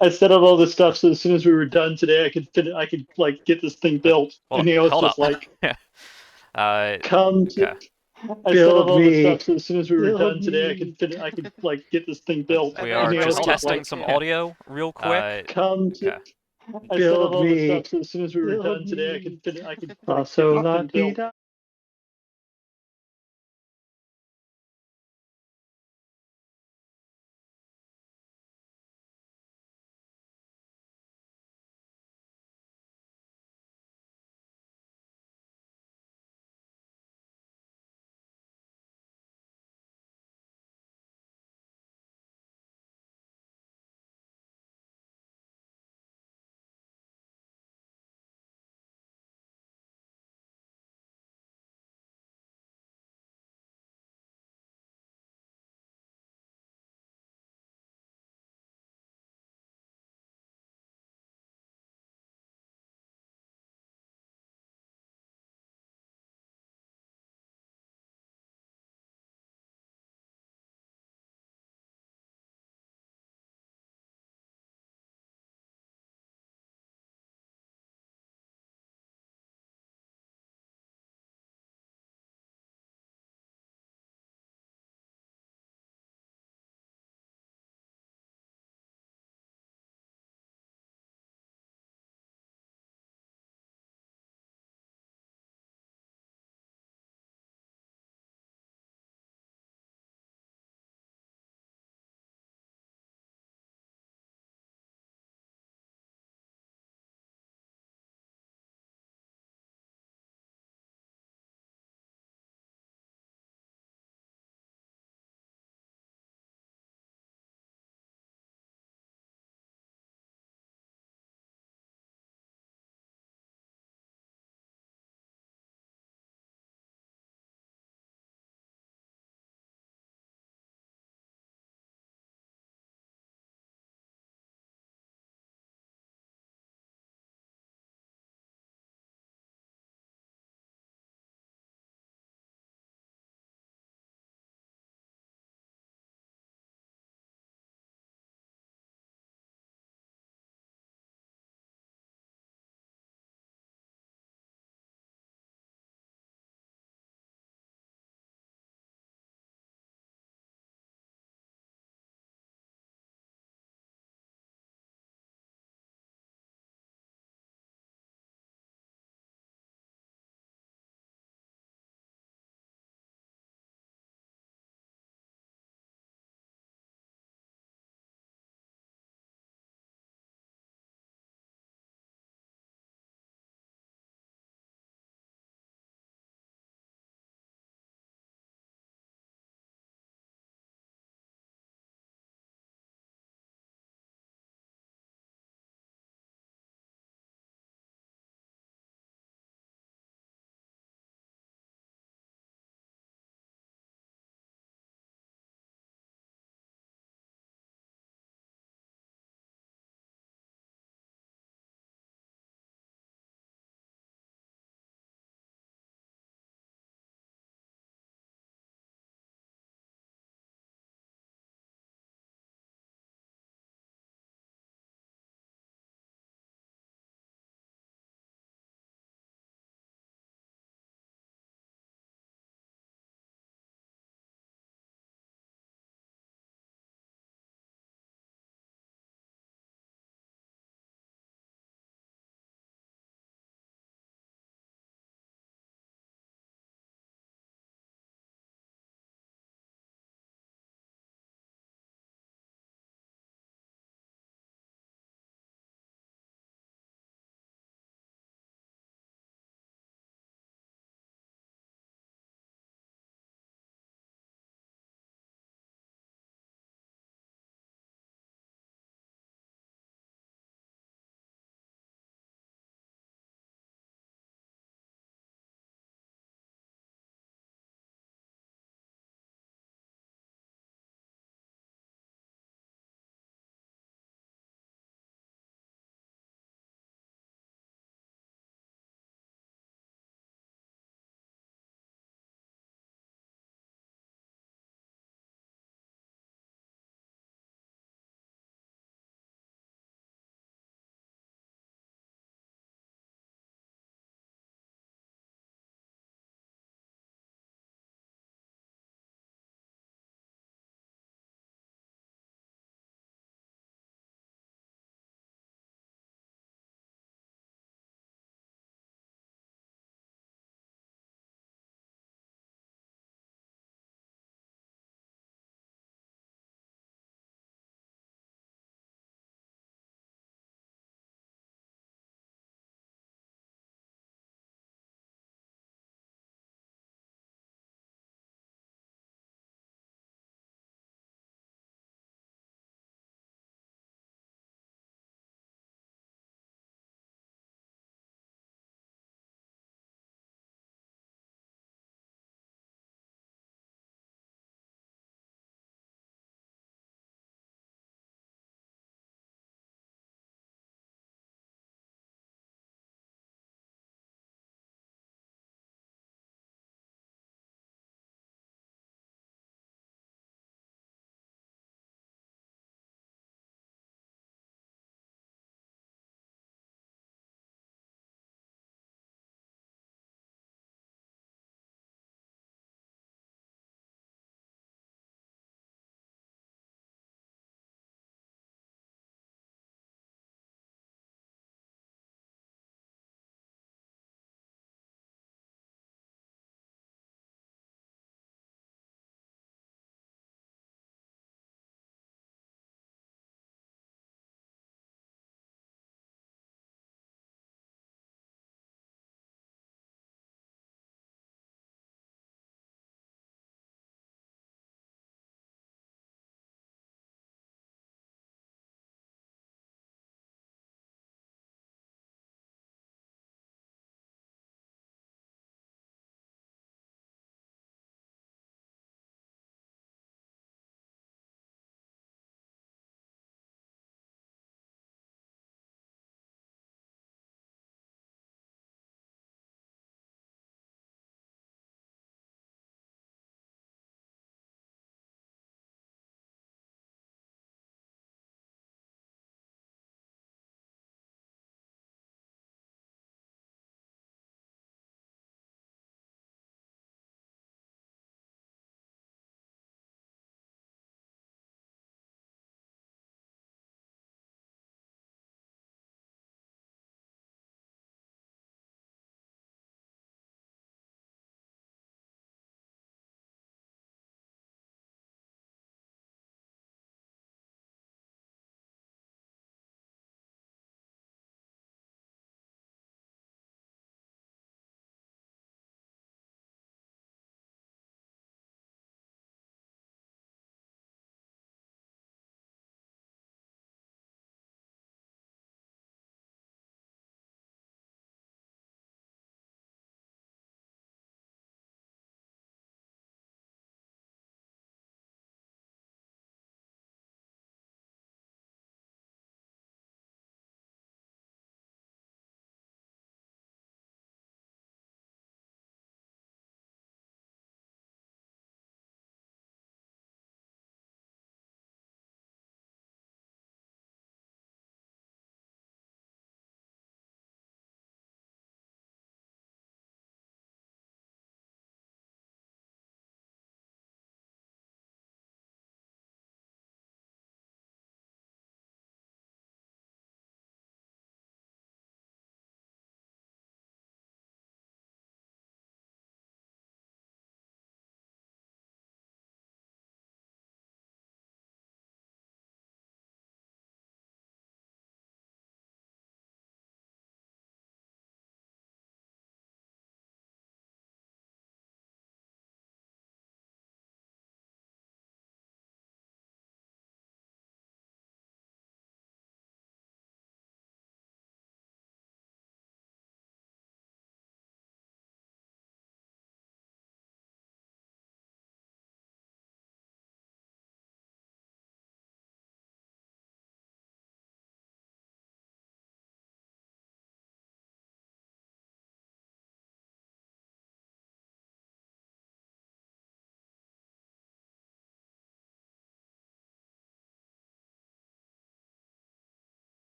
I set up all this stuff so as soon as we were done today, I could like get this thing built. Hold And he was hold just up. like, uh, "Come to." okay. I set up Build all this me. stuff so as soon as we were Build done today, me. I could like get this thing built. We And are he was just just testing like, some audio real quick. "Come to." Okay. I set up Build all this me. stuff so as soon as we were Build done today, me. I could like get Also, this la thing ti built. da.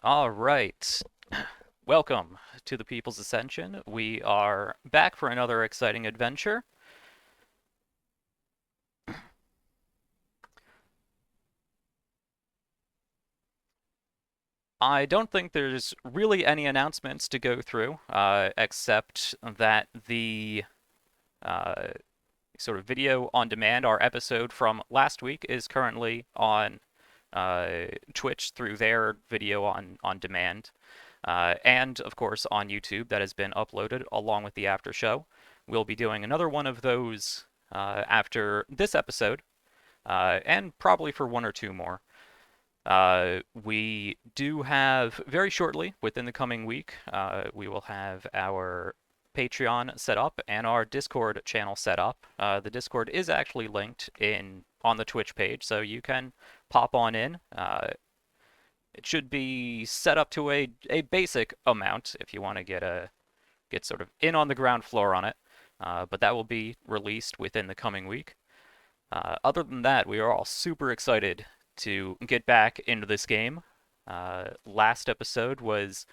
All right. Welcome to the People's Ascension. We are back for another exciting adventure. I don't think there's really any announcements to go through, except that the uh, sort of video on demand, our episode from last week, is currently on Twitch through their video on demand. And of course on YouTube that has been uploaded along with the after show. We'll be doing another one of those after this episode, and probably for one or two more. We do have very shortly, within the coming week, we will have our Patreon set up and our Discord channel set up. The Discord is actually linked on the Twitch page, so you can pop on in. It should be set up to a basic amount if you want to get sort of in on the ground floor on it, but that will be released within the coming week. Other than that, we are all super excited to get back into this game. Last episode was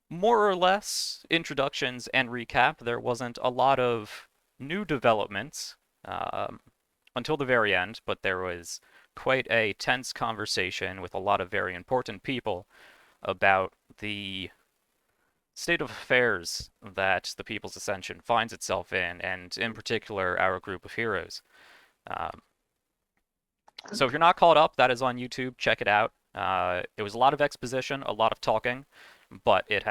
more or less introductions and recap. There wasn't a lot of new developments until the very end, but there was quite a tense conversation with a lot of very important people about the state of affairs that the People's Ascension finds itself in, and in particular, our group of heroes. Um, so if you're not caught up, that is on YouTube. Check it out. It was a lot of exposition, a lot of talking, but it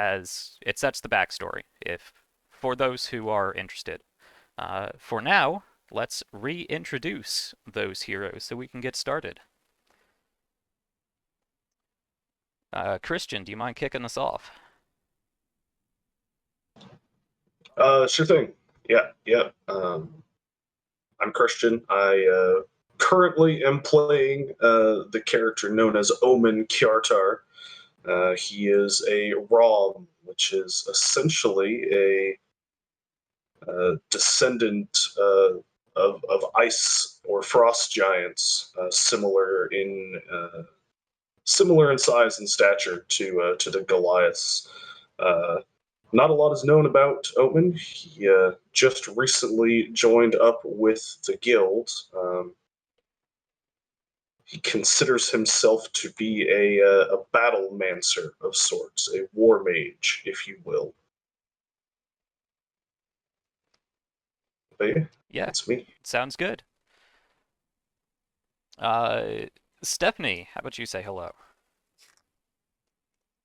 sets the backstory if for those who are interested. For now, let's reintroduce those heroes so we can get started. Christian, do you mind kicking us off? Sure thing. Yeah. I'm Christian. I currently am playing the character known as Omen Kiartar. He is a Rom, which is essentially a descendant of ice or frost giants, similar in size and stature to the Goliaths. Not a lot is known about Oatman. He just recently joined up with the guild. He considers himself to be a battle mancer of sorts, a war mage, if you will. But Yeah, that's me. sounds good. Stephanie, how about you say hello?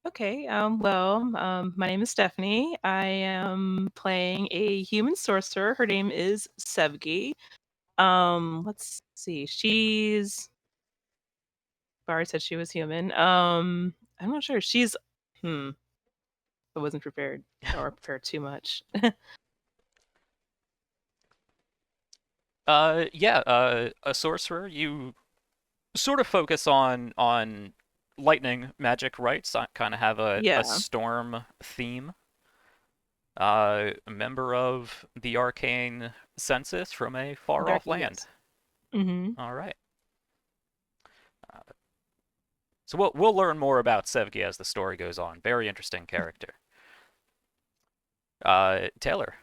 Okay, my name is Stephanie. I am playing a human sorcerer. Her name is Sevgi. Let's see. Barry said she was human. I'm not sure. I wasn't prepared or prepared too much. A sorcerer. You sort of focus on lightning magic, right? So kind of have a Yeah, storm theme. A member of the arcane census from a far off land. yes. Mm-hmm. All right. So we'll learn more about Sevgi as the story goes on. Very interesting character. Taylor.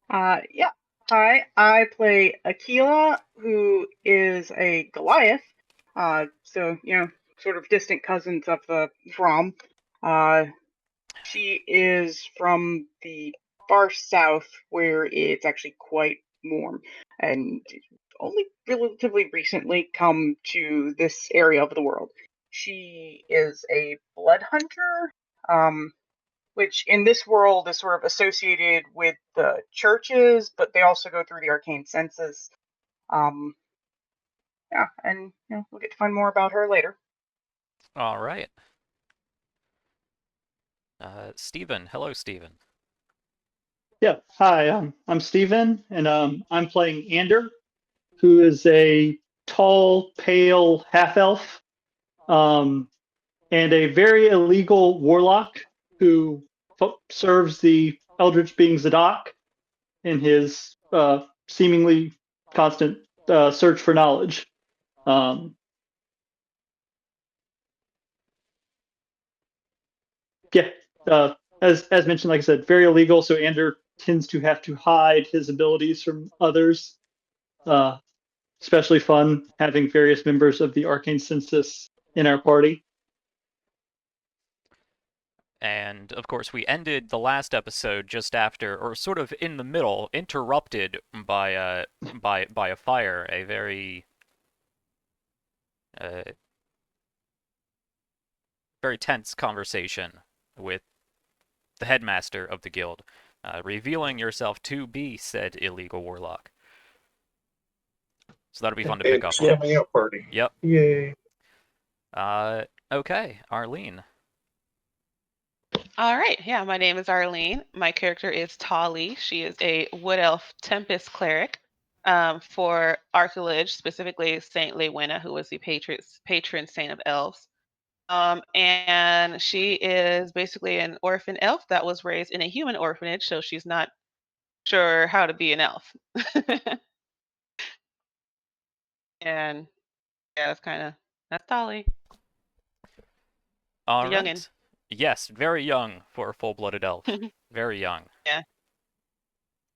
Yeah. Hi, I play Aquila, who is a Goliath. Sort of distant cousins of the From. She is from the far south, where it's actually quite warm, and only relatively recently come to this area of the world. She is a blood hunter. Which in this world is sort of associated with the churches, but they also go through the arcane senses. Um, yeah, and we'll get to find more about her later. All right. Stephen. Hello, Stephen. Yeah. Hi, I'm Steven, and I'm playing Ander, who is a tall, pale half elf, and a very illegal warlock who serves the eldritch being Zadok in his seemingly constant search for knowledge. Um, yeah, as mentioned, like I said, very illegal. So Ander tends to have to hide his abilities from others. Especially fun having various members of the arcane census in our party. And of course, we ended the last episode just after, or sort of in the middle, interrupted by a fire, a very very tense conversation with the headmaster of the guild, revealing yourself to be said illegal warlock. So that'll be fun to pick up It's on. coming out party. Yep. Yay. Okay, Arlene. All right. Yeah, my name is Arlene. My character is Tali. She is a wood elf tempest cleric for Archilage, specifically Saint Lewena, who was the patron saint of elves. And she is basically an orphan elf that was raised in a human orphanage, so she's not sure how to be an elf. And yeah, that's Tali. All The right. youngin'. Yes, very young for a full-blooded elf. Very young.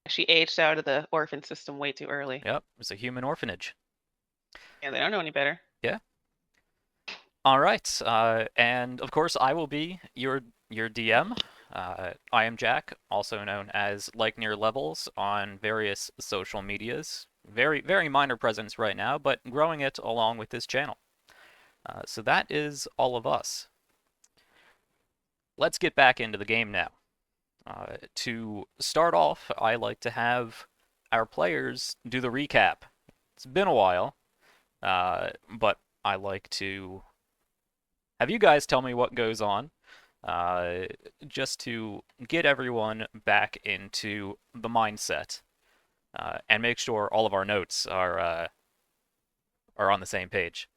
She aged out of the orphan system way too early. Yep, it's a human orphanage. Yeah, they don't know any better. Yeah. All right, and of course I will be your DM. I am Jack, also known as Like Near Levels on various social medias. Very minor presence right now, but growing it along with this channel. So that is all of us. Let's get back into the game now. To start off, I like to have our players do the recap. It's been a while, but I like to have you guys tell me what goes on, just to get everyone back into the mindset, and make sure all of our notes are on the same page.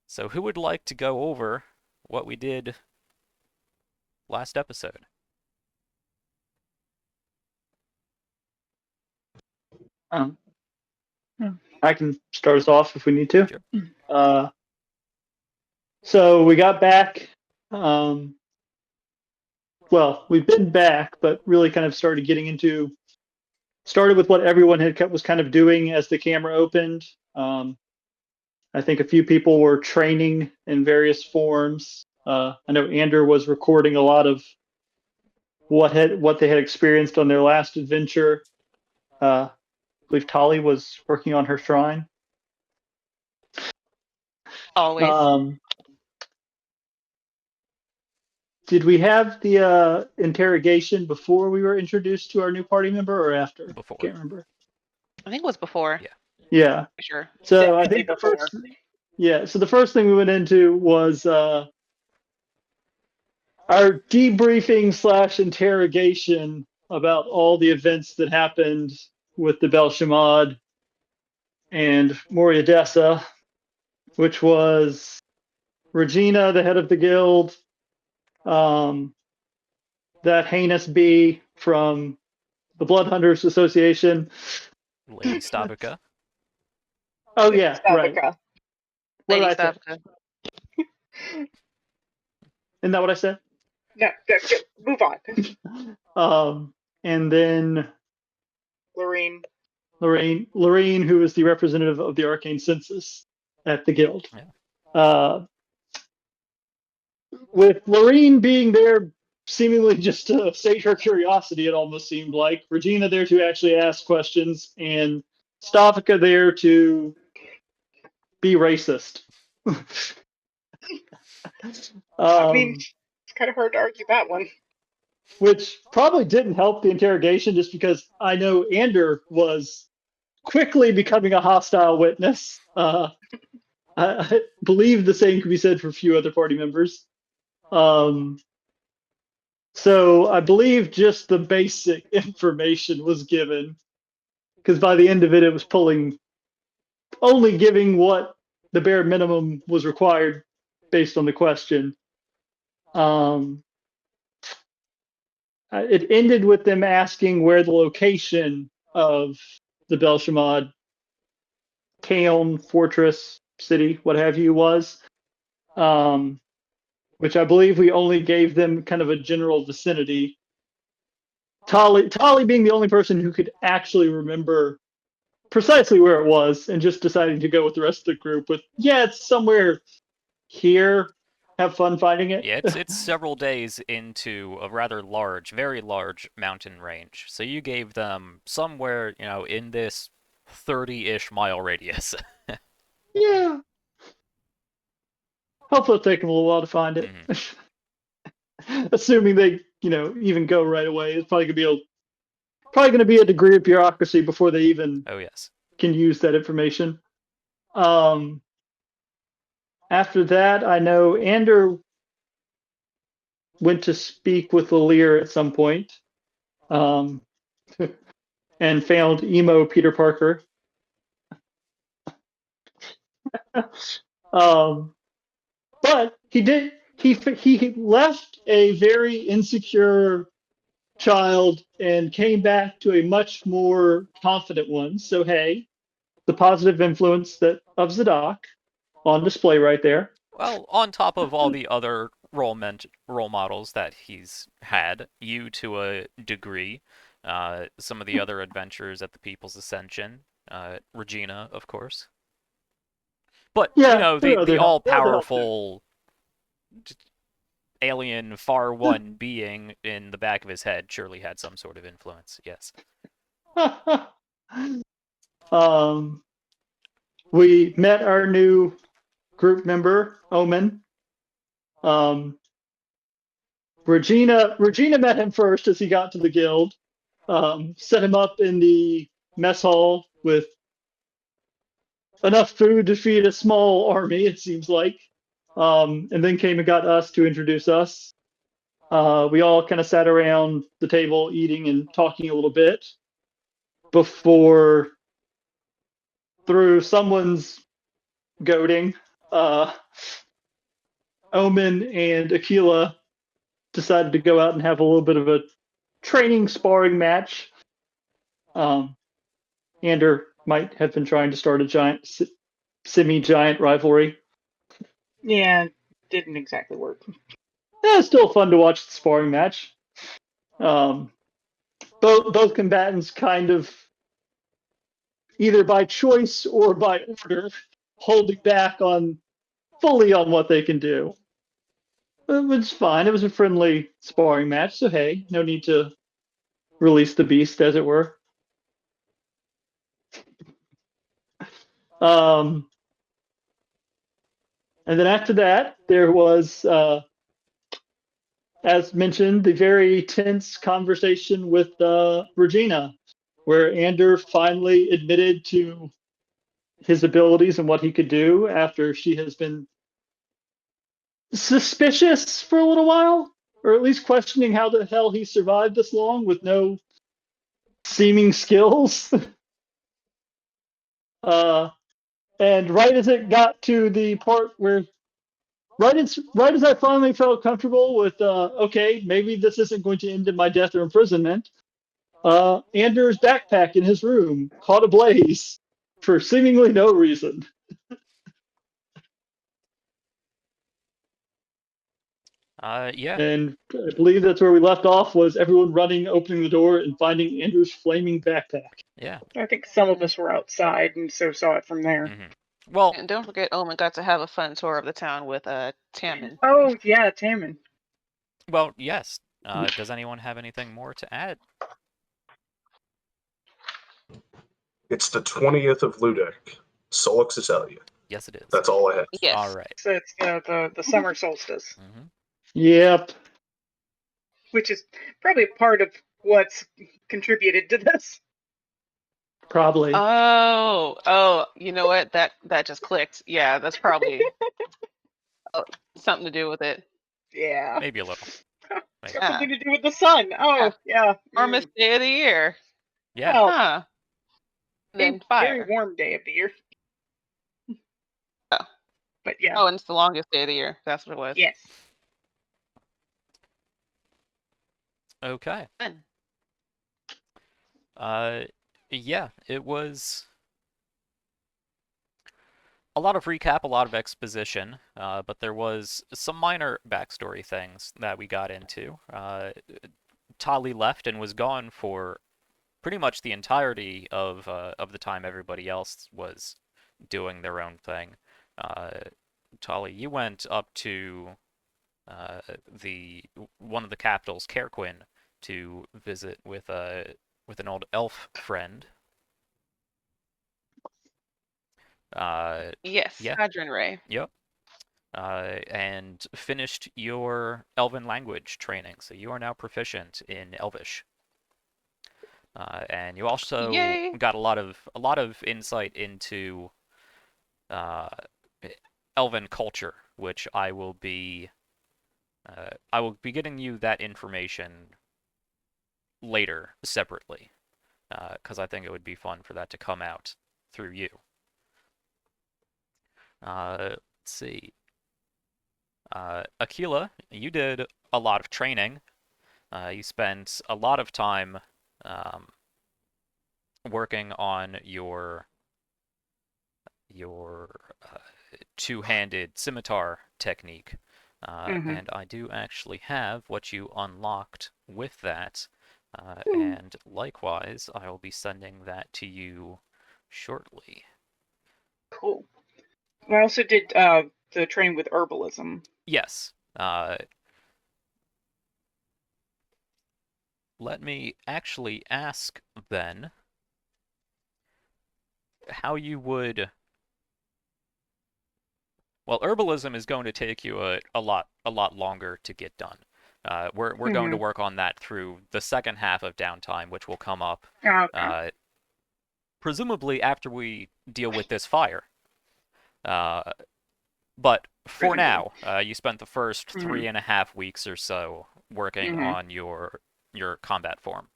So who would like to go over what we did last episode? I can start us off if we need to. Sure. So we got back. Well, we've been back, but really kind of started with what everyone was kind of doing as the camera opened. I think a few people were training in various forms. I know Ander was recording a lot of what they had experienced on their last adventure. I believe Tali was working on her shrine. Always. Did we have the interrogation before we were introduced to our new party member or after? Before. Can't remember. I think it was before. Yeah. For sure. So I Definitely think before. so the first thing we went into was our debriefing / interrogation about all the events that happened with the Belshamad and Moriadessa, which was Regina, the head of the guild, that heinous bee from the Blood Hunters Association. Lady Stabica. Oh yeah, right. Sabica. What Lady did I say? Stabica. Isn't that what I said? No, move on. And then Lorene. who is the representative of the arcane census at the guild. Yeah. With Lorene being there seemingly just to sate her curiosity, it almost seemed like. Regina there to actually ask questions, and Stavica there to be racist. I mean, it's kind of hard to argue that one. Which probably didn't help the interrogation, just because I know Ander was quickly becoming a hostile witness. I believe the same could be said for a few other party members. So I believe just the basic information was given, because by the end of it, it was only giving what the bare minimum was required based on the question. It ended with them asking where the location of the Belshamad town, fortress, city, what have you, was. which I believe we only gave them kind of a general vicinity. Tali being the only person who could actually remember precisely where it was, and just deciding to go with the rest of the group with, yeah, it's somewhere here. Have fun finding it. Yeah, it's several days into a rather large, very large mountain range. So you gave them somewhere, in this 30-ish mile radius. Yeah. Hopefully it'll take them a little while to find it. Assuming they, even go right away. It's probably gonna be a degree of bureaucracy before they even Oh yes. can use that information. After that, I know Ander went to speak with Lear at some point, and found emo Peter Parker. But he left a very insecure child and came back to a much more confident one. So hey, the positive influence of Zadok on display right there. Well, on top of all the other role models that he's had, you to a degree, some of the other adventures at the People's Ascension, Regina, of course. But, Yeah, the all-powerful alien far one being in the back of his head surely had some sort of influence, yes. We met our new group member, Omen. Regina met him first as he got to the guild. Set him up in the mess hall with enough food to feed a small army, it seems like. And then came and got us to introduce us. We all kind of sat around the table eating and talking a little bit before, through someone's goading, Omen and Aquila decided to go out and have a little bit of a training sparring match. Ander might have been trying to start a semi-giant rivalry. Yeah, didn't exactly work. It's still fun to watch the sparring match. Both combatants kind of, either by choice or by order, holding back fully on what they can do. It was fine. It was a friendly sparring match, so hey, no need to release the beast, as it were. And then after that, there was, as mentioned, the very tense conversation with Regina, where Ander finally admitted to his abilities and what he could do after she has been suspicious for a little while, or at least questioning how the hell he survived this long with no seeming skills. And right as it got to the part where, right as I finally felt comfortable with, okay, maybe this isn't going to end in my death or imprisonment, Anders' backpack in his room caught ablaze for seemingly no reason. Yeah. And I believe that's where we left off, was everyone running, opening the door, and finding Anders' flaming backpack. Yeah. I think some of us were outside and so saw it from there. Mm-hmm. Well, And don't forget, Omen got to have a fun tour of the town with Tammin. Oh, yeah, Tammin. well, yes. Does anyone have anything more to add? It's the 20th of Ludek. Solix Italia. Yes, it is. That's all I have. Yes. All right. So it's the summer solstice, Mm-hmm. Yep. which is probably part of what's contributed to this. Probably. Oh, you know what? That just clicked. Yeah, that's probably something to do with it. Yeah. Maybe a little. It's got something to do with the sun. Oh, yeah. Warmest day of the year. Yeah. Well, Huh. Then very fire. warm day of the year. Oh. But yeah. Oh, and it's the longest day of the year. That's what it was. Yes. Okay. Fun. Yeah, it was a lot of recap, a lot of exposition, but there was some minor backstory things that we got into. Tali left and was gone for pretty much the entirety of the time everybody else was doing their own thing. Tali, you went up to the one of the capitals, Cairquin, to visit with an old elf friend. Yes, Yeah. Hadron Ray. Yep. And finished your Elven language training, so you are now proficient in Elvish. And you also Yay! got a lot of insight into uh, Elven culture, which I will be getting you that information later separately, because I think it would be fun for that to come out through you. Let's see. Aquila, you did a lot of training. You spent a lot of time um, working on your uh, two-handed scimitar technique. And I do actually have what you unlocked with that. And likewise, I will be sending that to you shortly. Cool. I also did the training with herbalism. Yes. Let me actually ask then how you would. Well, herbalism is going to take you a lot longer to get done. We're going to work on that through the second half of downtime, which will come up presumably after we deal with this fire. But for now, you spent the first 3.5 weeks or so working on your combat form.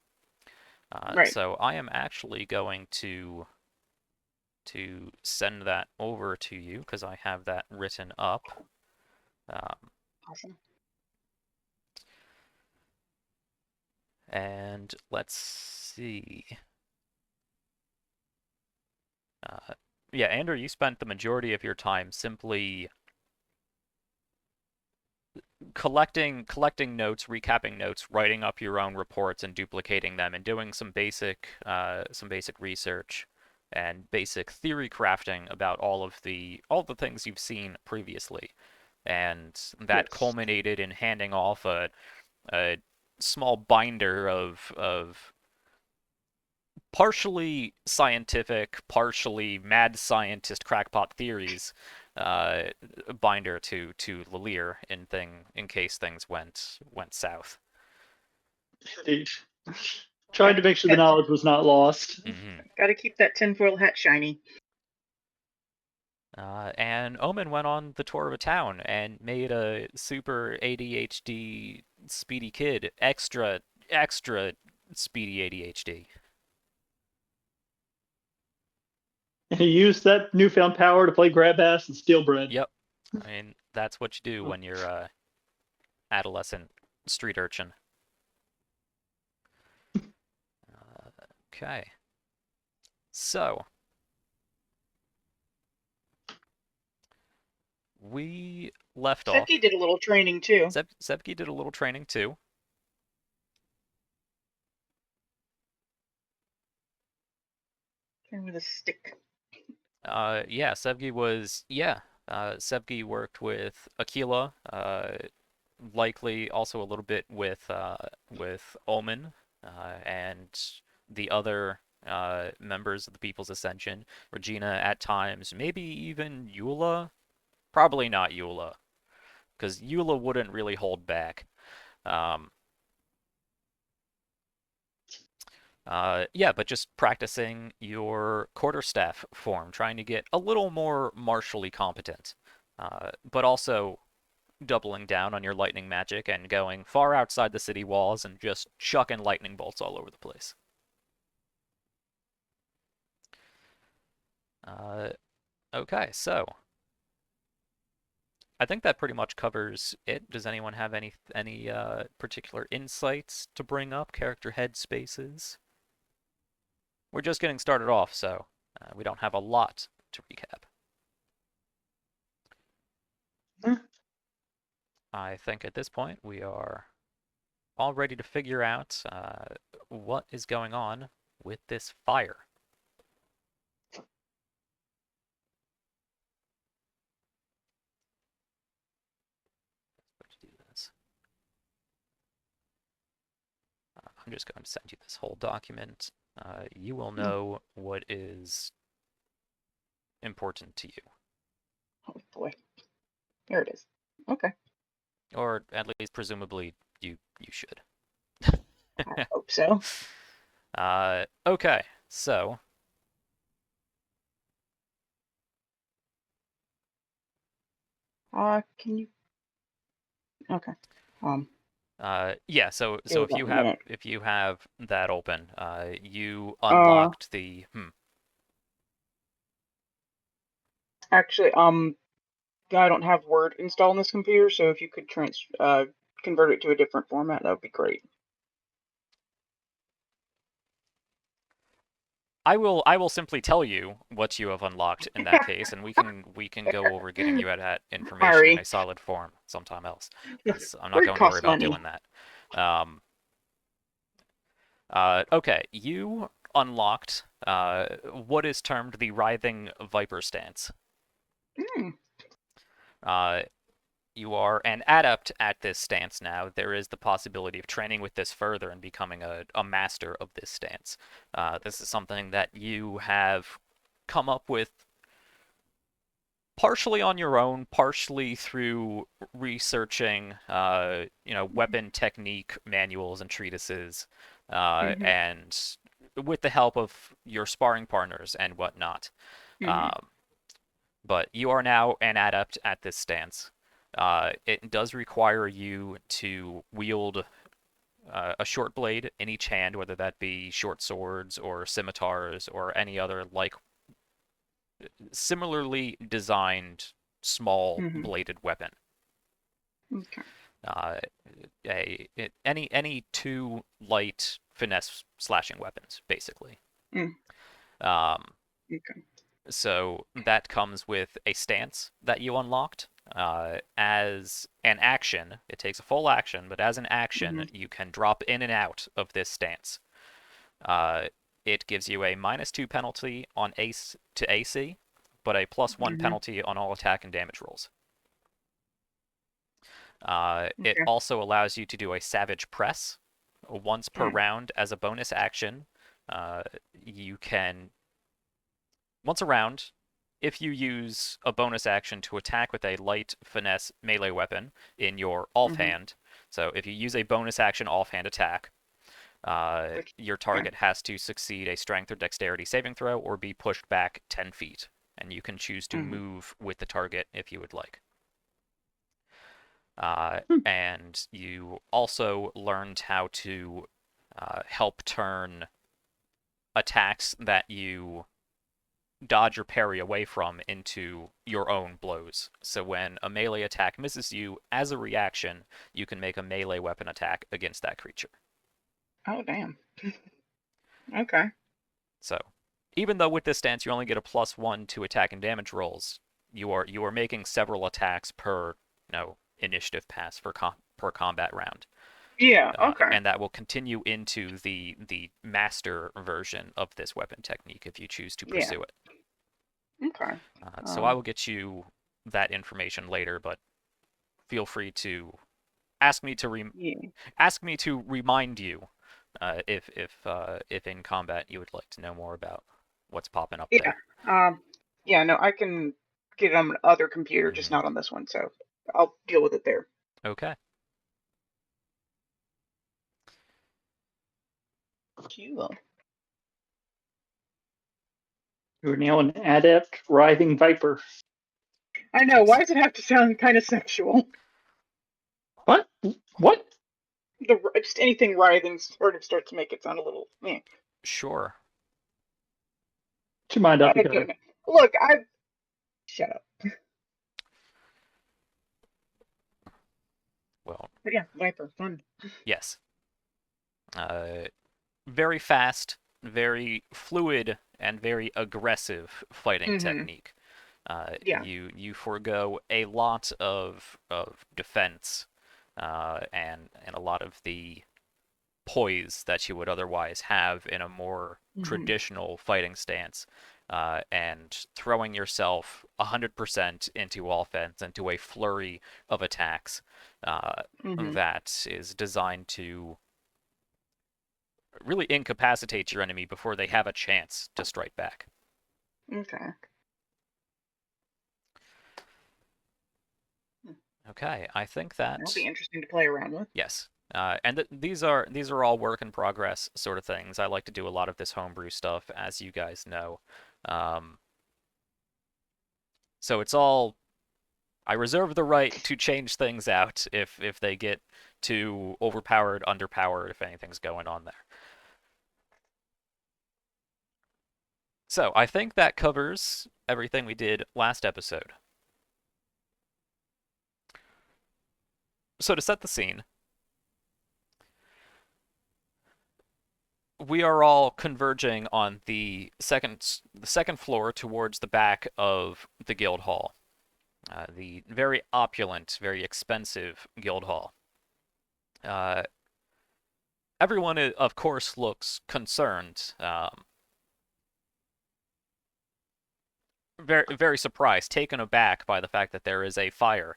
Right. So I am actually going to send that over to you because I have that written up. Awesome. And let's see. Yeah, Andrew, you spent the majority of your time simply collecting notes, recapping notes, writing up your own reports and duplicating them, and doing some basic research and basic theory crafting about all the things you've seen previously. And that culminated in handing off a small binder of partially scientific, partially mad scientist crackpot theories binder to Lelir in case things went south. Indeed. Trying to make sure the knowledge was not lost. Gotta keep that tinfoil hat shiny. And Omen went on the tour of a town and made a super ADHD speedy kid extra speedy ADHD. And he used that newfound power to play grab ass and steal bread. Yep. I mean, that's what you do when you're a adolescent street urchin. Okay. So, we left off. Sepki did a little training too. Sepki did a little training too. With a stick. Yeah, Sevgi was, Sevgi worked with Aquila, likely also a little bit with Omen, and the other members of the People's Ascension. Regina at times, maybe even Eula. Probably not Eula, because Eula wouldn't really hold back. Yeah, but just practicing your quarterstaff form, trying to get a little more martially competent, but also doubling down on your lightning magic and going far outside the city walls and just chucking lightning bolts all over the place. Okay, so I think that pretty much covers it. Does anyone have any particular insights to bring up? Character headspaces? We're just getting started off, so we don't have a lot to recap. I think at this point we are all ready to figure out what is going on with this fire. Let's do this. I'm just going to send you this whole document. You will know what is important to you. Oh boy. There it is. Okay. Or at least presumably you should. I hope so. Okay, so Can you? Okay. yeah, so Give if that you a have minute. that open, you unlocked the Actually, I don't have Word installed on this computer, so if you could convert it to a different format, that would be great. I will simply tell you what you have unlocked in that case, and we can go over getting you that information in Sorry. a solid form sometime else. 'Cause I'm not Word going to worry costs about money. doing that. Okay, you unlocked what is termed the writhing viper stance. Hmm. You are an adept at this stance now. There is the possibility of training with this further and becoming a master of this stance. This is something that you have come up with partially on your own, partially through researching, weapon technique manuals and treatises, Mhm. and with the help of your sparring partners and whatnot. Mhm. But you are now an adept at this stance. It does require you to wield a short blade in each hand, whether that be short swords or scimitars or any other like similarly designed small Mhm. bladed weapon. Okay. Any two light finesse slashing weapons, basically. Mm. Um, Okay. So that comes with a stance that you unlocked. As an action, it takes a full action, but as an action, Mhm. you can drop in and out of this stance. It gives you a -2 penalty on ace to AC, but a +1 Mhm. penalty on all attack and damage rolls. It Okay. also allows you to do a savage press once per Mm. round as a bonus action. You can once a round, if you use a bonus action to attack with a light finesse melee weapon in your offhand, so if you use a bonus action offhand attack, Which, your yeah. target has to succeed a strength or dexterity saving throw or be pushed back 10 feet, and you can choose to move with the target if you would like. And you also learned how to help turn attacks that you dodge or parry away from into your own blows. So when a melee attack misses you, as a reaction, you can make a melee weapon attack against that creature. Oh, damn. Okay. So even though with this stance you only get a +1 to attack and damage rolls, you are making several attacks per initiative pass per combat round. Yeah. Okay. And that will continue into the master version of this weapon technique if you choose to Yeah. pursue it. Okay. So I will get you that information later, but feel free to ask me to Yeah. ask me to remind you if in combat you would like to know more about what's popping up Yeah. there. Yeah. No, I can get it on other computer, just not on this one. So I'll deal with it there. Okay. Cool. You're now an adept writhing viper. I know. Why does it have to sound kind of sexual? What? What? Just anything writhing sort of starts to make it sound a little. Eh. Sure. Get your mind up Okay. together. Look, shut up. Well. But yeah, Viper, fun. Yes. Very fast, very fluid, and very aggressive fighting technique. Yeah. You forego a lot of defense and a lot of the poise that you would otherwise have in a more traditional fighting stance, and throwing yourself 100% into offense, into a flurry of attacks that is designed to really incapacitate your enemy before they have a chance to strike back. Okay. Okay, I think that That'll be interesting to play around with. yes. And these are all work in progress sort of things. I like to do a lot of this homebrew stuff, as you guys know. So it's all. I reserve the right to change things out if they get too overpowered, underpowered, if anything's going on there. So I think that covers everything we did last episode. So to set the scene, we are all converging on the second floor towards the back of the guild hall, the very opulent, very expensive guild hall. Everyone, of course, looks concerned, very, very surprised, taken aback by the fact that there is a fire.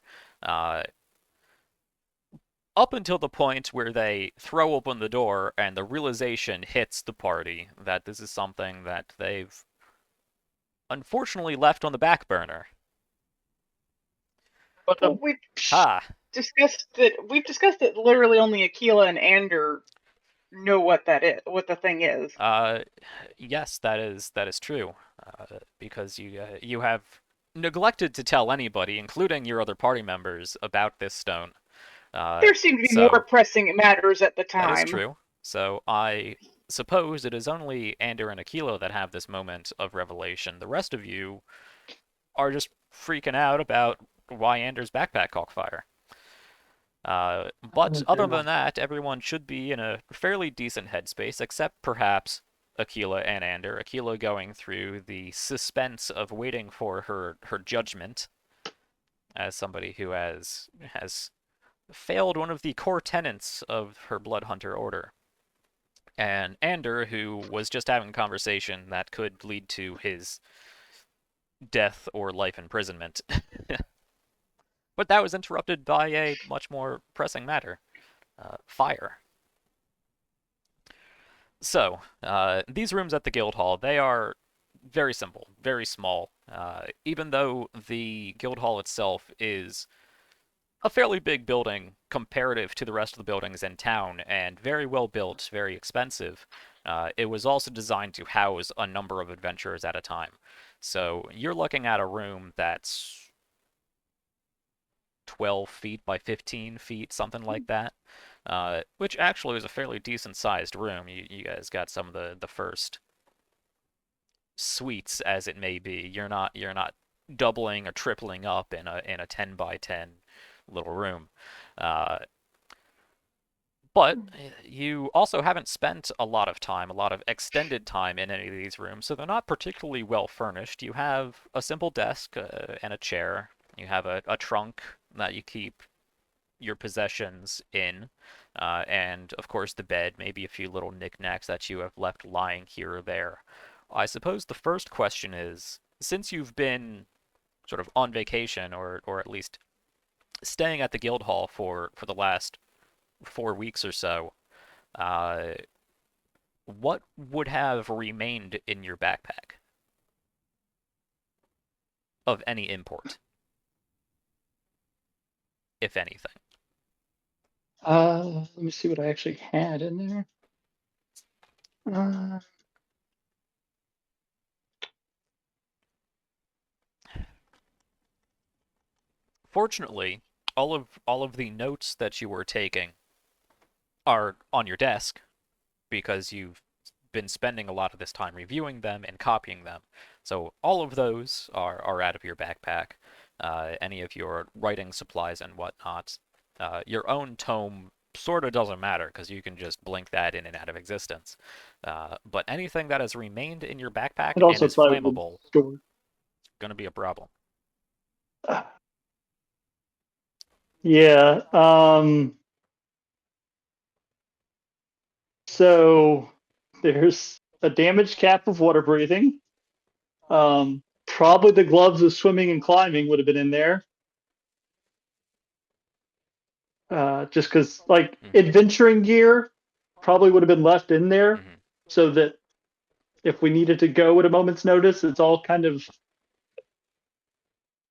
Up until the point where they throw open the door and the realization hits the party that this is something that they've unfortunately left on the back burner. But Well, we've Ah, discussed that literally only Aquila and Ander know what that is, what the thing is. yes, that is true, because you have neglected to tell anybody, including your other party members, about this stone. There seemed to be so more pressing matters at the time. that is true. So I suppose it is only Ander and Aquila that have this moment of revelation. The rest of you are just freaking out about why Ander's backpack caught fire. But other than that, everyone should be in a fairly decent headspace, except perhaps Aquila and Ander. Aquila going through the suspense of waiting for her judgment as somebody who has failed one of the core tenets of her Blood Hunter order. And Ander, who was just having a conversation that could lead to his death or life imprisonment. But that was interrupted by a much more pressing matter. Fire. So, these rooms at the guild hall, they are very simple, very small. Even though the guild hall itself is a fairly big building comparative to the rest of the buildings in town, and very well built, very expensive, it was also designed to house a number of adventurers at a time. So you're looking at a room that's 12 feet by 15 feet, something like that, which actually is a fairly decent sized room. You guys got some of the first suites, as it may be. You're not doubling or tripling up in a 10 by 10 little room. But you also haven't spent a lot of time, a lot of extended time in any of these rooms, so they're not particularly well furnished. You have a simple desk and a chair. You have a trunk that you keep your possessions in, and of course the bed, maybe a few little knickknacks that you have left lying here or there. I suppose the first question is, since you've been sort of on vacation, or at least staying at the guild hall for the last 4 weeks or so, what would have remained in your backpack of any import, if anything? let me see what I actually had in there. Fortunately, all of the notes that you were taking are on your desk, because you've been spending a lot of this time reviewing them and copying them. So all of those are out of your backpack. Any of your writing supplies and whatnot. Your own tome sort of doesn't matter, because you can just blink that in and out of existence. But anything that has remained in your backpack It and also is probably would flammable, store. going to be a problem. Yeah. So there's a damaged cap of water breathing. Probably the gloves of swimming and climbing would have been in there. Just because, like, adventuring gear probably would have been left in there so that if we needed to go at a moment's notice, it's all kind of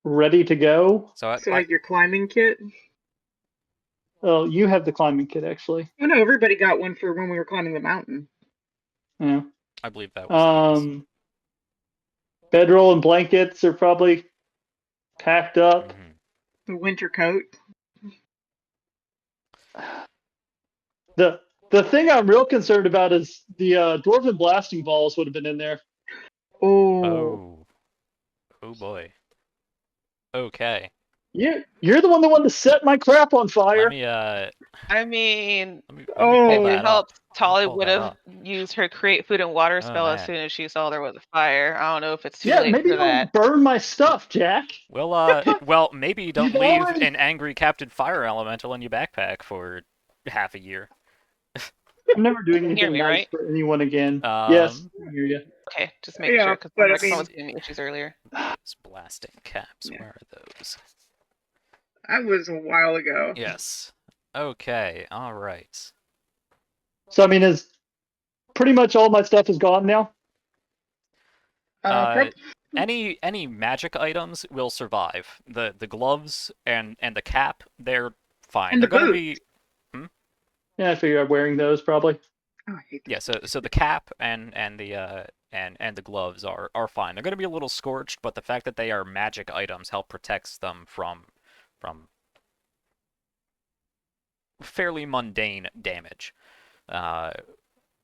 ready to go. So, So like your climbing kit? Oh, you have the climbing kit, actually. Oh no, everybody got one for when we were climbing the mountain. Yeah. I believe that was the case. Bedroll and blankets are probably packed up. The winter coat. The thing I'm real concerned about is the dwarven blasting balls would have been in there. Oh. Oh boy. Okay. You're the one that wanted to set my crap on fire. Let me I mean, let me Oh. pull if that it up. helps, Let me Tolly pull would that have up. used her create food and water Oh, spell as man. soon as she saw there was a fire. I don't know if it's too Yeah, late maybe for that. don't burn my stuff, Jack. Well, maybe you don't You've leave already- an angry captain fire elemental in your backpack for half a year. I'm never doing anything me, nice right? for anyone again. Yes, I hear you. Okay, just making Yeah, sure because but I someone mean- was giving me issues earlier. Those blasting caps. Yeah. Where are those? That was a while ago. Yes. Okay. All right. So I mean, is pretty much all my stuff is gone now? Any magic items will survive. The gloves and the cap, they're fine. And They're the gonna boots. be. Yeah, I figure I'm wearing those probably. Oh, I hate Yeah. So the cap and the gloves are fine. They're gonna be a little scorched, but the fact that they are magic items help protects them from fairly mundane damage.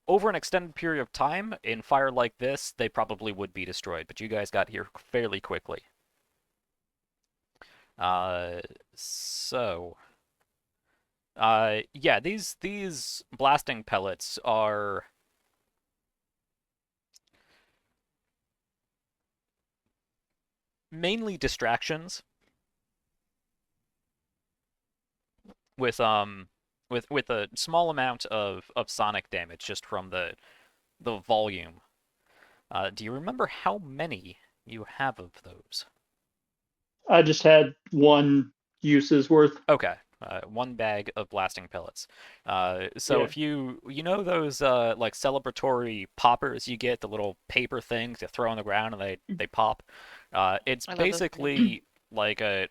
Over an extended period of time, in fire like this, they probably would be destroyed, but you guys got here fairly quickly. Yeah, these blasting pellets are mainly distractions with a small amount of sonic damage just from the volume. Do you remember how many you have of those? I just had one uses worth. Okay, one bag of blasting pellets. So Yeah. if you know those like celebratory poppers you get, the little paper things you throw on the ground and they pop. It's I love those basically like a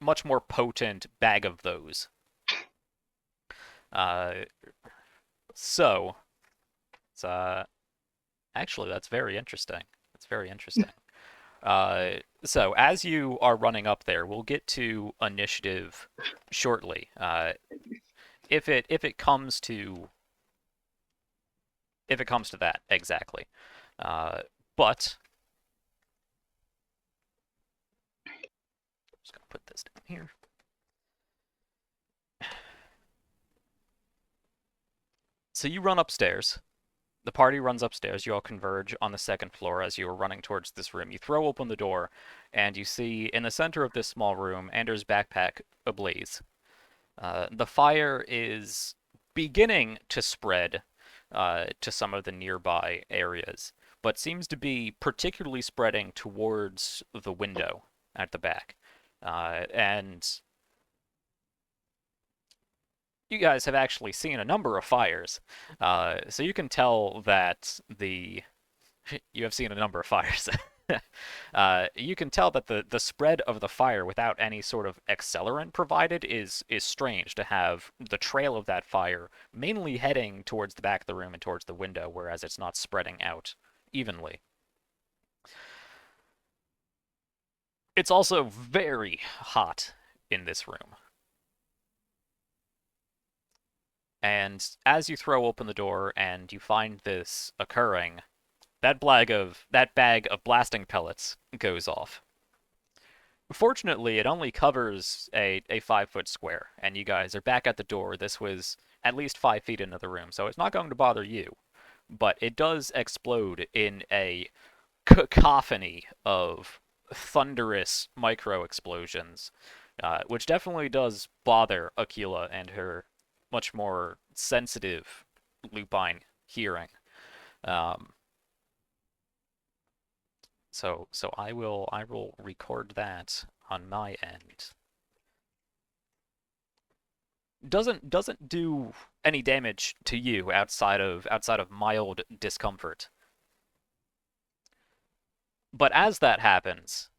much more potent bag of those. So it's actually that's very interesting. That's very interesting. So as you are running up there, we'll get to initiative shortly. If it comes to that exactly, but I'm just gonna put this down here. So you run upstairs. The party runs upstairs. You all converge on the second floor as you are running towards this room. You throw open the door, and you see in the center of this small room Anders' backpack ablaze. The fire is beginning to spread to some of the nearby areas, but seems to be particularly spreading towards the window at the back. And you guys have actually seen a number of fires, so you can tell that you have seen a number of fires. You can tell that the spread of the fire without any sort of accelerant provided is strange to have the trail of that fire mainly heading towards the back of the room and towards the window, whereas it's not spreading out evenly. It's also very hot in this room. And as you throw open the door and you find this occurring, that bag of blasting pellets goes off. Fortunately, it only covers a 5-foot square, and you guys are back at the door. This was at least 5 feet into the room, so it's not going to bother you. But it does explode in a cacophony of thunderous micro explosions, which definitely does bother Aquila and her much more sensitive lupine hearing. So I will record that on my end. Doesn't do any damage to you outside of mild discomfort. But as that happens,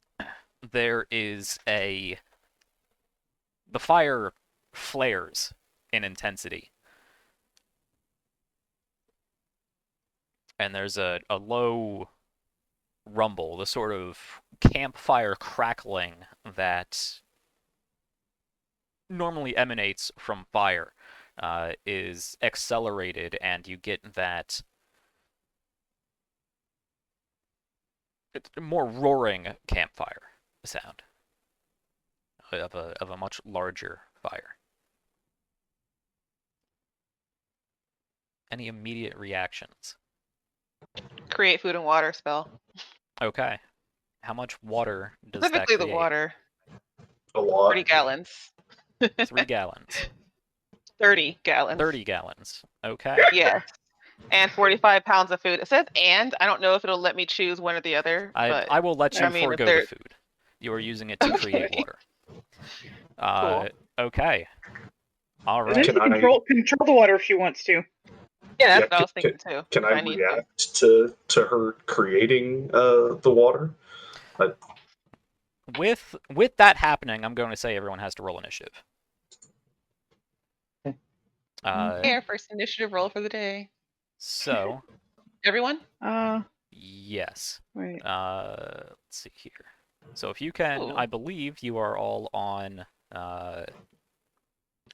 there is the fire flares in intensity. And there's a low rumble, the sort of campfire crackling that normally emanates from fire is accelerated, and you get that more roaring campfire sound of a much larger fire. Any immediate reactions? Create food and water spell. Okay. How much water does that Specifically create? the water. A lot. 30 gallons. 3 gallons. 30 gallons. 30 gallons. Okay. Yes. And 45 pounds of food. It says and. I don't know if it'll let me choose one or the other. But I will let you I mean, forego the food. You are using it to create Okay. water. Cool. Okay. All And then right. she can control the water if she wants to. Yeah, that's what I was thinking too. Can if I need react to her creating the water? With that happening, I'm going to say everyone has to roll initiative. Okay, our first initiative roll for the day. So, Everyone? yes. Wait. Let's see here. So if you can, Ooh. I believe you are all on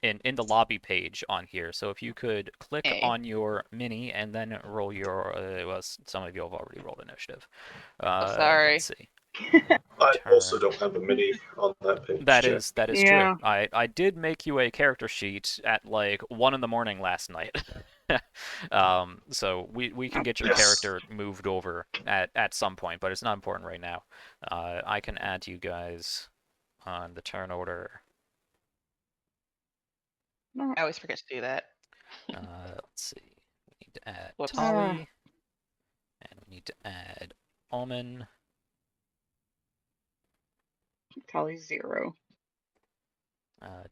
in the lobby page on here. So if you could click Okay. on your mini and then roll your well, some of you have already rolled initiative. Sorry. Let's see. I also Turn. don't have a mini on that page. That Jack. is Yeah. true. I did make you a character sheet at like 1 a.m. last night. So we can get your Yes. character moved over at some point, but it's not important right now. I can add you guys on the turn order. I always forget to do that. Let's see. We need to add Whoops. Tali, and we need to add Alman. Tally 0.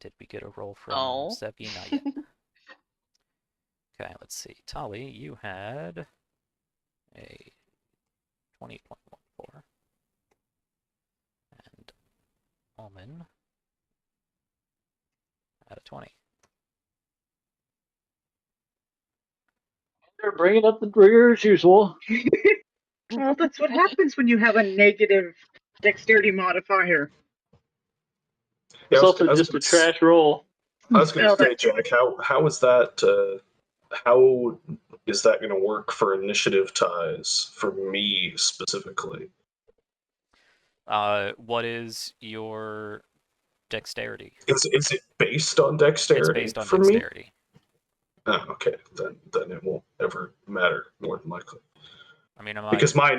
Did we get a roll from Oh. Sebi? Not yet. Okay, let's see. Tali, you had a 20.14. And Alman had a 20. They're bringing up the rear as usual. Well, that's what happens when you have a negative dexterity modifier. It's Yeah, also just a trash roll. I was going Well, to say, that's true. Jack, how is that? How is that going to work for initiative ties for me specifically? What is your dexterity? Is it based on dexterity? It's based on for dexterity. me? Oh, okay. Then it won't ever matter, more than likely. I mean, Because my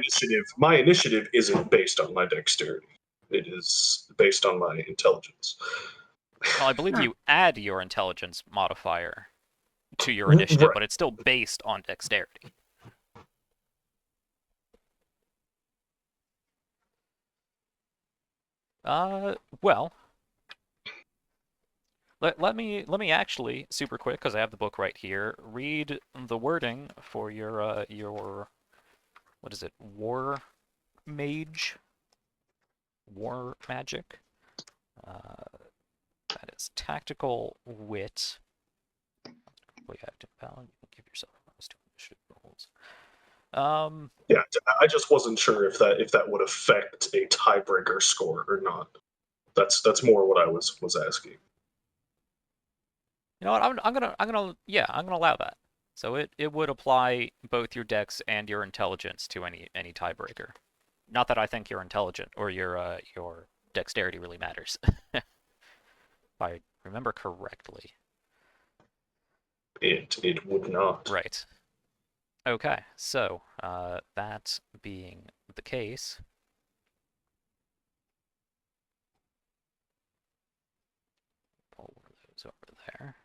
initiative isn't based on my dexterity. It is based on my intelligence. well, I believe you add your intelligence modifier to your initiative, Right. but it's still based on dexterity. Well, let me actually super quick, because I have the book right here, read the wording for your what is it? War magic. That is tactical wit. Complete active balance. Give yourself +2 initiative rolls. Yeah, I just wasn't sure if that would affect a tiebreaker score or not. That's more what I was asking. You know what? I'm gonna allow that. So it would apply both your dex and your intelligence to any tiebreaker. Not that I think your intelligent or your dexterity really matters. If I remember correctly. It would not. Right. Okay, so that being the case, there.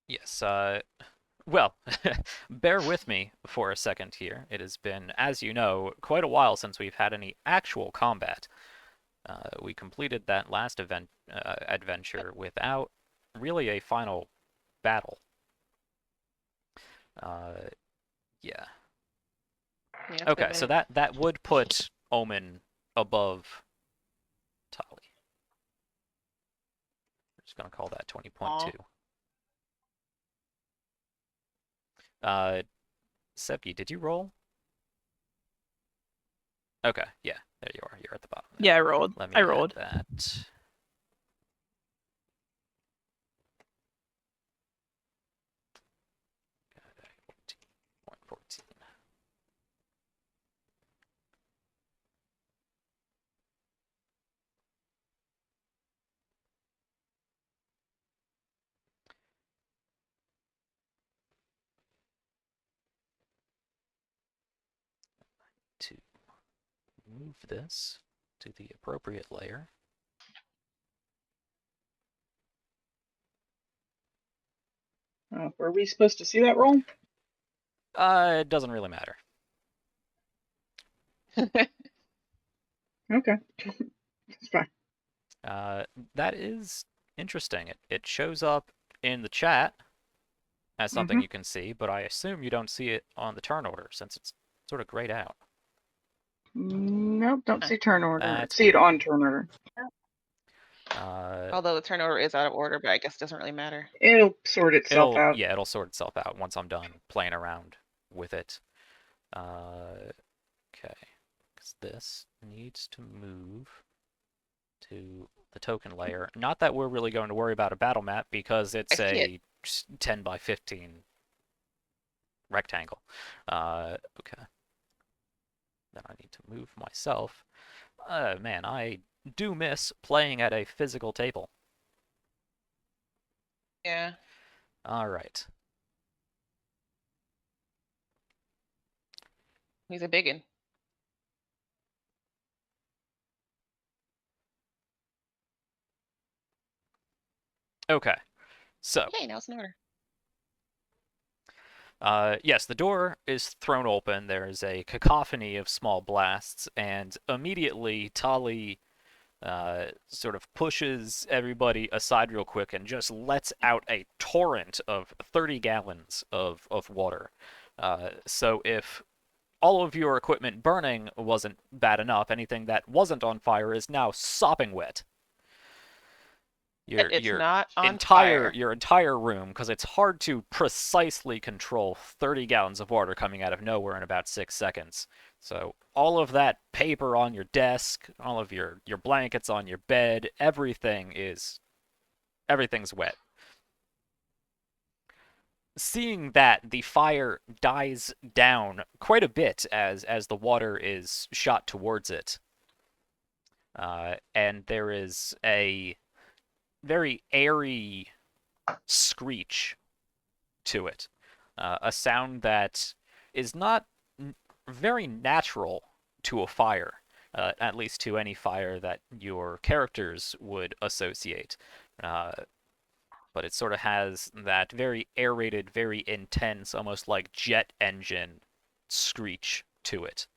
Yes, well, bear with me for a second here. It has been, as you know, quite a while since we've had any actual combat. We completed that last adventure without really a final battle. Yeah. Yeah, it's been a Okay, so minute. that would put Omen above Tali. I'm just gonna call that 20.2. Sepki, did you roll? Okay, yeah, there you are. You're at the bottom there. Yeah, I rolled. Let me I add rolled. that. Okay, 14.14. To move this to the appropriate layer. Were we supposed to see that roll? It doesn't really matter. Okay. That's fine. That is interesting. It shows up in the chat as something you can see, but I assume you don't see it on the turn order since it's sort of grayed out. Nope, don't see turn order. That's See it weird. on turn order. Although the turnover is out of order, but I guess it doesn't really matter. It'll sort itself out. Yeah, it'll sort itself out once I'm done playing around with it. Okay, because this needs to move to the token layer. Not that we're really going to worry about a battle map because it's I see a 10 by 15 rectangle. Okay. Then I need to move myself. Man, I do miss playing at a physical table. Yeah. All right. He's a biggin. Okay. So, Hey, now it's in order. yes, the door is thrown open. There is a cacophony of small blasts, and immediately Tali sort of pushes everybody aside real quick and just lets out a torrent of 30 gallons of water. So if all of your equipment burning wasn't bad enough, anything that wasn't on fire is now sopping wet. It's not on fire. Your entire room, because it's hard to precisely control 30 gallons of water coming out of nowhere in about 6 seconds. So all of that paper on your desk, all of your blankets on your bed, everything's wet. Seeing that, the fire dies down quite a bit as the water is shot towards it. And there is a very airy screech to it. A sound that is not very natural to a fire, at least to any fire that your characters would associate. But it sort of has that very aerated, very intense, almost like jet engine screech to it.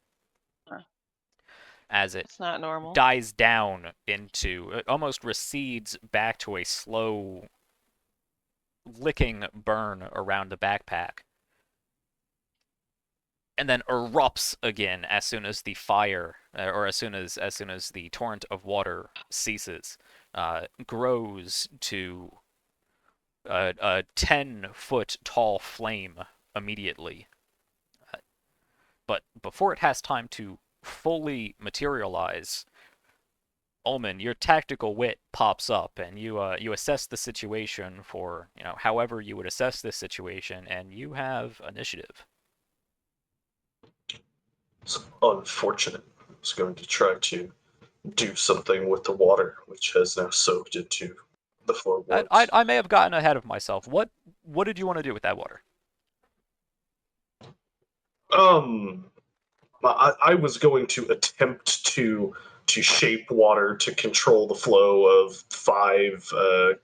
As it It's not normal. dies down into, it almost recedes back to a slow licking burn around the backpack, and then erupts again as soon as the fire, or as soon as the torrent of water ceases, grows to a 10-foot tall flame immediately. But before it has time to fully materialize, Ullman, your tactical wit pops up, and you assess the situation for however you would assess this situation, and you have initiative. It's unfortunate. I was going to try to do something with the water, which has now soaked into the floorboards. I may have gotten ahead of myself. What did you want to do with that water? I was going to attempt to shape water to control the flow of 5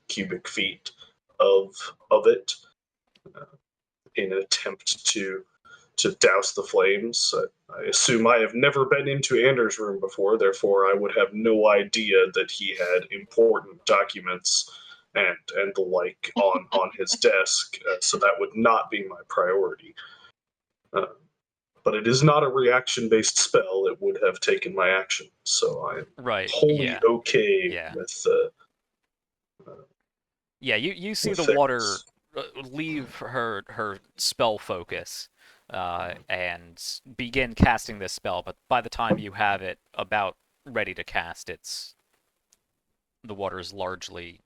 cubic feet of it, in an attempt to douse the flames. I assume I have never been into Anders' room before, therefore I would have no idea that he had important documents and the like on his desk, so that would not be my priority. But it is not a reaction-based spell. It would have taken my action, so I'm wholly okay with. You see the things. water leave her spell focus and begin casting this spell, but by the time you have it about ready to cast, the water is largely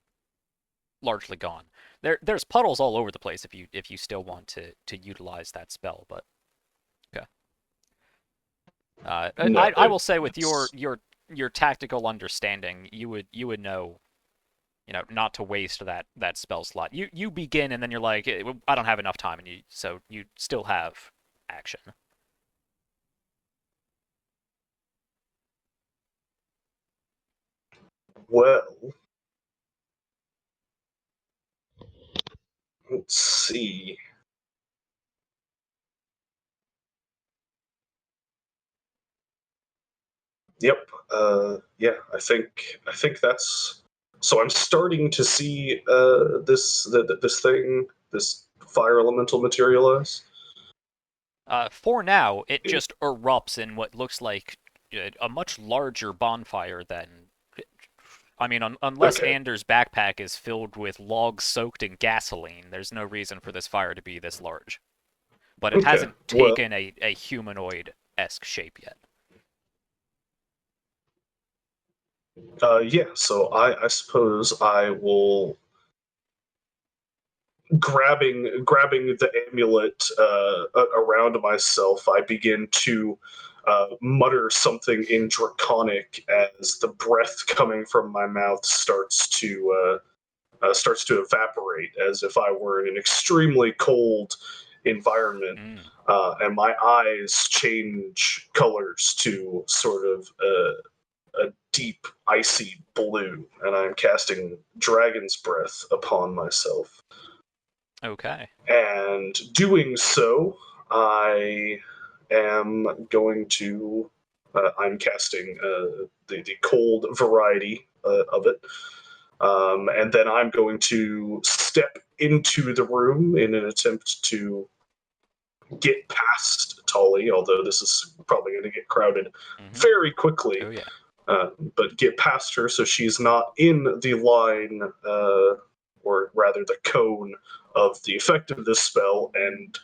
gone. There's puddles all over the place if you still want to utilize that spell, but okay. I will say with your tactical understanding, you would know, not to waste that spell slot. You begin and then you're like, I don't have enough time, and so you still have action. Well, let's see. Yep. Yeah. I think that's. So I'm starting to see this fire elemental materialize. For now, it just erupts in what looks like a much larger bonfire than. I mean, unless Anders' backpack is filled with logs soaked in gasoline, there's no reason for this fire to be this large. But it hasn't taken a humanoid-esque shape yet. Yeah, so I suppose I will, grabbing the amulet around myself, I begin to mutter something in Draconic as the breath coming from my mouth starts to evaporate, as if I were in an extremely cold environment, and my eyes change colors to sort of a deep icy blue, and I'm casting Dragon's Breath upon myself. Okay. And doing so, I am going to. I'm casting the cold variety of it. And then I'm going to step into the room in an attempt to get past Tully, although this is probably going to get crowded very quickly. Oh, yeah. But get past her so she's not in the line, or rather the cone of the effect of this spell, and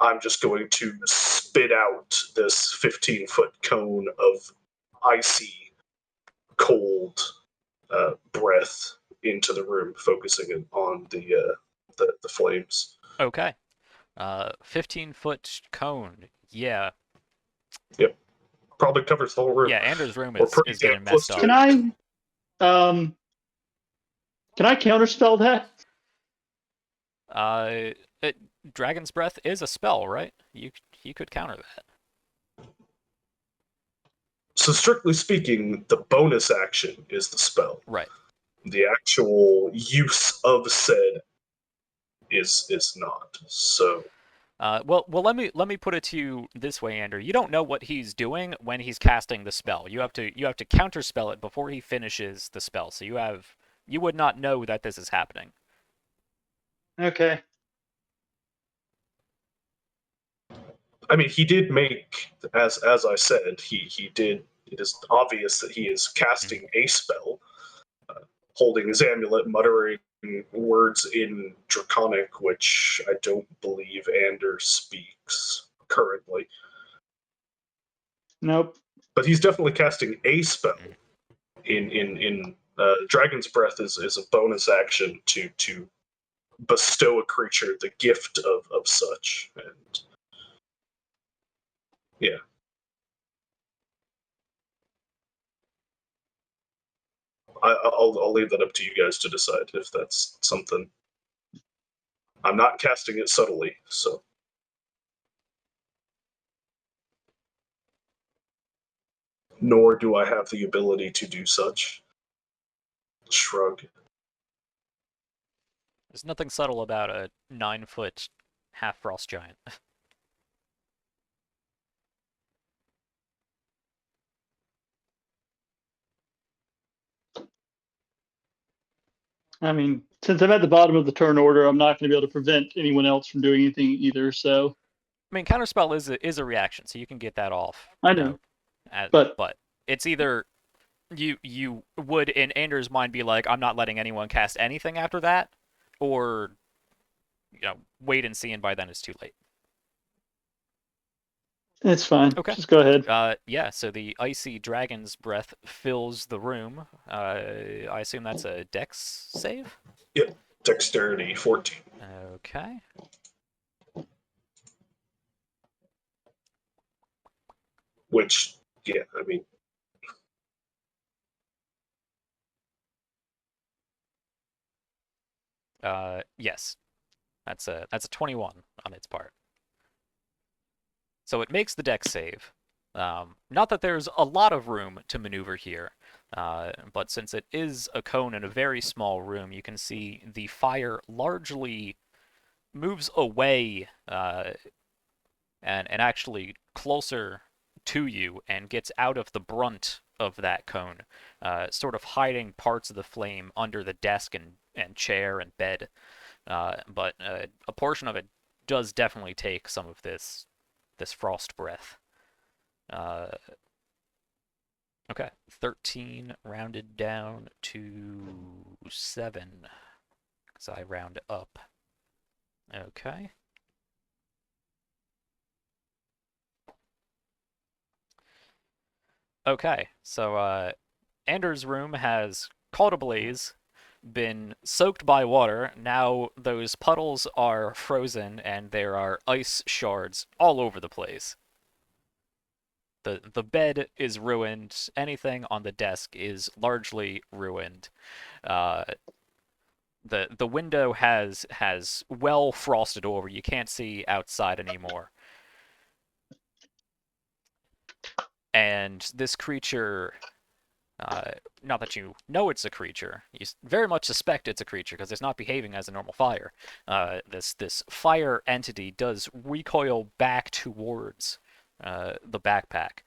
I'm just going to spit out this 15-foot cone of icy, cold breath into the room, focusing it on the flames. Okay. 15-foot cone. Yeah. Yep. Probably covers the whole room. Yeah, Anders' room is getting messed up. Can I counterspell that? Dragon's Breath is a spell, right? You could counter that. So strictly speaking, the bonus action is the spell. Right. The actual use of said is not. So. Well, let me put it to you this way, Andrew. You don't know what he's doing when he's casting the spell. You have to counterspell it before he finishes the spell. So you would not know that this is happening. Okay. I mean, he did make, as I said, he did. It is obvious that he is casting a spell, holding his amulet, muttering words in Draconic, which I don't believe Anders speaks currently. Nope. but he's definitely casting a spell. In Dragon's Breath is a bonus action to bestow a creature the gift of such, and yeah. I'll leave that up to you guys to decide if that's something. I'm not casting it subtly, so. Nor do I have the ability to do such. Shrug. There's nothing subtle about a 9-foot half-frost giant. I mean, since I'm at the bottom of the turn order, I'm not going to be able to prevent anyone else from doing anything either. So I mean, counterspell is a reaction, so you can get that off. I know, but it's either you would in Anders' mind be like, I'm not letting anyone cast anything after that, or wait and see, and by then it's too late. it's fine. Okay. Just go ahead. Yeah, so the icy dragon's breath fills the room. I assume that's a dex save? Yep. Dexterity 14. Okay. Which, yeah, I mean. Yes. That's a 21 on its part. So it makes the dex save. Not that there's a lot of room to maneuver here, but since it is a cone in a very small room, you can see the fire largely moves away and actually closer to you and gets out of the brunt of that cone, sort of hiding parts of the flame under the desk and chair and bed. But a portion of it does definitely take some of this frost breath. Okay, 13 rounded down to 7, so I round up. Okay. Okay, so Anders' room has caught ablaze, been soaked by water. Now those puddles are frozen and there are ice shards all over the place. The bed is ruined. Anything on the desk is largely ruined. The window has well frosted over. You can't see outside anymore. And this creature, not that you know it's a creature, you very much suspect it's a creature because it's not behaving as a normal fire. This fire entity does recoil back towards the backpack,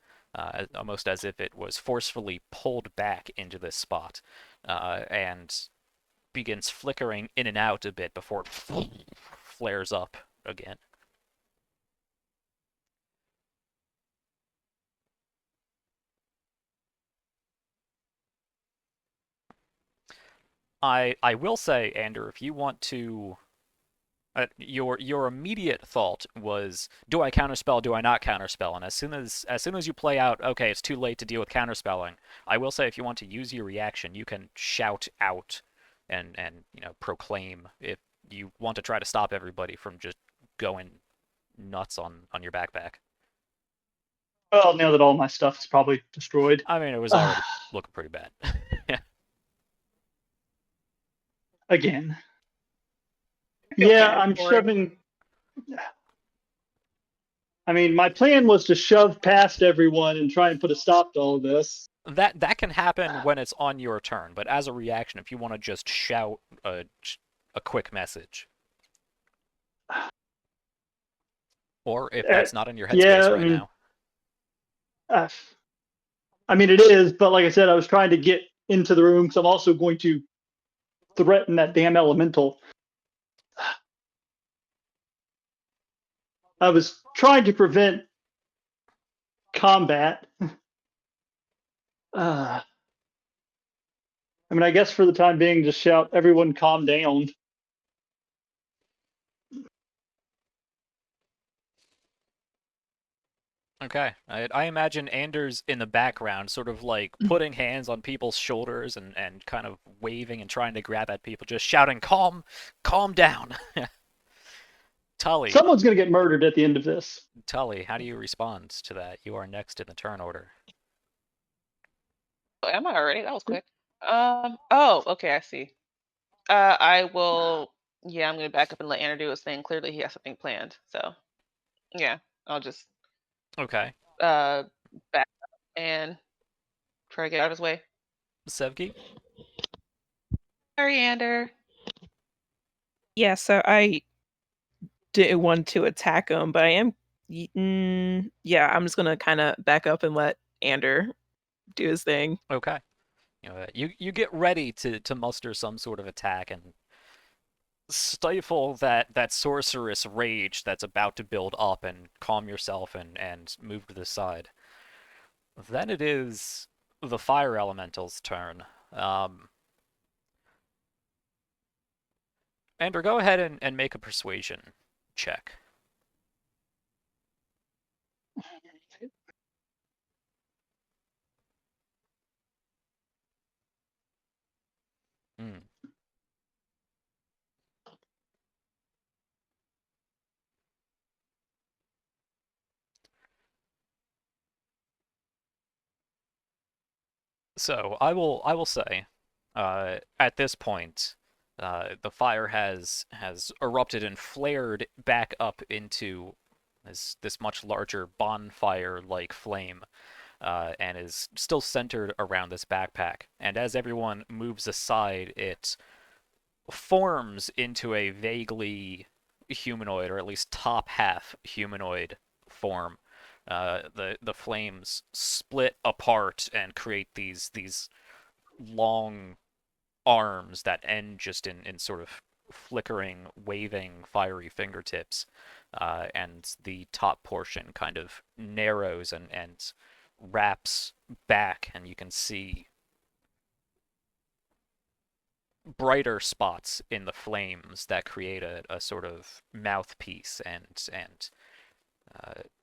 almost as if it was forcefully pulled back into this spot, and begins flickering in and out a bit before it flares up again. I will say, Ander, if you want to, your immediate thought was, do I counterspell? Do I not counterspell? And as soon as you play out, okay, it's too late to deal with counterspelling. I will say, if you want to use your reaction, you can shout out and proclaim if you want to try to stop everybody from just going nuts on your backpack. Well, now that all my stuff is probably destroyed. I mean, it was already looking pretty bad. Again. feel Yeah, bad I'm for shoving. I mean, my plan was to shove past everyone and try and put a stop to all of this. That can happen when it's on your turn, but as a reaction, if you want to just shout a quick message, or if that's not in your headspace right now. I mean, it is, but like I said, I was trying to get into the room because I'm also going to threaten that damn elemental. I was trying to prevent combat. I mean, I guess for the time being, just shout, everyone calm down. Okay. I imagine Anders in the background, sort of like putting hands on people's shoulders and kind of waving and trying to grab at people, just shouting, calm down. Tully, Someone's going to get murdered at the end of this. how do you respond to that? You are next in the turn order. Oh, am I already? That was quick. Oh, okay, I see. I will. Yeah, I'm gonna back up and let Anna do his thing. Clearly, he has something planned. So, yeah, I'll just Okay. back up and try to get out of his way. Sevgi? Sorry, Ander. Yeah, so I didn't want to attack him, but I am. Yeah, I'm just gonna kind of back up and let Ander do his thing. Okay. You get ready to muster some sort of attack and stifle that sorceress rage that's about to build up and calm yourself and move to the side. Then it is the fire elemental's turn. Andrew, go ahead and make a persuasion check. Hmm. So I will say, at this point, the fire has erupted and flared back up into this much larger bonfire-like flame, and is still centered around this backpack. And as everyone moves aside, it forms into a vaguely humanoid, or at least top half humanoid form. The flames split apart and create these long arms that end just in sort of flickering, waving, fiery fingertips, and the top portion kind of narrows and wraps back, and you can see brighter spots in the flames that create a sort of mouthpiece and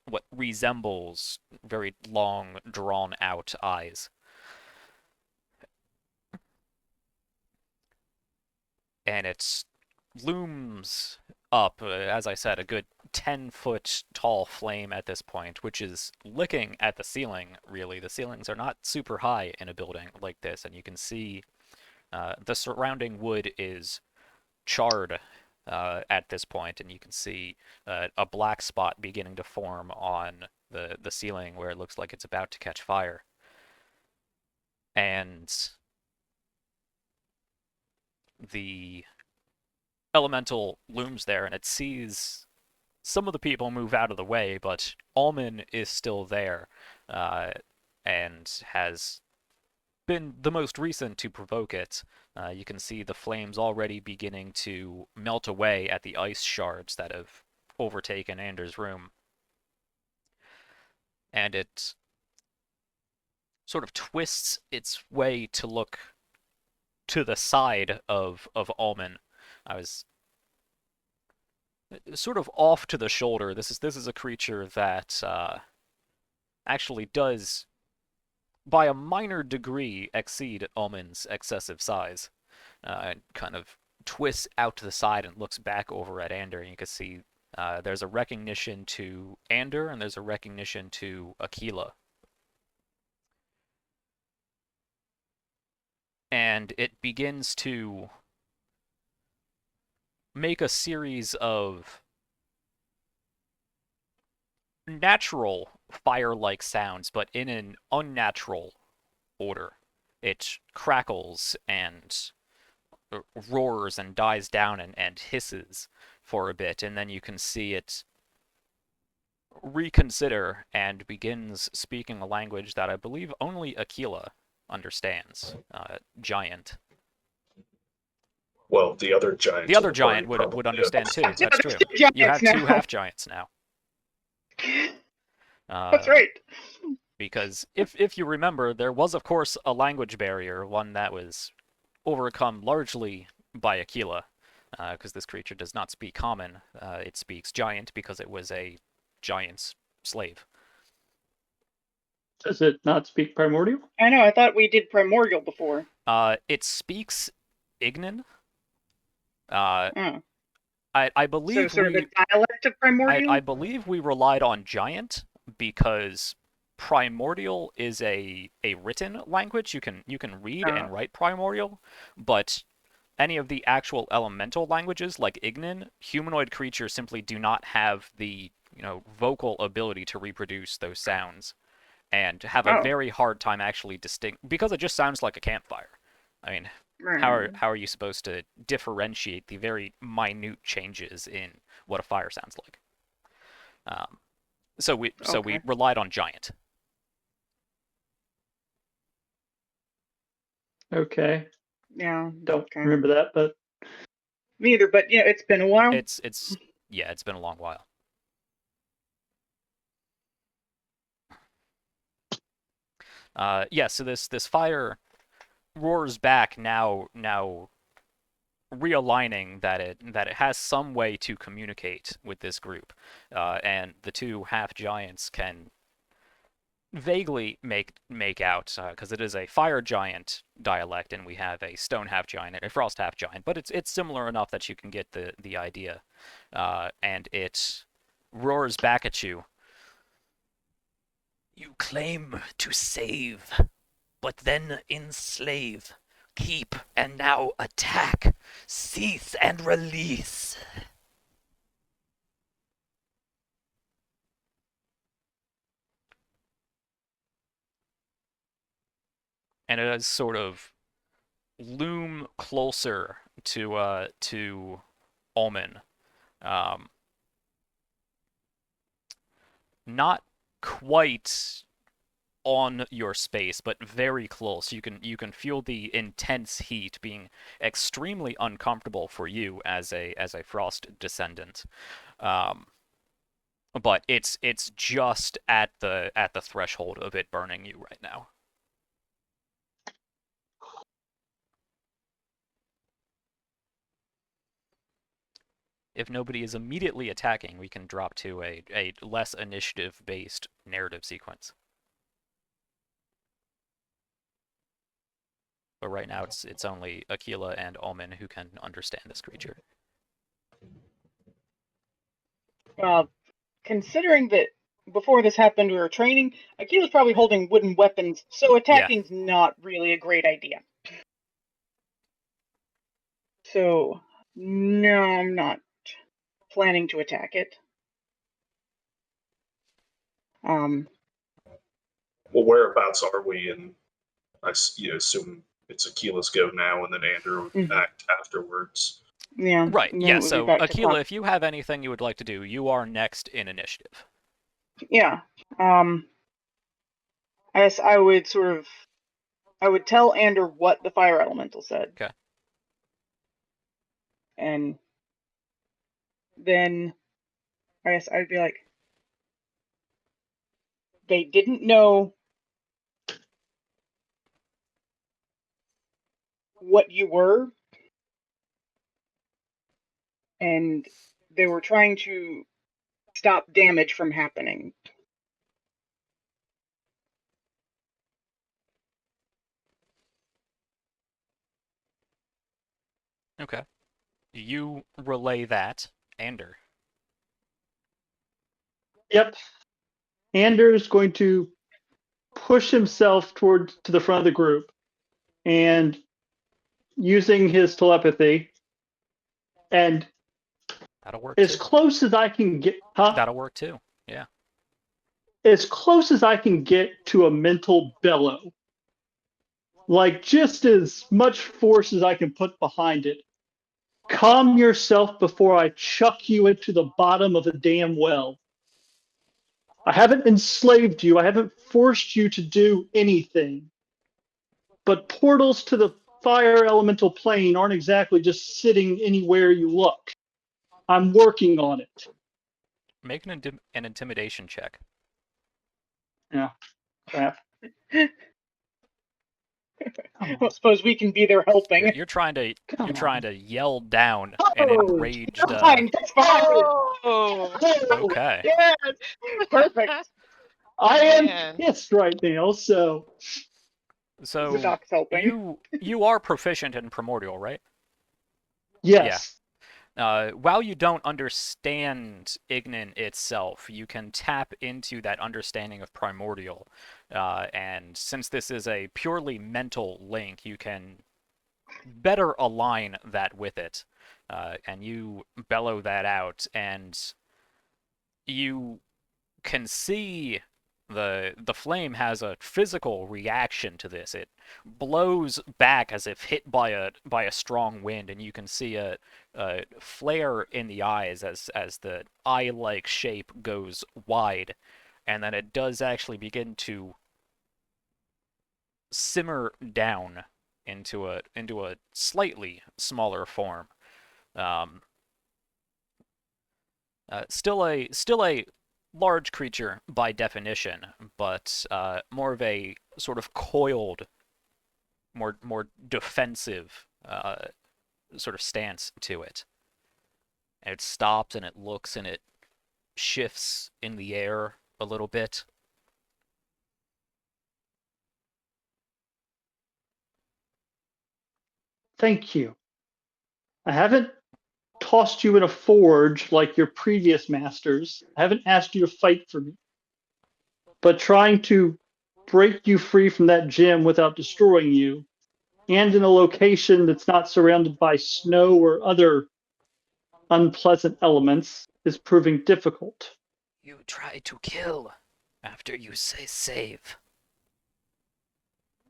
what resembles very long, drawn out eyes. And it looms up, as I said, a good 10-foot tall flame at this point, which is licking at the ceiling, really. The ceilings are not super high in a building like this, and you can see the surrounding wood is charred at this point, and you can see a black spot beginning to form on the ceiling where it looks like it's about to catch fire. And the elemental looms there, and it sees some of the people move out of the way, but Alman is still there, and has been the most recent to provoke it. You can see the flames already beginning to melt away at the ice shards that have overtaken Anders' room. And it sort of twists its way to look to the side of Alman. I was sort of off to the shoulder. This is a creature that actually does, by a minor degree, exceed Alman's excessive size. Kind of twists out to the side and looks back over at Ander, and you can see there's a recognition to Ander and there's a recognition to Aquila. And it begins to make a series of natural fire-like sounds, but in an unnatural order. It crackles and roars and dies down and hisses for a bit, and then you can see it reconsider and begins speaking a language that I believe only Aquila understands. Giant. Well, the other giant. The other giant would understand too. That's true. You have two half giants now. That's right. Because if you remember, there was of course a language barrier, one that was overcome largely by Aquila, because this creature does not speak common. It speaks giant because it was a giant's slave. Does it not speak primordial? I know. I thought we did primordial before. It speaks Ignan. Oh. I So believe sort of we a dialect of primordial. I believe we relied on Giant because primordial is a written language. You can read and write primordial, but any of the actual elemental languages like Ignan, humanoid creatures simply do not have the vocal ability to reproduce those sounds, and have a very hard time actually because it just sounds like a campfire. I mean, how are you supposed to differentiate the very minute changes in what a fire sounds like? So we relied on Giant. Okay. Yeah. Don't remember that, but neither. But it's been a while. It's been a long while. So this fire roars back now realigning that it has some way to communicate with this group, and the two half giants can vaguely make out, because it is a fire giant dialect and we have a stone half giant and a frost half giant, but it's similar enough that you can get the idea, and it roars back at you. You claim to save, but then enslave. Keep and now attack. Cease and release. And it does sort of loom closer to Omen. Not quite on your space, but very close. You can feel the intense heat being extremely uncomfortable for you as a frost descendant. But it's just at the threshold of it burning you right now. If nobody is immediately attacking, we can drop to a less initiative-based narrative sequence. But right now, it's only Aquila and Omen who can understand this creature. Considering that before this happened we were training, Aquila's probably holding wooden weapons, so attacking's not really a great idea. So, no, I'm not planning to attack it. Well, whereabouts are we? And I assume it's Aquila's go now, and then Andrew would act afterwards. Yeah. Right. Yeah. So Aquila, if you have anything you would like to do, you are next in initiative. Yeah. I guess I would tell Ander what the fire elemental said. Okay. And then I guess I'd be like, they didn't know what you were, and they were trying to stop damage from happening. Okay. You relay that, Ander. Yep. Anders going to push himself to the front of the group, and using his telepathy, and that'll work as too. close as I can get. Huh? That'll work too. Yeah. As close as I can get to a mental bellow. Like just as much force as I can put behind it. Calm yourself before I chuck you into the bottom of a damn well. I haven't enslaved you. I haven't forced you to do anything. But portals to the fire elemental plane aren't exactly just sitting anywhere you look. I'm working on it. Make an intimidation check. Yeah. Crap. I don't suppose we can be there helping. You're trying to yell down an Oh, enraged. That's fine. Oh. Okay. Yes. Perfect. I am Man. pissed right now, so The So doc's helping. you are proficient in primordial, right? yes. While you don't understand Ignan itself, you can tap into that understanding of primordial, and since this is a purely mental link, you can better align that with it, and you bellow that out, and you can see the flame has a physical reaction to this. It blows back as if hit by a strong wind, and you can see a flare in the eyes as the eye-like shape goes wide, and then it does actually begin to simmer down into a slightly smaller form. Um, still a large creature by definition, but more of a sort of coiled, more defensive sort of stance to it. And it stops and it looks and it shifts in the air a little bit. Thank you. I haven't tossed you in a forge like your previous masters. I haven't asked you to fight for me. But trying to break you free from that gem without destroying you, and in a location that's not surrounded by snow or other unpleasant elements, is proving difficult. You try to kill after you say save.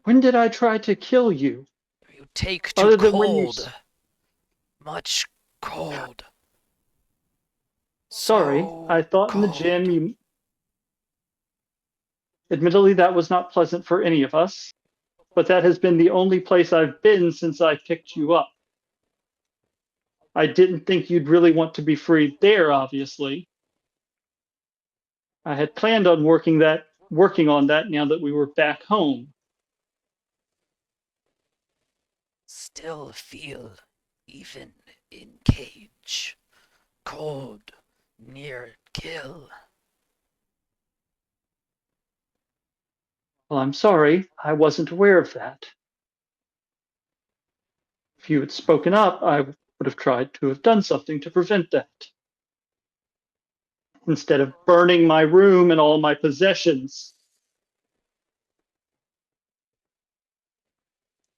When did I try to kill you? You take to Other than when you... cold. Much cold. Sorry, So I thought in the cold. gym you... Admittedly, that was not pleasant for any of us, but that has been the only place I've been since I picked you up. I didn't think you'd really want to be free there, obviously. I had planned on working on that now that we were back home. Still feel, even in cage, cold, near kill. Well, I'm sorry, I wasn't aware of that. If you had spoken up, I would have tried to have done something to prevent that. Instead of burning my room and all my possessions.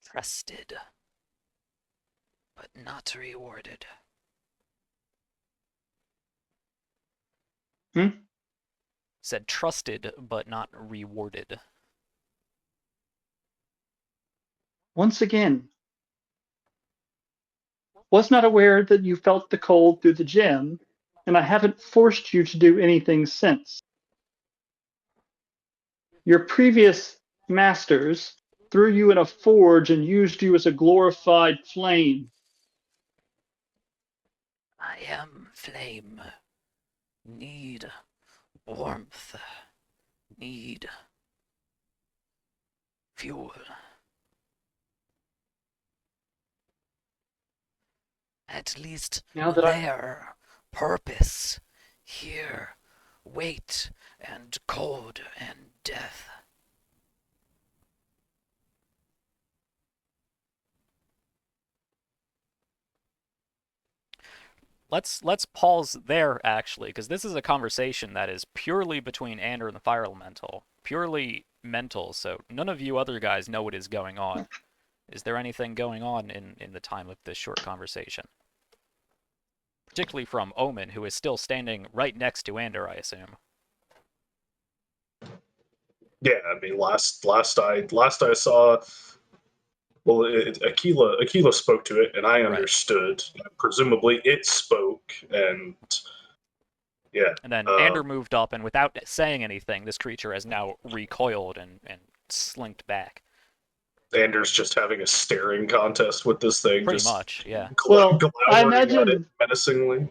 Trusted, but not rewarded. Said trusted, but not rewarded. Once again, was not aware that you felt the cold through the gem, and I haven't forced you to do anything since. Your previous masters threw you in a forge and used you as a glorified flame. I am flame. Need warmth. Need fuel. At least Now that their purpose here, weight and cold and death. Let's pause there actually, because this is a conversation that is purely between Ander and the Fire Elemental, purely mental. So none of you other guys know what is going on. Is there anything going on in the time of this short conversation? Particularly from Omen, who is still standing right next to Ander, I assume. Yeah, I mean, last I saw, well, Aquila spoke to it, and I Right. understood. Presumably, it spoke, and yeah. And then Ander moved up, and without saying anything, this creature has now recoiled and slinked back. Anders just having a staring contest with this thing. Pretty just much, yeah. Well, I glowering at it imagine menacingly.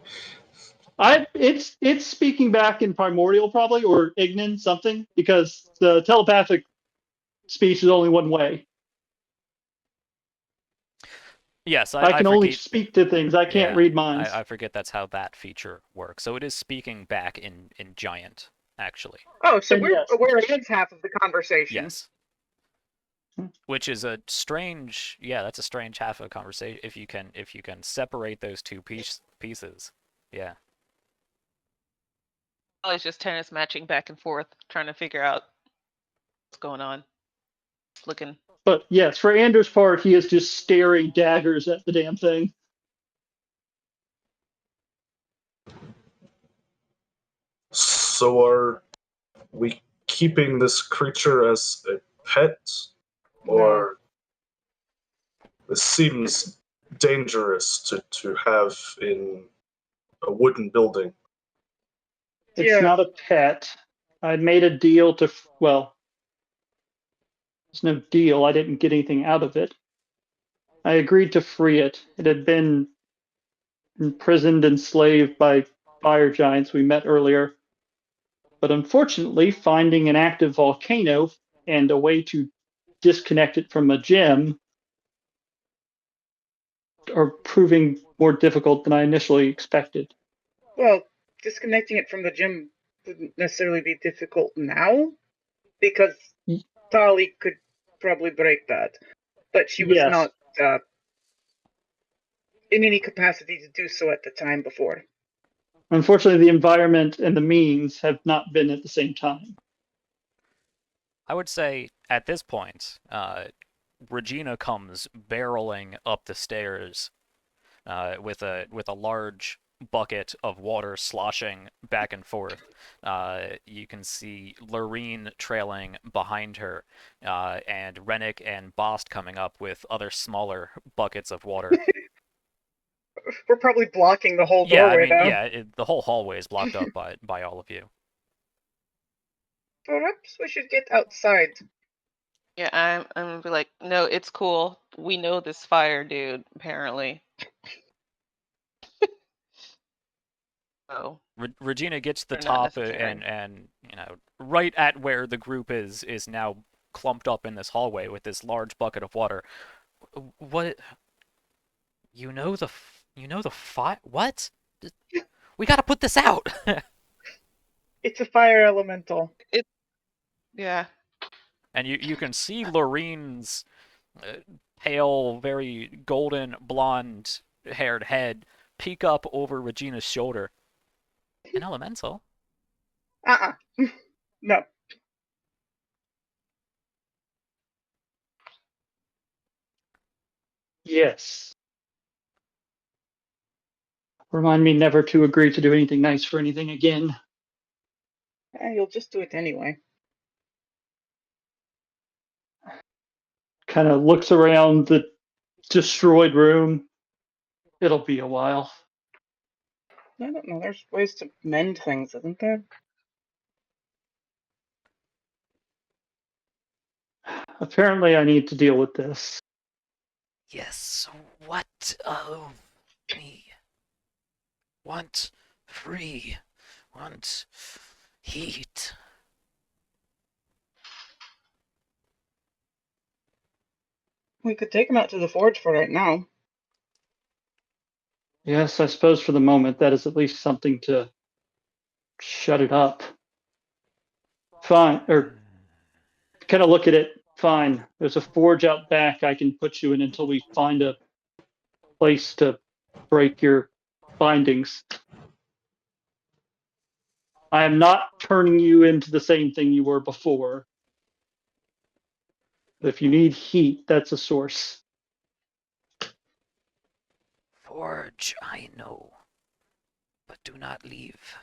it's speaking back in primordial probably, or Ignan something, because the telepathic speech is only one way. Yes, I can only forget, speak to things. I can't read minds. I forget that's how that feature works. So it is speaking back in Giant. actually. Oh, so And we're yes. aware it is half of the conversation. Yes. Which is a strange, that's a strange half of a conversation if you can separate those two pieces. Yeah. It's just tennis matching back and forth, trying to figure out what's going on. It's looking. But yes, for Anders' part, he is just staring daggers at the damn thing. So are we keeping this creature as a pet? Or this seems dangerous to have in a wooden building? It's Yeah. not a pet. I made a deal to, well, there's no deal. I didn't get anything out of it. I agreed to free it. It had been imprisoned and enslaved by fire giants we met earlier. But unfortunately, finding an active volcano and a way to disconnect it from a gem are proving more difficult than I initially expected. Well, disconnecting it from the gym wouldn't necessarily be difficult now, because Tali could probably break that, but she was Yes. not in any capacity to do so at the time before. Unfortunately, the environment and the means have not been at the same time. I would say at this point, Regina comes barreling up the stairs with a large bucket of water sloshing back and forth. You can see Loreen trailing behind her, and Rennick and Bost coming up with other smaller buckets of water. We're probably blocking the whole Yeah, I doorway, mean, though. the whole hallway is blocked up by all of you. Perhaps we should get outside. Yeah, I'm gonna be like, no, it's cool. We know this fire, dude. Apparently. Oh. Regina gets to the Or not top necessary. and right at where the group is now clumped up in this hallway with this large bucket of water. What? You know the fire? What? We gotta put this out. It's a fire elemental. Yeah. And you can see Loreen's pale, very golden blonde haired head peek up over Regina's shoulder. An elemental? No. Yes. Remind me never to agree to do anything nice for anything again. You'll just do it anyway. Kind of looks around the destroyed room. It'll be a while. I don't know. There's ways to mend things, isn't there? Apparently, I need to deal with this. Yes, what of me? Want free, want heat. We could take him out to the forge for right now. Yes, I suppose for the moment that is at least something to shut it up. Fine, or kind of look at it. Fine, there's a forge out back I can put you in until we find a place to break your bindings. I am not turning you into the same thing you were before. But if you need heat, that's a source. Forge, I know, but do not leave.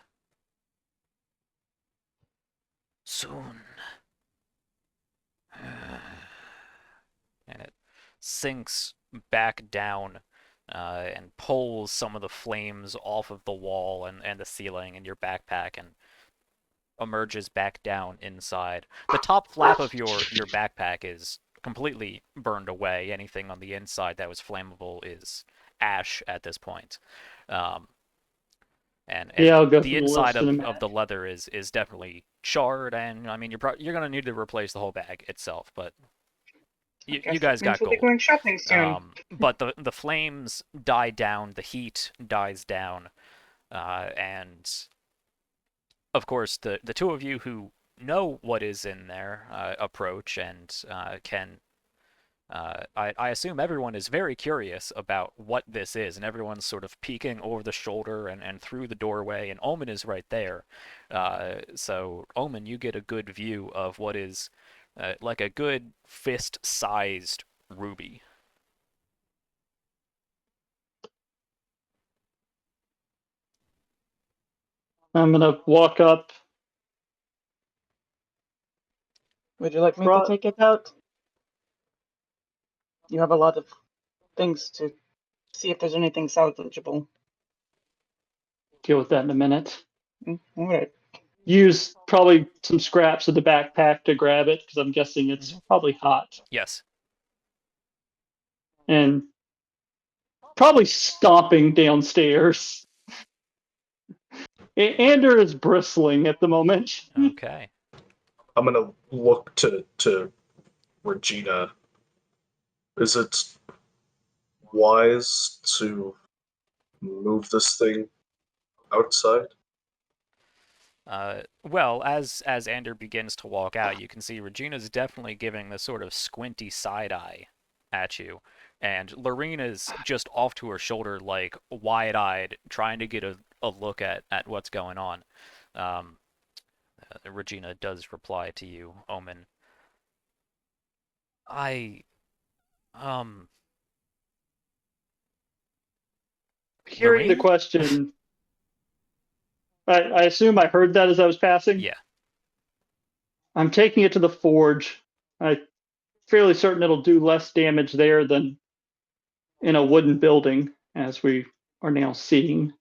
Soon. And it sinks back down and pulls some of the flames off of the wall and the ceiling and your backpack and emerges back down inside. The top flap of your backpack is completely burned away. Anything on the inside that was flammable is ash at this point. And Yeah, I'll go the through the inside list in a of minute. the leather is definitely charred, and I mean you're gonna need to replace the whole bag itself, but you guys Means got we'll be gold. going shopping soon. But the flames die down, the heat dies down, and of course, the two of you who know what is in there approach and can. I assume everyone is very curious about what this is, and everyone's sort of peeking over the shoulder and through the doorway, and Omen is right there. So, Omen, you get a good view of what is like a good fist-sized ruby. I'm gonna walk up. Would you like me to Right. take it out? You have a lot of things to see if there's anything salvageable. Deal with that in a minute. All right. Use probably some scraps of the backpack to grab it because I'm guessing it's probably hot. Yes. And probably stomping downstairs. Ander is bristling at the moment. Okay. I'm gonna look to Regina. Is it wise to move this thing outside? Well, as Ander begins to walk out, you can see Regina's definitely giving the sort of squinty side eye at you, and Lorena's just off to her shoulder, like wide-eyed, trying to get a look at what's going on. Regina does reply to you, Omen. I, Hearing the Lorene? question, I assume I heard that as I was passing. Yeah. I'm taking it to the forge. I'm fairly certain it'll do less damage there than in a wooden building, as we are now seeing.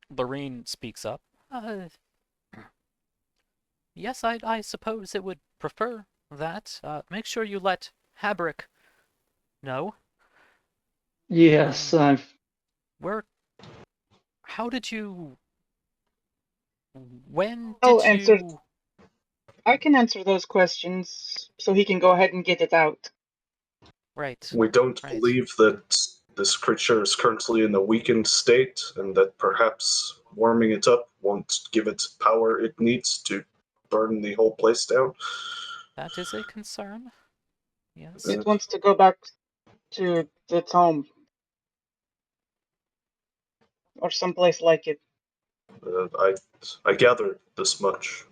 Lorene speaks up. Yes, I suppose it would prefer that. Make sure you let Habrick know. Yes, How did you... When I'll did answer. you... I can answer those questions so he can go ahead and get it out. Right. We don't Right. believe that this creature is currently in a weakened state, and that perhaps warming it up won't give it power it needs to burn the whole place down. That is a concern. Yes. It wants to go back to its home. Or someplace like it. I gather this much.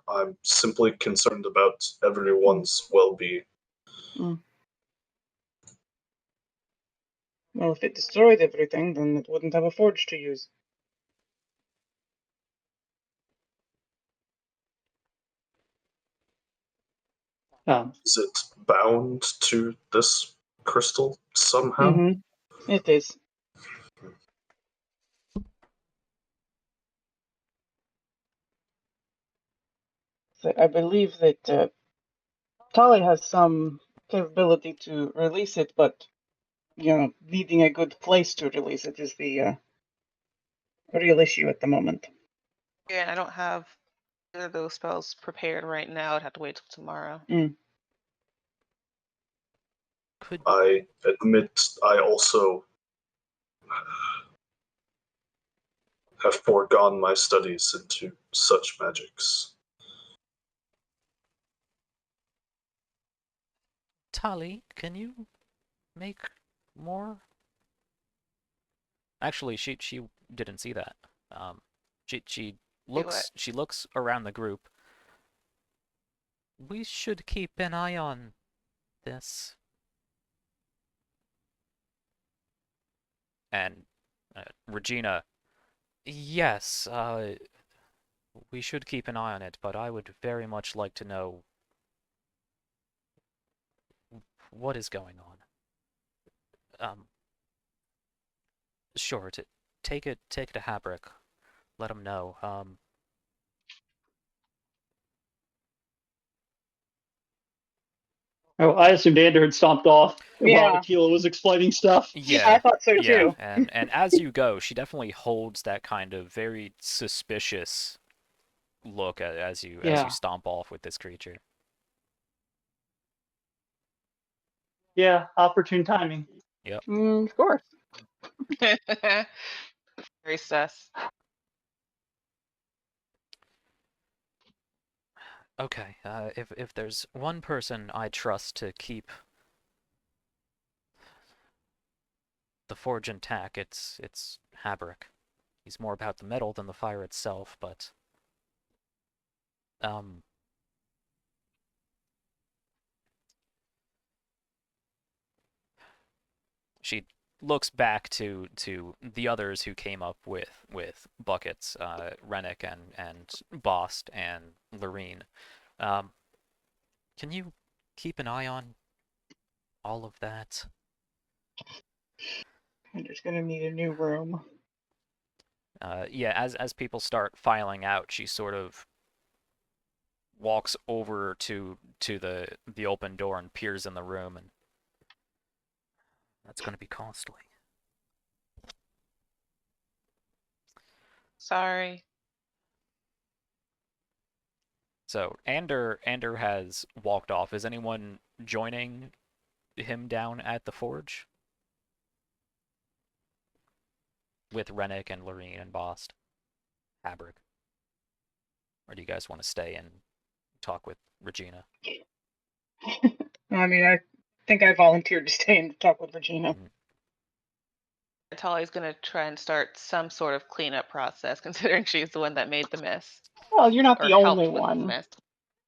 I'm simply concerned about everyone's well-being. Well, if it destroyed everything, then it wouldn't have a forge to use. Is it bound to this crystal somehow? Mm-hmm. It is. So I believe that Tali has some capability to release it, but needing a good place to release it is the real issue at the moment. Yeah, I don't have either of those spells prepared right now. I'd have to wait till tomorrow. I admit I also have foregone my studies into such magics. Tali, can you make more? Actually, she didn't see that. She looks around the group. We should keep an eye on this. And Regina, yes, we should keep an eye on it, but I would very much like to know what is going on. Sure, take it to Habrick. Let him know. Oh, I assumed Ander had stomped off while Yeah. Aquila was explaining stuff. Yeah, I thought so yeah, too. and as you go, she definitely holds that kind of very suspicious look as you stomp off with this creature. Yeah, opportune timing. Yep. Of course. Very sus. Okay, if there's one person I trust to keep the forge intact, it's Habrick. He's more about the metal than the fire itself, but um, she looks back to the others who came up with buckets, Rennick and Bost and Lorene. Um, can you keep an eye on all of that? I'm just gonna need a new room. Yeah, as people start filing out, she sort of walks over to the open door and peers in the room, and that's going to be costly. Sorry. So Ander has walked off. Is anyone joining him down at the forge with Rennick and Lorene and Bost, Habrick? Or do you guys want to stay and talk with Regina? I mean, I think I volunteered to stay and talk with Regina. Tali's gonna try and start some sort of cleanup process, considering she's the one that made the mess. Well, you're not Or the only helped with the one. mess.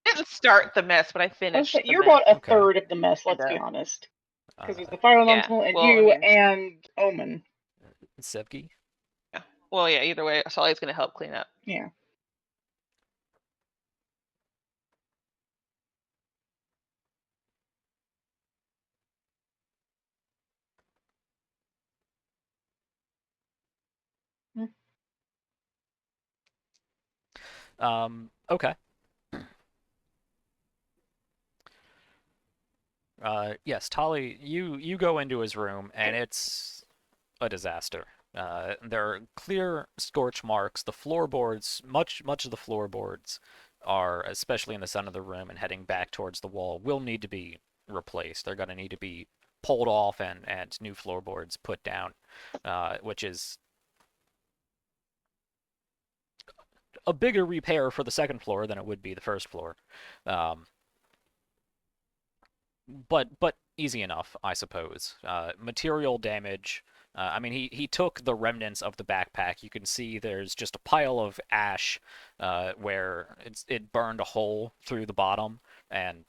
Didn't start the mess, but I finished the You're mess. about a Okay. third of the mess, let's be And, honest. Because there's Uh, the fire elemental and well, you I mean- and Omen. Sevgi? Well, yeah, either way, Tali's gonna help clean up. Yeah. Okay. Yes, Tali, you go into his room, and it's a disaster. There are clear scorch marks. The floorboards, much of the floorboards are, especially in the center of the room and heading back towards the wall, will need to be replaced. They're going to need to be pulled off and new floorboards put down, which is a bigger repair for the second floor than it would be the first floor. But easy enough, I suppose. Material damage. I mean, he took the remnants of the backpack. You can see there's just a pile of ash where it burned a hole through the bottom, and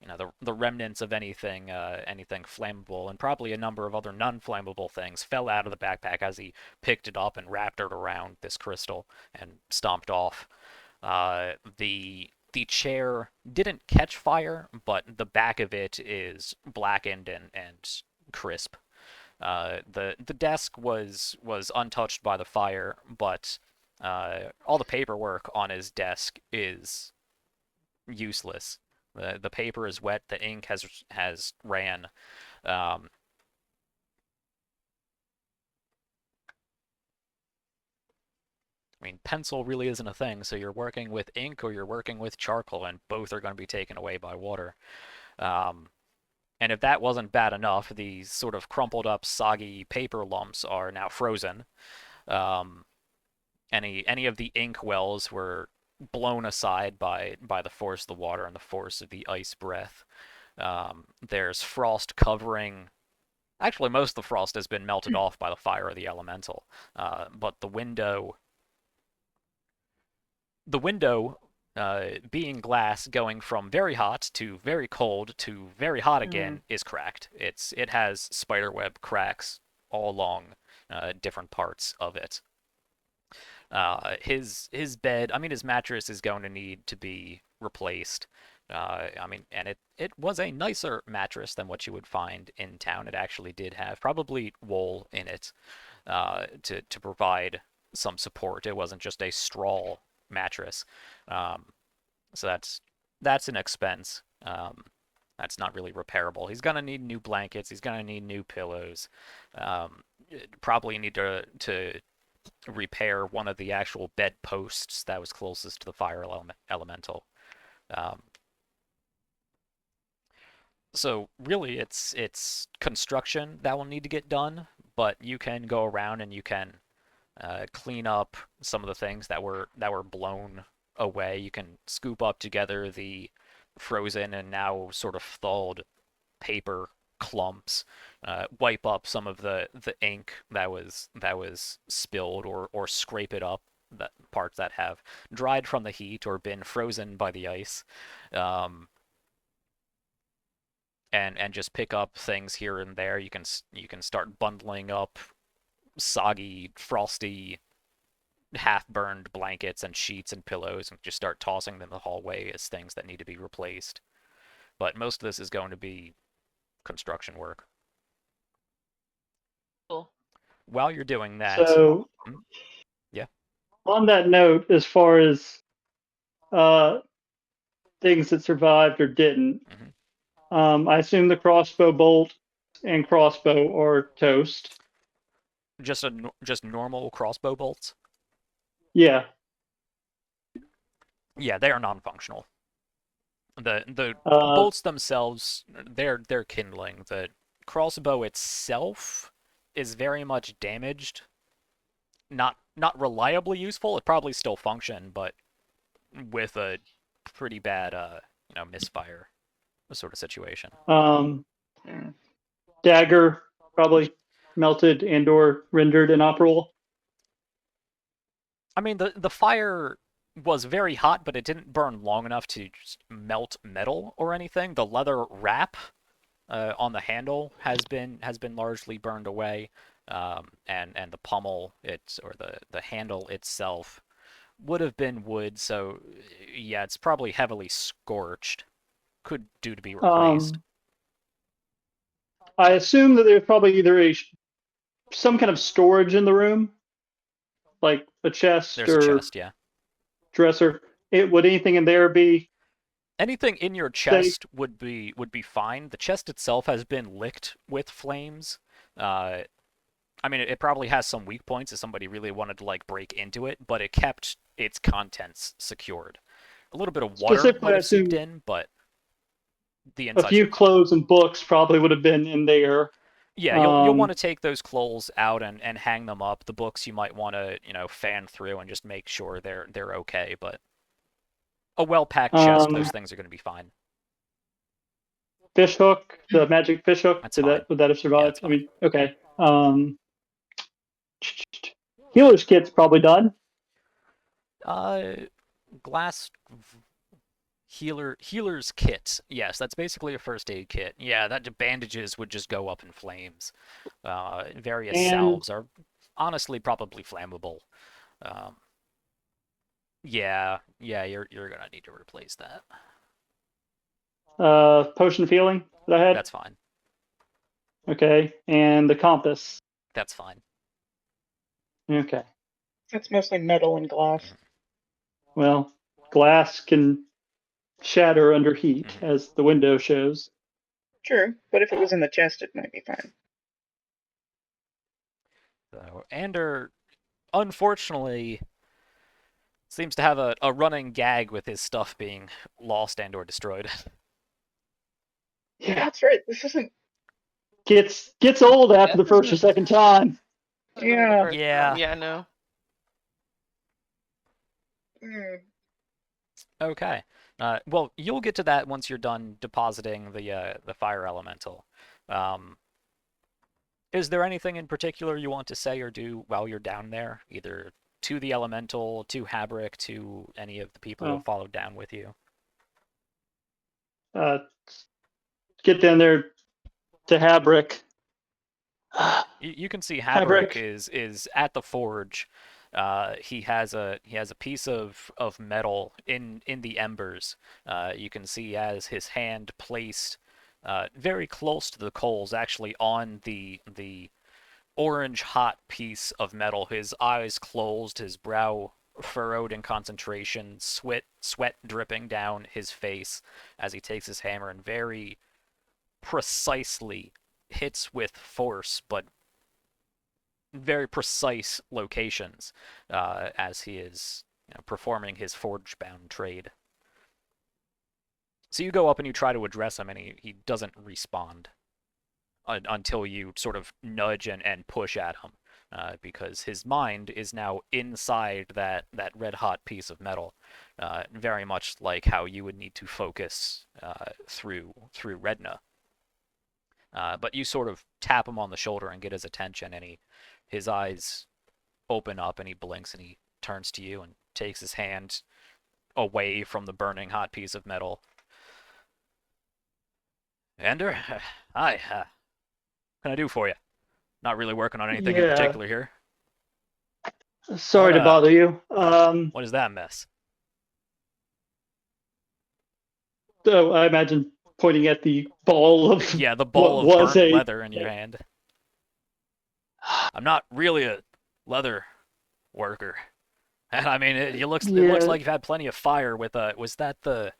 you know the remnants of anything flammable, and probably a number of other non-flammable things fell out of the backpack as he picked it up and wrapped it around this crystal and stomped off. The chair didn't catch fire, but the back of it is blackened and crisp. The desk was untouched by the fire, but all the paperwork on his desk is useless. The paper is wet. The ink has ran. I mean, pencil really isn't a thing, so you're working with ink or you're working with charcoal, and both are going to be taken away by water. And if that wasn't bad enough, these sort of crumpled up, soggy paper lumps are now frozen. Any of the ink wells were blown aside by the force of the water and the force of the ice breath. There's frost covering. Actually, most of the frost has been melted off by the fire of the elemental, but the window being glass, going from very hot to very cold to very hot again, is cracked. It has spiderweb cracks all along different parts of it. His bed, I mean, his mattress is going to need to be replaced. I mean, and it was a nicer mattress than what you would find in town. It actually did have probably wool in it to provide some support. It wasn't just a straw mattress. So that's an expense. That's not really repairable. He's gonna need new blankets. He's gonna need new pillows. Probably need to repair one of the actual bed posts that was closest to the fire elemental. So really, it's construction that will need to get done, but you can go around and you can clean up some of the things that were blown away. You can scoop up together the frozen and now sort of thawed paper clumps, wipe up some of the ink that was spilled, or scrape it up, that parts that have dried from the heat or been frozen by the ice, and just pick up things here and there. You can start bundling up soggy, frosty, half-burned blankets and sheets and pillows, and just start tossing them in the hallway as things that need to be replaced. But most of this is going to be construction work. Cool. While you're doing that, So, yeah. On that note, as far as things that survived or didn't, I assume the crossbow bolt and crossbow are toast. Just normal crossbow bolts? Yeah. Yeah, they are non-functional. The Uh, bolts themselves, they're kindling. The crossbow itself is very much damaged. Not reliably useful. It probably still function, but with a pretty bad misfire sort of situation. Dagger probably melted and or rendered inoperable. I mean, the fire was very hot, but it didn't burn long enough to just melt metal or anything. The leather wrap on the handle has been largely burned away, and the pommel, the handle itself would have been wood, so yeah, it's probably heavily scorched. Could do to be replaced. I assume that there's probably either some kind of storage in the room, like a chest There's or a chest, yeah. dresser. Would anything in there be? Anything in your chest would be fine. The chest itself has been licked with flames. I mean, it probably has some weak points if somebody really wanted to break into it, but it kept its contents secured. A little bit of water might have seeped in, but the inside. A few clothes and books probably would have been in there. Yeah, you'll want to take those clothes out and hang them up. The books you might want to fan through and just make sure they're okay. But a well-packed chest, those things are going to be fine. Fish hook, the magic fish hook. That's fine. Would that have survived? Yeah, I mean, okay. Healer's kit's probably done. Glass healer's kit. Yes, that's basically a first aid kit. Yeah, that bandages would just go up in flames. Various salves are honestly probably flammable. Yeah, you're gonna need to replace that. Potion of healing that I had. That's fine. Okay, and the compass. That's fine. Okay. It's mostly metal and glass. Well, glass can shatter under heat, as the window shows. True, but if it was in the chest, it might be fine. So, Ander, unfortunately, seems to have a running gag with his stuff being lost and or destroyed. Yeah, that's right. This isn't. Gets old after the first or second time. Yeah. Yeah. Yeah, no. Okay. Well, you'll get to that once you're done depositing the fire elemental. Is there anything in particular you want to say or do while you're down there, either to the elemental, to Habrick, to any of the people who have followed down with you? Get down there to Habrick. You can see Habrick is at the forge. He has a piece of metal in the embers. You can see as his hand placed very close to the coals, actually on the orange hot piece of metal. His eyes closed, his brow furrowed in concentration, sweat dripping down his face as he takes his hammer and very precisely hits with force, but very precise locations as he is performing his forge-bound trade. So you go up and you try to address him, and he doesn't respond until you sort of nudge and push at him, because his mind is now inside that red-hot piece of metal. very much like how you would need to focus through Retina. But you sort of tap him on the shoulder and get his attention, and his eyes open up and he blinks and he turns to you and takes his hand away from the burning hot piece of metal. Ender, hi. What can I do for you? Not really working on anything in Yeah. particular here. Sorry to bother you. What is that mess? So I imagine pointing at the ball of Yeah, the ball what of was burnt a leather in your hand. I'm not really a leather worker. And I mean, it looks Yeah. like you've had plenty of fire with was that the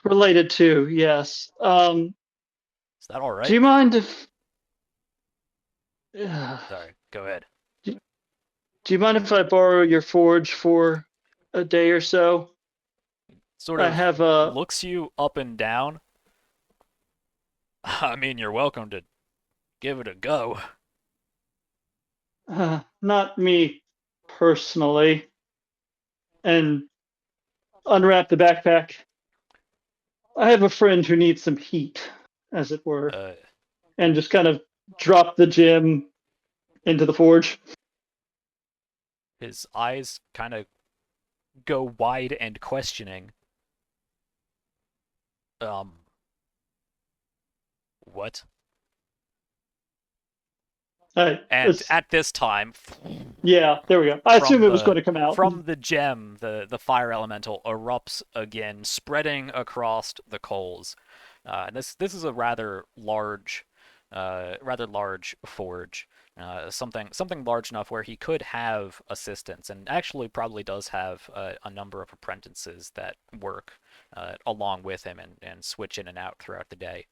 related to, yes. is that all right? Do you mind if Sorry, go ahead. do you mind if I borrow your forge for a day or so? Sort I of have a looks you up and down. I mean, you're welcome to give it a go. not me personally, and unwrap the backpack. I have a friend who needs some heat, as it were, and just kind of drop the gem into the forge. His eyes kind of go wide and questioning. What? And at this time, yeah, there we go. I assume it was going to come out. From the gem, the fire elemental erupts again, spreading across the coals. This is a rather large forge. Something large enough where he could have assistants, and actually probably does have a number of apprentices that work along with him and switch in and out throughout the day.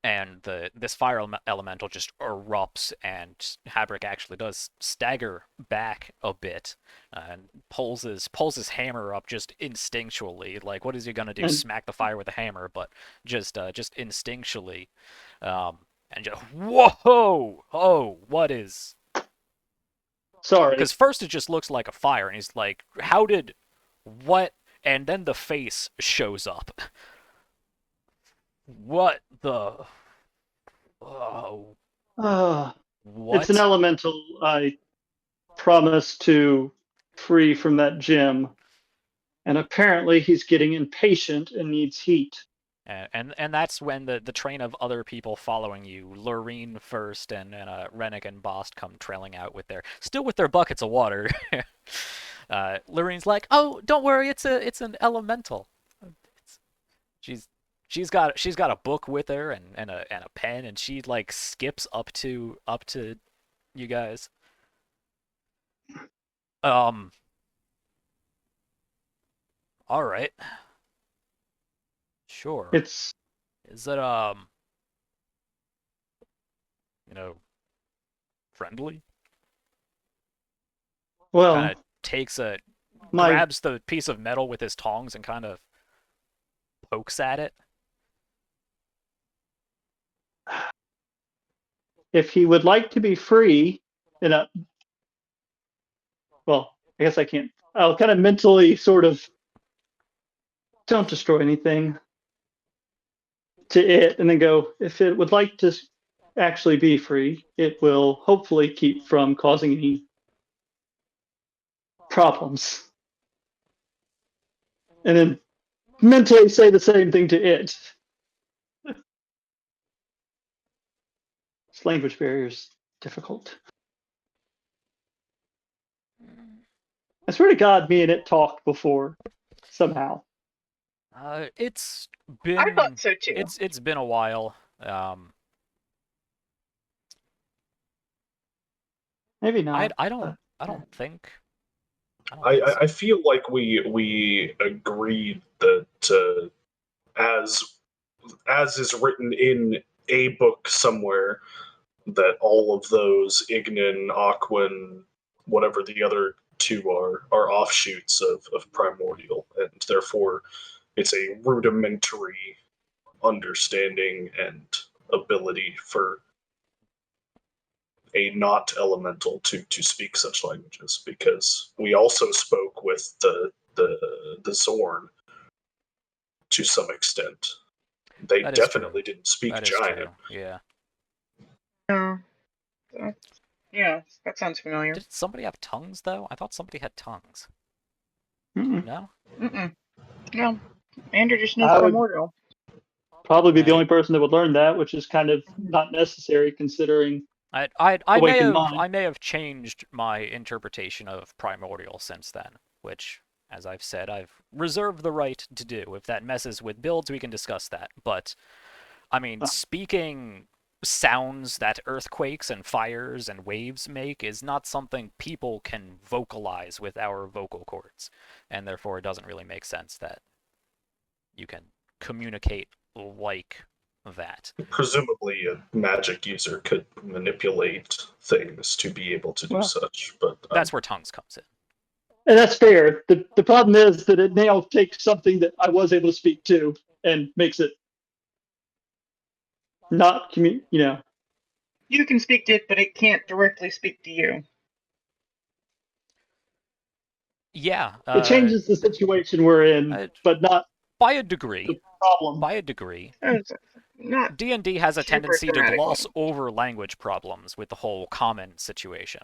And this fire elemental just erupts, and Habrick actually does stagger back a bit and pulls his hammer up just instinctually. Like, what is he gonna do? Smack the fire with a hammer? But just instinctually, and just whoa, oh, what is? Sorry. Because first it just looks like a fire, and he's like, how did, what? And then the face shows up. What the? Oh. What? It's an elemental I promised to free from that gem. And apparently he's getting impatient and needs heat. And that's when the train of other people following you, Lorene first, and Rennick and Bost come trailing out with their buckets of water. Lorene's like, "Oh, don't worry, it's an elemental." She's got a book with her and a pen, and she like skips up to you guys. All right. Sure. Is it friendly? Well, kind of grabs the piece of metal with his tongs and kind of pokes at it. If he would like to be free, well, I guess I can't. I'll kind of mentally sort of don't destroy anything to it, and then go, if it would like to actually be free, it will hopefully keep from causing any problems. And then mentally say the same thing to it. This language barrier is difficult. I swear to God, me and it talked before somehow. It's been. I thought so too. It's been a while. Maybe not. I don't think. I feel like we agreed that as is written in a book somewhere, that all of those Ignan, Aquan, whatever the other two are offshoots of Primordial, and therefore it's a rudimentary understanding and ability for a not elemental to speak such languages, because we also spoke with the Zorn to some extent. They That is true. definitely didn't speak That is giant. true. Yeah. Yeah, that sounds familiar. Did somebody have tongues though? I thought somebody had tongues. Mm-mm. No. Mm-mm. No, Andrew just knows I would primordial. probably be the Right. only person that would learn that, which is kind of not necessary considering I awakened mind. may have changed my interpretation of primordial since then, which, as I've said, I've reserved the right to do. If that messes with builds, we can discuss that. But I mean, Oh. speaking sounds that earthquakes and fires and waves make is not something people can vocalize with our vocal cords, and therefore it doesn't really make sense that you can communicate like that. Presumably, a magic user could manipulate things to be able to do Well, such, but That's where tongues comes in. And that's fair. The problem is that it now takes something that I was able to speak to and makes it not You can speak to it, but it can't directly speak to you. Yeah, it changes the situation we're in, but not by a degree. the problem. By a degree. It's not D&D has a super tendency to thematic gloss one. over language problems with the whole common situation.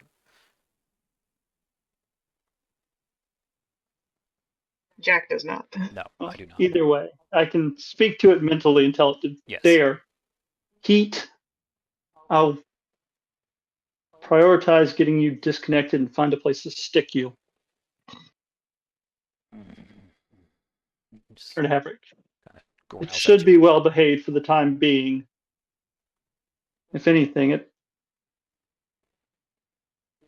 Jack does not. No, I do not. Either way, I can speak to it mentally and tell it to Yes. there. Heat, I'll prioritize getting you disconnected and find a place to stick you. Just Or to Havric. kinda It growls should at be you. well behaved for the time being. If anything, it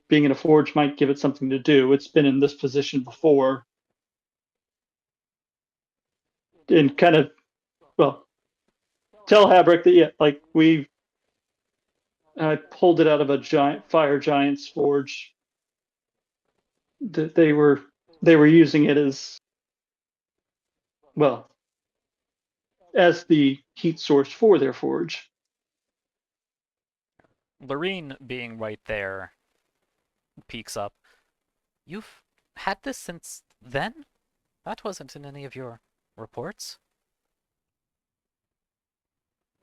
being in a forge might give it something to do. It's been in this position before. And kind of, well, tell Havric that, yeah, like I pulled it out of a fire giant's forge. That they were using it as, well, as the heat source for their forge. Lorene, being right there, peeks up. You've had this since then? That wasn't in any of your reports.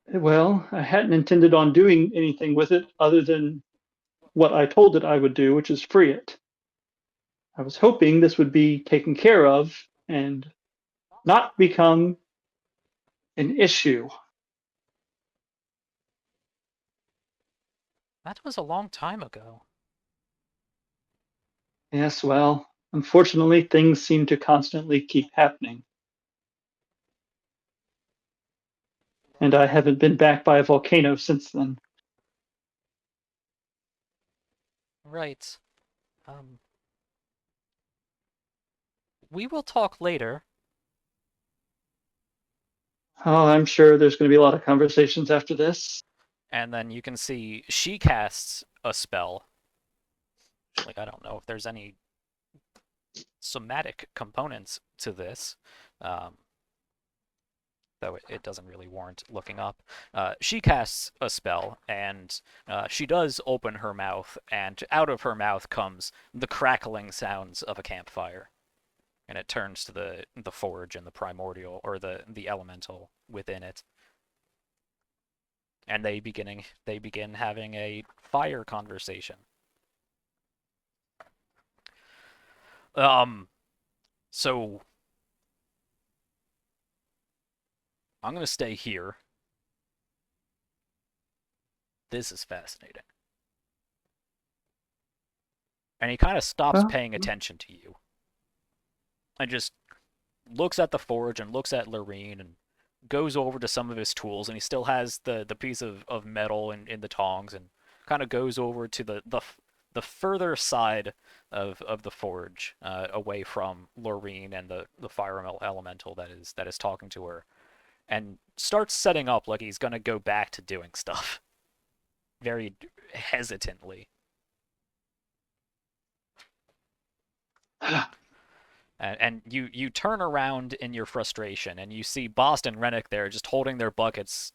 Well, I hadn't intended on doing anything with it other than what I told it I would do, which is free it. I was hoping this would be taken care of and not become an issue. That was a long time ago. Yes, well, unfortunately, things seem to constantly keep happening. And I haven't been back by a volcano since then. Right. We will talk later. Oh, I'm sure there's going to be a lot of conversations after this. And then you can see she casts a spell. Like, I don't know if there's any somatic components to this, though it doesn't really warrant looking up. She casts a spell, and she does open her mouth, and out of her mouth comes the crackling sounds of a campfire. And it turns to the forge and the primordial, or the elemental within it. And they begin having a fire conversation. So I'm gonna stay here. This is fascinating. And he kind of stops paying attention to you. And just looks at the forge and looks at Lorene and goes over to some of his tools, and he still has the piece of metal in the tongs, and kind of goes over to the further side of the forge, away from Lorene and the fire elemental that is talking to her, and starts setting up like he's gonna go back to doing stuff, very hesitantly. And you turn around in your frustration, and you see Boston Rennick there just holding their buckets.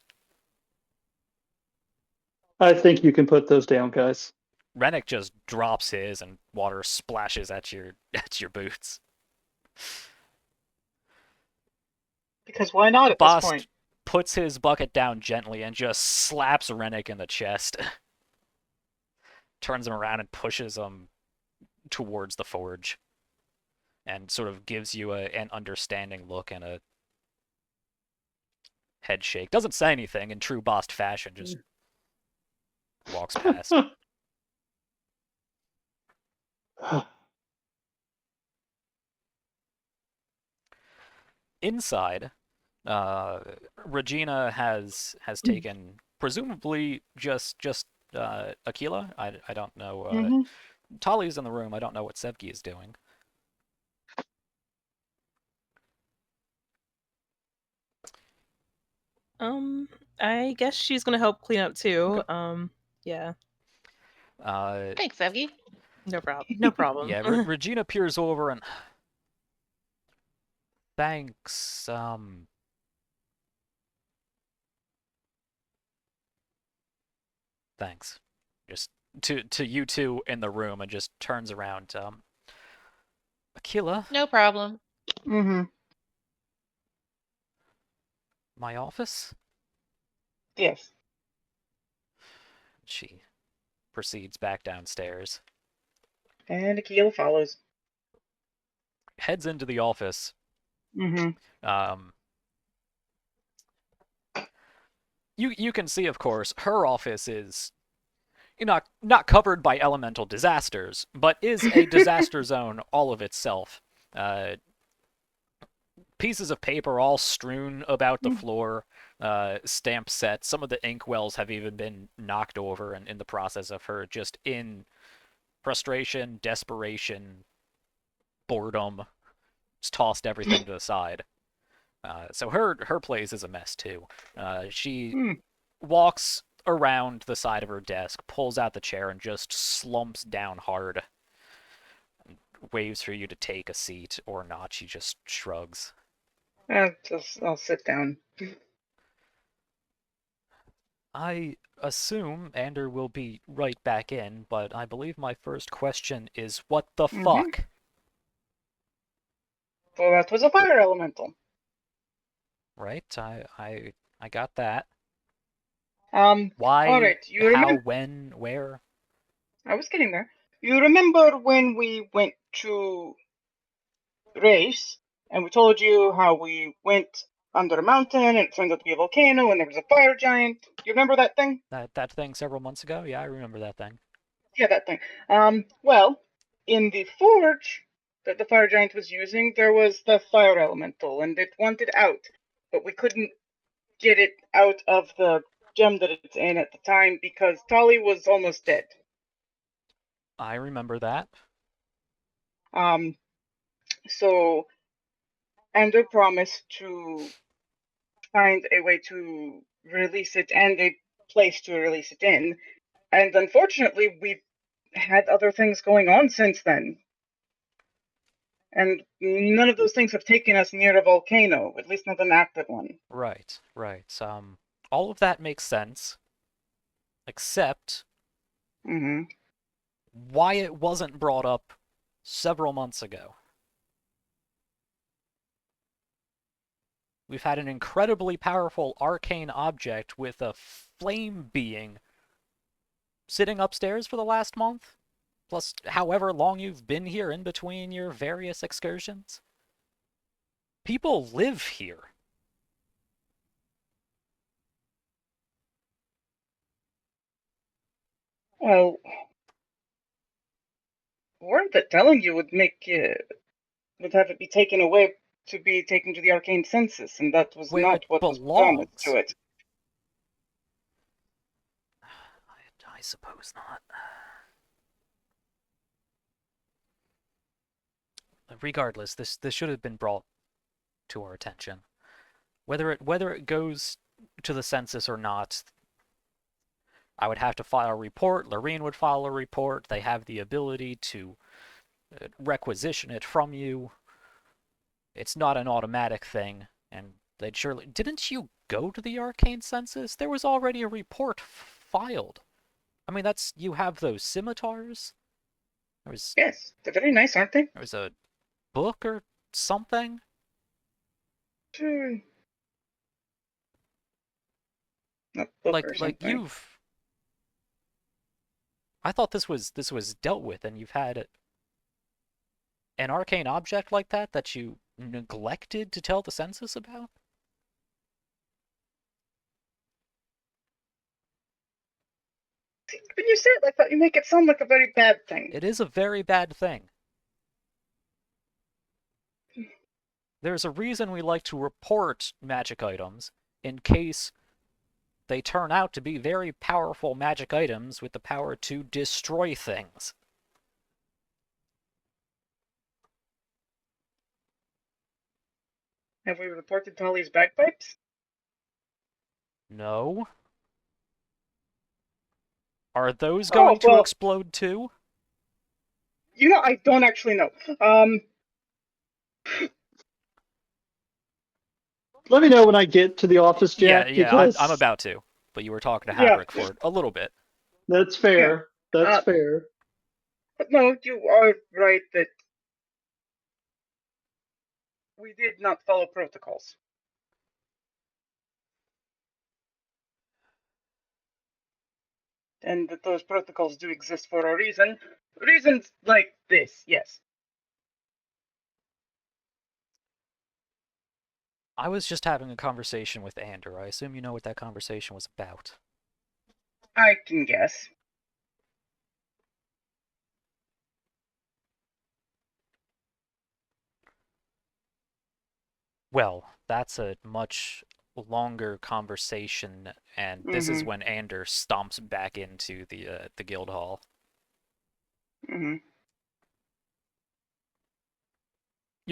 I think you can put those down, guys. Rennick just drops his, and water splashes at your boots. Because why not at this Bast point? puts his bucket down gently and just slaps Rennick in the chest. Turns him around and pushes him towards the forge. And sort of gives you an understanding look and a head shake. Doesn't say anything in true Bast fashion, just walks past. Inside, Regina has taken presumably just Aquila. I don't know. Mm-hmm. Tali's in the room. I don't know what Sevgi is doing. I guess she's gonna help clean up too. Okay. Yeah, Thanks, Evie. no problem. No problem. Yeah, Regina peers over and thanks. Thanks. Just to you two in the room, and just turns around. Aquila, No problem. Mm-hmm. my office? Yes. She proceeds back downstairs. And Akil follows. Heads into the office. Mm-hmm. You can see, of course, her office is not covered by elemental disasters, but is a disaster zone all of itself. Pieces of paper all strewn about the floor, stamp sets. Some of the inkwells have even been knocked over, and in the process of her just in frustration, desperation, boredom, just tossed everything to the side. So her place is a mess too. She walks around the side of her desk, pulls out the chair, and just slumps down hard. Waves for you to take a seat or not. She just shrugs. I'll sit down. I assume Ander will be right back in, but I believe my first question is, what the fuck? Well, that was a fire elemental. Right? I got that. Why? Why? All right. You how? remember? When? Where? I was getting there. You remember when we went to race and we told you how we went under a mountain and it turned out to be a volcano and there was a fire giant? You remember that thing? That thing several months ago? Yeah, I remember that thing. Yeah, that thing. Well, in the forge that the fire giant was using, there was the fire elemental, and it wanted out, but we couldn't get it out of the gem that it's in at the time because Tali was almost dead. I remember that. So Ender promised to find a way to release it and a place to release it in, and unfortunately, we've had other things going on since then. And none of those things have taken us near a volcano, at least not an active one. Right. All of that makes sense. Except why it wasn't brought up several months ago. We've had an incredibly powerful arcane object with a flame being sitting upstairs for the last month, plus however long you've been here in between your various excursions. People live here. Well, weren't that telling you would have it be taken away to be taken to the arcane census, and that was Where not it what was promised to it. I suppose not. Regardless, this should have been brought to our attention. Whether it goes to the census or not, I would have to file a report. Lorene would file a report. They have the ability to requisition it from you. It's not an automatic thing, and they'd surely... Didn't you go to the arcane census? There was already a report defiled. I mean, you have those scimitars. Yes, they're very nice, aren't they? There was a book or something. Hmm. Not book or Like something. I thought this was dealt with, and you've had an arcane object like that you neglected to tell the census about? When you say it like that, you make it sound like a very bad thing. It is a very bad thing. There's a reason we like to report magic items in case they turn out to be very powerful magic items with the power to destroy things. Have we reported Tolly's bagpipes? No. Are those going to explode too? I don't actually know. Let me know when I get to the office, Jack. Yeah, because I'm about to. But you were talking to Havrick for a little bit. That's fair. Yeah. That's fair. But no, you are right that we did not follow protocols. And that those protocols do exist for a reason. Reasons like this, yes. I was just having a conversation with Ander. I assume you know what that conversation was about. I can guess. Well, that's a much longer conversation, and this is when Ander stomps back into the guild hall. You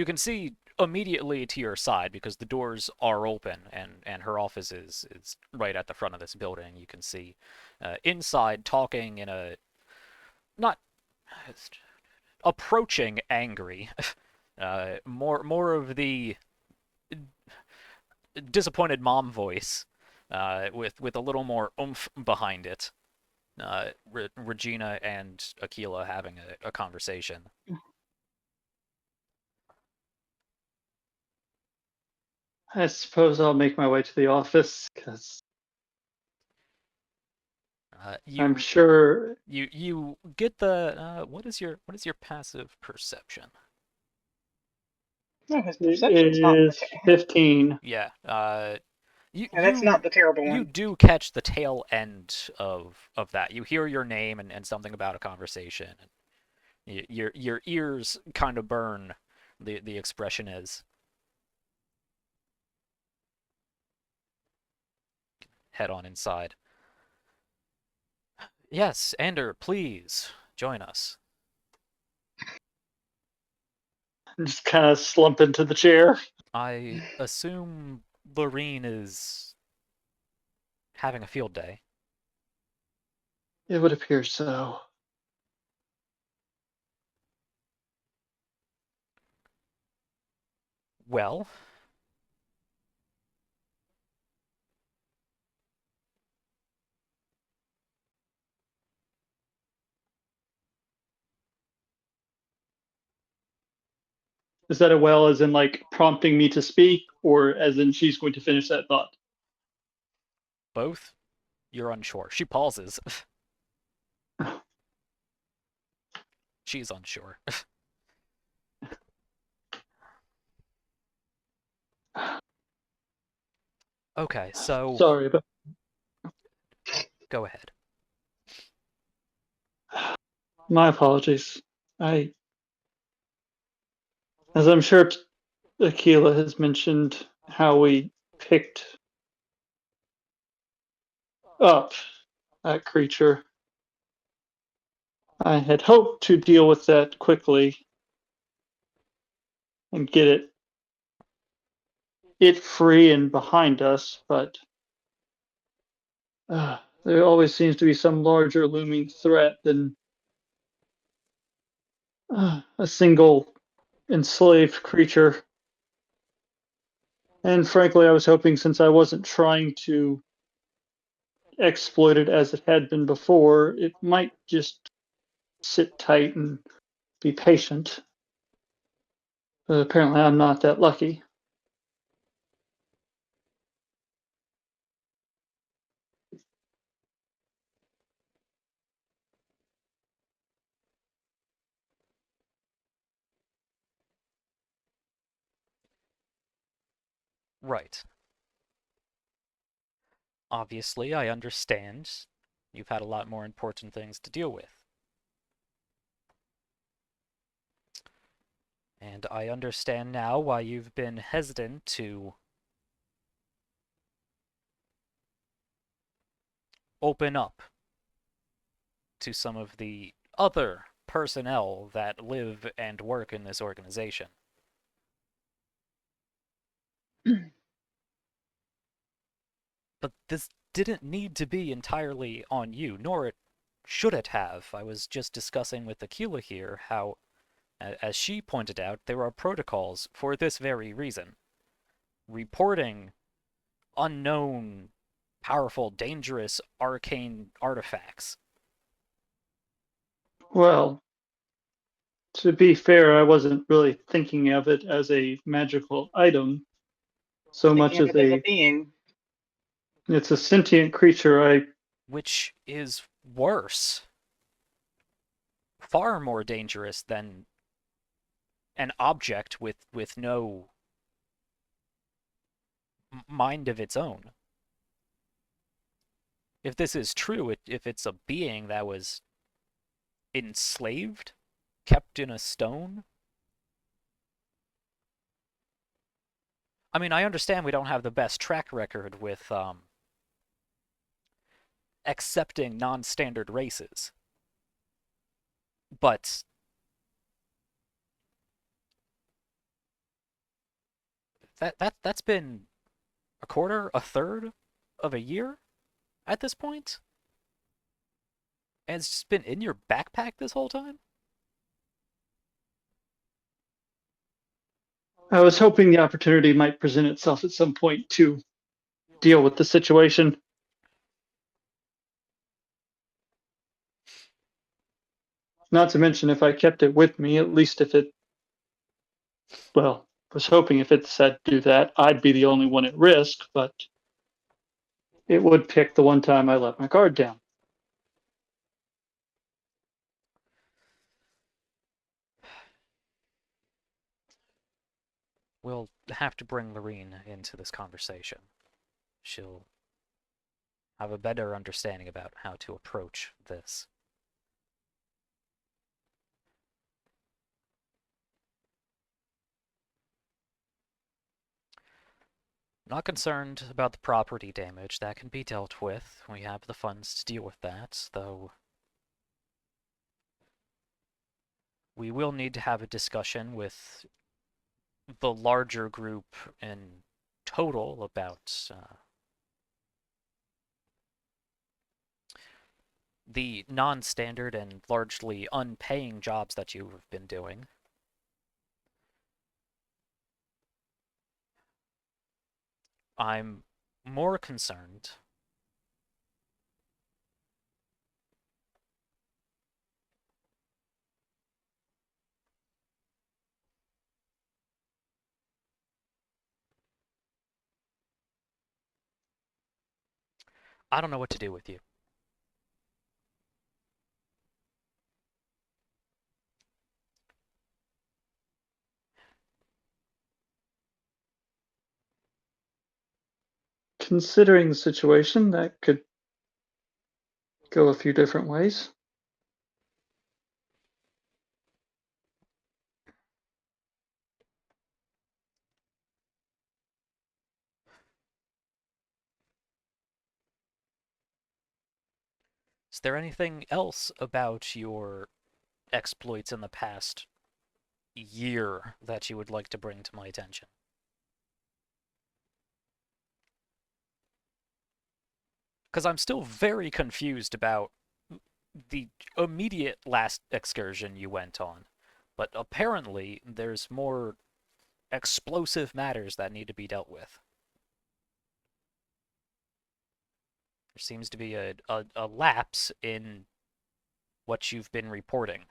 can see immediately to your side, because the doors are open, and her office is right at the front of this building. You can see inside, talking in a not approaching angry, more of the disappointed mom voice, with a little more oomph behind it. Regina and Aquila having a conversation. I suppose I'll make my way to the office because I'm sure you get the what is your passive perception? No, his it perception's not is 15. Yeah. that's not the terrible one. You do catch the tail end of that. You hear your name and something about a conversation. Your ears kind of burn. The expression is. Head on inside. Yes, Ander, please join us. Just kind of slump into the chair. I assume Lorene is having a field day. It would appear so. Well, Is that a well as in like prompting me to speak, or as in she's going to finish that thought? both? You're unsure. She pauses. She's unsure. Okay, so... Sorry, but... Go ahead. My apologies. As I'm sure Aquila has mentioned how we picked up that creature. I had hoped to deal with that quickly and get it free and behind us, but there always seems to be some larger looming threat than a single enslaved creature. And frankly, I was hoping, since I wasn't trying to exploited as it had been before, it might just sit tight and be patient. But apparently I'm not that lucky. Right. Obviously, I understand. You've had a lot more important things to deal with. And I understand now why you've been hesitant to open up to some of the other personnel that live and work in this organization. But this didn't need to be entirely on you, nor should it have. I was just discussing with Aquila here how, as she pointed out, there are protocols for this very reason. Reporting unknown, powerful, dangerous, arcane artifacts. Well, to be fair, I wasn't really thinking of it as a magical item so much Thinking of as it as a being. it's a sentient creature. Which is worse. Far more dangerous than an object with no mind of its own. If this is true, if it's a being that was enslaved, kept in a stone. I mean, I understand we don't have the best track record with accepting non-standard races, but that's been a quarter, a third of a year at this point, and it's just been in your backpack this whole time. I was hoping the opportunity might present itself at some point to deal with the situation. Not to mention, if I kept it with me, at least if it, well, was hoping if it said do that, I'd be the only one at risk, but it would pick the one time I let my guard down. We'll have to bring Lorene into this conversation. She'll have a better understanding about how to approach this. Not concerned about the property damage. That can be dealt with. We have the funds to deal with that, though we will need to have a discussion with the larger group in total about the non-standard and largely unpaying jobs that you have been doing. I'm more concerned I don't know what to do with you. Considering the situation, that could go a few different ways. Is there anything else about your exploits in the past year that you would like to bring to my attention? Because I'm still very confused about the immediate last excursion you went on. But apparently, there's more explosive matters that need to be dealt with. There seems to be a lapse in what you've been reporting.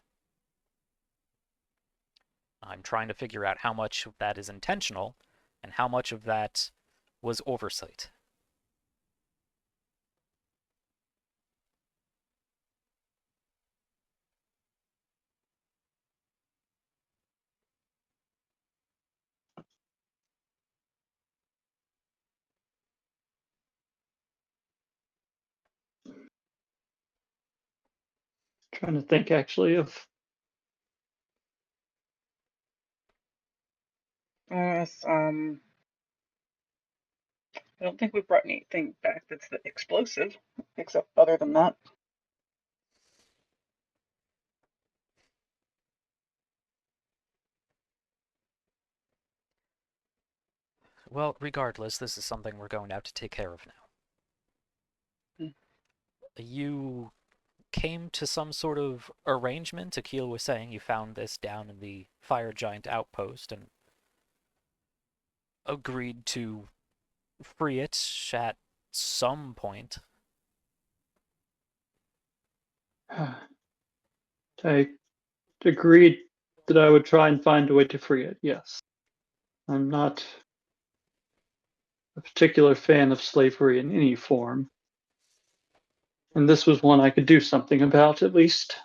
I'm trying to figure out how much of that is intentional and how much of that was oversight. Trying to think actually of. Yes, I don't think we brought anything back that's explosive, except other than that. Well, regardless, this is something we're going to have to take care of now. You came to some sort of arrangement. Akil was saying you found this down in the Fire Giant outpost and agreed to free it at some point. I agreed that I would try and find a way to free it, yes. I'm not a particular fan of slavery in any form. And this was one I could do something about, at least.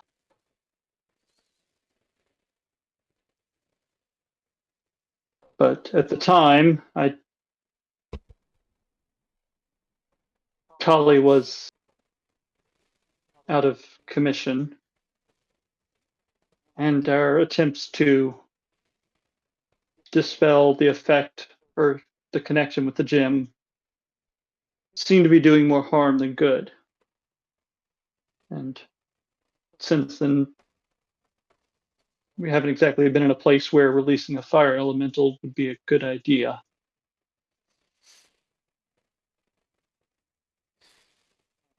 But at the time, Kali was out of commission, and our attempts to dispel the effect or the connection with the gem seemed to be doing more harm than good. And since then, we haven't exactly been in a place where releasing a fire elemental would be a good idea.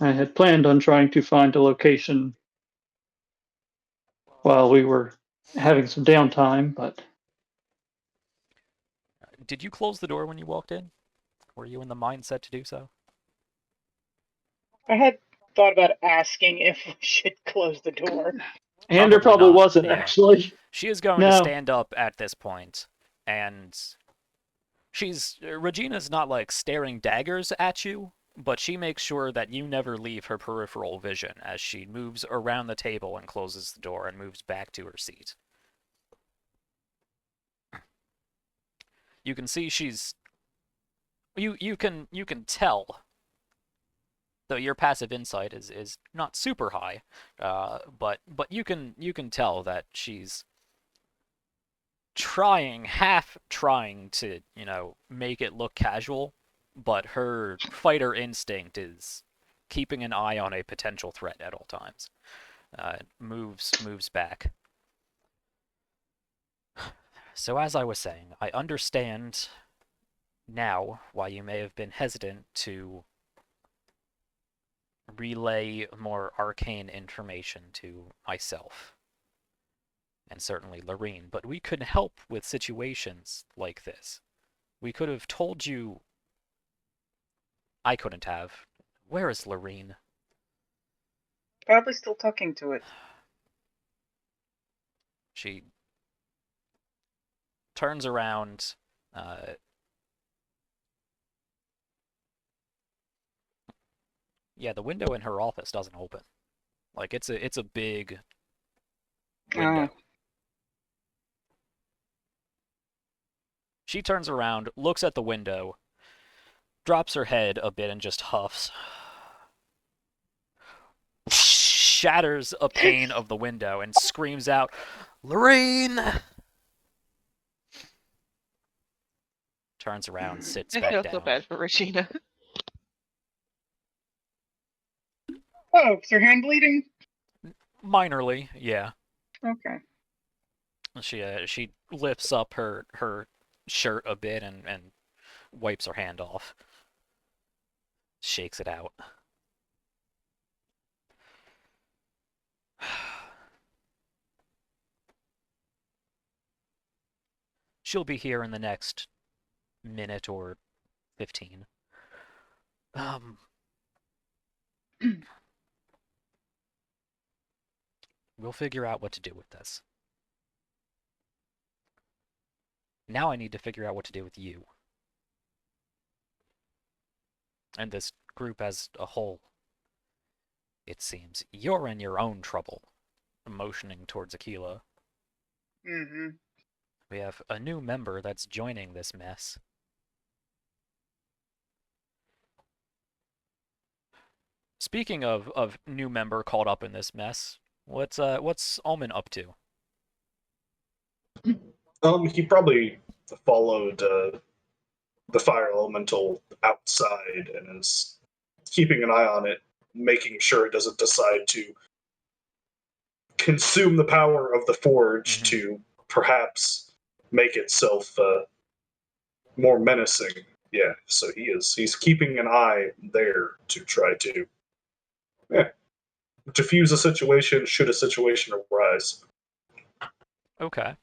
I had planned on trying to find a location while we were having some downtime, but Did you close the door when you walked in? Were you in the mindset to do so? I had thought about asking if we should close the door. Ander probably not, wasn't, yeah. actually. She is going to No. stand up at this point, and Regina's not like staring daggers at you, but she makes sure that you never leave her peripheral vision as she moves around the table and closes the door and moves back to her seat. You can see she's you can tell, though your passive insight is not super high, but you can tell that she's half trying to, make it look casual, but her fighter instinct is keeping an eye on a potential threat at all times. Moves back. So as I was saying, I understand now why you may have been hesitant to relay more arcane information to myself, and certainly Lorene, but we could help with situations like this. We could have told you... I couldn't have. Where is Lorene? Probably still talking to it. She turns around. Yeah, the window in her office doesn't open. Like, it's a big window. She turns around, looks at the window, drops her head a bit and just huffs. Shatters a pane of the window and screams out, "Lorene!" Turns around, sits I back feel down. so bad for Regina. Oh, is her hand bleeding? Minorly, yeah. Okay. She lifts up her shirt a bit and wipes her hand off. Shakes it out. She'll be here in the next minute or 15. We'll figure out what to do with this. Now I need to figure out what to do with you. And this group as a whole. It seems you're in your own trouble. Motioning towards Aquila. Mm-hmm. We have a new member that's joining this mess. Speaking of new member caught up in this mess, what's Omen up to? He probably followed the fire elemental outside and is keeping an eye on it, making sure it doesn't decide to consume the power of the forge to perhaps make itself more menacing. Yeah, so he's keeping an eye there to try to diffuse a situation should a situation arise. Okay.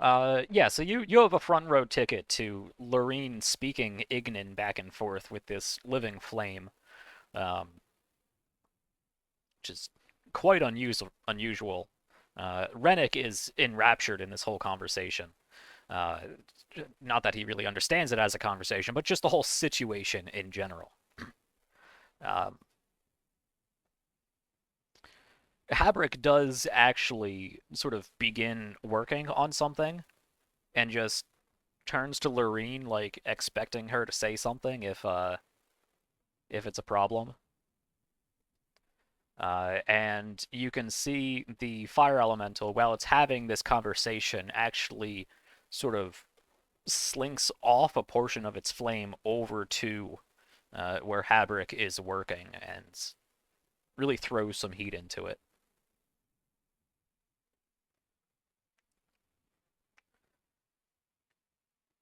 Yeah, so you have a front row ticket to Lorene speaking Ignan back and forth with this living flame, which is quite unusual. Rennick is enraptured in this whole conversation. Not that he really understands it as a conversation, but just the whole situation in general. Habrick does actually sort of begin working on something and just turns to Lorene, like, expecting her to say something if it's a problem. And you can see the fire elemental, while it's having this conversation, actually sort of slinks off a portion of its flame over to where Habrick is working and really throws some heat into it.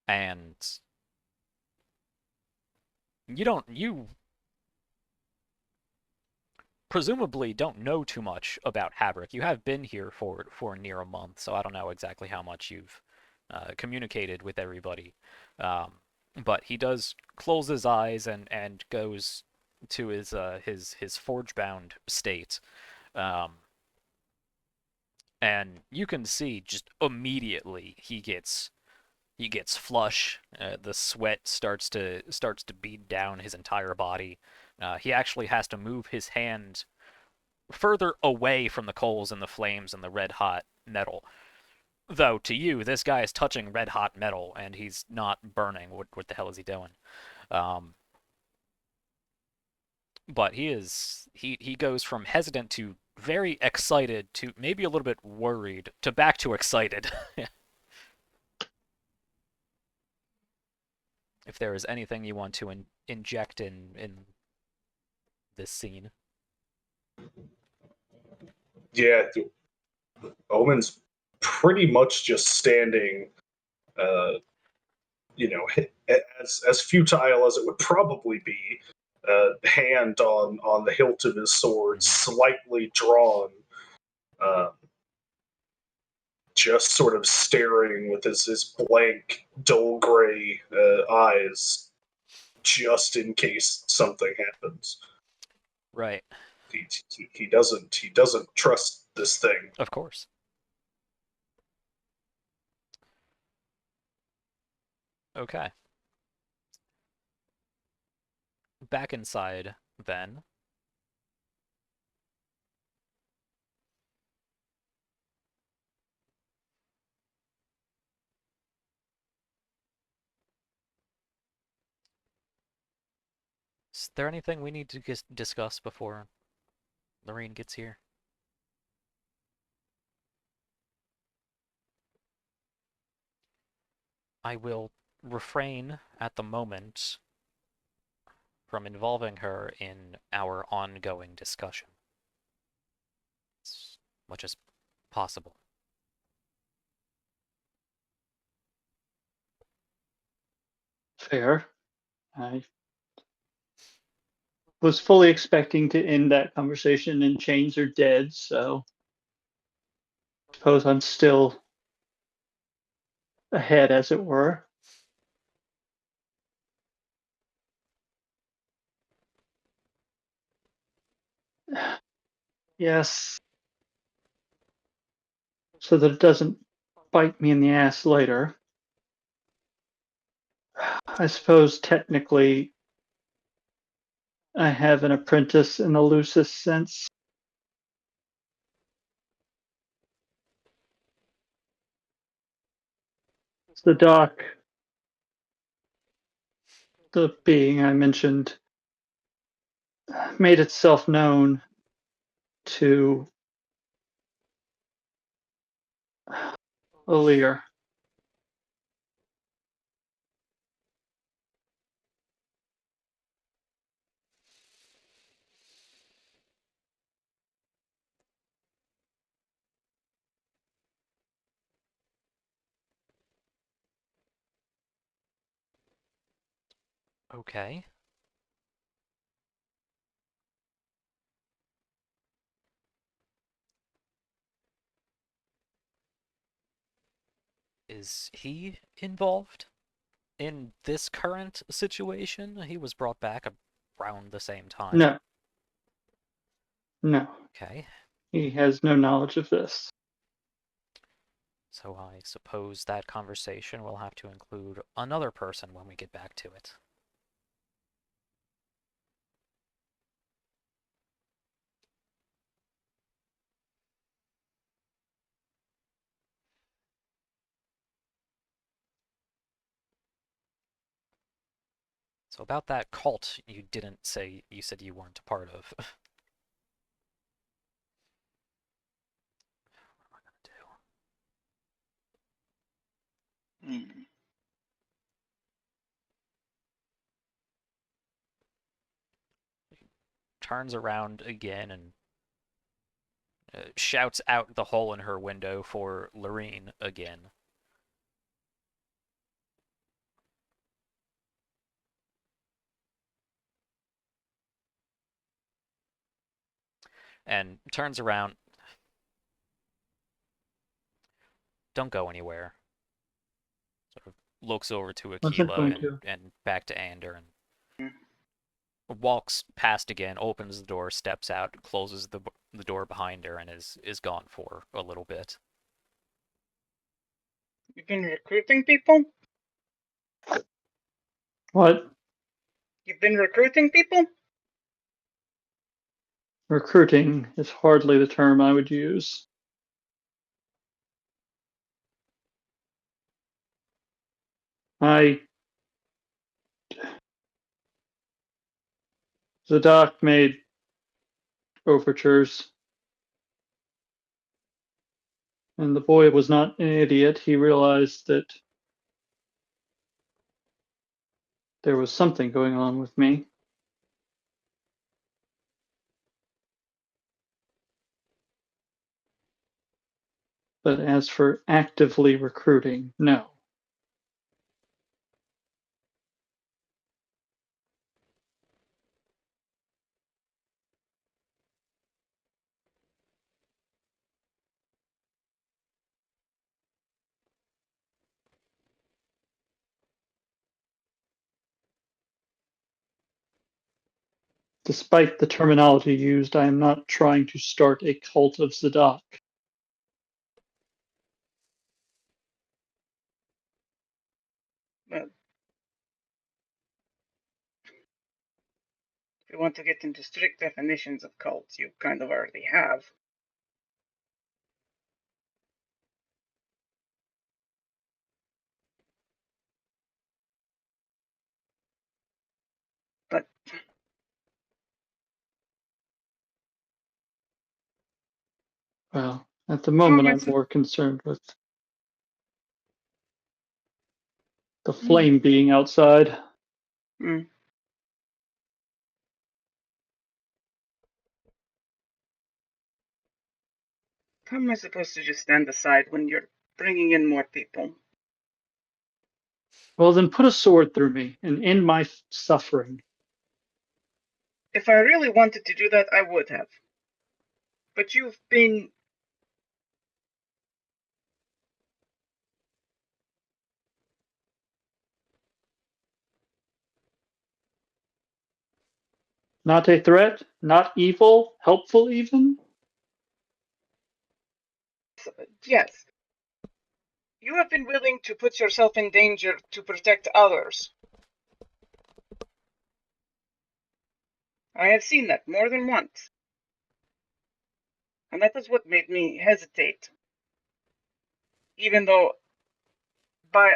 And you presumably don't know too much about Habrick. You have been here for near a month, so I don't know exactly how much you've communicated with everybody. But he does close his eyes and goes to his forge-bound state. And you can see just immediately he gets flush. The sweat starts to bead down his entire body. He actually has to move his hand further away from the coals and the flames and the red hot metal. Though to you, this guy is touching red hot metal and he's not burning. What the hell is he doing? But he goes from hesitant to very excited to maybe a little bit worried to back to excited. If there is anything you want to inject in this scene. Yeah, Omen's pretty much just standing, as futile as it would probably be, hand on the hilt of his sword, slightly drawn, just sort of staring with his blank, dull gray eyes, just in case something happens. Right. He doesn't trust this thing. Of course. Okay. Back inside, then. Is there anything we need to discuss before Lorene gets here? I will refrain at the moment from involving her in our ongoing discussion as much as possible. Fair. I was fully expecting to end that conversation and chains are dead, so I suppose I'm still ahead, as it were. Yes. So that it doesn't bite me in the ass later. I suppose technically I have an apprentice in the loosest sense. The doc, the being I mentioned, made itself known to Alir. Okay. Is he involved in this current situation? He was brought back around the same time. No. No. Okay. He has no knowledge of this. So I suppose that conversation will have to include another person when we get back to it. So about that cult you didn't say, you said you weren't a part of. What am I gonna do? Hmm. Turns around again and shouts out the hole in her window for Lorene again. And turns around. Don't go anywhere. Sort of looks over to Wasn't Aquila going to. and back to Ander and walks past again, opens the door, steps out, closes the door behind her, and is gone for a little bit. You've been recruiting people? What? You've been recruiting people? Recruiting is hardly the term I would use. The doc made overtures, and the boy was not an idiot. He realized that there was something going on with me. But as for actively recruiting, no. Despite the terminology used, I am not trying to start a cult of Zadok. Well, if you want to get into strict definitions of cults, you kind of already have. But Well, at the how am moment, I I'm sup- more concerned with the Hmm. flame being outside. Hmm. How am I supposed to just stand aside when you're bringing in more people? Well, then put a sword through me and end my suffering. If I really wanted to do that, I would have. But you've been... Not a threat, not evil, helpful even. Yes. You have been willing to put yourself in danger to protect others. I have seen that more than once. And that is what made me hesitate. Even though, by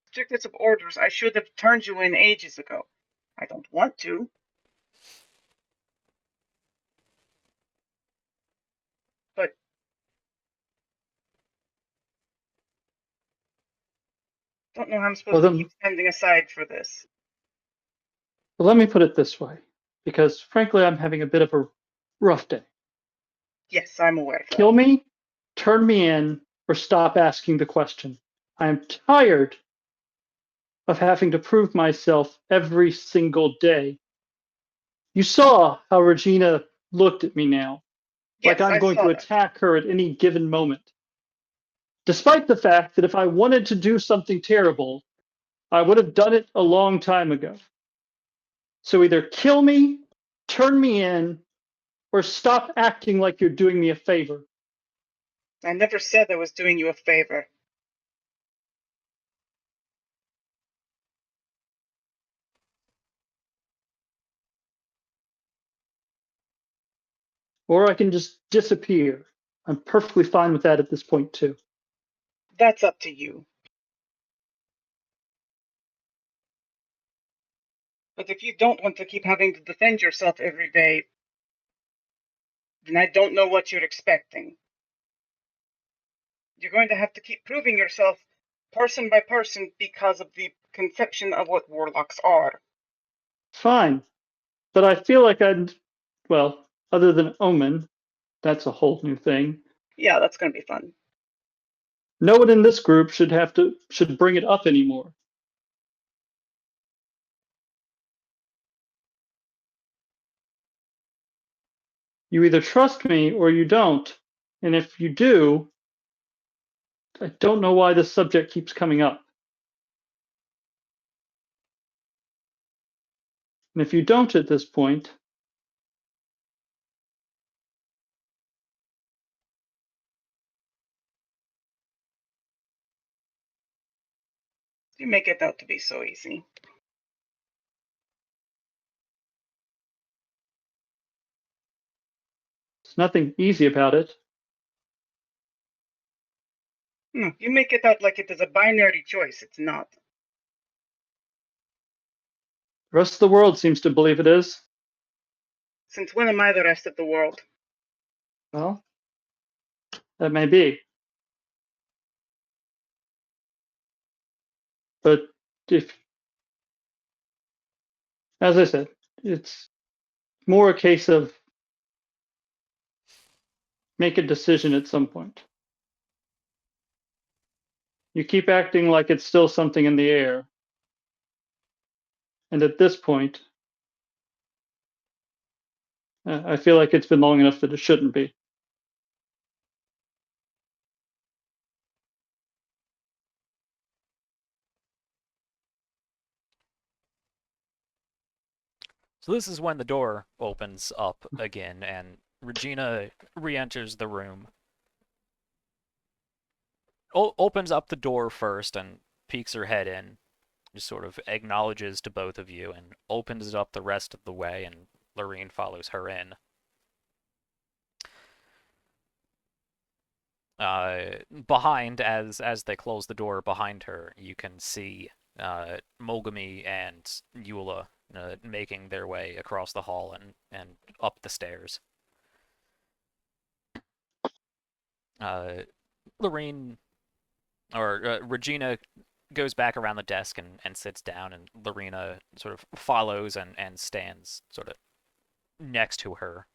strictness of orders, I should have turned you in ages ago. I don't want to. But don't know how I'm supposed Well, to then, keep standing aside for this. well, let me put it this way, because frankly, I'm having a bit of a rough day. Yes, I'm aware of that. Kill me, turn me in, or stop asking the question. I am tired of having to prove myself every single day. You saw how Regina looked at me now, like Yes, I'm I going saw to that. attack her at any given moment. Despite the fact that if I wanted to do something terrible, I would have done it a long time ago. So either kill me, turn me in, or stop acting like you're doing me a favor. I never said I was doing you a favor. Or I can just disappear. I'm perfectly fine with that at this point, too. That's up to you. But if you don't want to keep having to defend yourself every day, then I don't know what you're expecting. You're going to have to keep proving yourself person by person because of the conception of what warlocks are. Fine. But I feel like well, other than Omen, that's a whole new thing. Yeah, that's going to be fun. No one in this group should bring it up anymore. You either trust me or you don't. And if you do, I don't know why this subject keeps coming up. And if you don't at this point, You make it out to be so easy. there's nothing easy about it. No, you make it out like it is a binary choice. It's not. The rest of the world seems to believe it is. Since when am I the rest of the world? Well, that may be. But if, as I said, it's more a case of make a decision at some point. You keep acting like it's still something in the air. And at this point, I feel like it's been long enough that it shouldn't be. So this is when the door opens up again, and Regina re-enters the room. Opens up the door first and peeks her head in, just sort of acknowledges to both of you, and opens it up the rest of the way, and Lorene follows her in. Behind, as they close the door behind her, you can see Mogami and Eula making their way across the hall and up the stairs. Lorene, or Regina, goes back around the desk and sits down, and Lorena sort of follows and stands sort of next to her.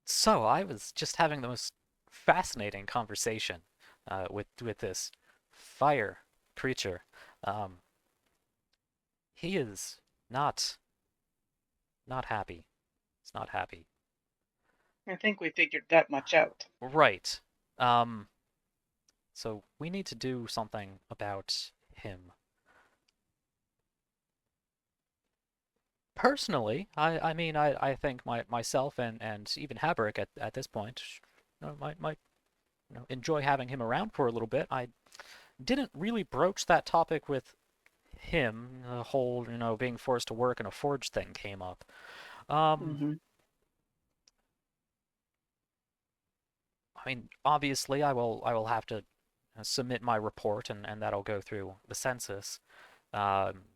So I was just having the most fascinating conversation with this fire creature. He is not happy. He's not happy. I think we figured that much out. Right. So we need to do something about him. Personally, I mean, I think myself and even Haberick at this point, might enjoy having him around for a little bit. I didn't really broach that topic with him. The whole, being forced to work in a forge thing came up. Hmm. I mean, obviously, I will have to submit my report, and that'll go through the census. Um,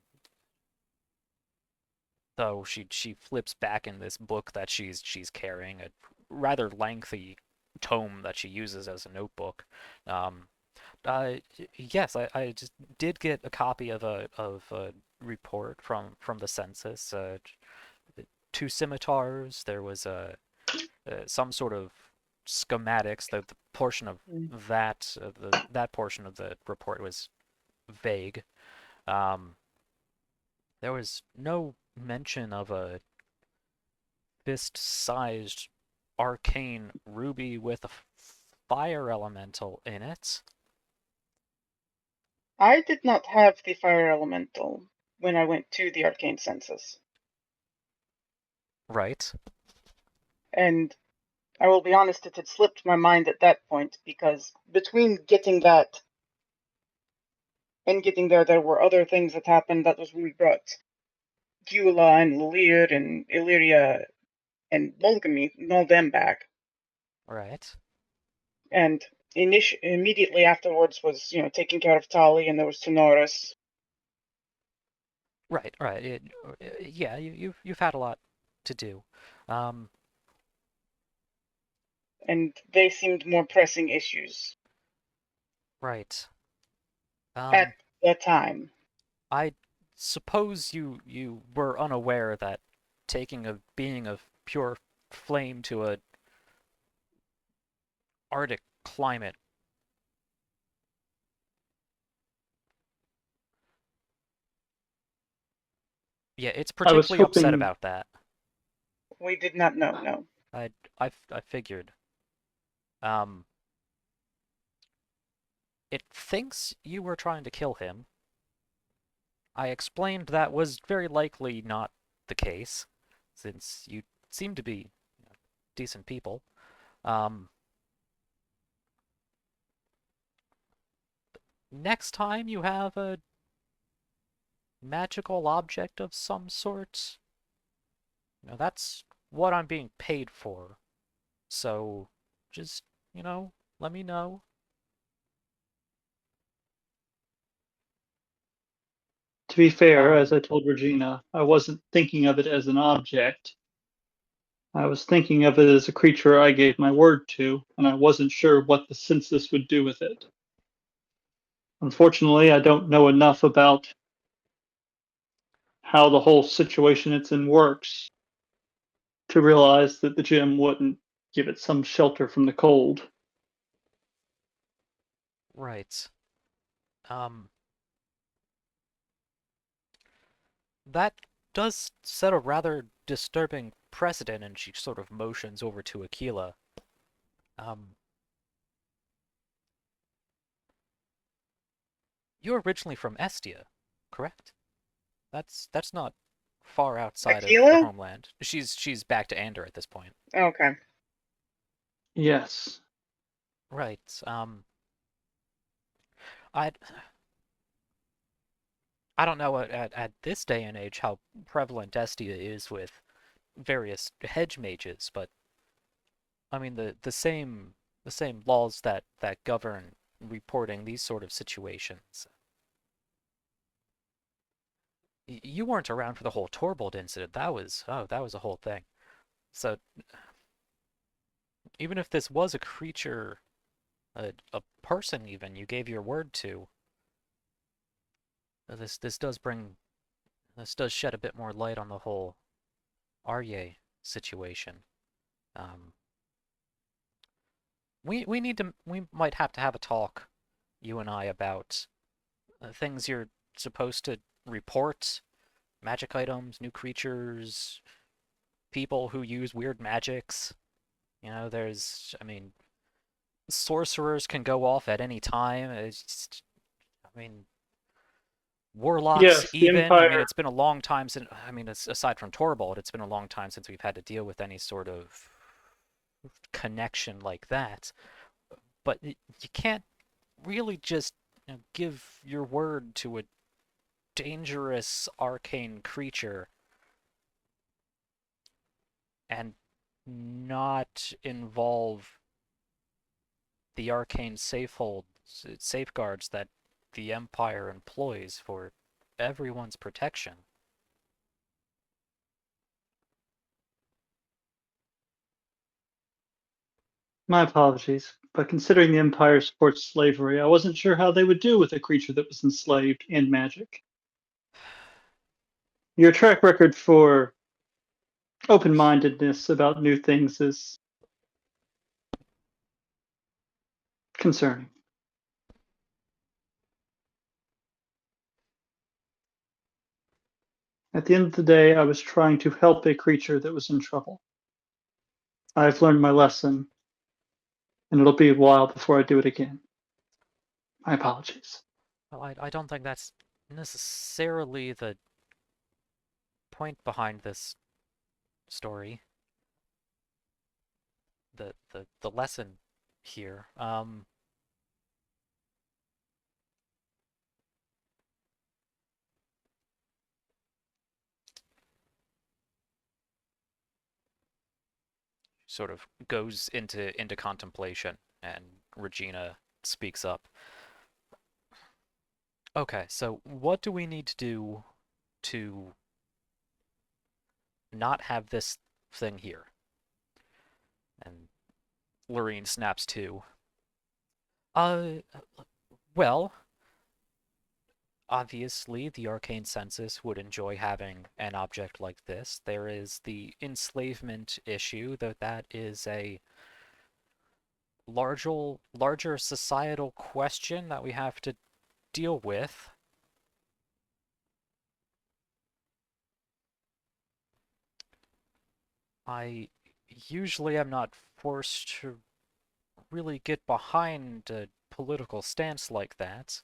though she flips back in this book that she's carrying, a rather lengthy tome that she uses as a notebook. Um, yes, I just did get a copy of a report from the census. Two scimitars. There was some sort of schematics. The portion of that portion of the report was vague. Um, there was no mention of a fist-sized arcane ruby with a fire elemental in it. I did not have the fire elemental when I went to the arcane census. Right. And I will be honest, it had slipped my mind at that point, because between getting that and getting there were other things that happened. That was when we brought Gula and Lilir and Illyria and Molgamy and all them back. Right. And immediately afterwards was, taking care of Tali, and there was Tenoris. Right. Yeah, you've had a lot to do. Um, And they seemed more pressing issues right. at the time. I suppose you were unaware that taking a being of pure flame to a Arctic climate. Yeah, it's I was particularly upset hoping. about that. We did not know, no. I figured. Um, it thinks you were trying to kill him. I explained that was very likely not the case, since you seem to be decent people. Um, next time you have a magical object of some sort, that's what I'm being paid for. So, just, let me know. To be fair, as Um, I told Regina, I wasn't thinking of it as an object. I was thinking of it as a creature I gave my word to, and I wasn't sure what the census would do with it. Unfortunately, I don't know enough about how the whole situation it's in works to realize that the gym wouldn't give it some shelter from the cold. right. Um, that does set a rather disturbing precedent, and she sort of motions over to Aquila. Um, you're originally from Estia, correct? That's not far outside of the Aquila? homeland. She's back to Ander at this point. Okay. Yes. Right. I I don't know at this day and age how prevalent Estia is with various hedge mages, but I mean the same laws that govern reporting these sort of situations. You weren't around for the whole Torbold incident. That was a whole thing. So even if this was a creature, a person even you gave your word to, this does shed a bit more light on the whole Arye situation. Um, we might have to have a talk, you and I, about things you're supposed to report, magic items, new creatures, people who use weird magics. I mean, sorcerers can go off at any time. I mean, warlocks Yes, the even. I mean, Empire. it's been a long time since, aside from Torvald, it's been a long time since we've had to deal with any sort of connection like that. But you can't really just give your word to a dangerous arcane creature and not involve the arcane safeguards that the Empire employs for everyone's protection. My apologies, but considering the Empire supports slavery, I wasn't sure how they would do with a creature that was enslaved in magic. Your track record for open-mindedness about new things is concerning. At the end of the day, I was trying to help a creature that was in trouble. I've learned my lesson, and it'll be a while before I do it again. My apologies. Well, I don't think that's necessarily the point behind this story. The lesson here. Sort of goes into contemplation, and Regina speaks up. Okay, so what do we need to do to not have this thing here? And Lorene snaps to. Well, obviously the Arcane Census would enjoy having an object like this. There is the enslavement issue, though that is a larger societal question that we have to deal with. I usually am not forced to really get behind a political stance like that.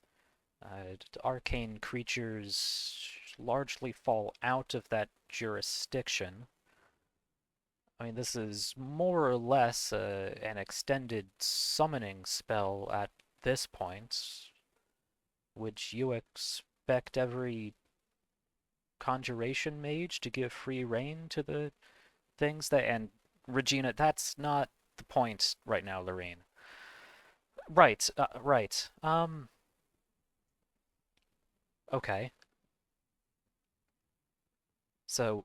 Arcane creatures largely fall out of that jurisdiction. I mean, this is more or less an extended summoning spell at this point. Would you expect every conjuration mage to give free rein to the things that... And Regina, that's not the point right now, Lorraine. Right, right. Okay. So,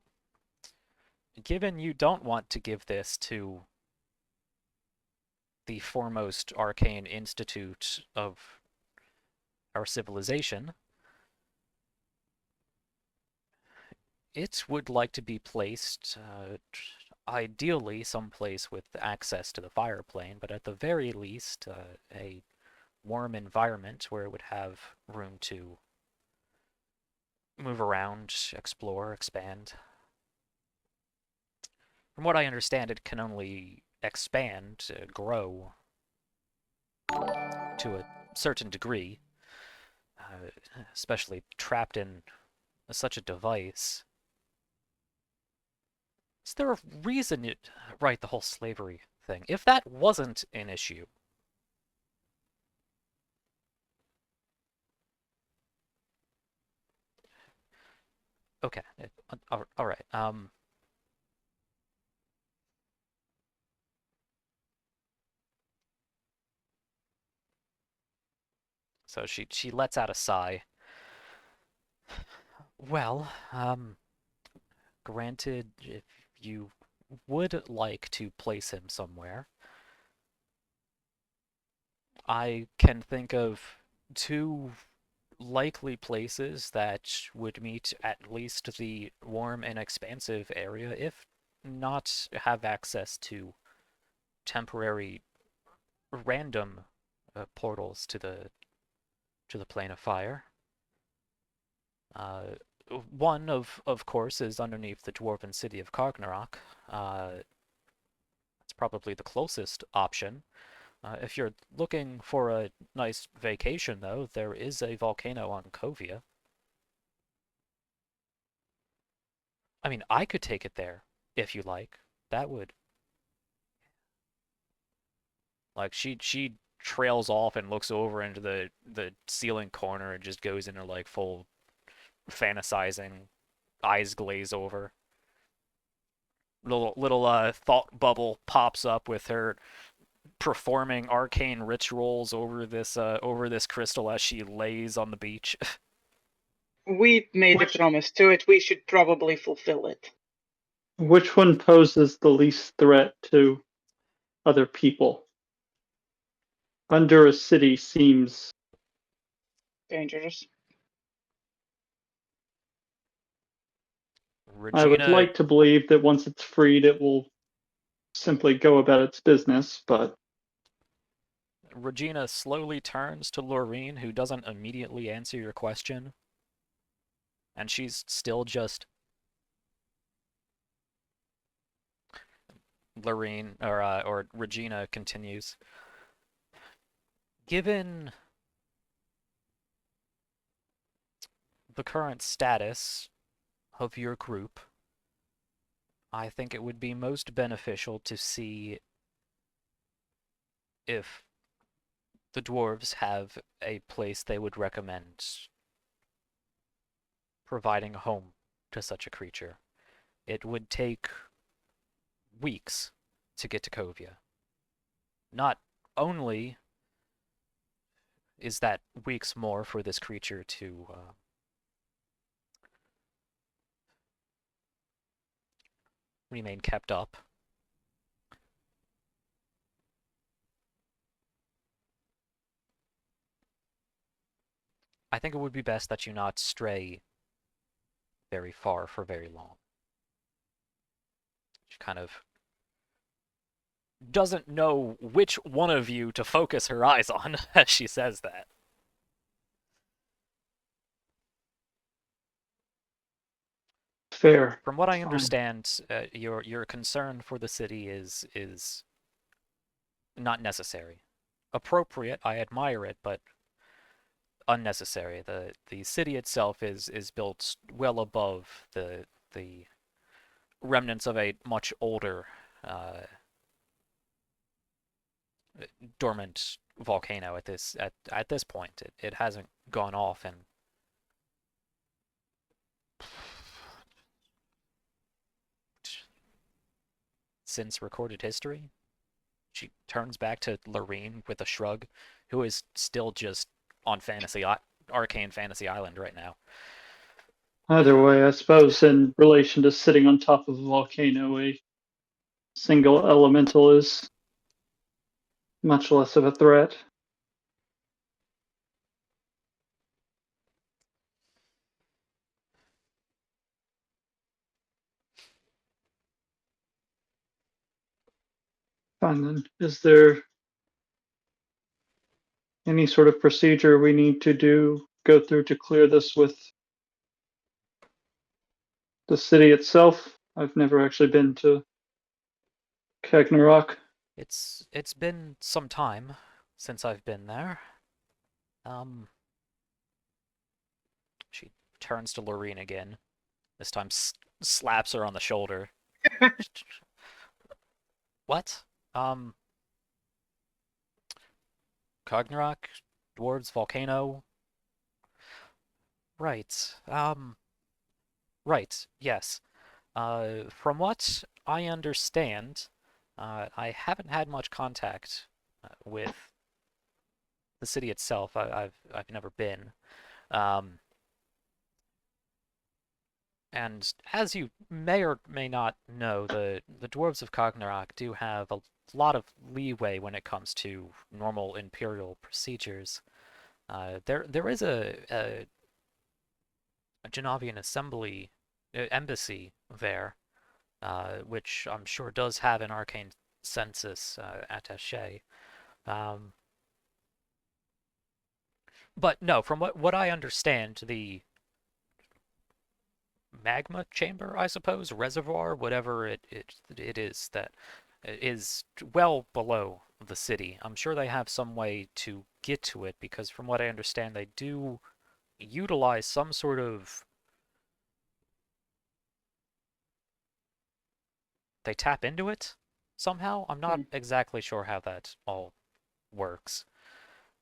given you don't want to give this to the foremost arcane institute of our civilization, it would like to be placed, ideally someplace with access to the fire plane, but at the very least, a warm environment where it would have room to move around, explore, expand. From what I understand, it can only expand, grow to a certain degree, especially trapped in such a device. Is there a reason you... Right, the whole slavery thing. If that wasn't an issue... Okay, alright, so she lets out a sigh. Well, granted, if you would like to place him somewhere, I can think of two likely places that would meet at least the warm and expansive area, if not have access to temporary random portals to the plane of fire. One of course is underneath the dwarven city of Kargnorak. It's probably the closest option. If you're looking for a nice vacation, though, there is a volcano on Kovia. I mean, I could take it there if you like. That would like she trails off and looks over into the ceiling corner and just goes into like full fantasizing, eyes glaze over. Little thought bubble pops up with her performing arcane rituals over this crystal as she lays on the beach. We made a promise to it. We should probably fulfill it. Which one poses the least threat to other people? Undercity seems Dangerous. I would Regina like to believe that once it's freed, it will simply go about its business, but Regina slowly turns to Loreen, who doesn't immediately answer your question, and she's still just Loreen or Regina continues. Given the current status of your group, I think it would be most beneficial to see if the dwarves have a place they would recommend providing a home to such a creature. It would take weeks to get to Kovia. Not only is that weeks more for this creature to remain kept up, I think it would be best that you not stray very far for very long. She kind of doesn't know which one of you to focus her eyes on as she says that. fair. From what I Fine. understand, your concern for the city is not necessary. Appropriate, I admire it, but unnecessary. The city itself is built well above the remnants of a much older dormant volcano at this point. It hasn't gone off and since recorded history. She turns back to Loreen with a shrug, who is still just on Arcane Fantasy Island right now. Either way, I suppose in relation to sitting on top of a volcano, a single elemental is much less of a threat. Fine then. Is there any sort of procedure we need to go through to clear this with the city itself? I've never actually been to Kargnorak. It's been some time since I've been there. She turns to Loreen again. This time slaps her on the shoulder. What? Kargnorak, dwarves, volcano. Right. Right. Yes. From what I understand, I haven't had much contact with the city itself. I've never been. And as you may or may not know, the dwarves of Kargnorak do have a lot of leeway when it comes to normal imperial procedures. There is a Genovian assembly embassy there, which I'm sure does have an arcane census attaché. But no, from what I understand, the magma chamber, I suppose, reservoir, whatever it is, that is well below the city. I'm sure they have some way to get to it because from what I understand, they do utilize some sort of they tap into it somehow. I'm not exactly sure how that all works.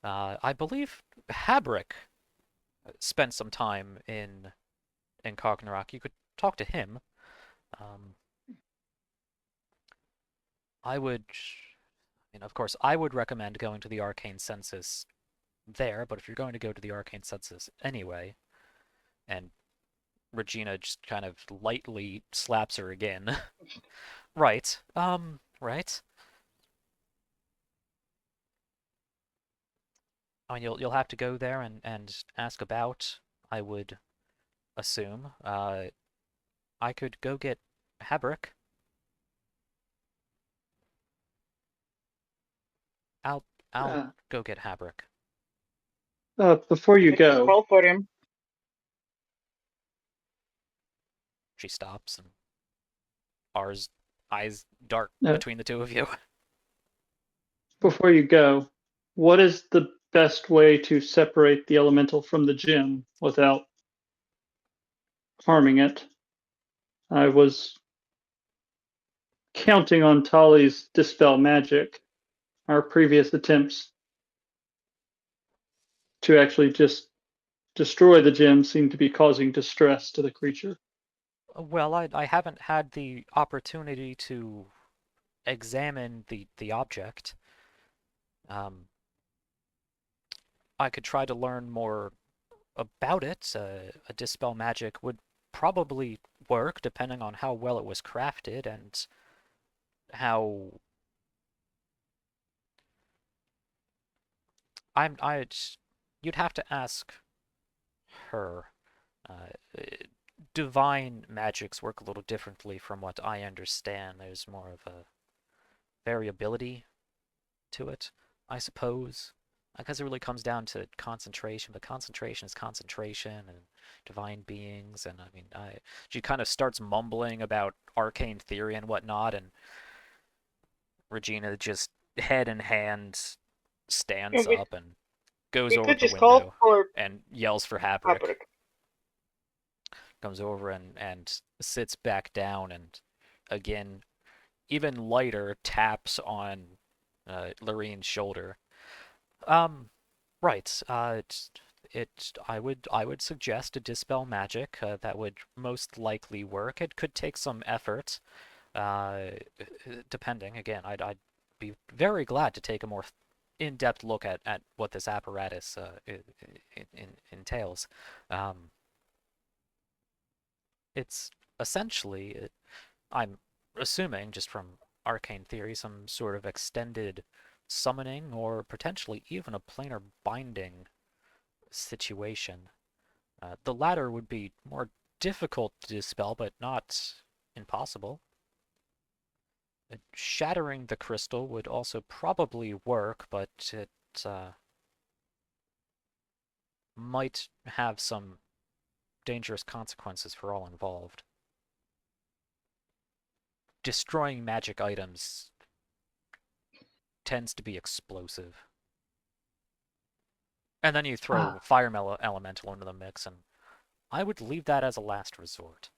I believe Habrick spent some time in Kargnorak. You could talk to him. I would, of course, I would recommend going to the Arcane Census there, but if you're going to go to the Arcane Census anyway, and Regina just kind of lightly slaps her again. Right. Right. I mean, you'll have to go there and ask about, I would assume. I could go get Habrick. I'll go get Habrick. Before you Make a go, spell for him. She stops, and R's eyes dart Yeah. between the two of you. before you go, what is the best way to separate the elemental from the gem without harming it? I was counting on Tali's dispel magic, our previous attempts to actually just destroy the gem seemed to be causing distress to the creature. Well, I haven't had the opportunity to examine the object. I could try to learn more about it. A dispel magic would probably work depending on how well it was crafted and how you'd have to ask her. Divine magics work a little differently from what I understand. There's more of a variability to it, I suppose. Because it really comes down to concentration, but concentration is concentration, and divine beings, and I mean, she kind of starts mumbling about arcane theory and whatnot, and Regina just head in hand stands up and goes We over could to the just call window for and yells for Habrick. Habrick. Comes over and sits back down, and again, even lighter, taps on Loreen's shoulder. Right. I would suggest a dispel magic that would most likely work. It could take some effort, depending. Again, I'd be very glad to take a more in-depth look at what this apparatus entails. It's essentially, I'm assuming, just from arcane theory, some sort of extended summoning or potentially even a planar binding situation. The latter would be more difficult to dispel, but not impossible. Shattering the crystal would also probably work, but it might have some dangerous consequences for all involved. Destroying magic items tends to be explosive. And then you throw fire elemental into the mix, and I would leave that as a last resort.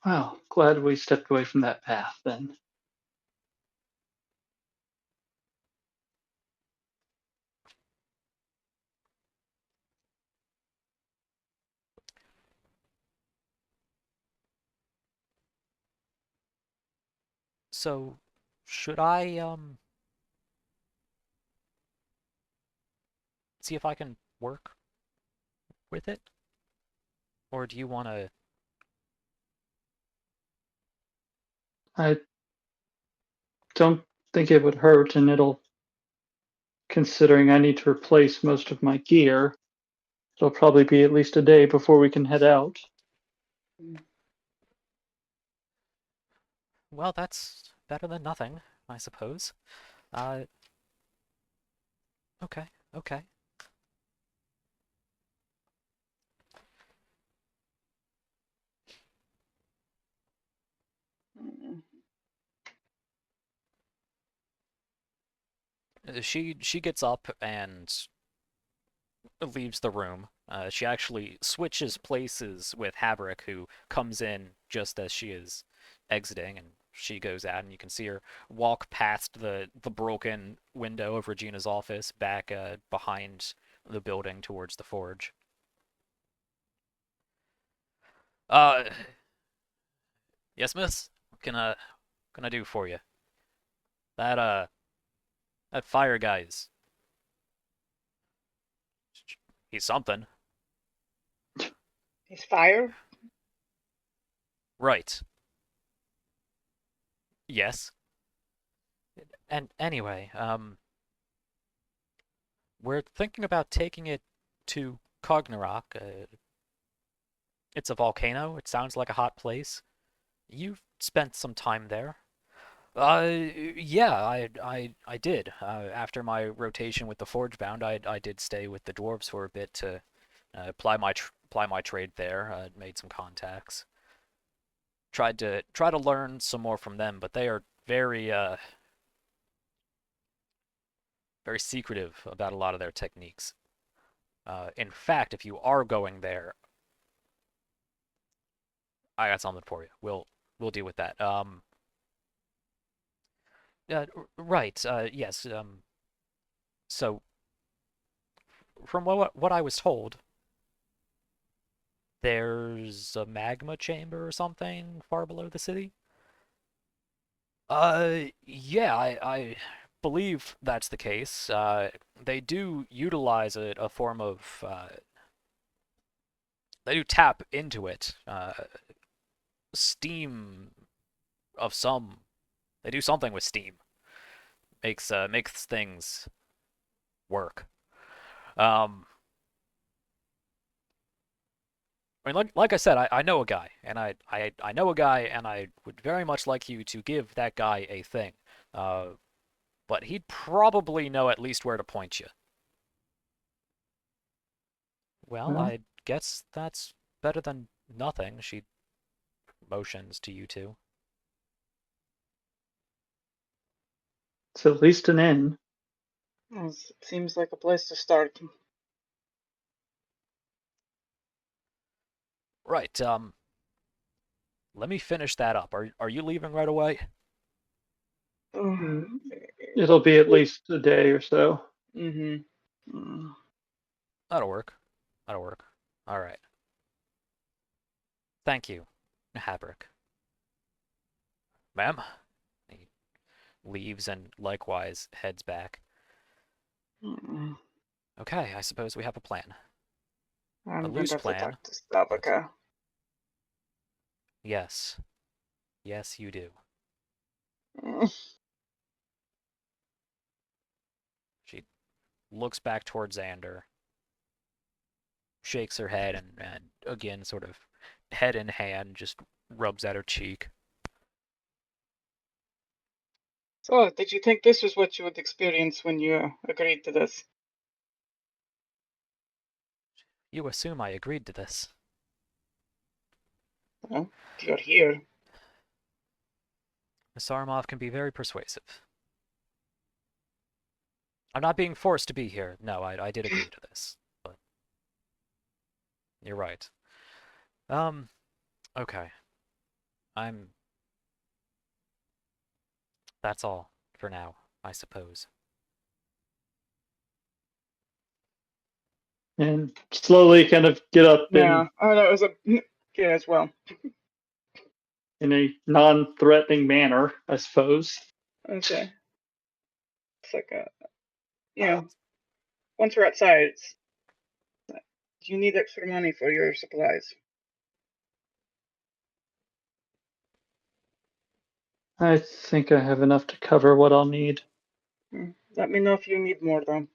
Well, glad we stepped away from that path then. So, should I see if I can work with it? Or do you want to... I don't think it would hurt, and considering I need to replace most of my gear, it'll probably be at least a day before we can head out. Well, that's better than nothing, I suppose. Okay. She gets up and leaves the room. She actually switches places with Habrick, who comes in just as she is exiting, and she goes out, and you can see her walk past the broken window of Regina's office back behind the building towards the forge. Yes, miss? What can I do for you? That fire guy's... he's something. He's fire. Right. Yes. And anyway, we're thinking about taking it to Kargnorak. It's a volcano. It sounds like a hot place. You've spent some time there. Yeah, I did. After my rotation with the Forgebound, I did stay with the dwarves for a bit to ply my trade there. Made some contacts. Tried to learn some more from them, but they are very very secretive about a lot of their techniques. In fact, if you are going there, I got something for you. We'll deal with that. Right. Yes. So, from what I was told, there's a magma chamber or something far below the city. Yeah, I believe that's the case. They do utilize a form of they do tap into it. Steam of some. They do something with steam. Makes things work. I mean, like I said, I know a guy, and I know a guy, and I would very much like you to give that guy a thing. But he'd probably know at least where to point you. Well, Well. I guess that's better than nothing. She motions to you two. It's at least an inn. Well, it seems like a place to start. Right, let me finish that up. Are you leaving right away? It'll be at least a day or so. Mm-hmm. That'll work. That'll work. All right. Thank you, Habrick. Ma'am? He leaves and likewise heads back. Mm. Okay, I suppose we have a plan. I'm going loose to have to plan, talk to Stavaka. Yes. Yes, you do. She looks back towards Xander, shakes her head, and again, sort of head in hand, just rubs at her cheek. So, did you think this was what you would experience when you agreed to this? You assume I agreed to this. Well, you're here. Miss Armov can be very persuasive. I'm not being forced to be here. No, I did agree to this, but you're right. Okay. That's all for now, I suppose. And slowly kind of get up Yeah, that was a yeah as well. in a non-threatening manner, I suppose. Okay. It's like once we're outside, it's, you need extra money for your supplies. I think I have enough to cover what I'll need. Let me know if you need more, though.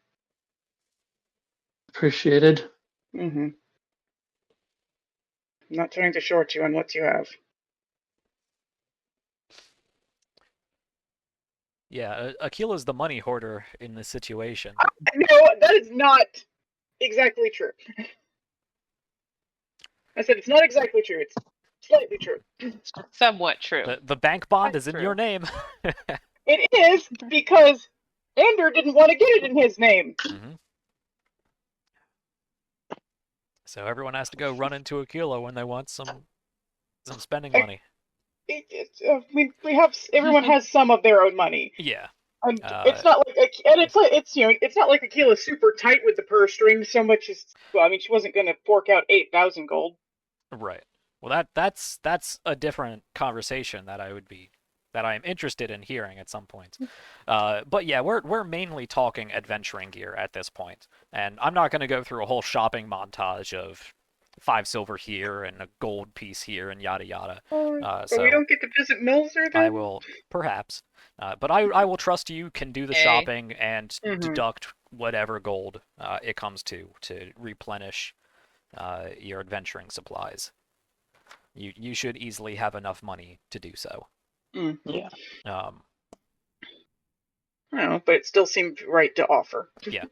Appreciated. Mm-hmm. I'm not trying to short you on what you have. Yeah, Akila's the money hoarder in this situation. No, that is not exactly true. I said it's not exactly true. It's slightly true. Somewhat true. The bank bond That's is in true. your name. It is because Ender didn't want to get it in his name. Mm-hmm. So everyone has to go run into Aquila when they want some spending money. I mean, everyone has some of their own money, Yeah. and it's not like, it's not like Akila's super tight with the purse strings so much as, well, I mean, she wasn't going to fork out 8,000 gold. Right. Well, that's a different conversation that I am interested in hearing at some point. But yeah, we're mainly talking adventuring gear at this point, and I'm not going to go through a whole shopping montage of 5 silver here and a gold piece here and yada yada. But So we don't get to visit Milzer then? I will perhaps, but I will trust you can do the Hey. shopping and Mhm. deduct whatever gold it comes to replenish your adventuring supplies. You should easily have enough money to do so. Yeah. Um, I don't know, but it still seemed right to offer. Yeah.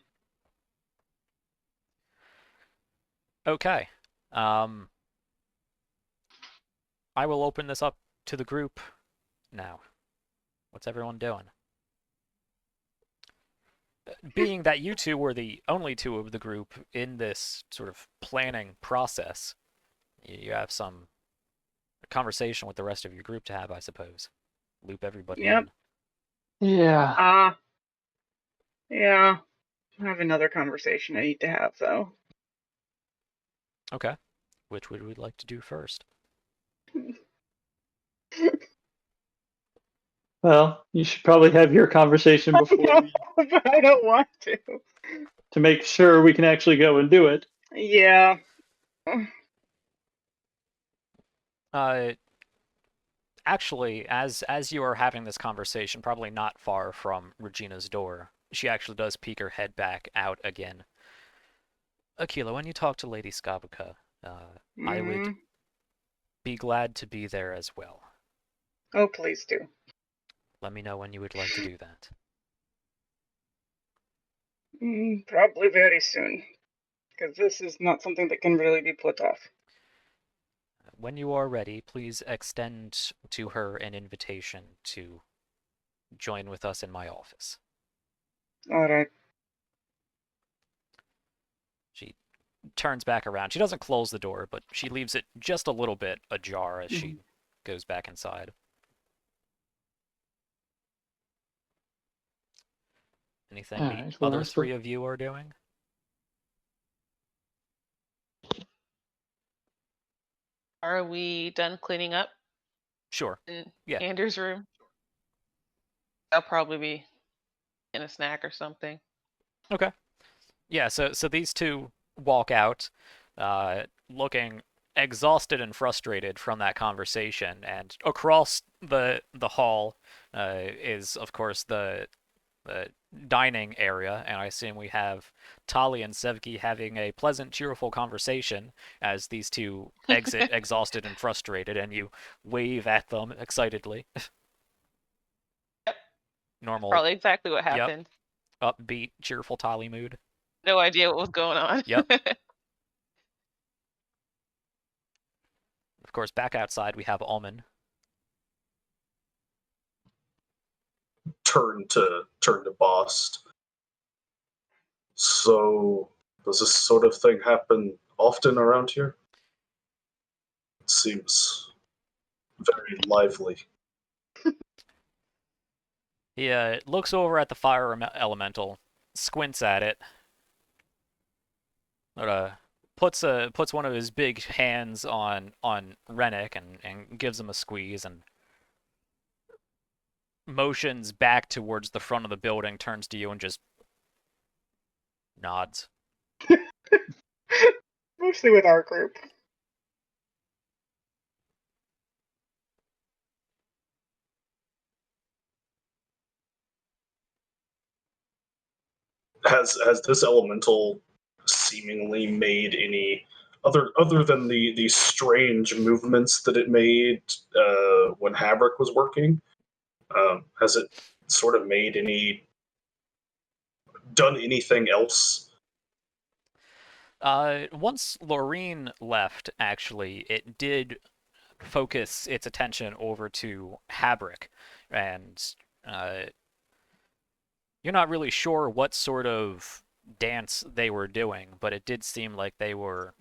Okay. I will open this up to the group now. What's everyone doing? Being that you two were the only two of the group in this sort of planning process, you have some conversation with the rest of your group to have, I suppose. Loop everybody Yep. in. Yeah. Yeah. I have another conversation I need to have, though. Okay. Which would we like to do first? Well, you should probably have your conversation before But I don't want to make sure we can actually go and do it. Yeah. Actually, as you are having this conversation, probably not far from Regina's door, she actually does peek her head back out again. Akila, when you talk to Lady Skabuka, I would Mhm. be glad to be there as well. Oh, please do. Let me know when you would like to do that. Probably very soon. Because this is not something that can really be put off. When you are ready, please extend to her an invitation to join with us in my office. Alright. She turns back around. She doesn't close the door, but she leaves it just a little bit ajar as she goes back inside. Anything All the right, well, other that's three of you are doing? Are we done cleaning up Sure. in Yeah. Anders' room? I'll probably be in a snack or something. Okay. Yeah, so these two walk out, looking exhausted and frustrated from that conversation, and across the hall is, of course, the dining area, and I assume we have Tali and Sevgi having a pleasant, cheerful conversation as these two exit exhausted and frustrated, and you wave at them excitedly. Yep. Normal, Probably exactly what Yep. happened. upbeat, cheerful Tali mood. No idea what was going on. Yep. Of course, back outside we have Alman. Turn to Bost. So, does this sort of thing happen often around here? It seems very lively. He looks over at the fire elemental, squints at it, puts one of his big hands on Rennick and gives him a squeeze and motions back towards the front of the building, turns to you and just nods. Mostly with our group. Has this elemental seemingly made any other than the strange movements that it made when Havric was working? Has it sort of done anything else? Once Laureen left, actually, it did focus its attention over to Habric, and you're not really sure what sort of dance they were doing, but it did seem like they were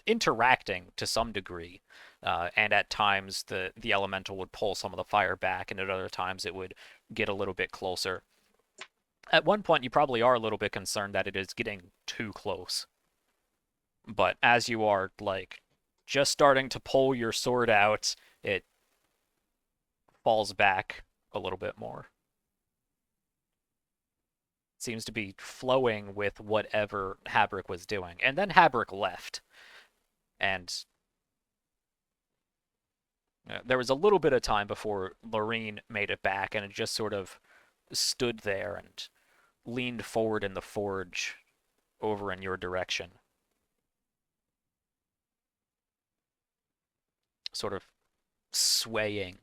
interacting to some degree, and at times the elemental would pull some of the fire back, and at other times it would get a little bit closer. At one point, you probably are a little bit concerned that it is getting too close. But as you are, like, just starting to pull your sword out, it falls back a little bit more. It seems to be flowing with whatever Habrick was doing. And then Habrick left. And there was a little bit of time before Lorene made it back, and it just sort of stood there and leaned forward in the forge over in your direction. Sort of swaying.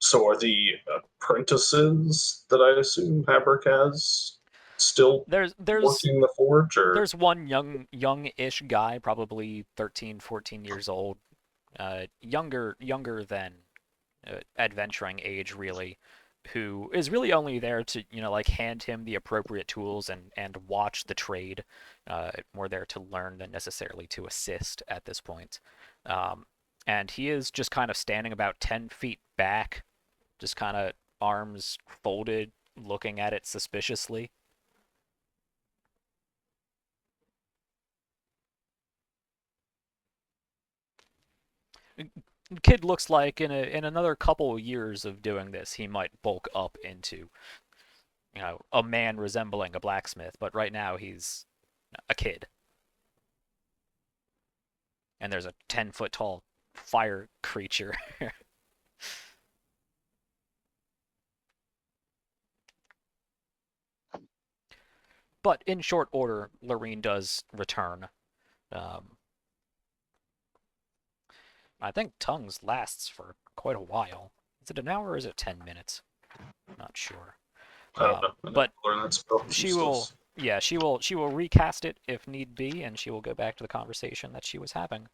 So are the apprentices that I assume Habrick has still There's working the forge, or there's one young-ish guy, probably 13, 14 years old, younger than adventuring age, really, who is really only there to, like, hand him the appropriate tools and watch the trade, more there to learn than necessarily to assist at this point. And he is just kind of standing about 10 feet back, just kind of arms folded, looking at it suspiciously. Kid looks like in another couple of years of doing this, he might bulk up into, a man resembling a blacksmith, but right now he's a kid. And there's a 10-foot tall fire creature. But in short order, Lorene does return. I think Tongues lasts for quite a while. Is it an hour or is it 10 minutes? Not sure. I don't know. But learn that spell. she will recast it if need be, and she will go back to the conversation that she was having.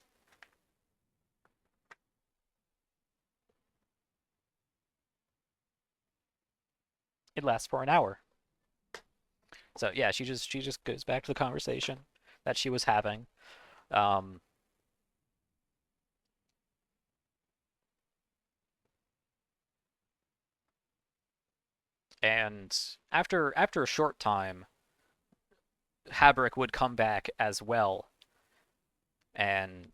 It lasts for an hour. So yeah, she just goes back to the conversation that she was having. And after a short time, Habrick would come back as well, and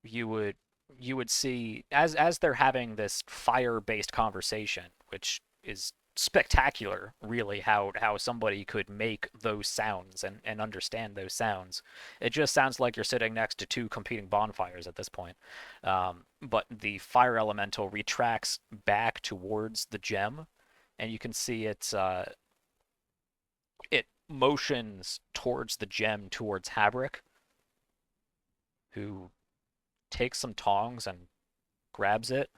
you would see as they're having this fire-based conversation, which is spectacular, really, how somebody could make those sounds and understand those sounds. It just sounds like you're sitting next to two competing bonfires at this point. But the fire elemental retracts back towards the gem, and you can see it motions towards the gem, towards Habrick, who takes some tongs and grabs it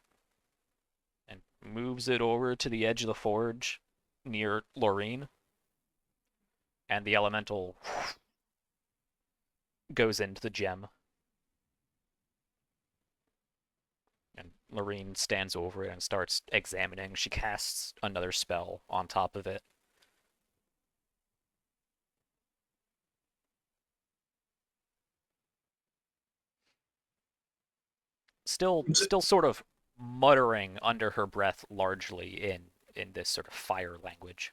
and moves it over to the edge of the forge near Lorene, and the elemental goes into the gem. And Lorene stands over it and starts examining. She casts another spell on top of it. Still sort of muttering under her breath, largely in this sort of fire language.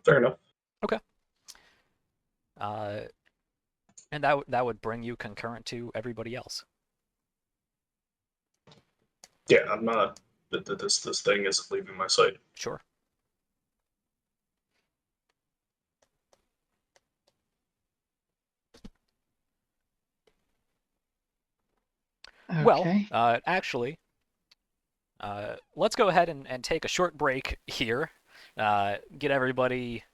Fair enough. Okay. And that would bring you concurrent to everybody else. Yeah, I'm not. This thing isn't leaving my sight. Sure. Okay. Well, actually, let's go ahead and take a short break here. Get everybody,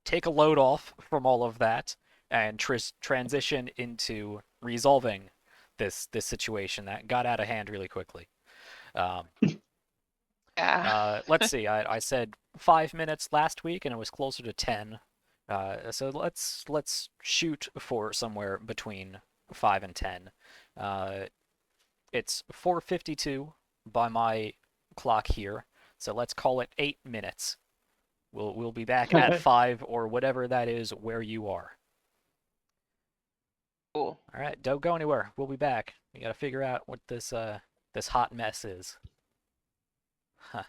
take a load off from all of that, and transition into resolving this situation that got out of hand really quickly. Um, Yeah. let's see. I said 5 minutes last week, and it was closer to 10. So let's shoot for somewhere between 5 and 10. It's 4:52 by my clock here, so let's call it 8 minutes. We'll be back at Okay. 5 or whatever that is where you are. Cool. All right, don't go anywhere. We'll be back. We gotta figure out what this hot mess is. Huh.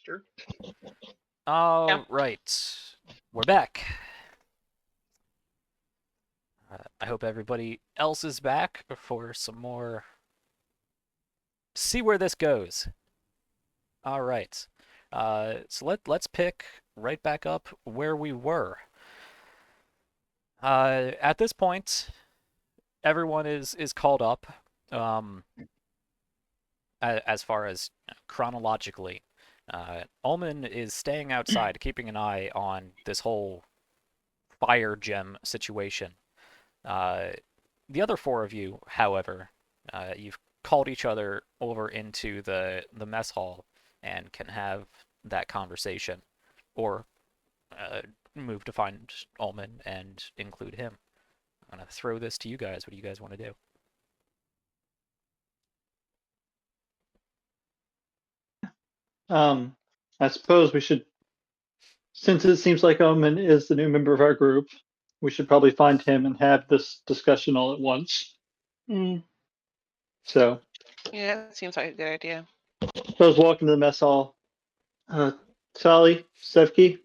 faster. All right, we're back. I hope everybody else is back for some more. See where this goes. All right, so let's pick right back up where we were. At this point, everyone is called up. As far as chronologically, Ullman is staying outside, keeping an eye on this whole fire gem situation. The other four of you, however, you've called each other over into the mess hall and can have that conversation, or move to find Ullman and include him. I'm gonna throw this to you guys. What do you guys want to do? I suppose we should, since it seems like Omen is the new member of our group, we should probably find him and have this discussion all at once. Mm. So, Yeah, that seems like a good idea. suppose walk into the mess hall. Sally, Sevki,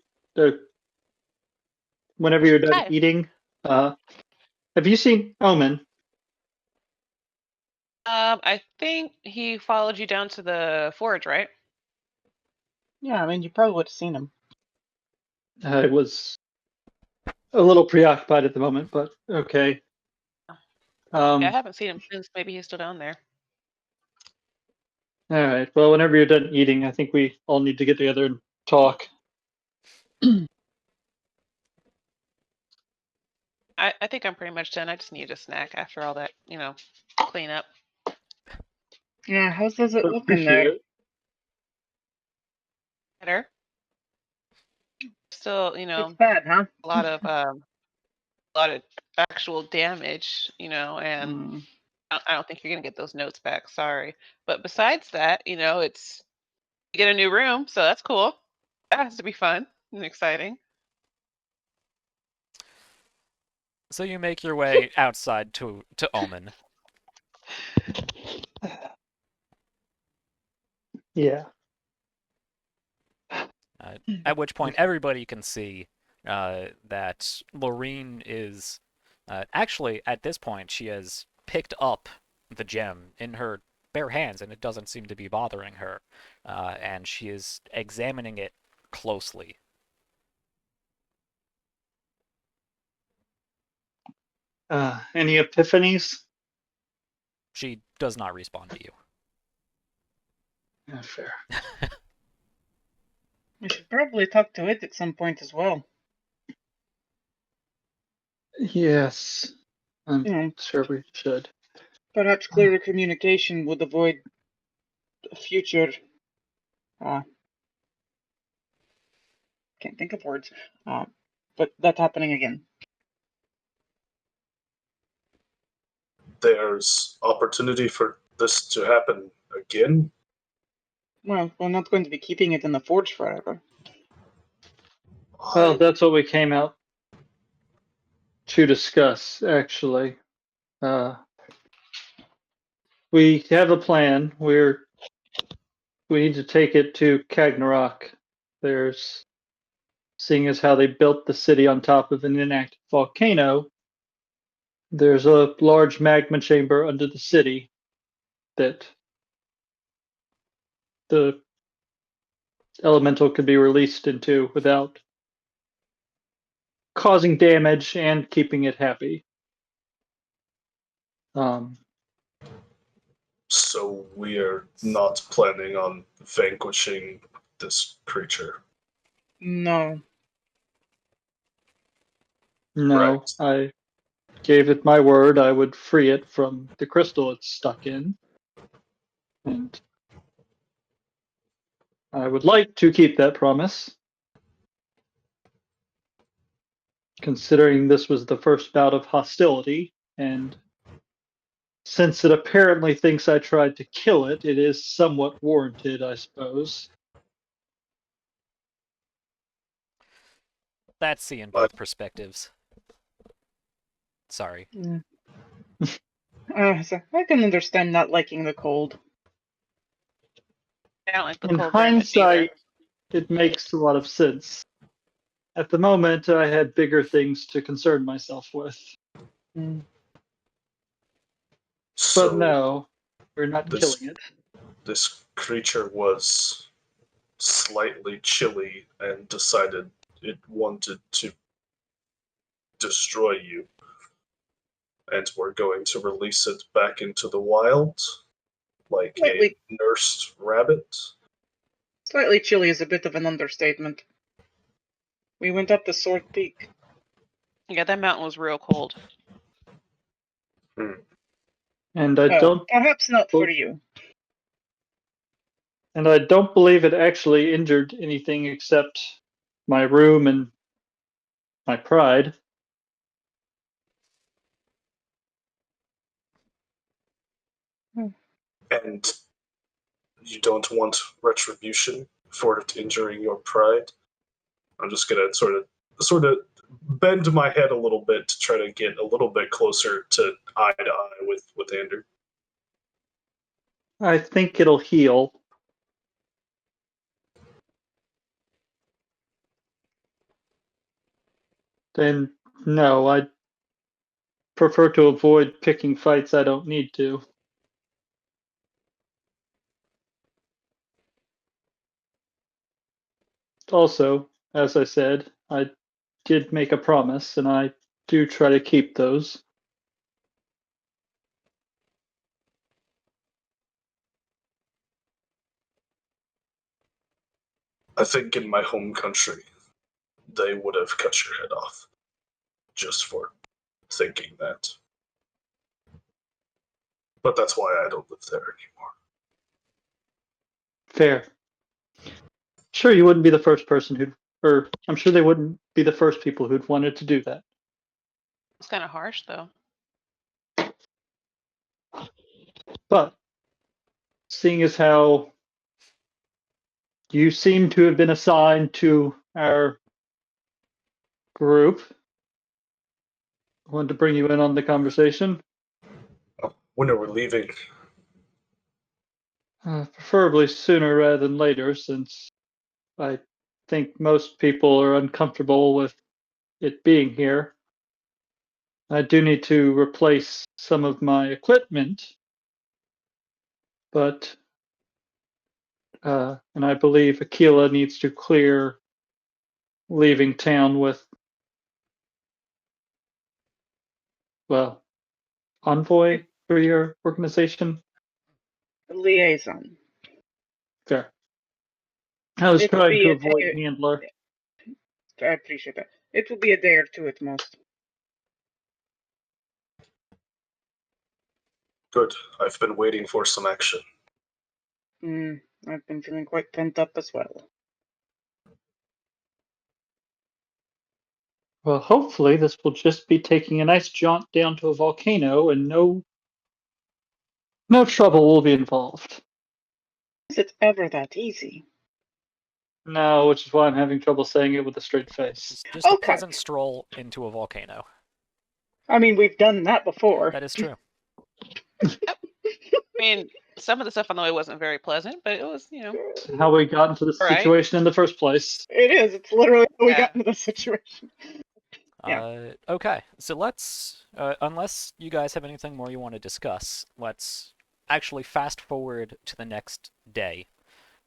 whenever you're done Hi. eating, have you seen Omen? I think he followed you down to the forge, right? Yeah, I mean, you probably would have seen him. I was a little preoccupied at the moment, but okay. Yeah, I haven't seen him since. Maybe he's still down there. All right. Well, whenever you're done eating, I think we all need to get together and talk. I think I'm pretty much done. I just need a snack after all that, clean up. Yeah, how's it looking Appreciate there? it. Better. Still, It's bad, huh? a lot of actual damage, and Mm. I don't think you're gonna get those notes back. Sorry, but besides that, it's you get a new room, so that's cool. That has to be fun and exciting. So you make your way outside to Omen. Yeah. At which point everybody can see that Lorene is actually at this point she has picked up the gem in her bare hands and it doesn't seem to be bothering her, and she is examining it closely. Any epiphanies? She does not respond to you. Yeah, fair. We should probably talk to it at some point as well. Yes, I'm Yeah. sure we should. Perhaps clearer communication would avoid future. Can't think of words. But that happening again. There's opportunity for this to happen again. Well, we're not going to be keeping it in the forge forever. Well, that's what we came out to discuss, actually. We have a plan. We need to take it to Kargnorak. There's, seeing as how they built the city on top of an inactive volcano, there's a large magma chamber under the city that the elemental could be released into without causing damage and keeping it happy. So we're not planning on vanquishing this creature. No. No, Right. I gave it my word I would free it from the crystal it's stuck in. And I would like to keep that promise. Considering this was the first bout of hostility, and since it apparently thinks I tried to kill it, it is somewhat warranted, I suppose. That's seeing both perspectives. Sorry. So I can understand not liking the cold. I don't like the In cold very much either. hindsight, it makes a lot of sense. At the moment, I had bigger things to concern myself with. So But no, we're not this killing it. this creature was slightly chilly and decided it wanted to destroy you, and we're going to release it back into the wild like a Slightly, nursed rabbit. slightly chilly is a bit of an understatement. We went up the Sword Peak. Yeah, that mountain was real cold. And I don't Perhaps not for you. and I don't believe it actually injured anything except my room and my pride. And you don't want retribution for it injuring your pride. I'm just gonna sort of bend my head a little bit to try to get a little bit closer to eye with Andrew. I think it'll heal. Then no, I prefer to avoid picking fights I don't need to. Also, as I said, I did make a promise, and I do try to keep those. I think in my home country, they would have cut your head off just for thinking that. But that's why I don't live there anymore. Fair. Sure, you wouldn't be the first person who'd, or I'm sure they wouldn't be the first people who'd wanted to do that. It's kind of harsh, though. But seeing as how you seem to have been assigned to our group, I wanted to bring you in on the conversation. When are we leaving? Preferably sooner rather than later, since I think most people are uncomfortable with it being here. I do need to replace some of my equipment, but and I believe Aquila needs to clear leaving town with, well, envoy for your organization. Liaison. Fair. I was It'll trying be to a avoid day. handler. I appreciate that. It will be a day or two at most. Good. I've been waiting for some action. I've been feeling quite pent up as well. Well, hopefully this will just be taking a nice jaunt down to a volcano, and no trouble will be involved. Is it ever that easy? No, which is why I'm having trouble saying it with a straight face. It's just a pleasant stroll into a volcano. I mean, we've done that before. That is true. I mean, some of the stuff on the way wasn't very pleasant, but it was, How we got into this All right. situation in the first place. It is. It's literally how we Yeah. got into this situation. Yeah. Okay, so let's, unless you guys have anything more you want to discuss, let's actually fast forward to the next day.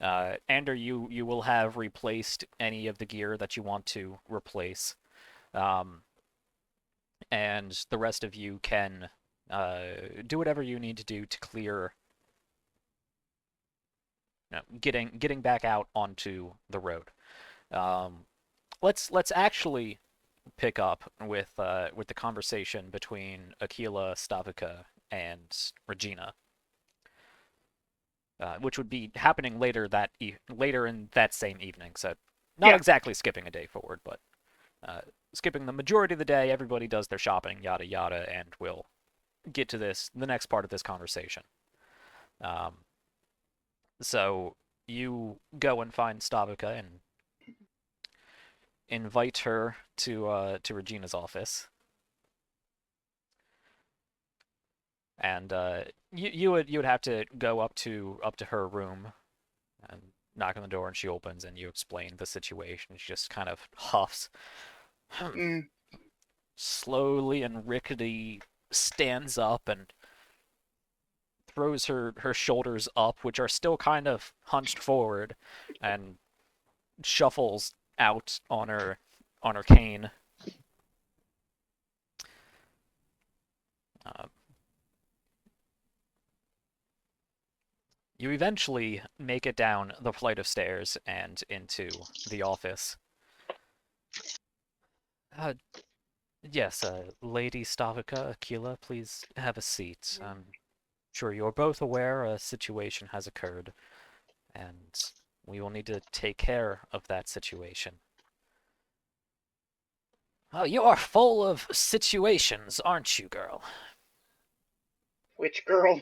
Ander, you will have replaced any of the gear that you want to replace, and the rest of you can do whatever you need to do to clear, getting back out onto the road. Let's actually pick up with the conversation between Aquila, Stavika, and Regina, which would be happening later in that same evening. So not exactly skipping a day forward, but skipping the majority of the day. Everybody does their shopping, yada yada, and we'll get to the next part of this conversation. So you go and find Stavika and invite her to Regina's office, and you would have to go up to her room and knock on the door and she opens and you explain the situation. She just kind of huffs. Mm. Slowly and rickety stands up and throws her shoulders up, which are still kind of hunched forward, and shuffles out on her cane. You eventually make it down the flight of stairs and into the office. Yes, Lady Stavika, Aquila, please have a seat. I'm sure you're both aware a situation has occurred, and we will need to take care of that situation. Oh, you are full of situations, aren't you, girl? Which girl?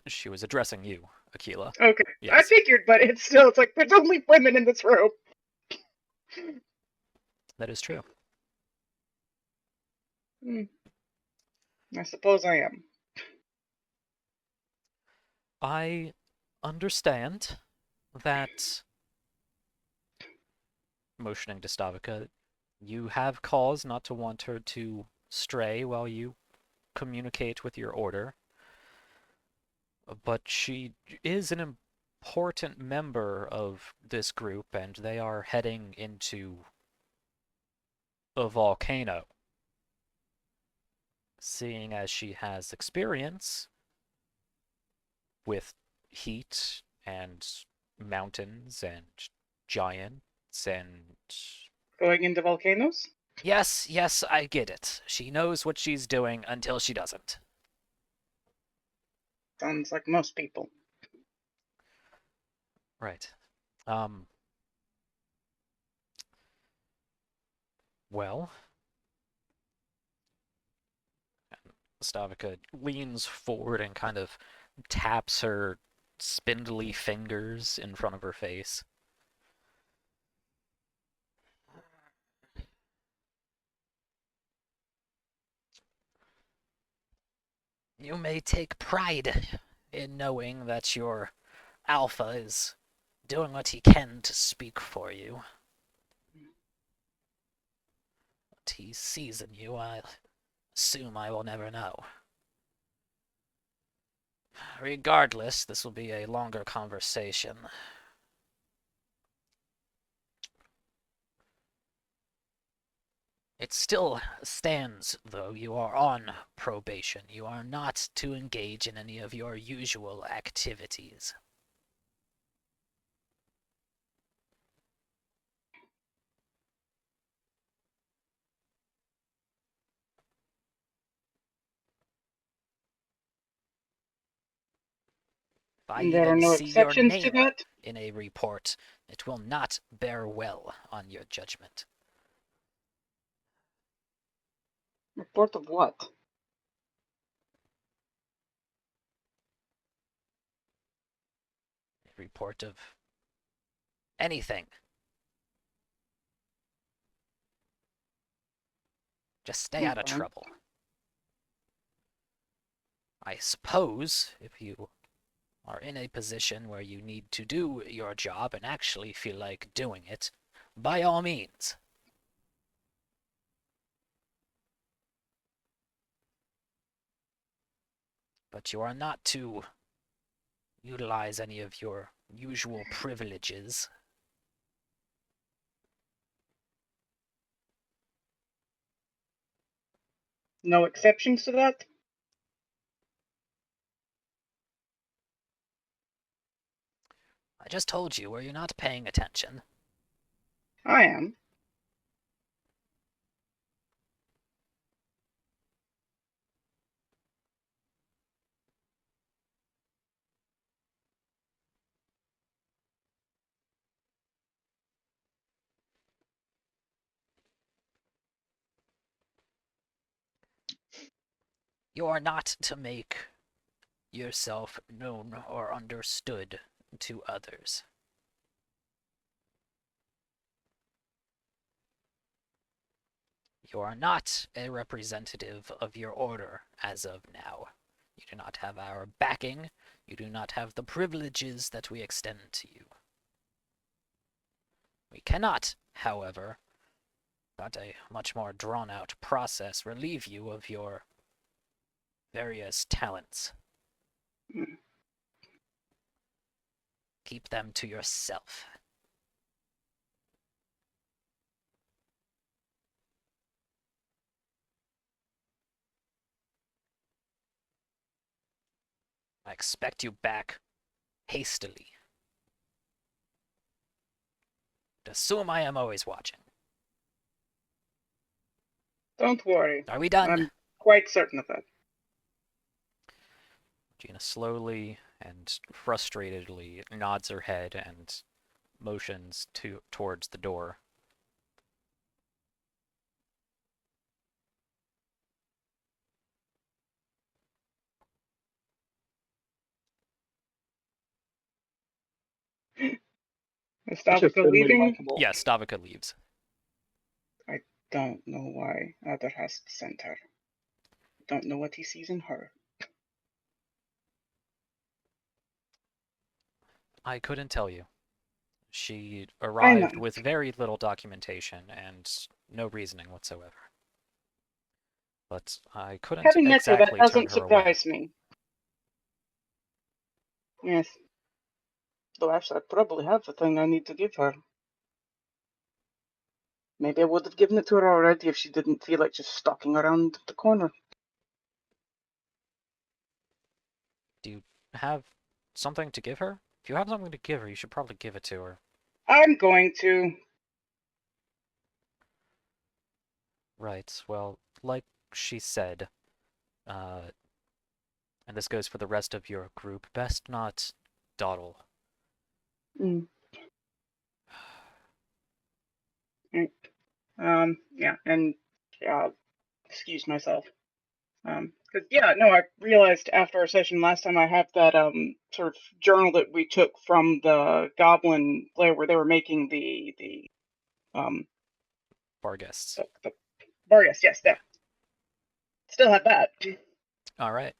She was addressing you, Aquila. Okay, I Yes. figured, but it's like there's only women in this room. That is true. I suppose I am. I understand that, motioning to Stavika, you have cause not to want her to stray while you communicate with your order. But she is an important member of this group, and they are heading into a volcano. Seeing as she has experience with heat and mountains and giants and... Going into volcanoes? Yes, I get it. She knows what she's doing until she doesn't. Sounds like most people. Right. Well, Stavika leans forward and kind of taps her spindly fingers in front of her face. You may take pride in knowing that your alpha is doing what he can to speak for you. What he sees in you, I assume I will never know. Regardless, this will be a longer conversation. It still stands, though. You are on probation. You are not to engage in any of your usual activities. If I There are even no see your exceptions to name that? in a report, it will not bear well on your judgment. Report of what? A report of anything. Just stay out of Okay. trouble. I suppose if you are in a position where you need to do your job and actually feel like doing it, by all means. But you are not to utilize any of your usual privileges. No exceptions to that? I just told you, were you not paying attention? I am. You are not to make yourself known or understood to others. You are not a representative of your order as of now. You do not have our backing. You do not have the privileges that we extend to you. We cannot, however, without a much more drawn-out process, relieve you of your various talents. Hmm. Keep them to yourself. I expect you back hastily. Assume I am always watching. Don't worry. Are we done? I'm quite certain of that. Gina slowly and frustratedly nods her head and motions towards the door. Is Such a Stavka friendly, leaving? likable. Yes, Stavika leaves. I don't know why Adder has sent her. Don't know what he sees in her. I couldn't tell you. She I arrived know. with very little documentation and no reasoning whatsoever. But I couldn't Having met her, that exactly turn doesn't her away. surprise me. Yes. Though actually, I probably have the thing I need to give her. Maybe I would have given it to her already if she didn't feel like just stalking around the corner. Do you have something to give her? If you have something to give her, you should probably give it to her. I'm going to. Right, well, like she said, and this goes for the rest of your group, best not dawdle. Mm. Yeah, and excuse myself. Because I realized after our session last time I have that sort of journal that we took from the Goblin lair where they were making the Bar guests. the bar. Yes, that. Still have that. Alright.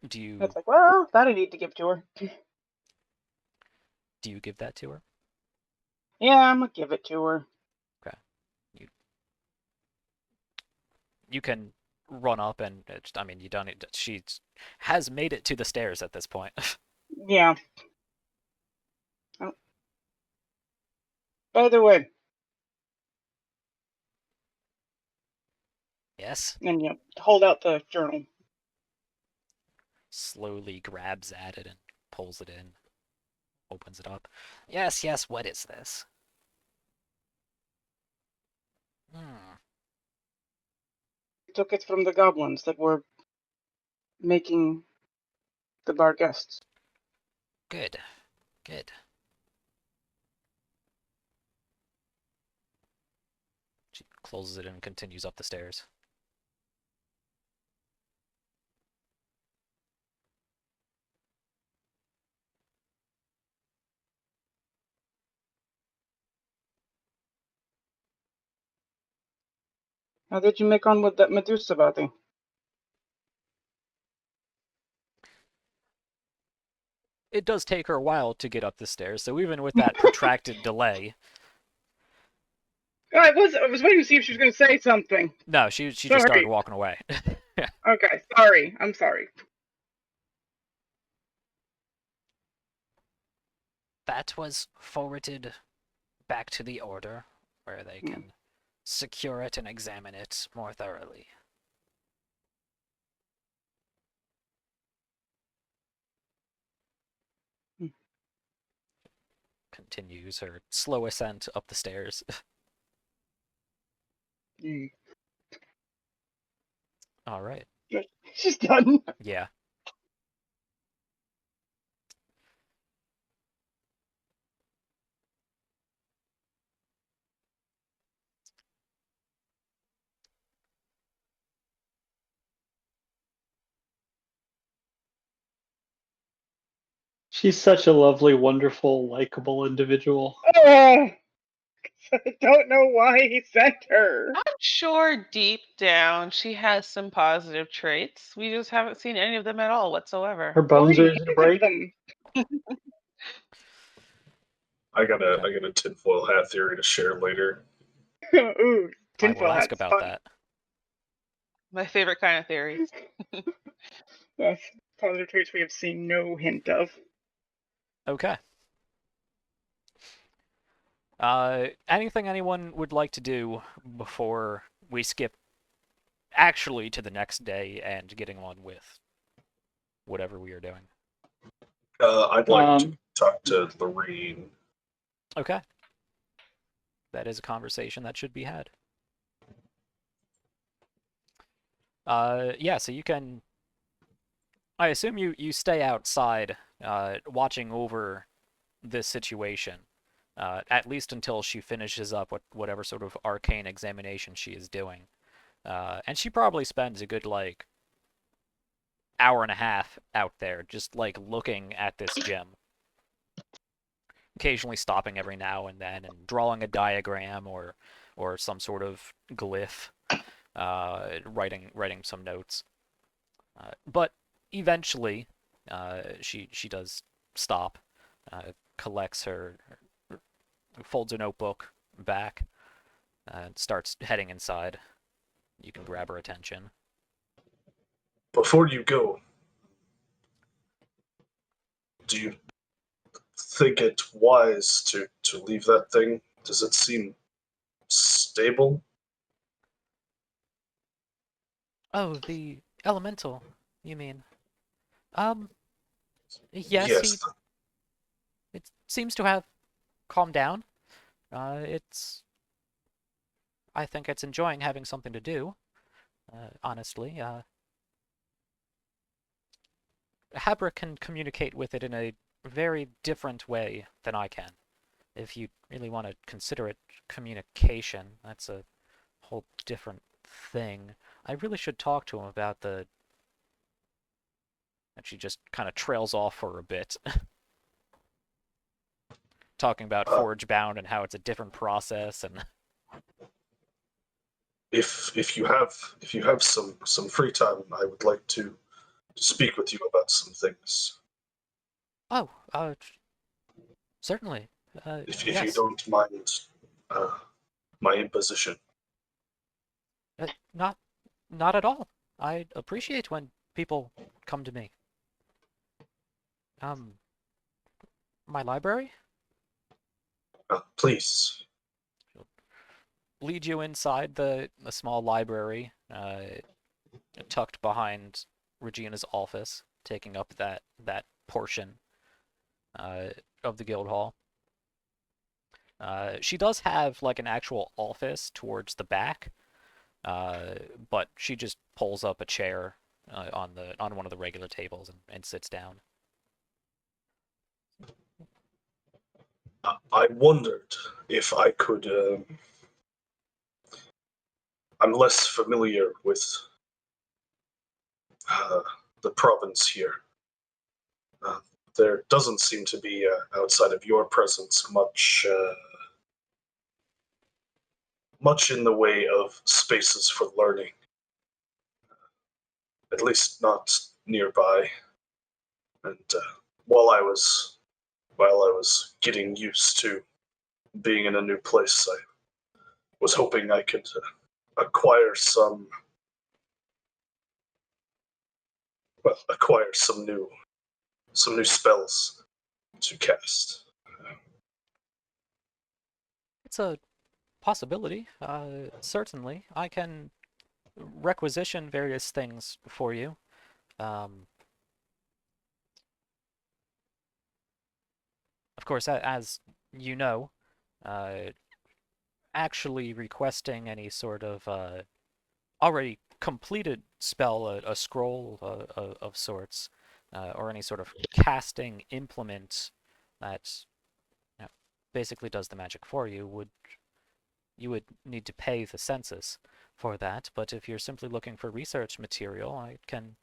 Do you It's like, well, that I need to give to her. give that to her? Yeah, I'm gonna give it to her. You can run up and, I mean, you don't need, she has made it to the stairs at this point. Yeah. Oh. By the way, Yes? and hold out the journal. Slowly grabs at it and pulls it in. Opens it up. Yes, what is this? Took it from the goblins that were making the bar guests. Good. She closes it and continues up the stairs. How did you make on with that Medusa body? It does take her a while to get up the stairs, so even with that protracted delay... I was waiting to see if she was going to say something. No, she just Sorry. started walking away. Okay, sorry. I'm sorry. That was forwarded back to the Order, where they can secure it and examine it more thoroughly. Continues her slow ascent up the stairs. All right. She's done. Yeah. She's such a lovely, wonderful, likable individual. Oh, I don't know why he sent her. I'm sure deep down she has some positive traits. We just haven't seen any of them at all whatsoever. Her bones Or are easy to any of break. them. I got a Okay. I got a tinfoil hat theory to share later. Ooh, I tinfoil will ask hats, about fun. that. My favorite kind of theories. Yes, positive traits we have seen no hint of. Okay. Anything anyone would like to do before we skip actually to the next day and getting on with whatever we are doing? I'd like to Um, talk to Lorene. Okay. That is a conversation that should be had. Yeah, so you can... I assume you stay outside, watching over this situation, at least until she finishes up whatever sort of arcane examination she is doing. And she probably spends a good, like, hour and a half out there just, like, looking at this gem. Occasionally stopping every now and then and drawing a diagram or some sort of glyph, writing some notes. But eventually, she does stop, collects folds a notebook back, and starts heading inside. You can grab her attention. Before you go, do you think it wise to leave that thing? Does it seem stable? Oh, the elemental, you mean? Um, yes, Yes. it seems to have calmed down. I think it's enjoying having something to do, honestly. Habra can communicate with it in a very different way than I can. If you really want to consider it communication, that's a whole different thing. I really should talk to him about the... And she just kind of trails off for a bit, talking about Uh, Forge Bound and how it's a different process and... if you have some free time, I would like to speak with you about some things. Oh, certainly. If you Yes. don't mind uh, my imposition. Not not at all. I appreciate when people come to me. Um, my library? Please. Lead you inside the small library, tucked behind Regina's office, taking up that portion uh, of the guild hall. She does have like an actual office towards the back, but she just pulls up a chair on one of the regular tables and sits down. I wondered if I could. I'm less familiar with uh, the province here. Uh, there doesn't seem to be, outside of your presence, much in the way of spaces for learning. At least not nearby. And while I was getting used to being in a new place, I was hoping I could acquire acquire some new spells to cast. It's a possibility. Certainly, I can requisition various things for you. Um, of course, as you know, uh, actually requesting any sort of already completed spell, a scroll of sorts, or any sort of casting implement that, you know, basically does the magic for you, you would need to pay the census for that. But if you're simply looking for research material, I can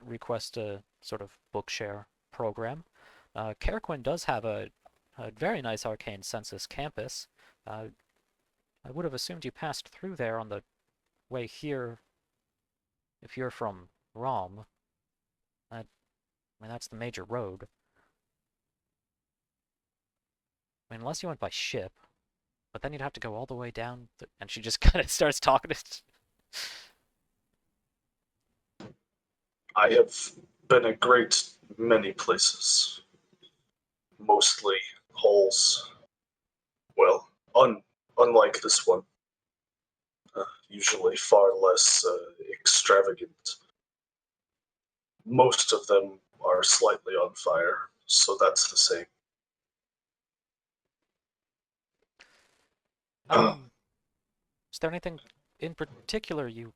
request a sort of bookshare program. Carquin does have a very nice arcane census campus. Uh, I would have assumed you passed through there on the way here if you're from Rom. I mean, that's the major road. I mean, unless you went by ship, but then you'd have to go all the way down. And she just kind of starts talking to. I have been a great many places, mostly holes. Well, unlike this one, usually far less extravagant. Most of them are slightly on fire, so that's the same. Is there anything in particular you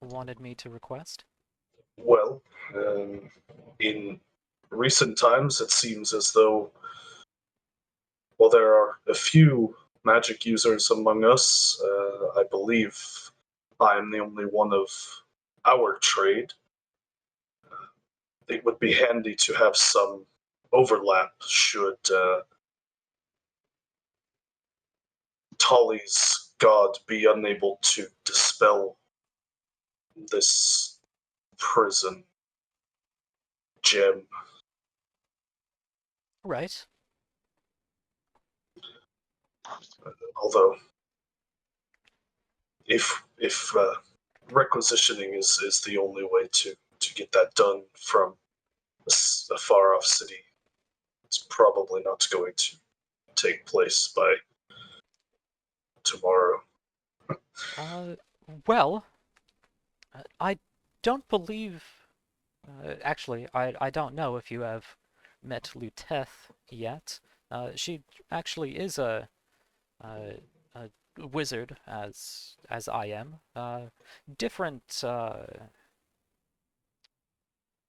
wanted me to request? Well, in recent times, it seems as though, well, there are a few magic users among us. I believe I am the only one of our trade. It would be handy to have some overlap should Tolly's god be unable to dispel this prison gem. Right. Although, if requisitioning is the only way to get that done from a far off city, it's probably not going to take place by tomorrow. Well, I don't believe. Actually, I don't know if you have met Luteth yet. She actually is a wizard as I am. Different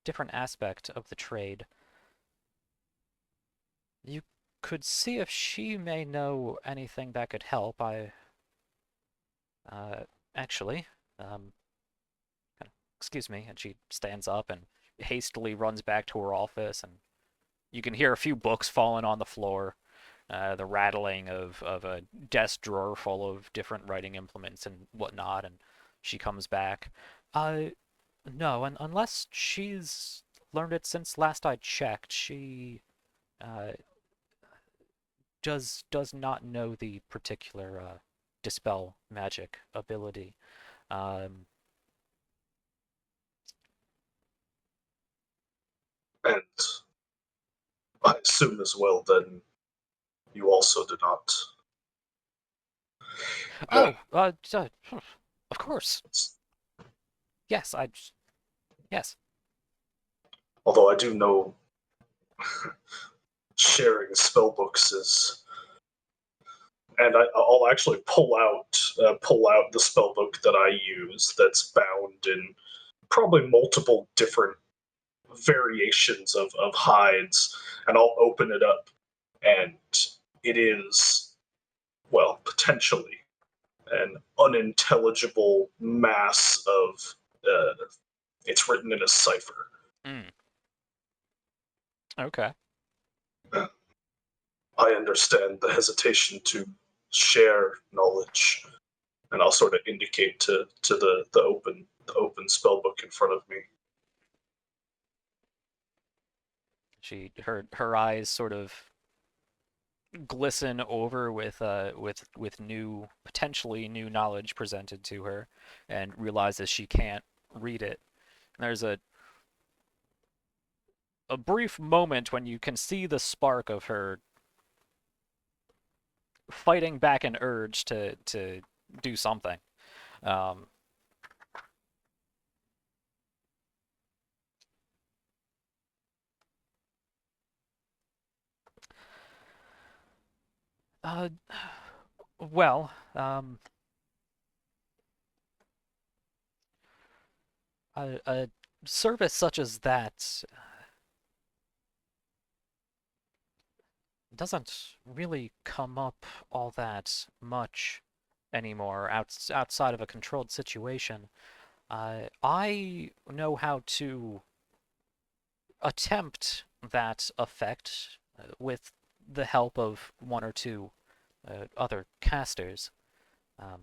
different aspect of the trade. You could see if she may know anything that could help. Actually, excuse me, and she stands up and hastily runs back to her office, and you can hear a few books falling on the floor, the rattling of a desk drawer full of different writing implements and whatnot, and she comes back. No, and unless she's learned it since last I checked, she uh, does not know the particular dispel magic ability. Um, And I assume as well, then you also do not. oh, of course. Yes, yes. Although I do know sharing spellbooks is, and I'll actually pull out the spellbook that I use that's bound in probably multiple different variations of hides, and I'll open it up, and it is, well, potentially an unintelligible mass of. It's written in a cipher. Mm. Okay. I understand the hesitation to share knowledge, and I'll sort of indicate to the open spell book in front of me. Her eyes sort of glisten over with new potentially new knowledge presented to her, and realizes she can't read it. And there's a brief moment when you can see the spark of her fighting back an urge to do something. Um, uh, well, a service such as that doesn't really come up all that much anymore outside of a controlled situation. I know how to attempt that effect with the help of one or two other casters. Um,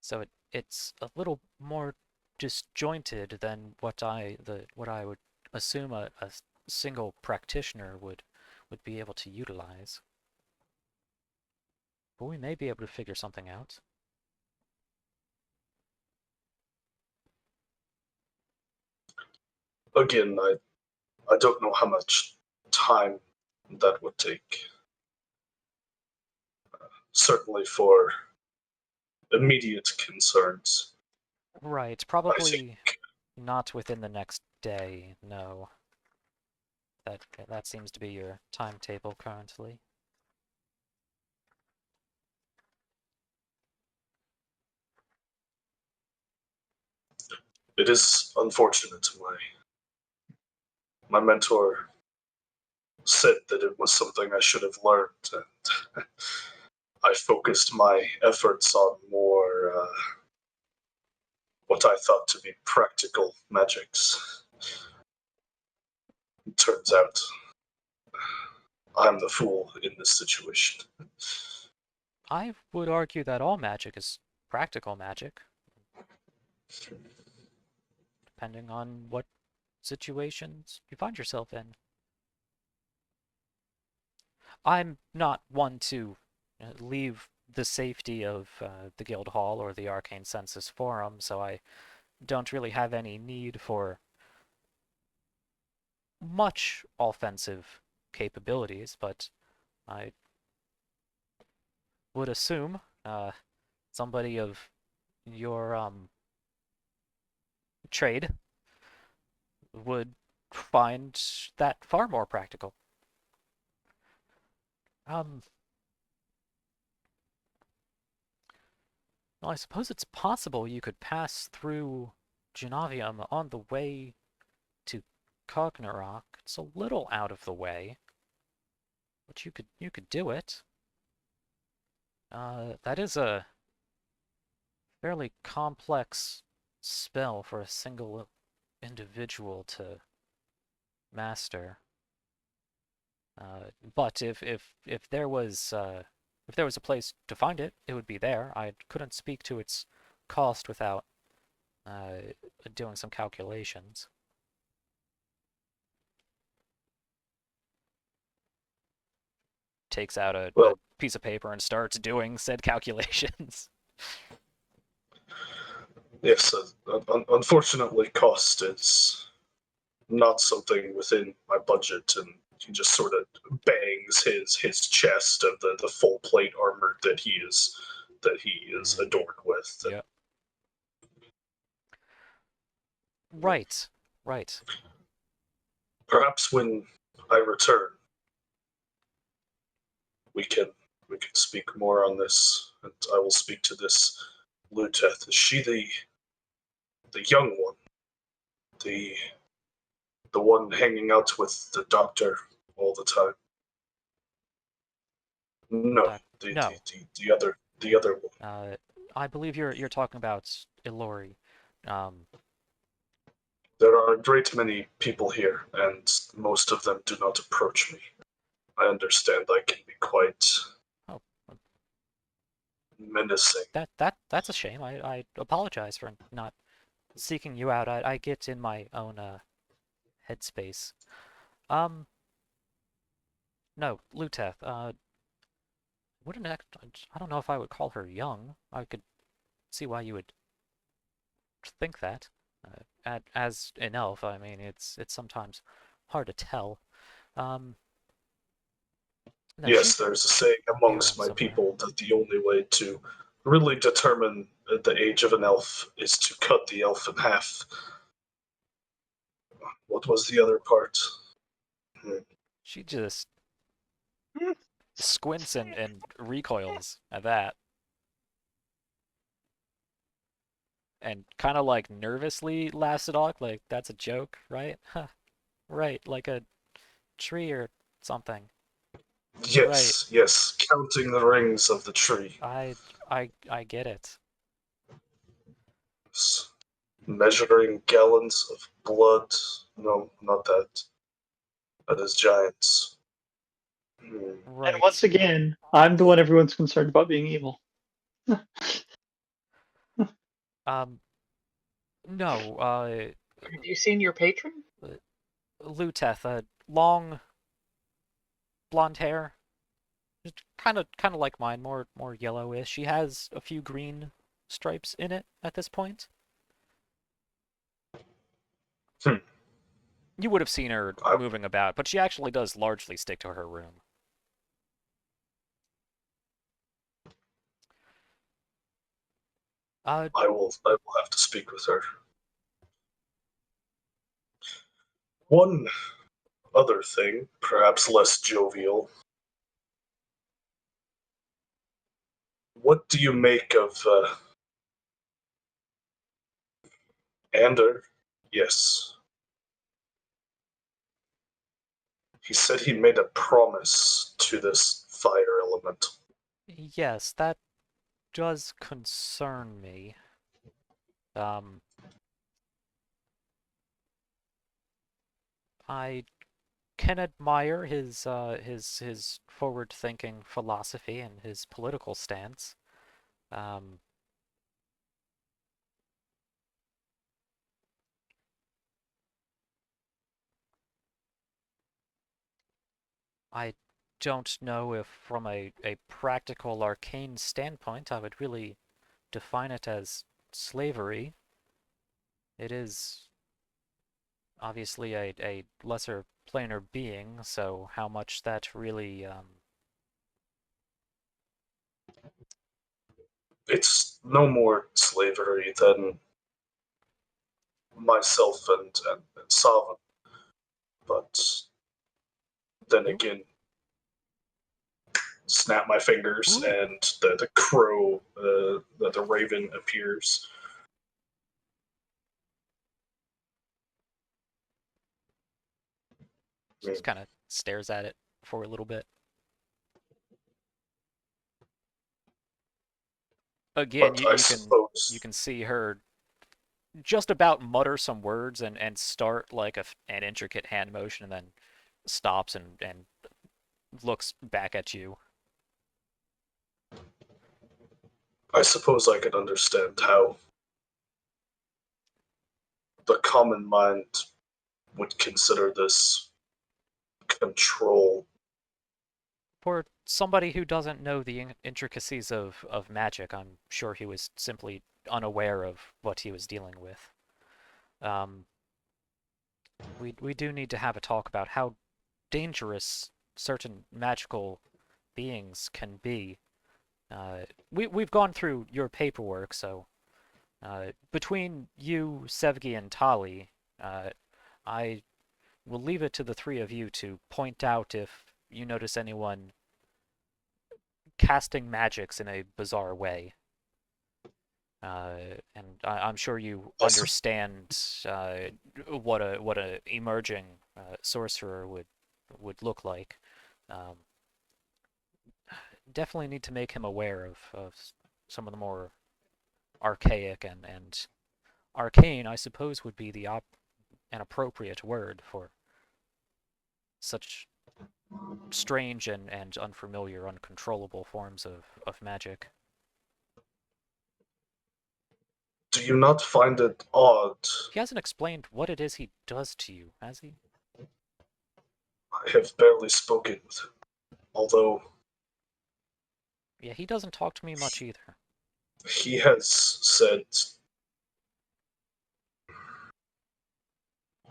So it's a little more disjointed than what I would assume a single practitioner would be able to utilize. But we may be able to figure something out. Again, I don't know how much time that would take. Certainly for immediate concerns. Right, I probably think not within the next day, no. That seems to be your timetable currently. it is unfortunate. My mentor said that it was something I should have learned, and I focused my efforts on more what I thought to be practical magics. It turns out I'm the fool in this situation. I would argue that all magic is practical magic, depending on what situations you find yourself in. I'm not one to leave the safety of the Guild Hall or the Arcane Census Forum, so I don't really have any need for much offensive capabilities, but I would assume somebody of your trade would find that far more practical. Well, I suppose it's possible you could pass through Genavium on the way to Kargnorak. It's a little out of the way, but you could do it. That is a fairly complex spell for a single individual to master. But if there was a place to find it, it would be there. I couldn't speak to its cost without doing some calculations. Takes out a piece of paper and starts doing said calculations. Yes, unfortunately, cost is not something within my budget, and he just sort of bangs his chest of the full plate armor that he is adorned with. Yep. Right. Perhaps when I return, we can speak more on this, and I will speak to this Luteth. Is she the young one, the one hanging out with the doctor all the time? No, No. the other one. I believe you're talking about Ilori. There are a great many people here, and most of them do not approach me. I understand I can be quite menacing. That's a shame. I apologize for not seeking you out. I get in my own headspace. No, Luteth. I don't know if I would call her young. I could see why you would think that. As an elf, I mean, it's sometimes hard to tell. No, Yes, there's a saying amongst my somewhere. people that the only way to really determine the age of an elf is to cut the elf in half. What was the other part? She just squints and recoils at that. And kind of like nervously laughs it off, like that's a joke, right? Right, like a tree or something. Yes, yes, counting the rings of the tree. I get it. Measuring gallons of blood. No, not that. That is giants. Right. And once again, I'm the one everyone's concerned about being evil. No, Have you seen your patron? Luteth, long blonde hair. Kind of like mine, more yellowish. She has a few green stripes in it at this point. Hmm. You would have seen her I- moving about, but she actually does largely stick to her room. I will have to speak with her. One other thing, perhaps less jovial. What do you make of Ander? Yes. He said he made a promise to this fire elemental. Yes, that does concern me. I can admire his forward-thinking philosophy and his political stance. I don't know if from a practical arcane standpoint I would really define it as slavery. It is obviously a lesser planar being, so how much that really It's no more slavery than myself and Savan. But then you again, snap my fingers Ooh. and the crow, the raven appears. just kind of stares at it for a little bit. Again, But you, I you suppose can see her just about mutter some words and start like an intricate hand motion and then stops and looks back at you. I could understand how the common mind would consider this control. For somebody who doesn't know the intricacies of magic, I'm sure he was simply unaware of what he was dealing with. We do need to have a talk about how dangerous certain magical beings can be. We've gone through your paperwork, so between you, Sevgi, and Tali, I will leave it to the three of you to point out if you notice anyone casting magics in a bizarre way. And I'm sure you understand what a emerging sorcerer would look like. Definitely need to make him aware of some of the more archaic and arcane, I suppose, would be an appropriate word for such strange and unfamiliar, uncontrollable forms of magic. Do you not find it odd? He hasn't explained what it is he does to you, has he? I have barely spoken with him, although Yeah, he doesn't talk to me much either. he has said.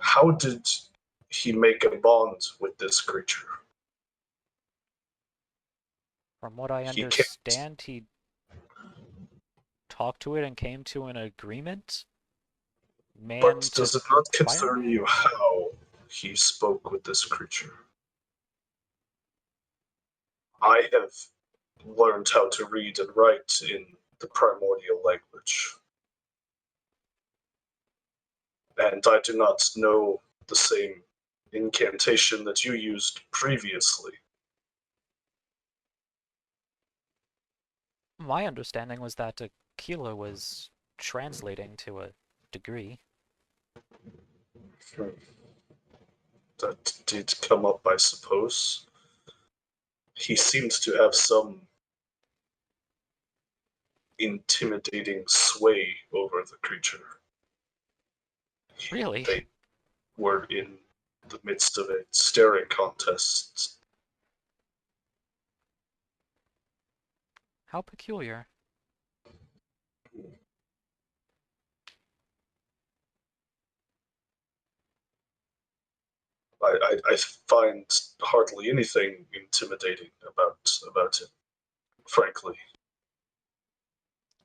How did he make a bond with this creature? From what I He can't. understand, he talked to it and came to an agreement. Man But to does it not concern fireman? you how he spoke with this creature? I have learned how to read and write in the primordial language, and I do not know the same incantation that you used previously. My understanding was that Aquila was translating to a degree. That did come up, I suppose. He seems to have some intimidating sway over the creature. Really? They were in the midst of a staring contest. How peculiar. I find hardly anything intimidating about it, frankly.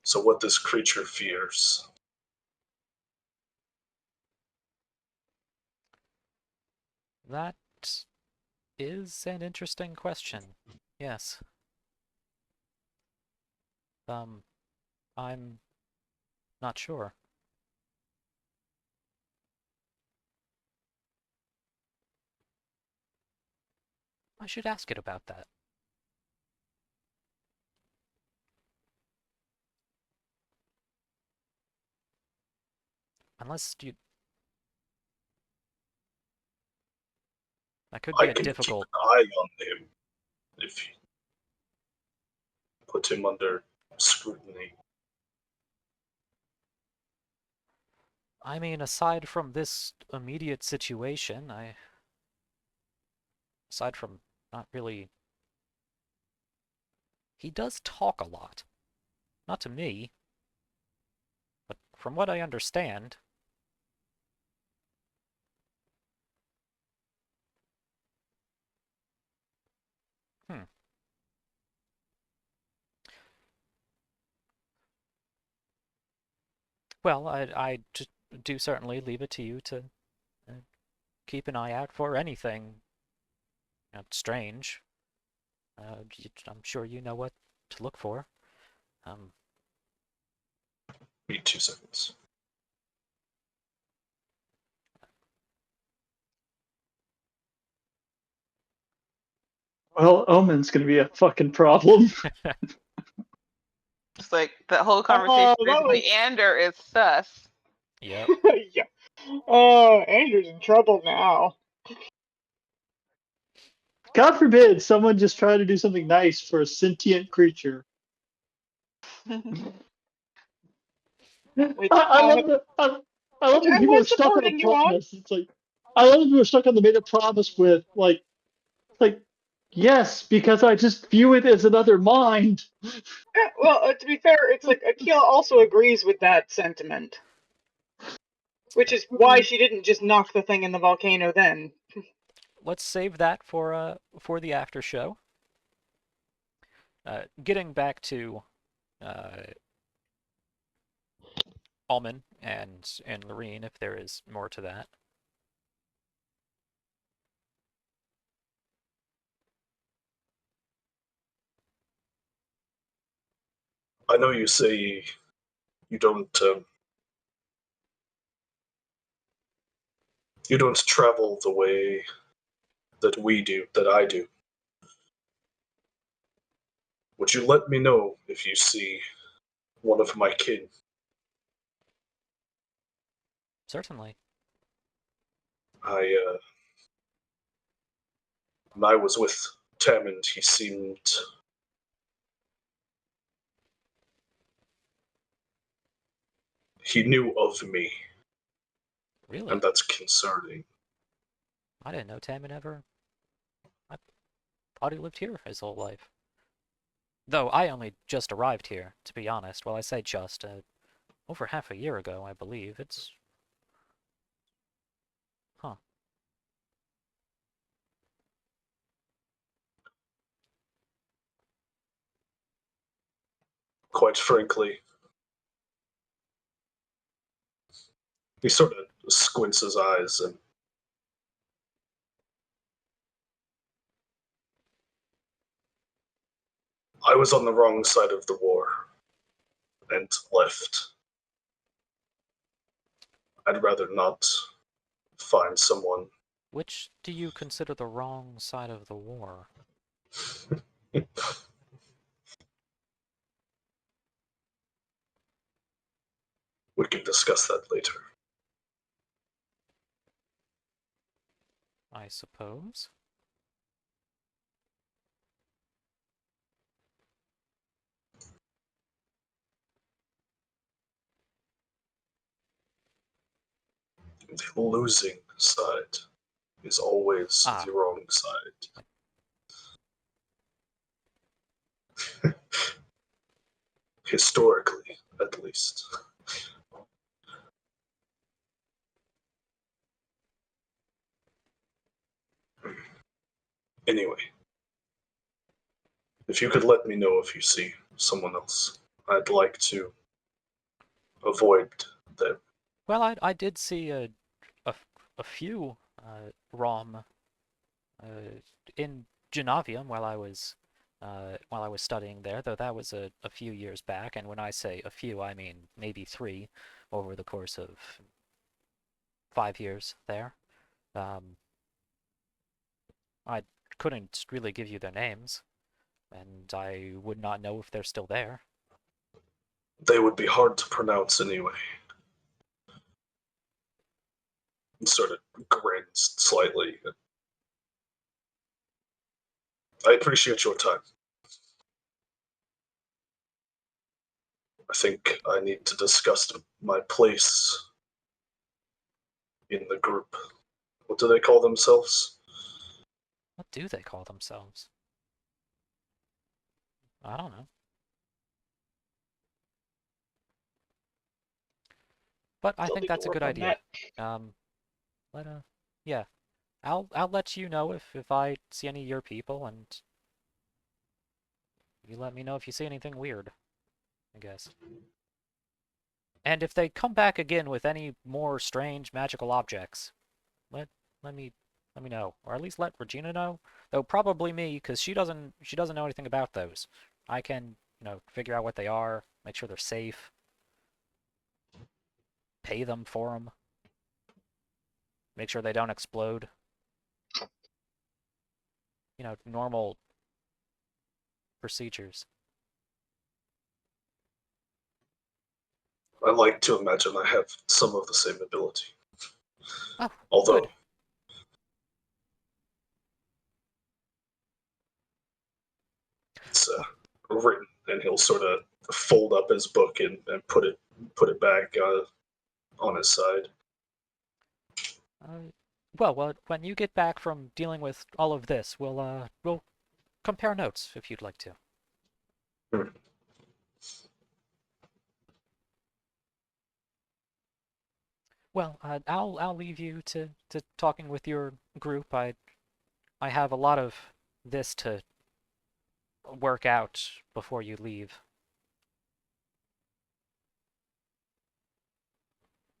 So what this creature fears. That is an interesting question. Yes. I'm not sure. I should ask it about that. Unless you... That could be I a can difficult... keep an eye on him if you put him under scrutiny. I mean, aside from this immediate situation, aside from not really... He does talk a lot. Not to me, but from what I understand... Well, I do certainly leave it to you to keep an eye out for anything strange. I'm sure you know what to look for. Be 2 seconds. Well, Omen's gonna be a fucking problem. It's like the whole conversation that recently. was- Ander is sus. Yep. Yeah. Oh, Andrew's in trouble now. God forbid someone just try to do something nice for a sentient creature. Which I love that. I love when I people are was stuck on a supporting you on. promise. It's like I love when people are stuck on the made a promise with like yes, because I just view it as another mind. Yeah, well, to be fair, it's like Akila also agrees with that sentiment. Which is why she didn't just knock the thing in the volcano then. Let's save that for the after show. Getting back to Alman and Lorene, if there is more to that. I know you say you don't travel the way that we do, that I do. Would you let me know if you see one of my kin? Certainly. When I was with Tamond, he knew of me, Really? and that's concerning. I didn't know Tammin ever... I thought he lived here his whole life. Though I only just arrived here, to be honest. Well, I say just, over half a year ago, I believe. It's... Huh. Quite frankly, he sort of squints his eyes, and I was on the wrong side of the war and left. I'd rather not find someone. Which do you consider the wrong side of the war? We can discuss that later. I suppose? The losing side is always the wrong side. Historically, at least. Anyway, if you could let me know if you see someone else, I'd like to avoid them. Well, I did see a few Rom in Genavium while I was studying there, though that was a few years back. And when I say a few, I mean maybe 3 over the course of 5 years there. I couldn't really give you their names, and I would not know if they're still there. They would be hard to pronounce anyway. He sort of grins slightly. I appreciate your time. I think I need to discuss my place in the group. What do they call themselves? What do they call themselves? I don't know. But I think Something to that's a work good on idea. that. Yeah, I'll let you know if I see any of your people, and you let me know if you see anything weird, I guess. And if they come back again with any more strange magical objects, let me know, or at least let Regina know. Though probably me, because she doesn't know anything about those. I can, figure out what they are, make sure they're safe, pay them for them, make sure they don't explode. Normal procedures. I like to imagine I have some of the same ability. Oh, Although, good. it's written, and he'll sort of fold up his book and put it back on his side. Well, when you get back from dealing with all of this, we'll compare notes if you'd like to. Hmm. Well, I'll leave you to talking with your group. I have a lot of this to work out before you leave.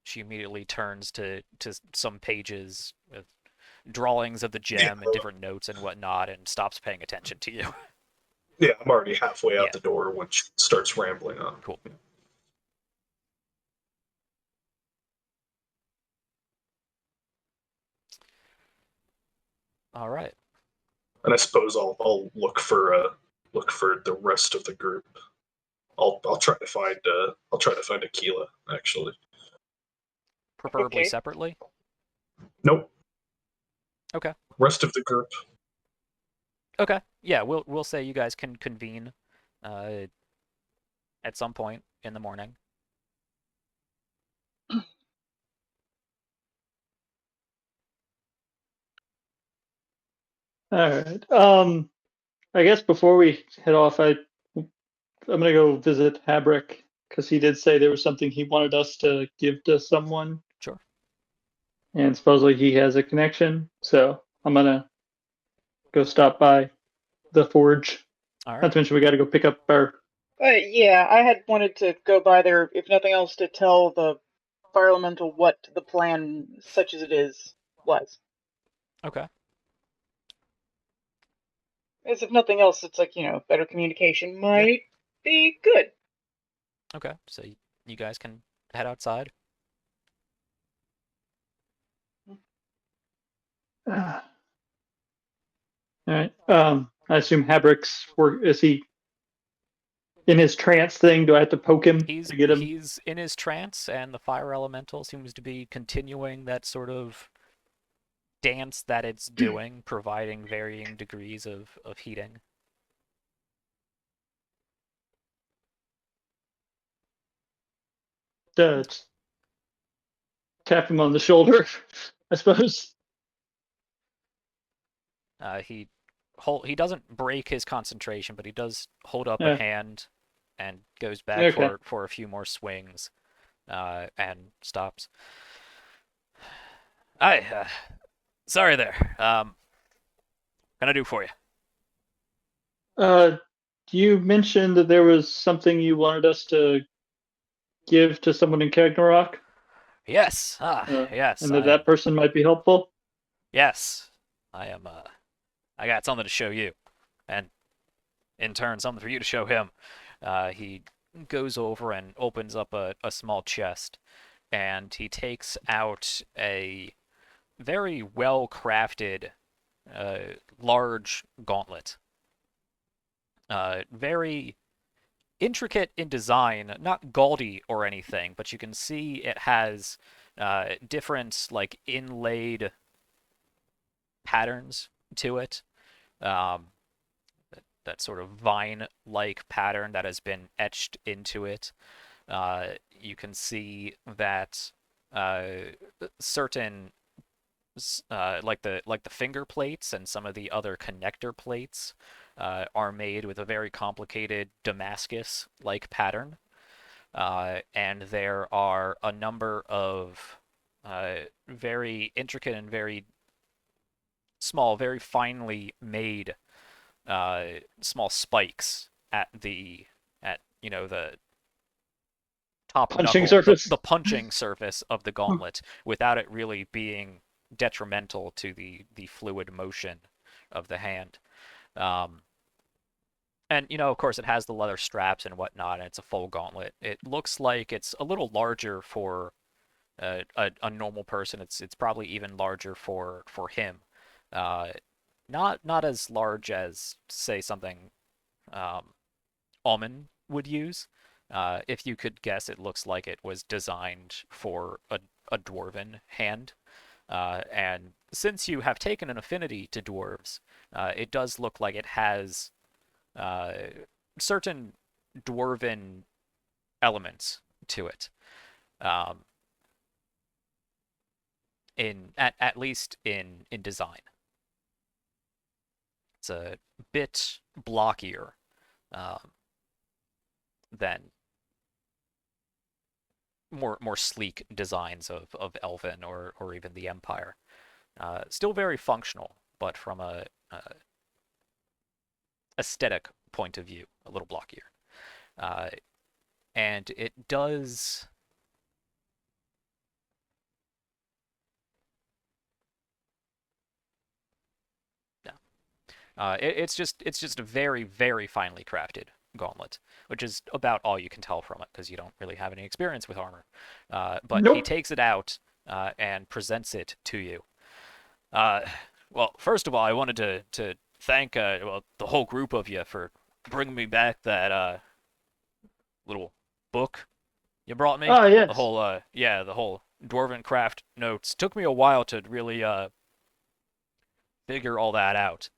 She immediately turns to some pages with drawings of the gem and different notes and whatnot, and stops paying attention to you. Yeah, I'm already halfway out Yeah. the door when she starts rambling on. Cool. All right. And I suppose I'll look for the rest of the group. I'll try to find Aquila, actually. Preferably Okay. separately. Nope. Okay. Rest of the group. Okay. Yeah, we'll say you guys can convene at some point in the morning. All right. I guess before we head off, I'm gonna go visit Habrick because he did say there was something he wanted us to give to someone, Sure. and supposedly he has a connection. So I'm gonna go stop by the forge. All Not right. to mention we got to go pick up our. Yeah, I had wanted to go by there, if nothing else, to tell the fire elemental what the plan, such as it is, was. Okay. As if nothing else, it's like, better communication might be good. Okay. So you guys can head outside. All right. I assume Habrick's work. Is he in his trance thing? Do I have to poke him to get him? He's in his trance, and the fire elemental seems to be continuing that sort of dance that it's doing, providing varying degrees of heating. Uh, tap him on the shoulder, I suppose. He doesn't break his concentration, but he does hold up a Yeah. hand and goes back Okay. for a few more swings, and stops. Hi, sorry there. Can I do for you? You mentioned that there was something you wanted us to give to someone in Kargnorak, Yes. Yes. and that person might be helpful. Yes. I am. I got something to show you, and in turn, something for you to show him. He goes over and opens up a small chest, and he takes out a very well crafted, large gauntlet. Very intricate in design, not gaudy or anything, but you can see it has different like inlaid patterns to it. That sort of vine-like pattern that has been etched into it. You can see that certain like the finger plates and some of the other connector plates are made with a very complicated Damascus-like pattern, and there are a number of very intricate and very small, very finely made small spikes at the top Punching knuckle, surface. the punching surface of the gauntlet, without it really being detrimental to the fluid motion of the hand. And of course, it has the leather straps and whatnot, and it's a full gauntlet. It looks like it's a little larger for a normal person. It's probably even larger for him. Not as large as, say, something Almond would use. If you could guess, it looks like it was designed for a dwarven hand. And since you have taken an affinity to dwarves, it does look like it has certain dwarven elements to it. At least in design. It's a bit blockier than more sleek designs of Elven or even the Empire. Still very functional, but from a aesthetic point of view, a little blockier. And it does. It's just a very, very finely crafted gauntlet, which is about all you can tell from it because you don't really have any experience with armor. But he Nope. takes it out and presents it to you. Well, first of all, I wanted to thank the whole group of you for bringing me back that little book you brought me. Ah, yes. The whole the whole Dwarven Craft notes. Took me a while to really figure all that out.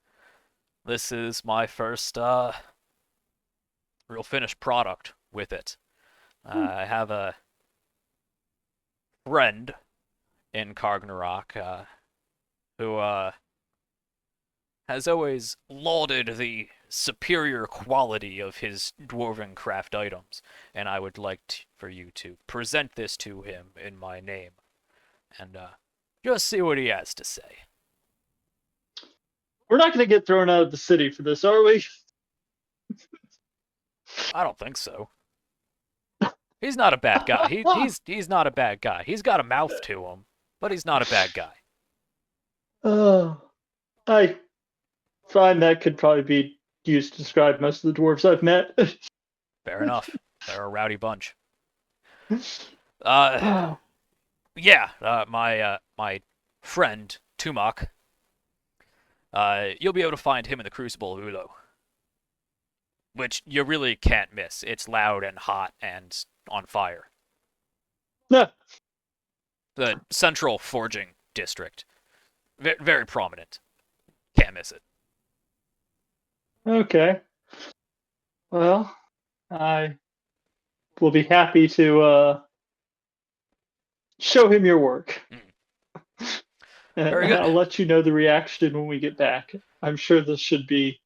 This is my first real finished product with it. I have a friend in Kargnorak who has always lauded the superior quality of his dwarven craft items, and I would like for you to present this to him in my name, and just see what he has to say. We're not going to get thrown out of the city for this, are we? I don't think so. He's not a bad guy. He's not a bad guy. He's got a mouth to him, but he's not a bad guy. I find that could probably be used to describe most of the dwarves I've met. Fair enough. They're a rowdy bunch. Oh, Yeah. My friend Tumak. You'll be able to find him in the Crucible of Ulo, which you really can't miss. It's loud and hot and on fire. no. The central forging district. Very prominent. Can't miss it. Okay. Well, I will be happy to show him your work. Very And good. I'll let you know the reaction when we get back. I'm sure this should be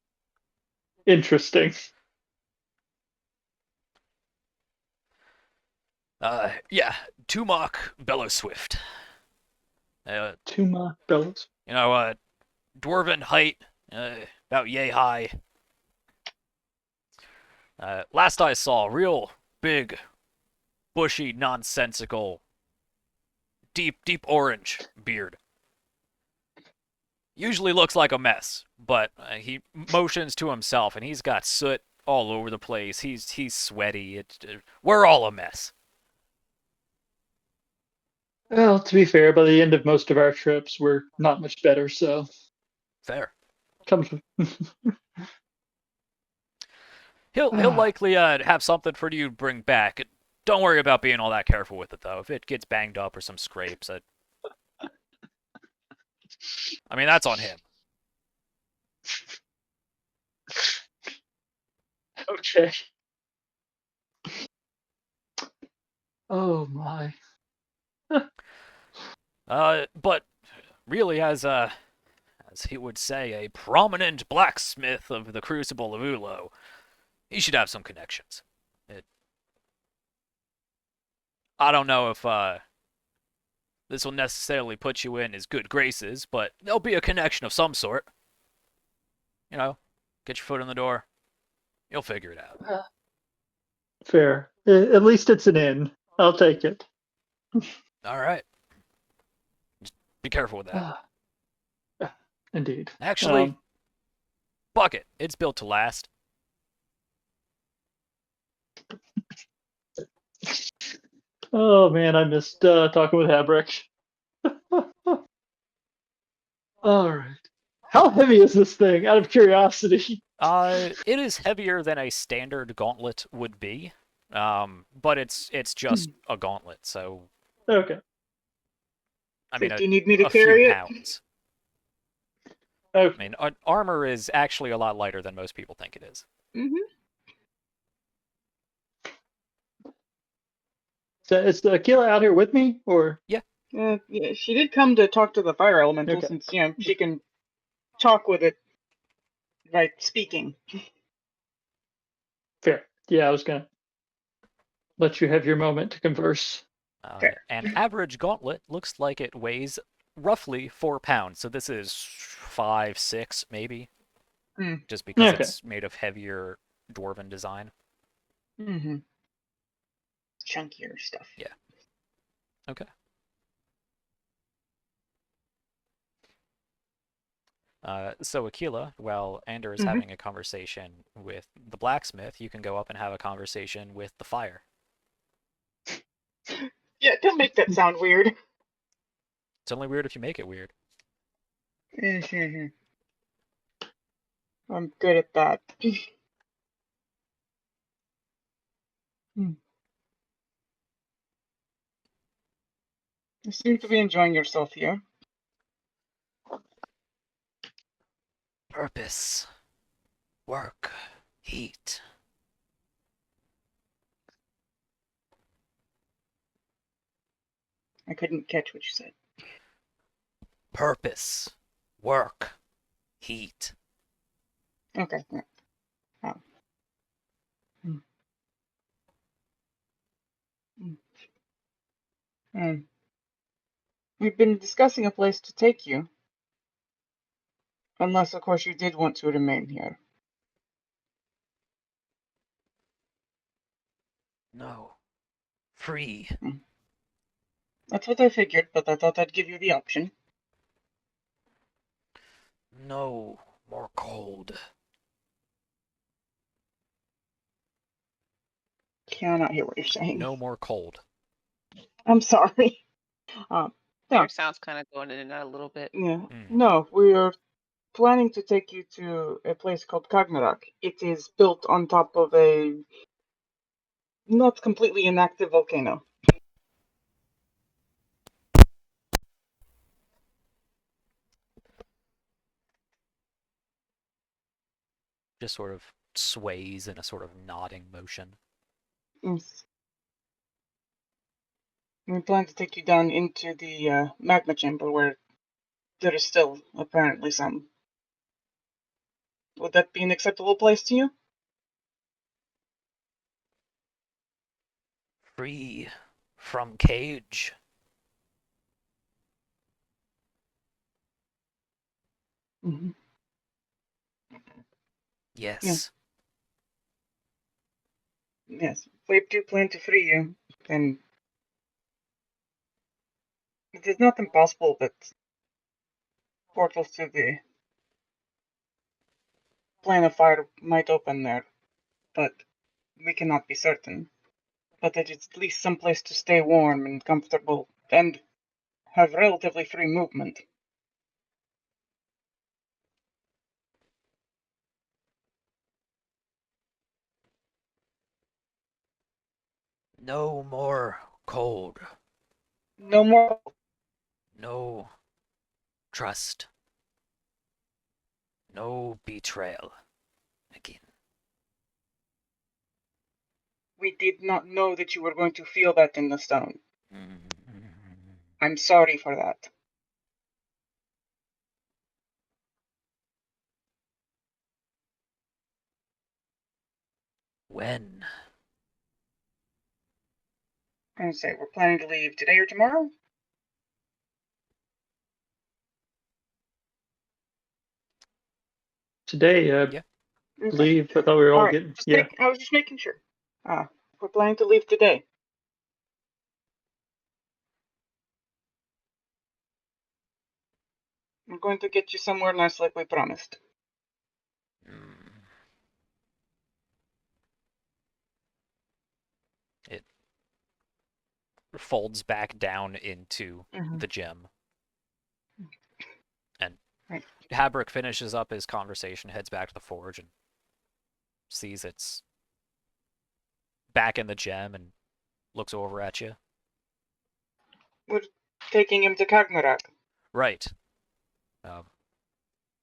interesting. Yeah, Tumok Bellowswift. Tuma Bellows. Dwarven height, about yay high. Last I saw, real big, bushy, nonsensical, deep orange beard. Usually looks like a mess, but he motions to himself, and he's got soot all over the place. He's sweaty. We're all a mess. Well, to be fair, by the end of most of our trips, we're not much better. So Fair. comes. He'll likely have something for you to bring back. Don't worry about being all that careful with it, though. If it gets banged up or some scrapes, I mean, that's on him. Okay. Oh my. But really, as he would say, a prominent blacksmith of the Crucible of Ulo, he should have some connections. I don't know if this will necessarily put you in his good graces, but there'll be a connection of some sort. Get your foot in the door. You'll figure it out. Fair. At least it's an inn. I'll take it. All right. Just be careful with that. Indeed. Actually, fuck it. It's built to last. Oh man, I missed talking with Habrick. All right. How heavy is this thing? Out of curiosity. It is heavier than a standard gauntlet would be, but it's just a gauntlet, so Okay. I So mean, do you need me to a few carry it? pounds. Okay. I mean, armor is actually a lot lighter than most people think it is. Mm-hmm. So is Akila out here with me, or? Yeah, she did come to talk to the fire elemental Okay. since she can talk with it by speaking. Fair. Yeah, I was gonna let you have your moment to converse. An average gauntlet looks like it weighs roughly 4 pounds, so this is 5, 6 maybe, just because Okay. it's made of heavier dwarven design. Mm-hmm. Chunkier stuff. Yeah. Okay. So Aquila, while Ander is having a conversation with the blacksmith, you can go up and have a conversation with the fire. Yeah, don't make that sound weird. It's only weird if you make it weird. I'm good at that. You seem to be enjoying yourself here. Purpose. Work. Heat. I couldn't catch what you said. Purpose. Work. Heat. Okay. Yeah. We've been discussing a place to take you. Unless, of course, you did want to remain here. No. Free. That's what I figured, but I thought I'd give you the option. No more cold. Cannot hear what you're saying. No more cold. I'm sorry. Yeah. Your sound's kind of going in and out a little bit. Yeah. No, we are planning to take you to a place called Kargnorak. It is built on top of a not completely inactive volcano. Just sort of sways in a sort of nodding motion. Yes. We plan to take you down into the magma chamber where there is still apparently some. Would that be an acceptable place to you? Free from cage. Mm-hmm. Yes. Yes. If we do plan to free you, then it is not impossible that portals to the plane of fire might open there, but we cannot be certain. But it is at least some place to stay warm and comfortable and have relatively free movement. No more cold. No more. No trust. No betrayal. Again. We did not know that you were going to feel that in the stone. Mm. I'm sorry for that. When? I'm gonna say we're planning to leave today or tomorrow. Today, I Yeah. believe. I thought we were all Alright, getting. Yeah. I was just making sure. We're planning to leave today. I'm going to get you somewhere nice like we promised. Mm. It folds back down into the gem. And Right. Habrick finishes up his conversation, heads back to the forge, and sees it's back in the gem and looks over at you. We're taking him to Kargnorak. Right.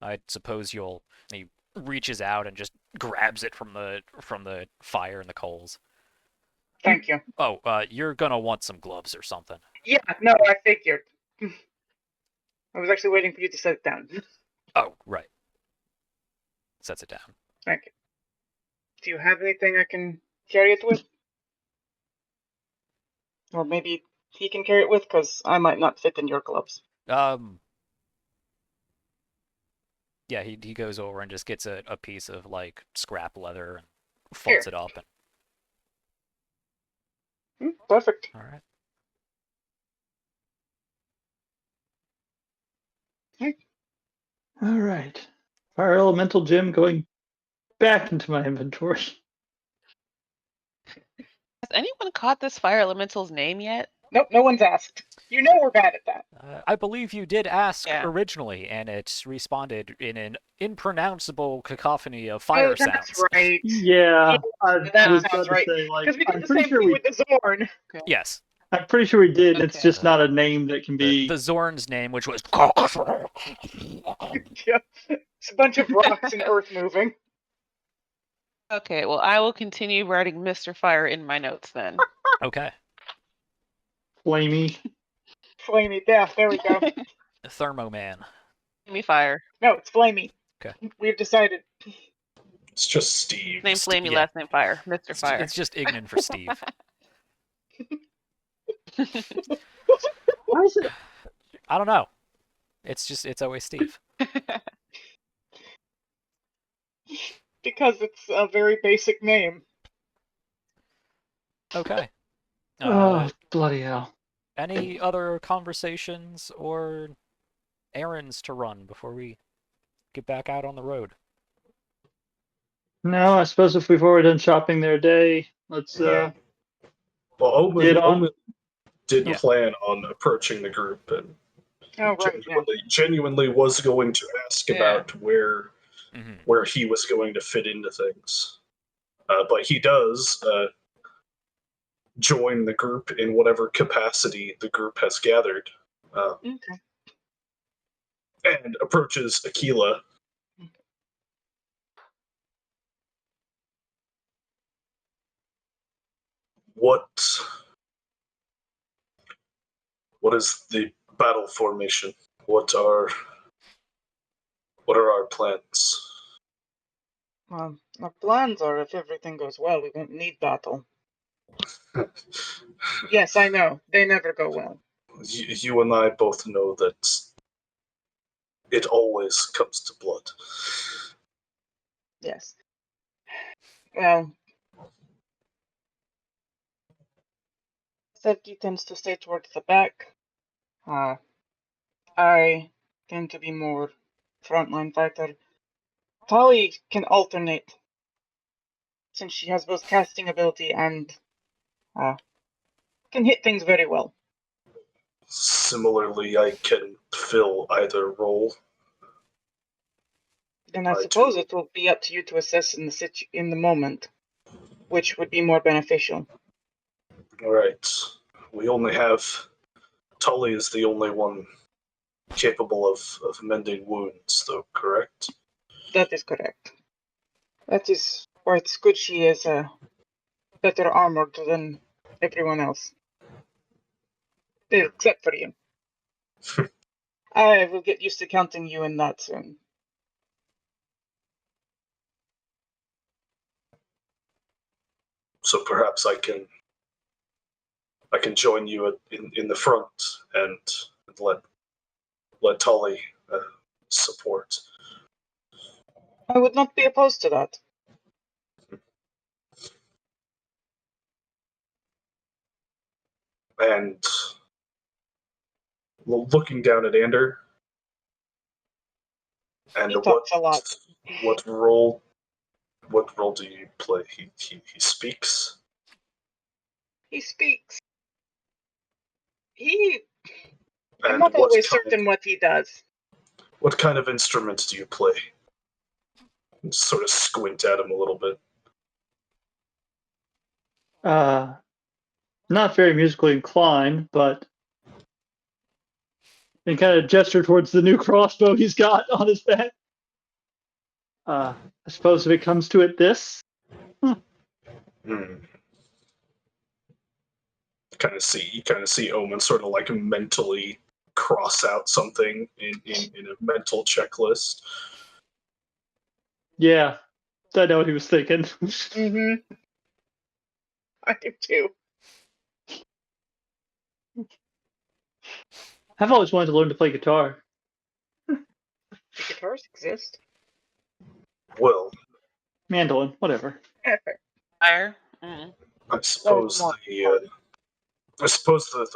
I suppose you'll. He reaches out and just grabs it from the fire and the coals. Thank you. Oh, you're gonna want some gloves or something. Yeah, no, I figured. I was actually waiting for you to set it down. Oh, right. Sets it down. Thank you. Do you have anything I can carry it with? Or maybe he can carry it with, because I might not fit in your gloves. Yeah, he goes over and just gets a piece of like scrap leather and Here. folds it up. And Perfect. all right. All right. Fire elemental gem going back into my inventory. Has anyone caught this fire elemental's name yet? Nope, no one's asked. You know we're bad at that. I believe you did ask Yeah. originally, and it responded in an impronounceable cacophony of fire Oh, that's sounds. right. Yeah, I That was sounds about right. to say, like, Because we did I'm the pretty same sure thing we. with the Zorn. Yes. I'm pretty sure we did. It's Okay. just not a name that can be. The Zorn's name, which was. Yeah. It's a bunch of rocks and earth moving. Okay, well, I will continue writing Mr. Fire in my notes then. Okay. Flamey. Flamey. Yeah, there we go. Thermoman. Flamey Fire. No, it's Flamey. Okay. We've decided. It's just Steve. Name Flamey, yeah. last name Fire. Mr. Fire. It's just Ignan for Steve. Why is it? I don't know. It's always Steve. Because it's a very basic name. Okay. Oh, bloody hell. Any other conversations or errands to run before we get back out on the road? No, I suppose if we've already done shopping their day, let's Well, Omen, get on. Omen did Yeah. plan on approaching the group and Oh, right, yeah. genuinely was going to ask Yeah. about where he was going to fit into things. But he does join the group in whatever capacity the group has gathered, Okay. and approaches Aquila. What is the battle formation? What are our plans? Our plans are, if everything goes well, we won't need battle. Yes, I know. They never go well. You and I both know that it always comes to blood. Yes. Well, Sergi tends to stay towards the back. I tend to be more frontline fighter. Tali can alternate, since she has both casting ability and can hit things very well. Similarly, I can fill either role. Then I suppose it will be up to you to assess in the moment, which would be more beneficial. All right. We only have Tully is the only one capable of mending wounds, though, correct? That is correct. That is why it's good she is better armored than everyone else. Except for you. I will get used to counting you in that soon. So perhaps I can join you in the front and let Tully support. I would not be opposed to that. And looking down at Ander, and He talks a lot. what role do you play? He speaks. He speaks. I'm And not always certain what he does. What kind of instruments do you play? Sort of squint at him a little bit. Not very musically inclined, but and kind of gesture towards the new crossbow he's got on his back. I suppose if it comes to it, this. Kind of see Omen sort of like mentally cross out something in a mental checklist. Yeah, I know what he was thinking. Mm-hmm. I do too. I've always wanted to learn to play guitar. The guitars exist. Well, Mandolin, whatever. Fire. I suppose the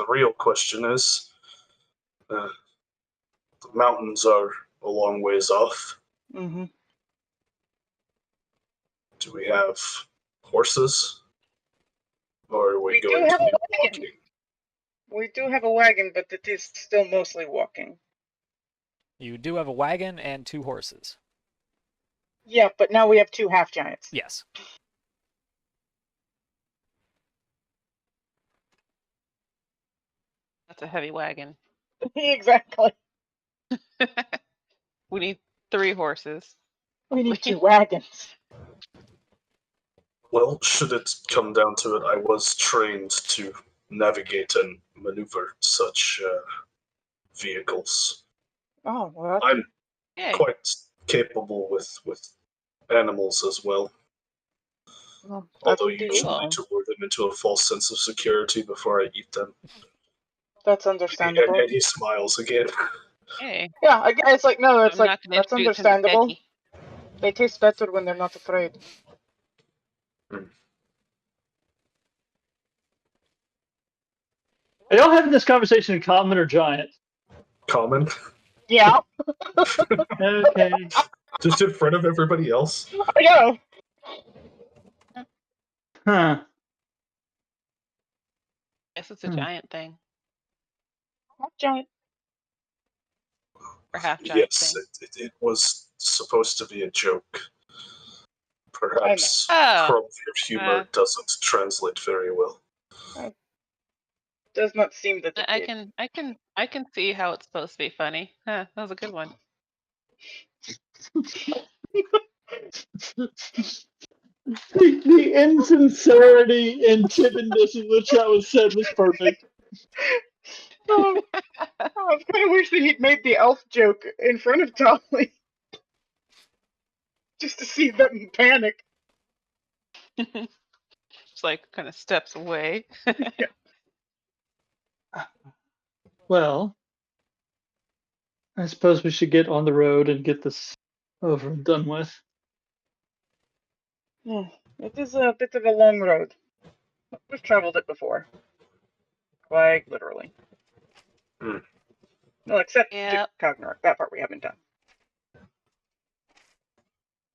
real question is, the mountains are a long ways off. Mm-hmm. Do we have horses? Or are we We do going have to a be wagon. walking? We do have a wagon, but it is still mostly walking. You do have a wagon and 2 horses. Yeah, but now we have 2 half giants. Yes. That's a heavy wagon. Exactly. We need 3 horses. We need 2 wagons. Well, should it come down to it, I was trained to navigate and maneuver such vehicles. Oh, well. I'm Yay. quite capable with animals as well. Well, Although that's usually cool. to lure them into a false sense of security before I eat them. That's understandable. And he smiles again. Hey. Yeah, it's like, no, it's I'm like, not gonna that's shoot him understandable. steady. They taste better when they're not afraid. Are y'all having this conversation in common or giant? Common. Yeah, Okay. Just in front of everybody else. I know. Huh. Guess it's a giant thing. Not giant. Or half giant Yes, thing. it was supposed to be a joke. Perhaps Oh. your humor doesn't translate very well. Does not seem that it I did. can see how it's supposed to be funny. Huh, that was a good one. The insincerity and timidness in which that was said was perfect. Oh, I kind of wish that he'd made the elf joke in front of Dolly. Just to see them panic. Just like kind of steps away. Well, I suppose we should get on the road and get this over and done with. Yeah, it is a bit of a long road. We've traveled it before. Quite literally. Hmm. Well, except Yep. Kargnorak. That part we haven't done.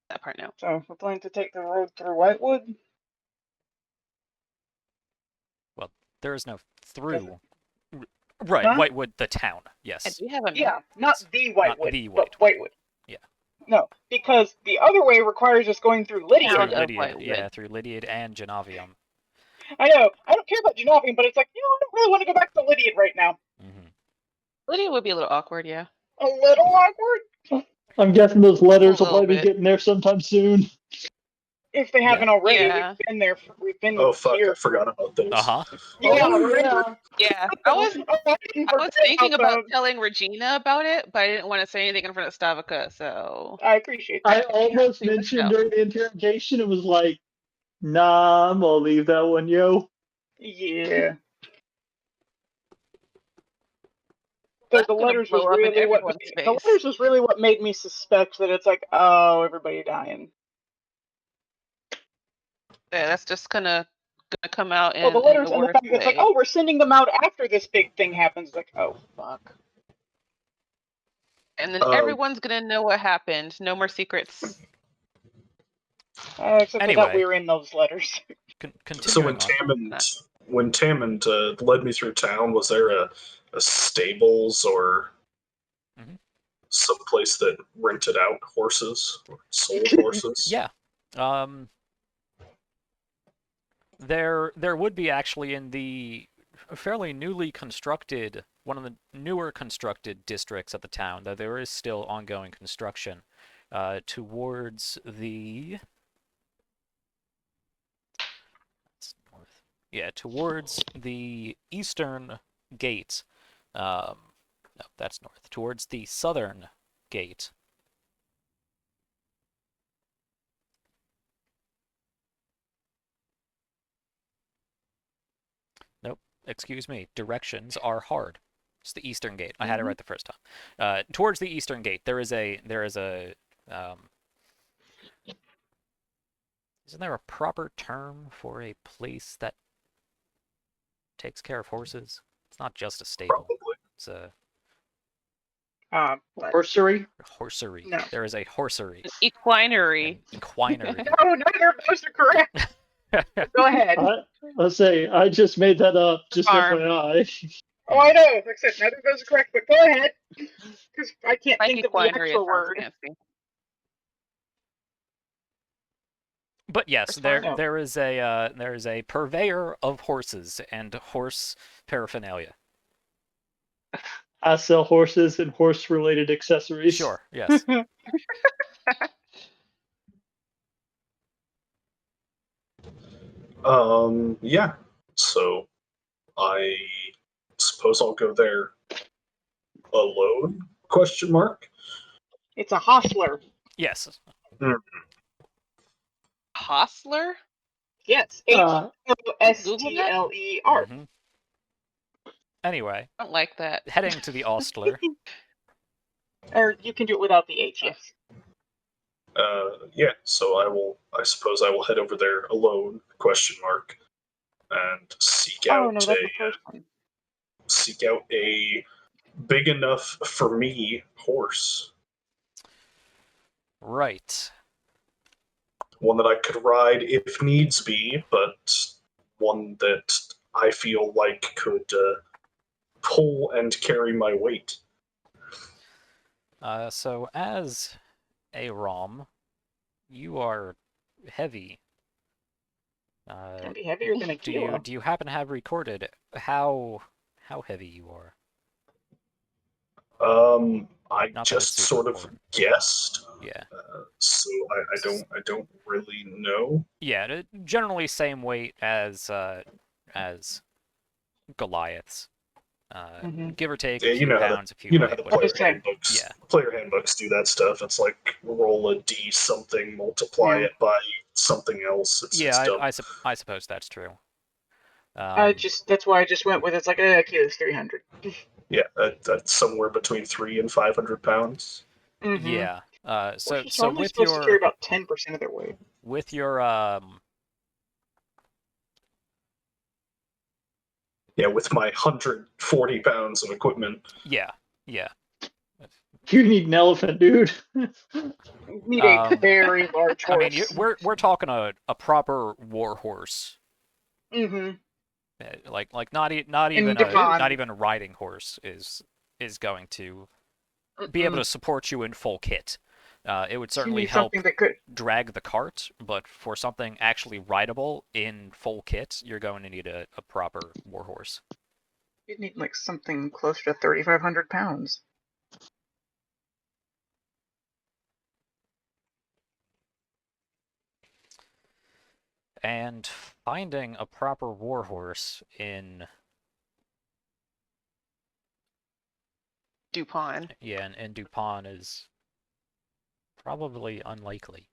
That part no. So we're planning to take the road through Whitewood. There is no through. Right, Huh? Whitewood, the town. And Yes. we have a map. Yeah, not Yes. the Whitewood, the but Whitewood. Whitewood. Yeah. No, because the other way requires us going through Lydia. Town Through of Lydiad, Whitewood. yeah, through Lydiad and Genovium. I know. I don't care about Genovium, but it's like, I don't really want to go back to Lydiad right now. Hmm. Lydia would be a little awkward, yeah. A little awkward, I'm guessing those letters A will little probably be bit. getting there sometime soon. if they haven't already. Yeah. We've been there. We've been Oh fuck! here. I forgot about those. Uh-huh. Yeah, Oh, remember? Yeah. I was I didn't I was forget thinking about them. telling Regina about it, but I didn't want to say anything in front of Stavika, so I appreciate I that. almost You would mentioned know. during the interrogation, it was like, nah, I'm gonna leave that one, yo. Yeah. So That's the gonna letters was blow up in really what everyone's the face. letters was really what made me suspect that it's like, oh, everybody dying. Yeah, that's just gonna come out Well, the in letters the and the worst fact that it's like, way. oh, we're sending them out after this big thing happens. It's like, oh fuck. And then Um, everyone's gonna know what happened. No more secrets. Except I thought Anyway. we were in those letters. So Continuing on. when Tammond led me through town, was there a stables or Mhm. some place that rented out horses or sold horses? Yeah. There would be actually in the fairly newly constructed, one of the newer constructed districts of the town, though there is still ongoing construction, towards the north. Yeah, towards the eastern gate. No, that's north. Towards the southern gate. Nope. Excuse me. Directions are hard. It's the eastern gate. I had it right the first time. Towards the eastern gate, there is a isn't there a proper term for a place that takes care of horses? It's not just a stable. Probably. It's a But Horsery? horsery. No. There is a horsery. Equinery. An equinery. no, neither of those are correct. Go ahead. Let's say I just made that up, just Farm. FYI. Oh, I know. Like I said, neither of those are correct, but go ahead. Because I can't Like think of the equinery, it actual sounds word. fancy. But yes, Horse there farm? there is a purveyor of horses and horse paraphernalia. I sell horses and horse-related accessories. Sure, yes. Yeah. So I suppose I'll go there alone? Question mark. It's a hostler. Yes. Hostler? Yes. Uh, Hostler. Mhm. Anyway, I don't like that. heading to the Ostler. Or you can do it without the H, yes. Yeah. So I suppose I will head over there alone? Question mark. And seek Oh, out no, that's the first one. seek out a big enough for me horse. Right. One that I could ride if needs be, but one that I feel like could pull and carry my weight. So as a ROM, you are heavy. Can be heavier than a kilo. Do you happen to have recorded how heavy you are? I Not that just it's super sort of important. guessed. Yeah. So I don't really know. Yeah, generally same weight as Goliaths. Mhm. Give or take Yeah, a few pounds, a few you know how weight, the whatever. Just saying. Yeah. player handbooks do that stuff. It's like roll a d something, multiply Yeah. it by something else. It's dumb. I suppose that's true. That's why I just went with it's like a kilo's 300. Yeah, that's somewhere between 300 and 500 pounds. Mm-hmm. Yeah. So Horses are so only with supposed to carry your about 10% of their weight. with your Yeah, with my 140 pounds of equipment. yeah. You need an elephant, dude. You need a very large I mean, horse. we're talking a proper war horse. Mm-hmm. Like not even Devon. not even a riding horse is going to be able to support you in full kit. It would You certainly need help something that could. drag the cart, but for something actually rideable in full kit, you're going to need a proper war horse. You'd need like something closer to 3,500 pounds. And finding a proper war horse in Dupont. yeah, in Dupont is probably unlikely.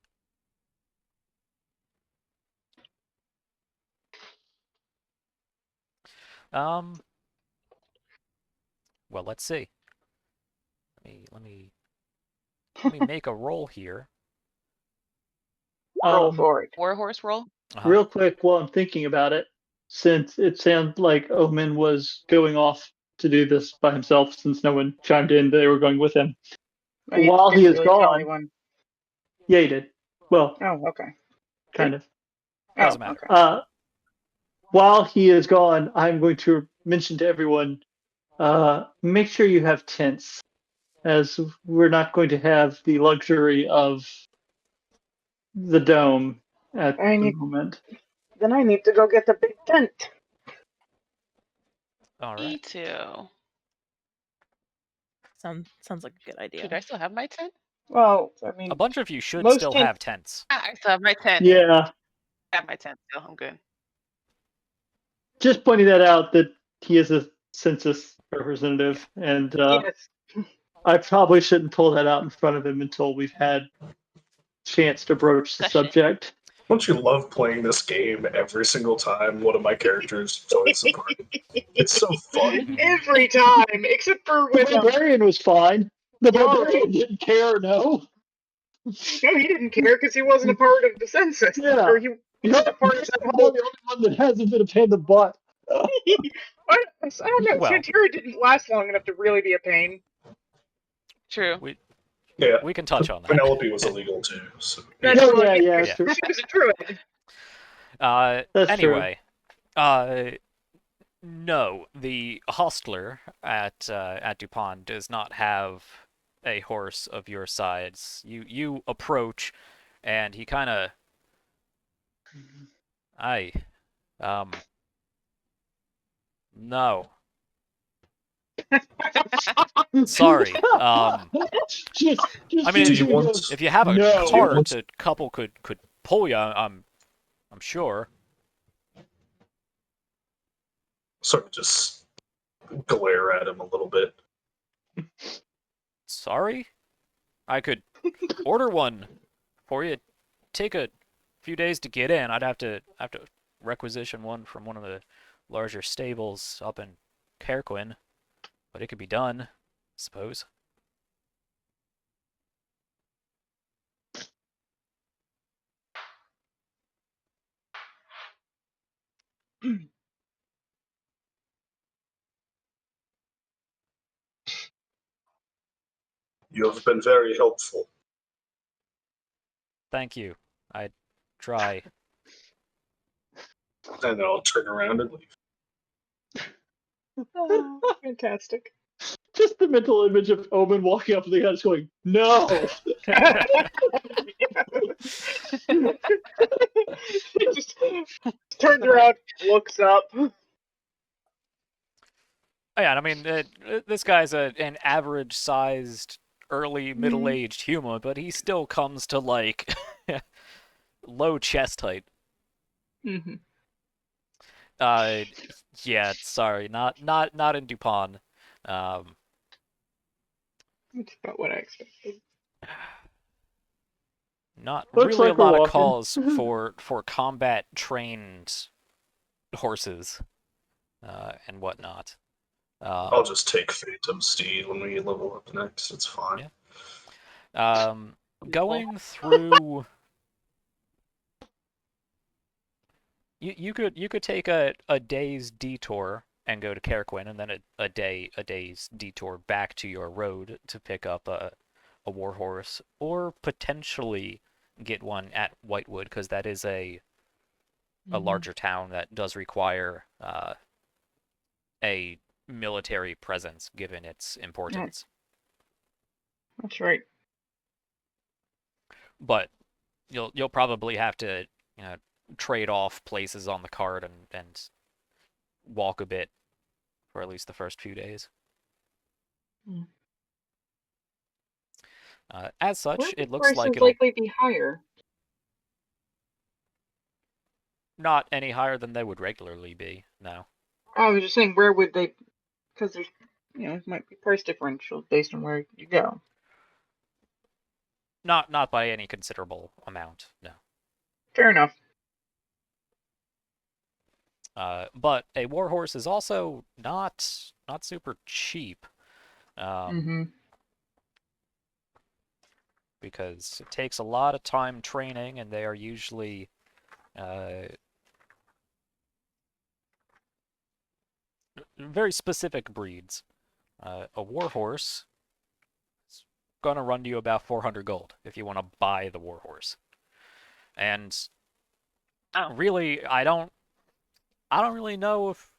Well, let's see. Let me make a roll here. Roll for it. Warhorse roll. Real quick, while I'm thinking about it, since it sounded like Omen was going off to do this by himself, since no one chimed in, they were going with him. While he is didn't really tell gone, anyone. yeah, he did. Well, Oh, okay. kind of. Doesn't Oh, matter. okay. While he is gone, I'm going to mention to everyone, make sure you have tents, as we're not going to have the luxury of the dome at I the need- moment. Then I need to go get the big tent. All Me right. too. Sounds like a good idea. Should I still have my tent? Well, I mean, A bunch of you should most still tents- have tents. I still have my tent. Yeah, I have my tent still. I'm good. just pointing that out that he is a census representative, and yes. I probably shouldn't pull that out in front of him until we've had chance to broach the Discussion. subject. Don't you love playing this game every single time one of my characters joins the party? It's so fun. Every time, except for The when barbarian was fine. The No. barbarian didn't care, no. no, he didn't care because he wasn't a part of the census. Yeah. Or he wasn't a part of He's that the whole. only one that hasn't been a pain in the butt. I don't know. Well. Santira didn't last long enough to really be a pain. True. Yeah, We can touch on that. Penelope was illegal too. So. That's Oh, well, yeah, yeah. true. She was a druid. That's Anyway, no, the hostler at Dupont does not have a horse of your size. You approach, and he kind of, no. Sorry. Just I mean, Do you want- if you have a No. cart, a couple could pull you. I'm sure. Sort of just glare at him a little bit. Sorry, I could order one for you. Take a few days to get in. I'd have to requisition one from one of the larger stables up in Carquin, but it could be done, I suppose. You have been very helpful. Thank you. I'd try. And then I'll turn around and leave. Oh, fantastic. Just the mental image of Omen walking up to the guy just going, no. He just turns around, looks up. Oh, yeah, I mean, this guy's an average-sized, early middle-aged human, but he still comes to like low chest height. Mm-hmm. Yeah, sorry, not in Dupont. That's about what I expected. Not Looks really a like we're lot of walking. calls for combat trained horses and whatnot. I'll just take Phantom Steed when we level up next. It's fine. Yeah. Going through. You could take a day's detour and go to Carquin, and then a day's detour back to your road to pick up a warhorse, or potentially get one at Whitewood, because that is a larger town that does require a military presence given its importance. That's right. But you'll probably have to trade off places on the card and walk a bit for at least the first few days. As such, Where it the looks like prices it'll likely be higher? not any higher than they would regularly be. No. I was just saying, where would they? Because there's, might be price differentials based on where you go. Not by any considerable amount. No. Fair enough. But a warhorse is also not super cheap. Because it takes a lot of time training, and they are usually very specific breeds. A warhorse is gonna run you about 400 gold if you want to buy the warhorse. And really, I don't really know if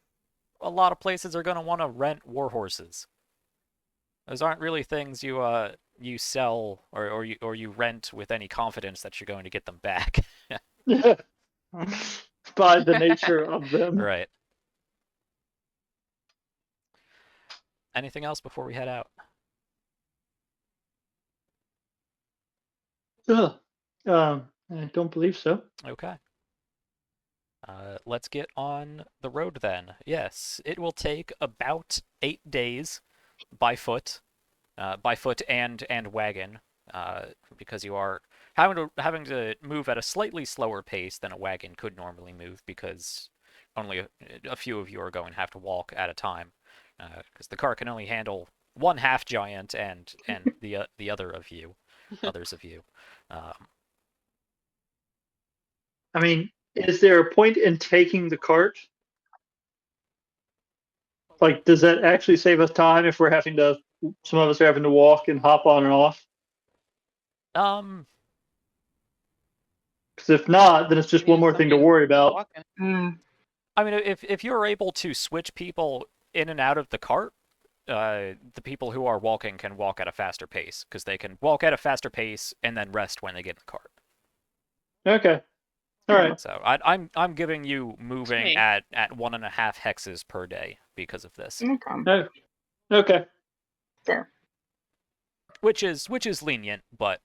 a lot of places are gonna want to rent warhorses. Those aren't really things you sell or you rent with any confidence that you're going to get them back. By the nature of them. Right. Anything else before we head out? I don't believe so. Okay. Let's get on the road then. Yes, it will take about 8 days by foot and wagon, because you are having to move at a slightly slower pace than a wagon could normally move, because only a few of you are going to have to walk at a time, because the car can only handle one half giant and the others of you. I mean, is there a point in taking the cart? Like, does that actually save us time if we're having to? Some of us are having to walk and hop on and off. Because if not, then it's just one more thing to worry about. I mean, if you're able to switch people in and out of the cart, the people who are walking can walk at a faster pace, because they can walk at a faster pace and then rest when they get in the cart. Okay. All right. So I'm giving you moving at 1.5 hexes per day because of this. Okay. Fair. Which is lenient, but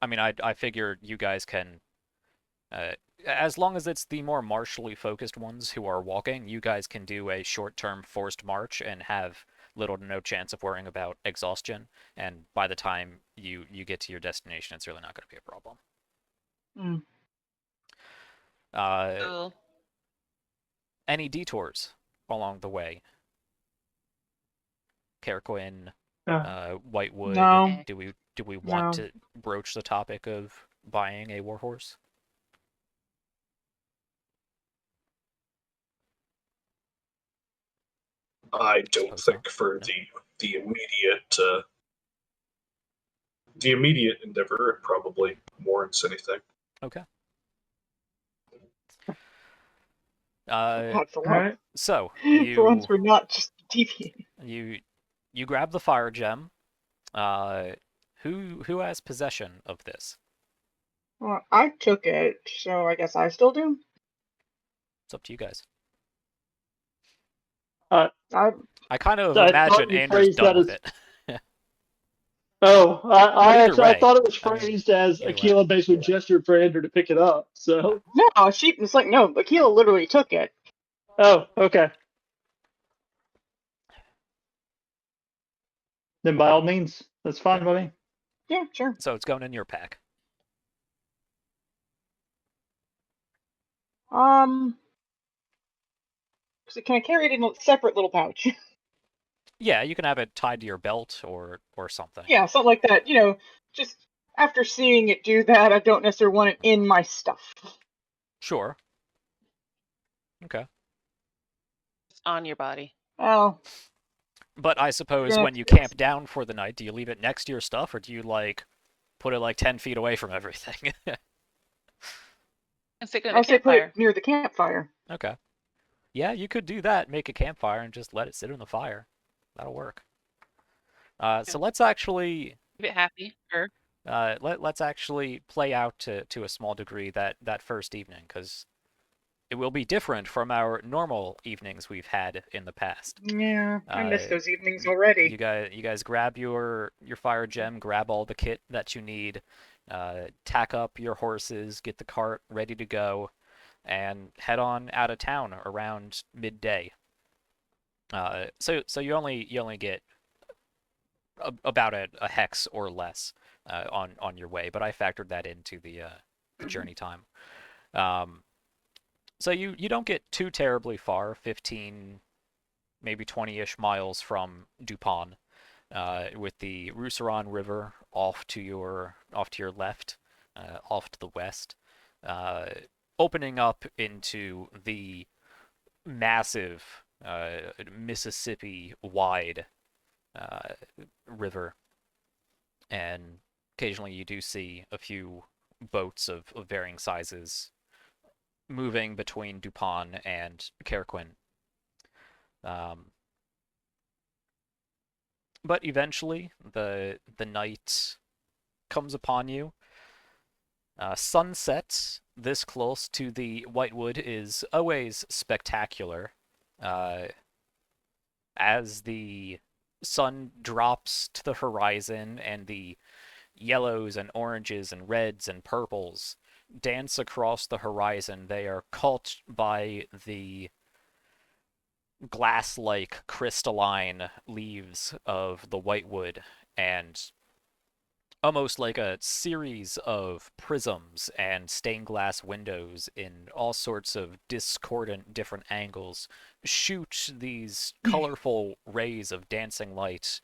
I mean, I figure you guys can, as long as it's the more martially focused ones who are walking, you guys can do a short-term forced march and have little to no chance of worrying about exhaustion. And by the time you get to your destination, it's really not going to be a problem. Any detours along the way? Carquin, Whitewood. No. Do we want to broach the topic of buying a warhorse? I don't think for the immediate endeavor it probably warrants anything. Okay. For once. Right. So for once, we're not just deviating. You grab the fire gem. Who has possession of this? Well, I took it, so I guess I still do. It's up to you guys. I kind of I imagine thought you Anders phrased done that with as- it. Oh, I thought it was Either way. phrased as Either way. Aquila basically gestured for Ender to pick it up. So no, it's like no, Akila literally took it. Oh, okay. Then by all means, that's fine by me. Yeah, sure. So it's going in your pack. So can I carry it in a separate little pouch? Yeah, you can have it tied to your belt or something. Yeah, something like that. Just after seeing it do that, I don't necessarily want it in my stuff. Sure. Okay. It's on your body. Oh, But I suppose Yeah, when you camp down for the night, do you leave it next to your stuff, or do you like put it like 10 feet away from everything? And stick it in I a say put campfire. it near the campfire. Okay. Yeah, you could do that. Make a campfire and just let it sit in the fire. That'll work. So let's actually Keep it happy. Or let's actually play out to a small degree that first evening, because it will be different from our normal evenings we've had in the past. Yeah, I miss Uh, those evenings you already. guys grab your fire gem, grab all the kit that you need, tack up your horses, get the cart ready to go, and head on out of town around midday. So you only get about a hex or less on your way, but I factored that into the journey time. So you don't get too terribly far, 15, maybe 20-ish miles from Dupont, with the Rousseron River off to your left, off to the west, opening up into the massive Mississippi-wide river, and occasionally you do see a few boats of varying sizes moving between Dupont and Carquin. But eventually, the night comes upon you. Sunset this close to the Whitewood is always spectacular. Uh, as the sun drops to the horizon and the yellows and oranges and reds and purples dance across the horizon, they are caught by the glass-like crystalline leaves of the whitewood, and almost like a series of prisms and stained glass windows in all sorts of discordant different angles shoot these colorful rays of dancing light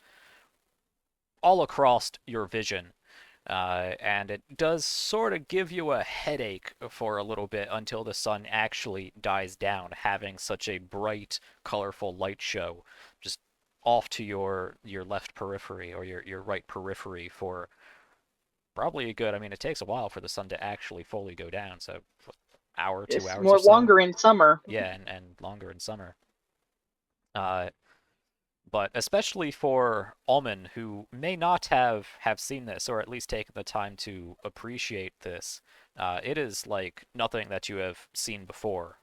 all across your vision. And it does sort of give you a headache for a little bit until the sun actually dies down, having such a bright, colorful light show just off to your left periphery or your right periphery for probably a good. I mean, it takes a while for the sun to actually fully go down, so hour, 2 It's hours or more so. longer in summer. Yeah, and longer in summer. But especially for Alman, who may not have seen this, or at least taken the time to appreciate this, it is like nothing that you have seen before.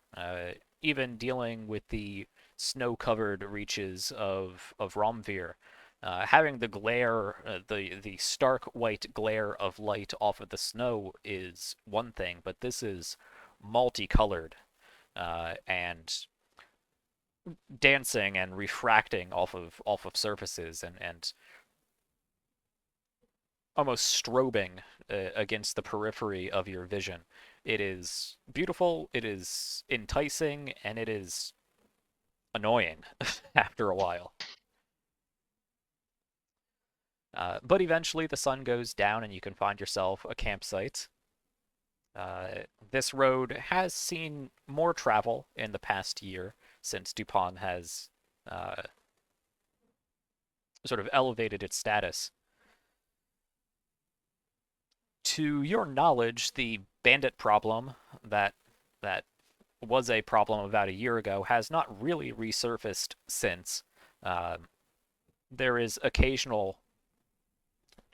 Even dealing with the snow-covered reaches of Romvir, having the glare, the stark white glare of light off of the snow is one thing, but this is multicolored, and dancing and refracting off of surfaces, and almost strobing against the periphery of your vision. It is beautiful, it is enticing, and it is annoying after a while. But eventually the sun goes down and you can find yourself a campsite. This road has seen more travel in the past year since Dupont has sort of elevated its status. To your knowledge, the bandit problem that was a problem about a year ago has not really resurfaced since. There is occasional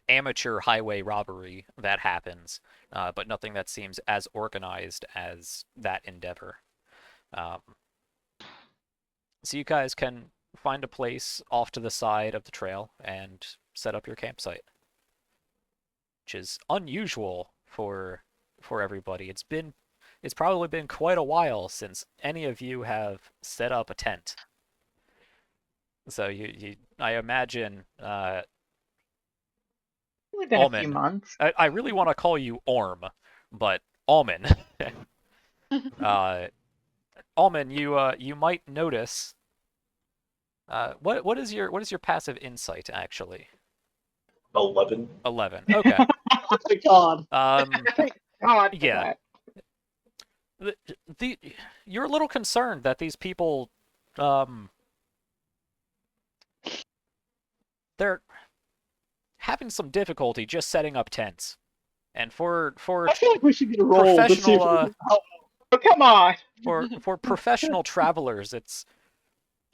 amateur highway robbery that happens, but nothing that seems as organized as that endeavor. Um, so you guys can find a place off to the side of the trail and set up your campsite, which is unusual for everybody. It's been it's probably been quite a while since any of you have set up a tent. So I imagine, Only been a few Alman. months. I really want to call you Orm, but Alman. Alman, you might notice. What is your passive insight actually? 11. 11. Okay. Oh my god. Thank God for Yeah. that. You're a little concerned that these people, they're having some difficulty just setting up tents, and for I feel like we should get a roll to see if we professional can help. Oh, come on. for professional travelers, it's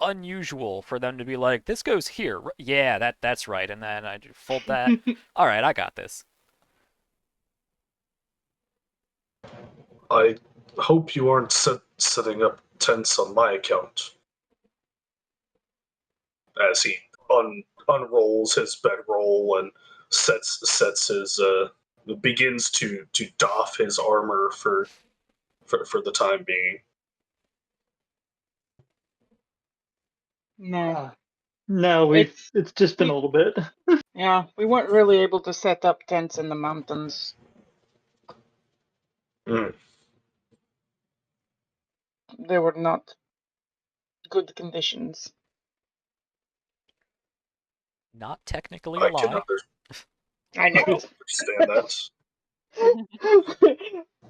unusual for them to be like, this goes here. Yeah, that's right, and then I fold that. All right, I got this. I hope you aren't setting up tents on my account. As he unrolls his bedroll and sets his begins to doff his armor for the time being. No. No, it's just been a little bit. Yeah, we weren't really able to set up tents in the mountains. Mm. They were not good conditions. Not technically a I can lie. I know. understand that.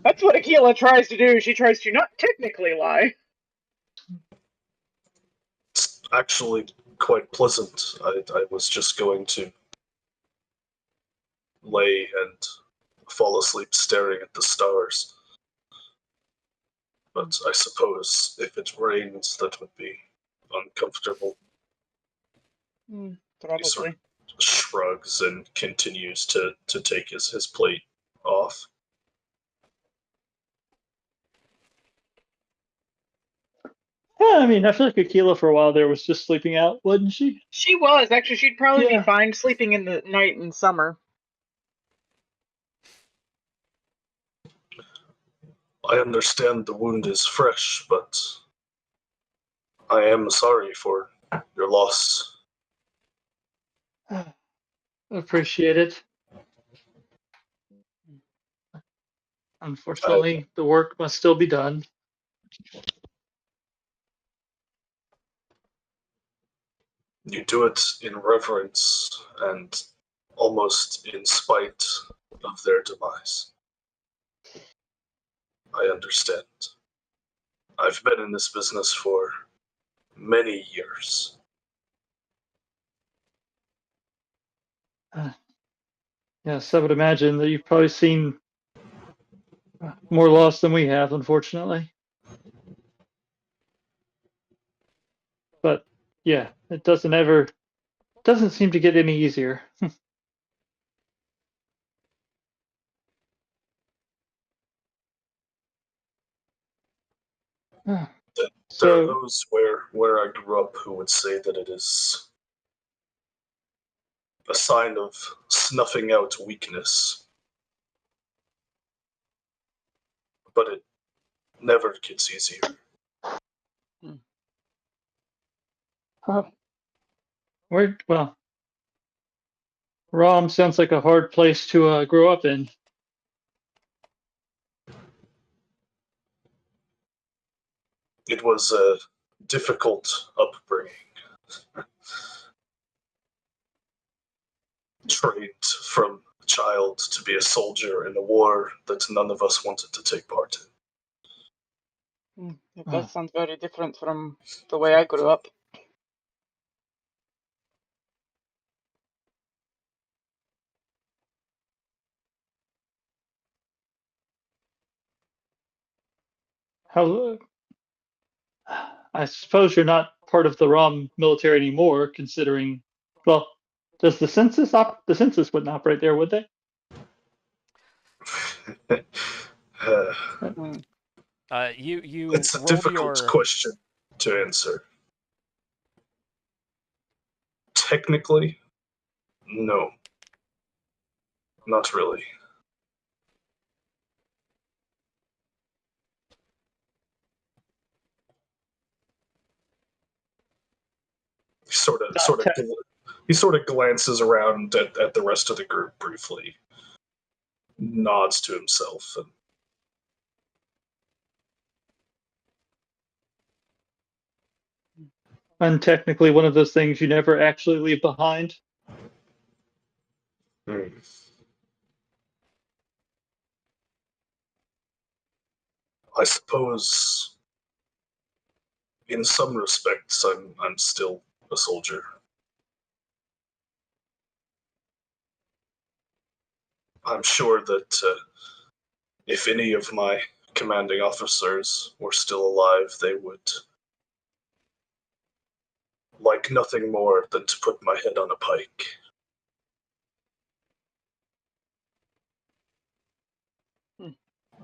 That's what Akila tries to do. She tries to not technically lie. It's actually quite pleasant. I was just going to lay and fall asleep staring at the stars. But I suppose if it rains, that would be uncomfortable. He sort Probably. of shrugs and continues to take his plate off. Yeah, I mean, I feel like Aquila for a while there was just sleeping out, wasn't she? She was. Actually, she'd probably Yeah. be fine sleeping in the night in summer. I understand the wound is fresh, but I am sorry for your loss. Appreciate it. Unfortunately, the work must still be done. You do it in reverence and almost in spite of their demise. I understand. I've been in this business for many years. Yes, I would imagine that you've probably seen more loss than we have, unfortunately. But yeah, it doesn't seem to get any easier. There are So, those where I grew up who would say that it is a sign of snuffing out weakness. But it never gets easier. well, Rom sounds like a hard place to grow up in. It was a difficult upbringing. Trained from a child to be a soldier in a war that none of us wanted to take part in. It does sound very different from the way I grew up. How? I suppose you're not part of the Rom military anymore, considering. Well, does the census the census wouldn't operate there, would they? Mm. You It's a rolled difficult your question to answer. Technically, no. Not really. sort of glances around at the rest of the group briefly, nods to himself, And technically one of those things you never actually leave behind. I suppose, in some respects, I'm still a soldier. I'm sure that if any of my commanding officers were still alive, they would like nothing more than to put my head on a pike.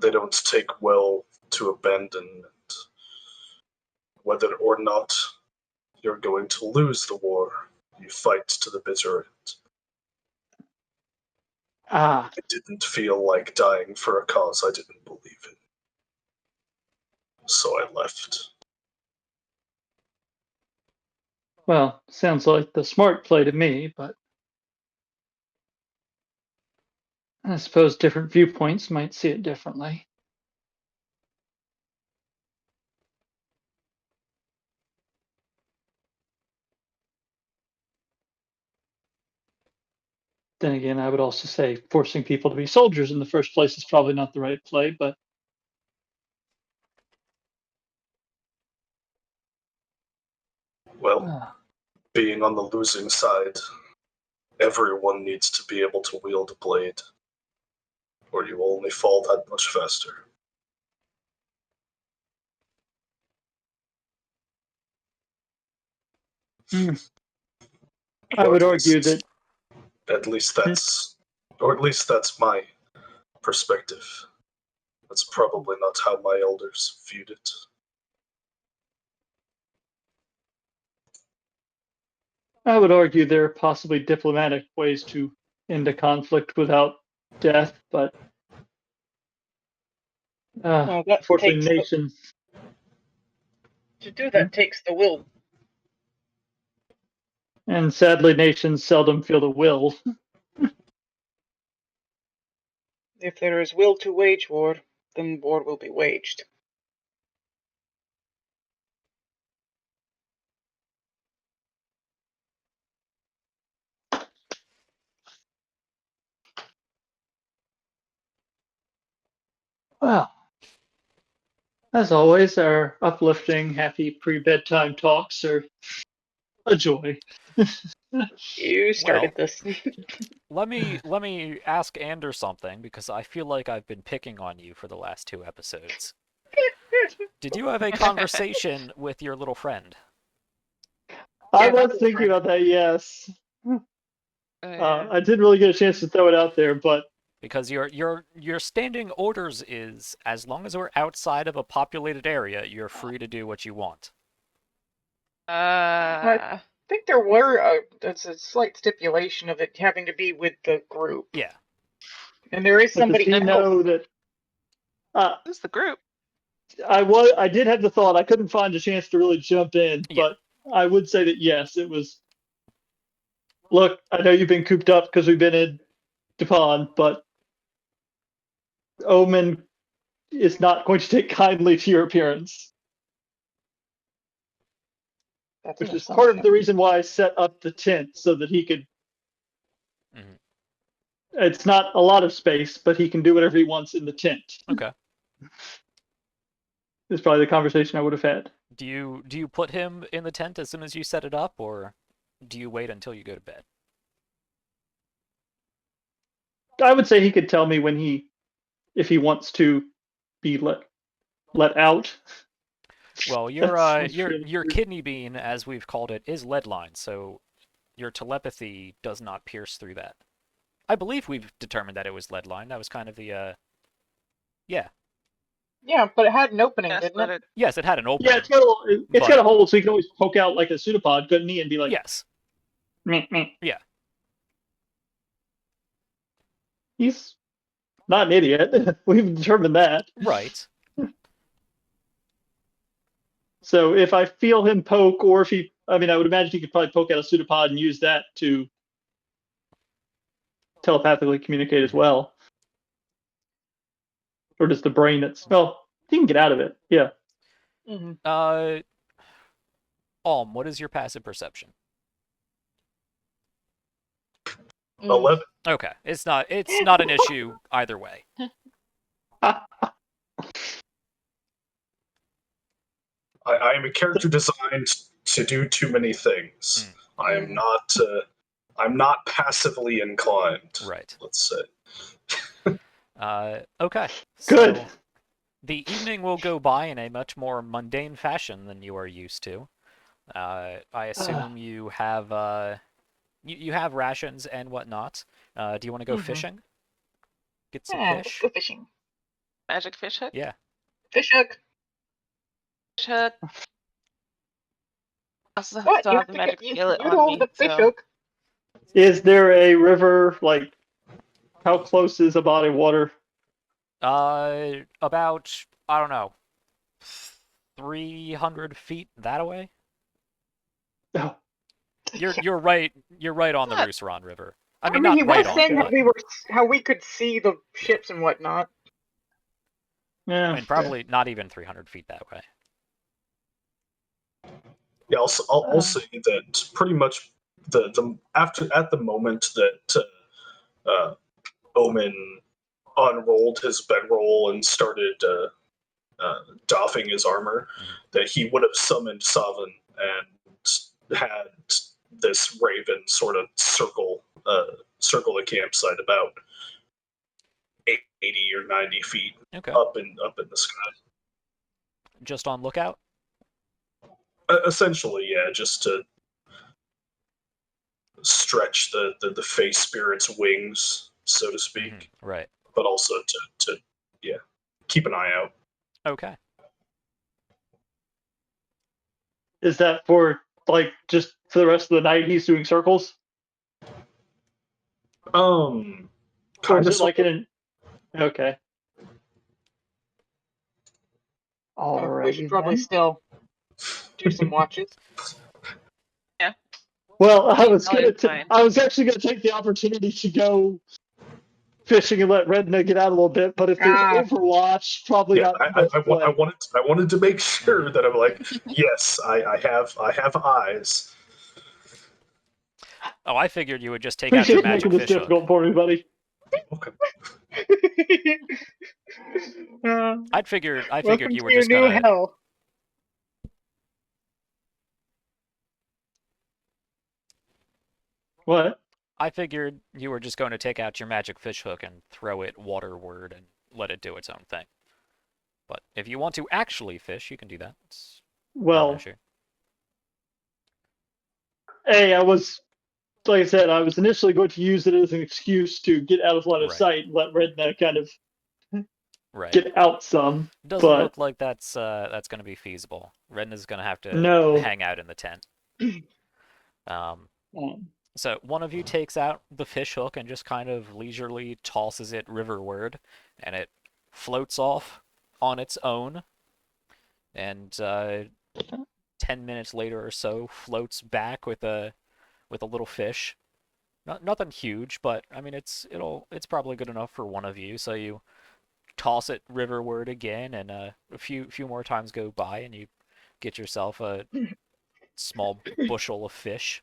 They don't take well to abandonment, whether or not you're going to lose the war. You fight to the bitter end. Ah, I didn't feel like dying for a cause I didn't believe in. So I left. well, sounds like the smart play to me, but I suppose different viewpoints might see it differently. Then again, I would also say forcing people to be soldiers in the first place is probably not the right play, but Well, being on the losing side, everyone needs to be able to wield a blade, or you will only fall that much faster. I Or would at argue least- that At least that's my perspective. That's probably not how my elders viewed it. there are possibly diplomatic ways to end a conflict without death, but Well, that unfortunately, takes nations. to do that takes the will. And sadly, nations seldom feel the will. If there is will to wage war, then war will be waged. Well, as always, our uplifting, happy pre-bedtime talks are a joy. You started this. Let me ask Ander something, because I feel like I've been picking on you for the last 2 episodes. Did you have a conversation with your little friend? I Yeah, was that's thinking right. about that, yes. Yeah. I didn't really get a chance to throw it out there, but Because your standing orders is, as long as we're outside of a populated area, you're free to do what you want. I think there were there's a slight stipulation of it having to be with the group. Yeah. And there is does somebody he else. know that? This is the group. I did have the thought. I couldn't find a chance to really jump in, Yeah. but I would say that yes, it was. Look, I know you've been cooped up because we've been in Japan, but Omen is not going to take kindly to your appearance, That's which an is part of assumption. the reason why I set up the tent so that he could. Mhm. It's not a lot of space, but he can do whatever he wants in the tent. Okay. Is probably the conversation I would have had. Do you put him in the tent as soon as you set it up, or do you wait until you go to bed? I would say he could tell me if he wants to be let out. Well, That sounds your really your weird. kidney bean, as we've called it, is lead line, so your telepathy does not pierce through that. I believe we've determined that it was lead line. That was kind of the yeah. Yeah, but it had an opening, Yes, didn't but it? Yes, it had an opening. Yeah, it's got but- a hole, so he can always poke out like a pseudopod, couldn't he? And be like, Yes. meh, meh. Yeah. He's not an idiot. We've determined that. Right. So if I feel him poke, or if he I mean, I would imagine you could probably poke out a pseudopod and use that to telepathically communicate as well. Or does the brain that's well, you can get out of it. Yeah. Mhm. What is your passive perception? 11. Okay, it's not an issue either way. I am a character designed to do too many things. I am not. I'm not passively inclined. Right. Let's say. Okay. Good. So the evening will go by in a much more mundane fashion than you are used to. I assume you have you have rations and whatnot. Do you want to go fishing? Get some Yeah, let's fish? go fishing. Magic fish hook. Yeah. Fish hook. Fish hook. I still What? You have have the to magic get, you skillet don't on have me. the fish So hook. Is there a river? Like, how close is a body of water? About, I don't know, 300 feet that away. Oh, You're right on the What? Rousseron River. I mean, mean, he not right was on, saying but how we could see the ships and whatnot. yeah. I mean, probably not even 300 feet that way. Yeah, I'll say that pretty much the after at the moment that Omen unrolled his bedroll and started doffing his armor, that he would have summoned Savin and had this raven sort of circle the campsite about 80 or 90 feet Okay. up in the sky. Just on lookout? Essentially, yeah, just to stretch the face spirit's wings, so to speak, Right. but also to keep an eye out. Okay. Is that for like just for the rest of the night? He's doing circles, or Kind is of it like sort of. in an? Okay. We should probably Alrighty. still do some watches. Well, I was always fine. I was actually gonna take the opportunity to go fishing and let Redna get out a little bit, but if there's Overwatch, probably Yeah, not the best play. I wanted to make sure that I'm like, yes, I have eyes. Oh, I figured you would just take out Appreciate your you making magic this fish hook. difficult for me, buddy. Okay. I figured Welcome you to were your just new gonna. hell. What? I figured you were just going to take out your magic fish hook and throw it waterward and let it do its own thing. But if you want to actually fish, you can do that. It's not an Well, issue. I was like I said, I was initially going to use it as an excuse to get out of line of Right. sight and let Redna kind of Right. get out some. Doesn't but look like that's going to be feasible. Redna's going to have to no. hang out in the tent. So one of you takes out the fish hook and just kind of leisurely tosses it riverward, and it floats off on its own. And 10 minutes later or so, floats back with a little fish. Nothing huge, but I mean it's probably good enough for one of you. So you toss it riverward again, and a few more times go by, and you get yourself a small bushel of fish.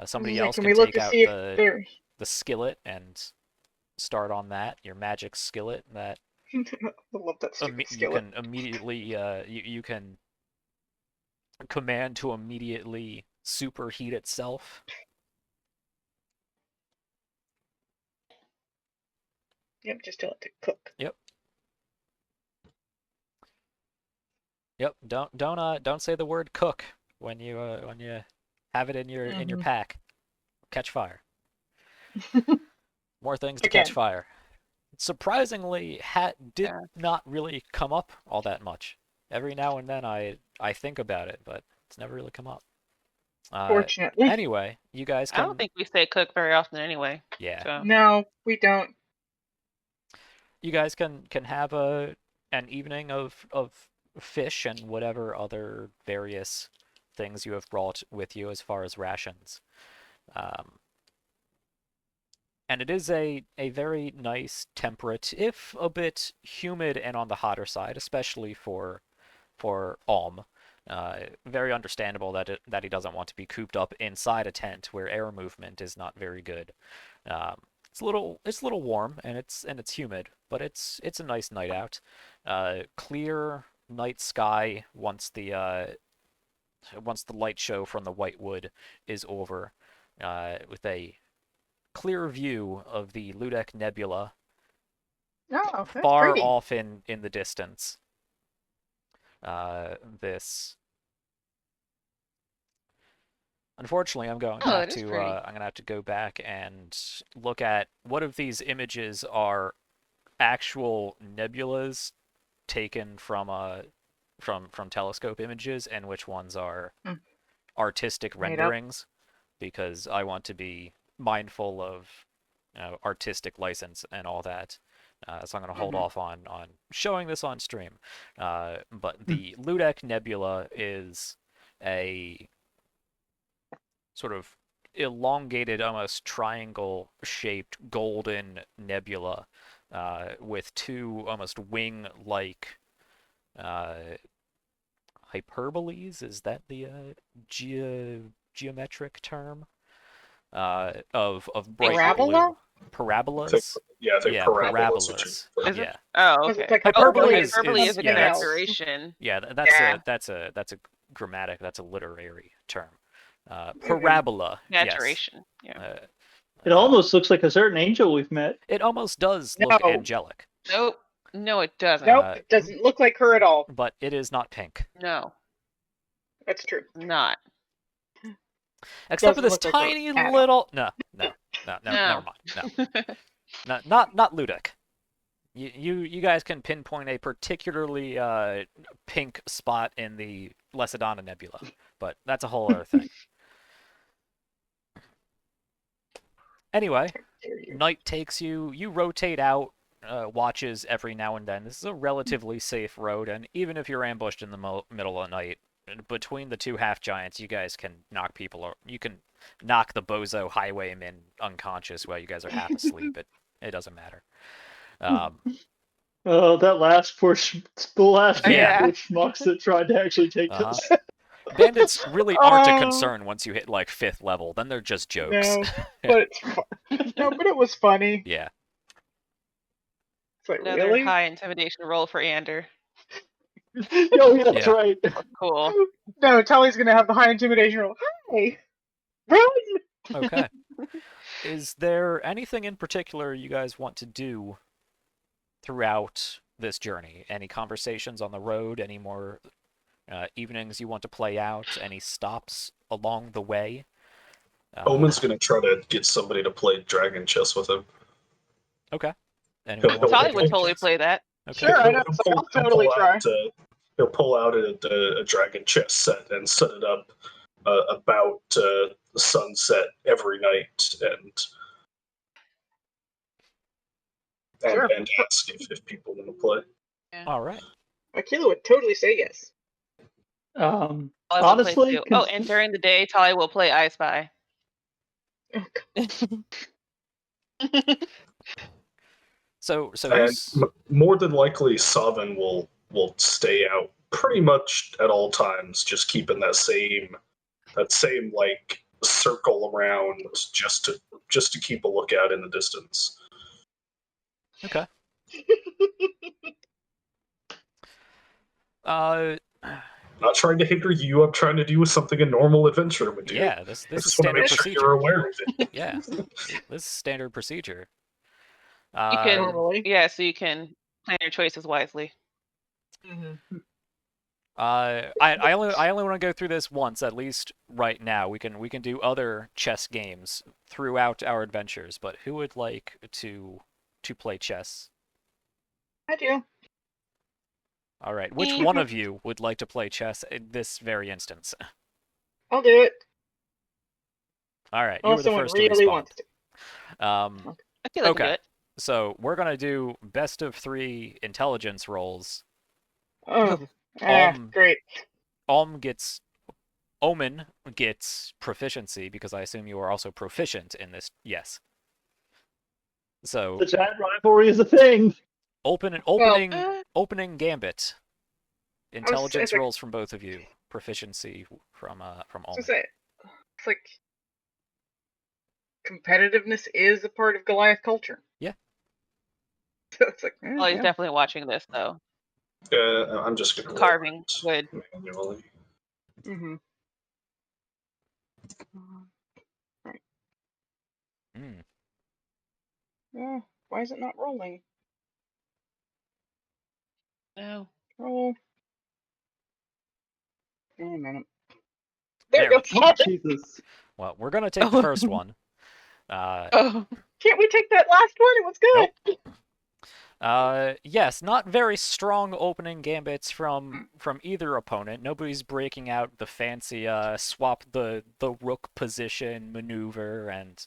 Somebody else Can can we look take to out see if there? the skillet and start on that, your magic skillet that I love that stupid you skillet. can immediately you can command to immediately superheat itself. Yep, just tell it to cook. Yep. Don't say the word cook when you have it in your pack. Catch fire. More things to catch Again. fire. Surprisingly, did not really come up all that much. Every now and then I think about it, but it's never really come up. Fortunately. Anyway, you guys I can. don't think we say cook very often anyway. Yeah. So. No, we don't. You guys can have an evening of fish and whatever other various things you have brought with you as far as rations. And it is a very nice, temperate, if a bit humid and on the hotter side, especially for Alm. Very understandable that he doesn't want to be cooped up inside a tent where air movement is not very good. It's a little warm and it's humid, but it's a nice night out. Clear night sky once the light show from the white wood is over, with a clear view of the Ludek Nebula Oh, that's far pretty. off in the distance. Unfortunately, I'm going to Oh, have it is to pretty. I'm gonna have to go back and look at what of these images are actual nebulas taken from telescope images, and which ones are Hmm. artistic Made up. renderings, because I want to be mindful of artistic license and all that. So I'm going to hold off on showing this on stream. But the Ludek Nebula is a sort of elongated, almost triangle-shaped golden nebula with two almost wing-like hyperboles. Is that the geometric term? Of bright Parabola? blue parabolas. I think Yeah, parabolas. parabolas. Is it? Yeah, Oh, Was it okay. like Hyperbole hyperbole? is- Hyperbole is- is an yeah, that's- exaggeration. yeah. That's a grammatic. That's a literary term. Parabola. Yes. Exaggeration. Yeah. It almost looks like a certain angel we've met. It almost does look No. angelic, Nope. No, it doesn't. Nope, it doesn't look like her at all. but it is not pink. No, That's true. not. Except for Doesn't this look like her tiny at all. little. No, never mind. No, not Ludek. You guys can pinpoint a particularly pink spot in the Lecidana Nebula, but that's a whole other thing. Anyway, night takes you. You rotate out watches every now and then. This is a relatively safe road, and even if you're ambushed in the middle of the night, between the two half giants, you guys can knock people. You can knock the bozo highwaymen unconscious while you guys are half asleep. It doesn't matter. Oh, that last push, the last Yeah. push schmucks that tried to actually take us. Bandits really aren't a concern once you hit like 5th level. Then they're just jokes. No, but it's fun. No, but it was funny. Yeah. It's like, Another really? high intimidation roll for Ander. Oh, yeah, that's Yeah. right. Cool. No, Tully's gonna have the high intimidation roll. Hey, run! Okay. Is there anything in particular you guys want to do throughout this journey? Any conversations on the road? Any more evenings you want to play out? Any stops along the way? Omen's gonna try to get somebody to play dragon chess with him. Okay. Anyone want to Tolly play would dragon totally chess? play that. Okay. Sure, I know. So I'll totally try. He'll pull out a dragon chess set and set it up about sunset every night, Sure. and ask if people want to play. All right. Akila would totally say yes. Tolly will play Honestly, too. Oh, and during the day, Tolly will play I Spy. So And more than likely, Savin will stay out pretty much at all times, just keeping that same like circle around, just to keep a lookout in the distance. okay. Not trying to hinder you. I'm trying to do something a normal adventurer would do. Yeah, this I is just want to standard make sure procedure. you're aware of it. Yeah, this is standard procedure. You can, Normally. yeah, so you can plan your choices wisely. Mm-hmm. I only want to go through this once at least right now. We can do other chess games throughout our adventures, but who would like to play chess? I do. All right, which one of you would like to play chess in this very instance? I'll do it. All right, you Unless were the someone first really to respond. wants to. I feel like Okay. do it. So we're gonna do best of 3 intelligence rolls. Oh, Um, great. Alm gets Omen gets proficiency because I assume you are also proficient in this. Yes. So The giant rivalry is a thing. opening gambit. it's Intelligence like- rolls from both of you. Proficiency from So Omen. it's like competitiveness is a part of Goliath culture. Yeah. So it's like, Oh, he's definitely watching this though. I'm just gonna roll Carving it wood. manually. Mm-hmm. Mm. Yeah. Why is it not rolling? No. Roll. Wait a minute. There There. we go. Jesus. Well, we're gonna take the first one. Oh. Can't we take that last one? It was good. Nope. Yes, not very strong opening gambits from either opponent. Nobody's breaking out the fancy swap the rook position maneuver and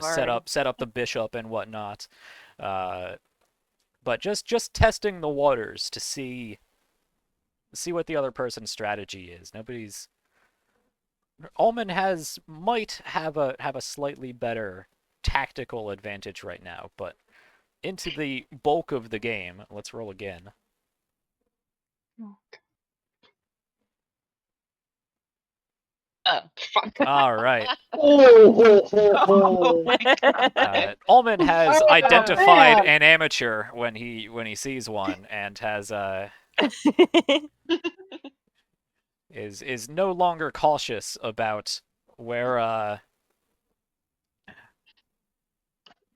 set up the bishop and whatnot. But just testing the waters to see what the other person's strategy is. Omen might have a slightly better tactical advantage right now, but into the bulk of the game, let's roll again. Oh. Fuck. All right. Oh, my god. Ullman has Oh, identified man. an amateur when he sees one, and has is no longer cautious about where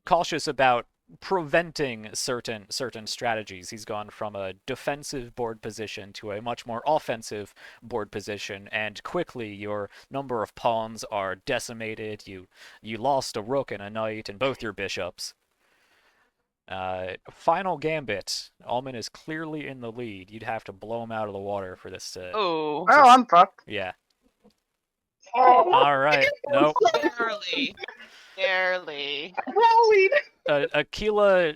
cautious about preventing certain strategies. He's gone from a defensive board position to a much more offensive board position, and quickly your number of pawns are decimated. You lost a rook and a knight and both your bishops. Final gambit. Ullman is clearly in the lead. You'd have to blow him out of the water for this to... Oh. Oh, I'm fucked. Yeah. Oh, All right. Nope. Barely. rolling. Aquila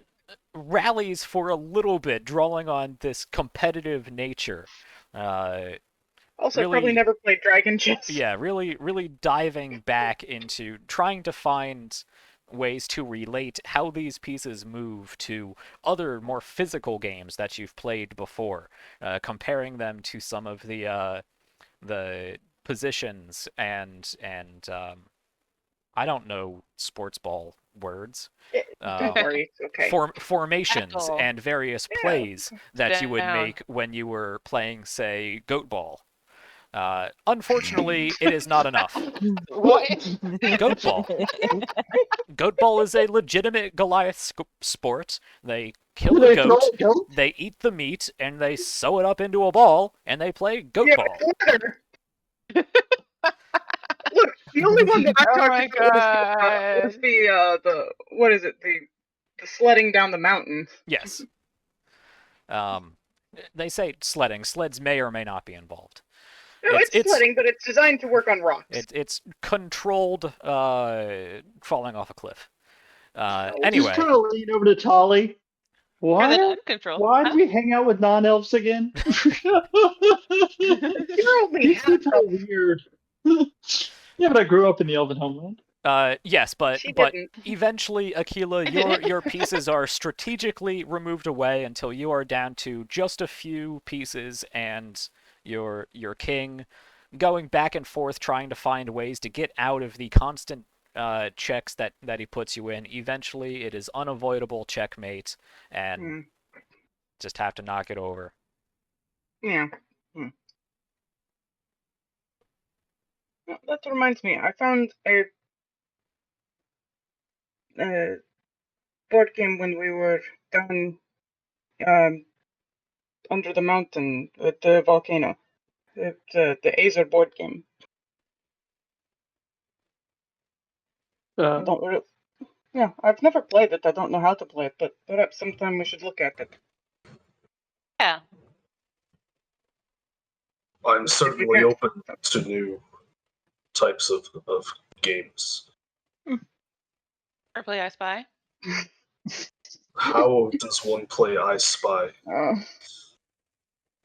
rallies for a little bit, drawing on this competitive nature. Also, Really- probably never played Dragon Chess. Yeah, really diving back into trying to find ways to relate how these pieces move to other more physical games that you've played before, comparing them to some of the positions and I don't know sports ball words. Don't worry, it's okay. Formations Tackle. and various Yeah. plays that you would Down. make when you were playing, say, goat ball. Unfortunately, it is not enough. What? Goat ball. Goat ball is a legitimate Goliath sport. They kill the They throw goat, a goat? they eat the meat, and they sew it up into a ball, and they play goat Yeah, ball. but leather. Look, the only one that I Oh talked my about was the what is it? The sledding down the mountain. Yes. They say sledding. Sleds may or may not be involved. No, it's sledding, but it's designed to work on rocks. It's controlled falling off a cliff. Just Anyway, kind of lean over to Tolly. Why? Control. Why do we hang out with non-elves again? You're only These half people are weird. Yeah, but I grew up in the elven homeland. yes, but She didn't. eventually, Aquila, your pieces are strategically removed away until you are down to just a few pieces, and your king going back and forth trying to find ways to get out of the constant checks that he puts you in. Eventually, it is unavoidable checkmate, and just have to knock it over. Yeah. Well, that reminds me. I found a board game when we were down under the mountain at the volcano. The Azer board game. Yeah, I've never played it. I don't know how to play it, but perhaps sometime we should look at it. Yeah. I'm certainly open to new types of games. Or play I Spy. How does one play I Spy?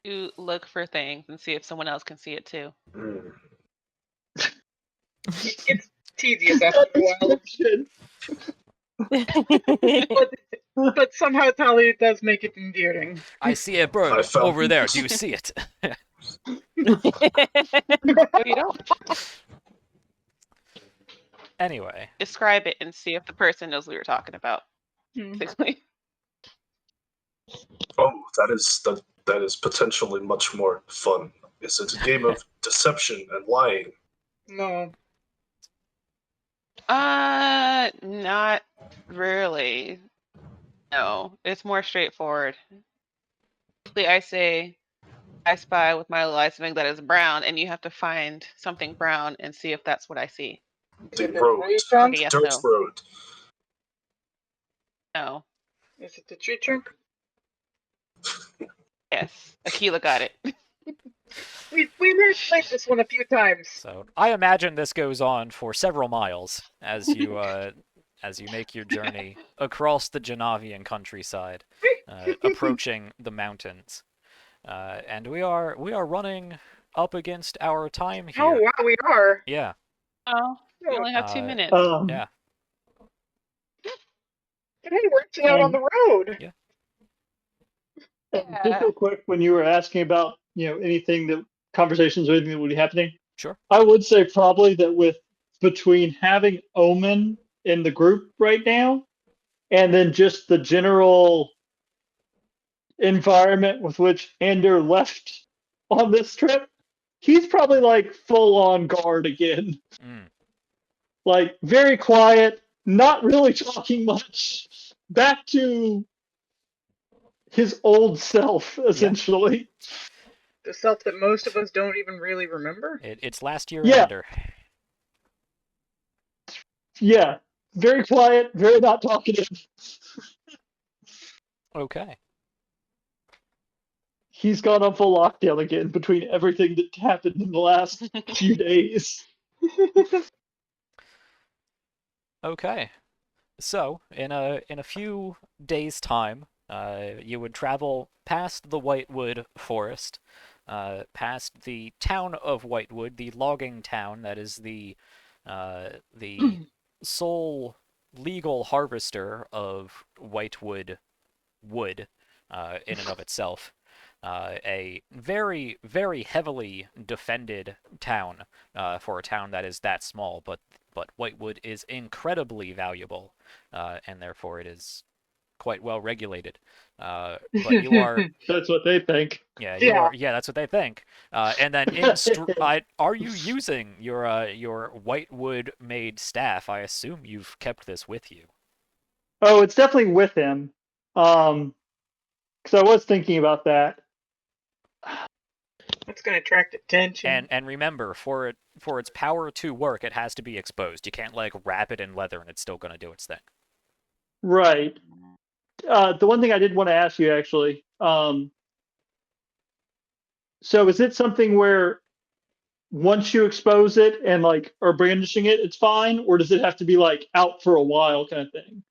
You look for things and see if someone else can see it too. Mm. It's tedious after a while, but somehow Talia does make it endearing. I see a bird I found- over there. Do you see it? No, you don't. Anyway, Describe it and see if the person knows what you're talking about. Hmm. Basically. Oh, that is potentially much more fun. Is it a game of deception and lying? No. Not really. No, it's more straightforward. Basically, I say, I spy with my little eye something that is brown, and you have to find something brown and see if that's what I see. The Is it road. tree trunk? Okay, yes, Dirt no. road. No. Is it the tree trunk? Yes. Aquila got it. We may have played this one a few times. so I imagine this goes on for several miles as you make your journey across the Genavian countryside, approaching the mountains, and we are running up against our time here. Oh wow, we are. Yeah. Oh, we only have 2 minutes. Yeah. Hey, we're actually out on the road. Yeah. And just real quick, when you were asking about, anything that conversations or anything that would be happening, Sure. I would say probably that between having Omen in the group right now, and then just the general environment with which Ender left on this trip, he's probably like full on guard again. Mm. Like very quiet, not really talking much, back to his old self, essentially. The self that most of us don't even really remember. It's last year, Yeah. Ender. Yeah, very quiet, very not talkative. Okay. He's gone on full lockdown again between everything that happened in the last few days. Okay. So, in a few days' time, you would travel past the Whitewood Forest, past the town of Whitewood, the logging town that is the sole legal harvester of Whitewood wood in and of itself. A very, very heavily defended town for a town that is that small, but Whitewood is incredibly valuable, and therefore it is quite well regulated. But you are, That's what they think. yeah, Yeah. that's what they think. And then are you using your Whitewood made staff? I assume you've kept this with you. Oh, it's definitely with him. Because I was thinking about that. That's going to attract attention. And remember, for its power to work, it has to be exposed. You can't like wrap it in leather and it's still going to do its thing. Right. The one thing I did want to ask you actually. So is it something where once you expose it and like are brandishing it, it's fine, or does it have to be like out for a while kind of thing?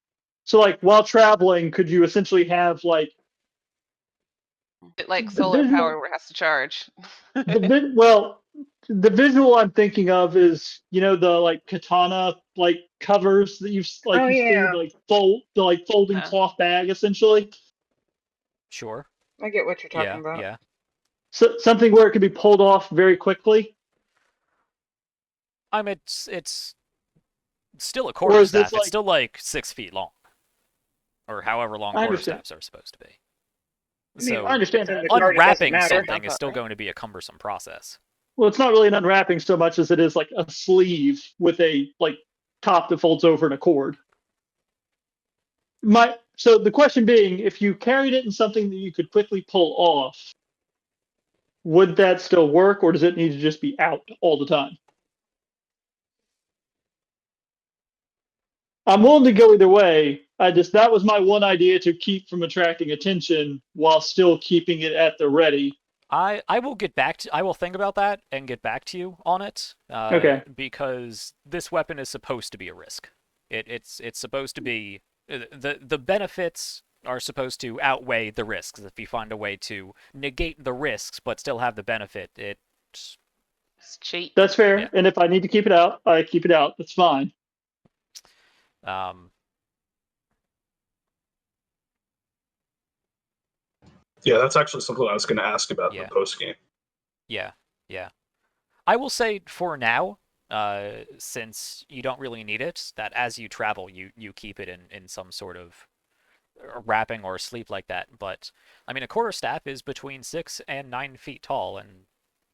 So like while traveling, could you essentially have like Like The solar visual- power where it has to charge. the visual I'm thinking of is the like katana like covers that you've like Oh, you see yeah. like folding Yeah. cloth bag essentially. Sure. I get what you're talking Yeah. about. Yeah. So something where it could be pulled off very quickly. I mean, it's still a Or quarter is this staff. It's like- still like 6 feet long, or however long I quarter understand. staffs are supposed to be. I mean, So I understand it's in that. the card, it doesn't unwrapping matter. something is still going to be a cumbersome process. Well, it's not really an unwrapping so much as it is like a sleeve with a like top that folds over in a cord. So the question being, if you carried it in something that you could quickly pull off, would that still work, or does it need to just be out all the time? I'm willing to go either way. That was my one idea to keep from attracting attention while still keeping it at the ready. I will get back to. I will think about that and get back to you on it. Okay. Because this weapon is supposed to be a risk. It's supposed to be the benefits are supposed to outweigh the risks. If you find a way to negate the risks but still have the benefit, it's It's cheap. That's fair. Yeah. And if I need to keep it out, I keep it out. That's fine. Yeah, that's actually something I was going to ask about in Yeah. the post game. Yeah, yeah. I will say for now, since you don't really need it, that as you travel, you keep it in some sort of wrapping or sleep like that. But I mean, a quarterstaff is between 6 and 9 feet tall, and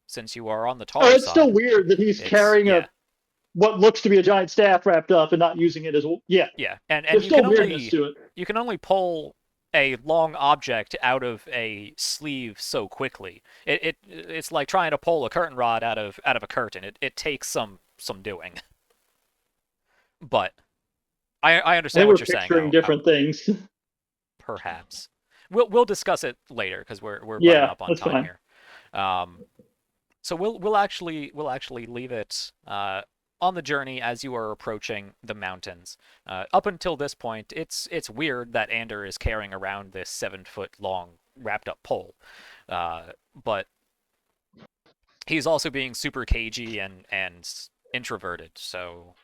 since you are on the taller Oh, it's side, still weird that he's carrying yeah, what looks to be a giant staff wrapped up and not using it as well. Yeah. yeah, and There's you still can weirdness only to it. you can only pull a long object out of a sleeve so quickly. It's like trying to pull a curtain rod out of a curtain. It takes some doing. But I I understand think what we're you're saying. picturing different things. Perhaps we'll discuss it later because we're butting Yeah, up on that's time fine. here. So we'll actually leave it on the journey as you are approaching the mountains. Up until this point, it's weird that Ander is carrying around this 7-foot long wrapped up pole, but he's also being super cagey and introverted. So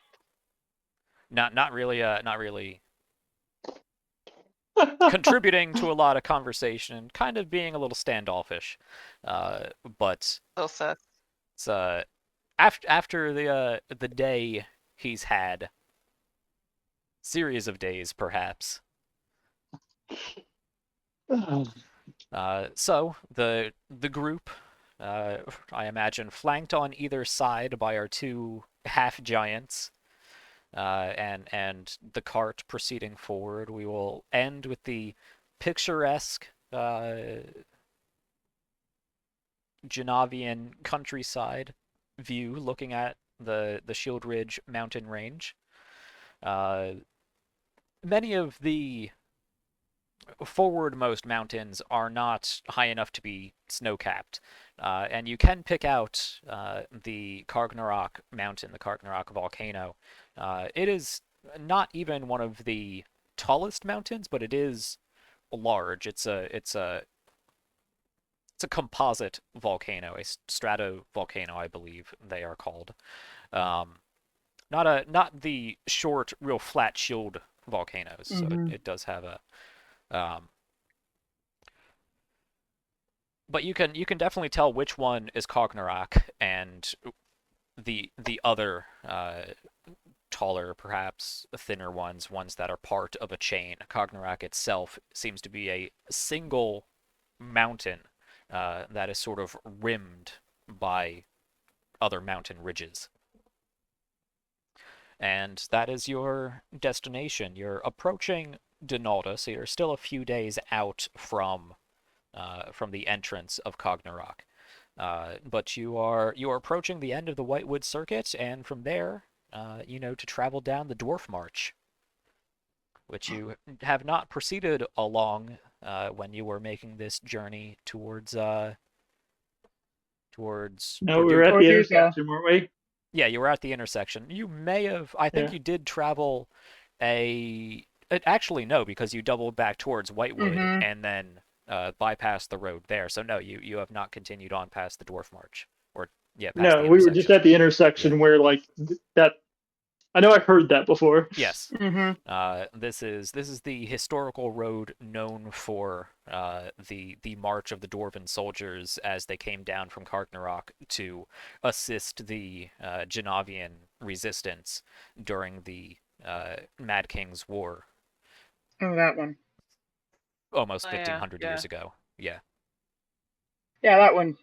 not really contributing to a lot of conversation, kind of being a little standoffish. But So sus. it's after the day he's had, series of days perhaps. So the group, I imagine, flanked on either side by our two half giants, and the cart proceeding forward. We will end with the picturesque Genavian countryside view, looking at the Shield Ridge mountain range. Many of the forwardmost mountains are not high enough to be snow-capped, and you can pick out the Kargnorak mountain, the Kargnorak volcano. It is not even one of the tallest mountains, but it is large. It's a composite volcano, a stratovolcano, I believe they are called. Not the short, real flat shield volcanoes. So it does have a but you can definitely tell which one is Kargnorak and the other taller, perhaps thinner ones that are part of a chain. Kargnorak itself seems to be a single mountain that is sort of rimmed by other mountain ridges. And that is your destination. You're approaching Donalda, so you're still a few days out from the entrance of Kargnorak. But you are approaching the end of the Whitewood Circuit, and from there, to travel down the Dwarf March, which you have not proceeded along when you were making this journey towards No, we were Verdugo. at the Verdugo. intersection, weren't we? Yeah, you were at the intersection. You may have, I think Yeah. you did travel actually no, because you doubled back towards Whitewood and then bypassed the road there. So no, you have not continued on past the Dwarf March, or past No, the we were just intersection. at the intersection where that. I know I've heard that before. Yes. This is the historical road known for the march of the Dwarven soldiers as they came down from Kargnorak to assist the Genavian resistance during the Mad King's War. Oh, that one. Almost Oh, 1,500 yeah. years ago. Yeah. Yeah, that one.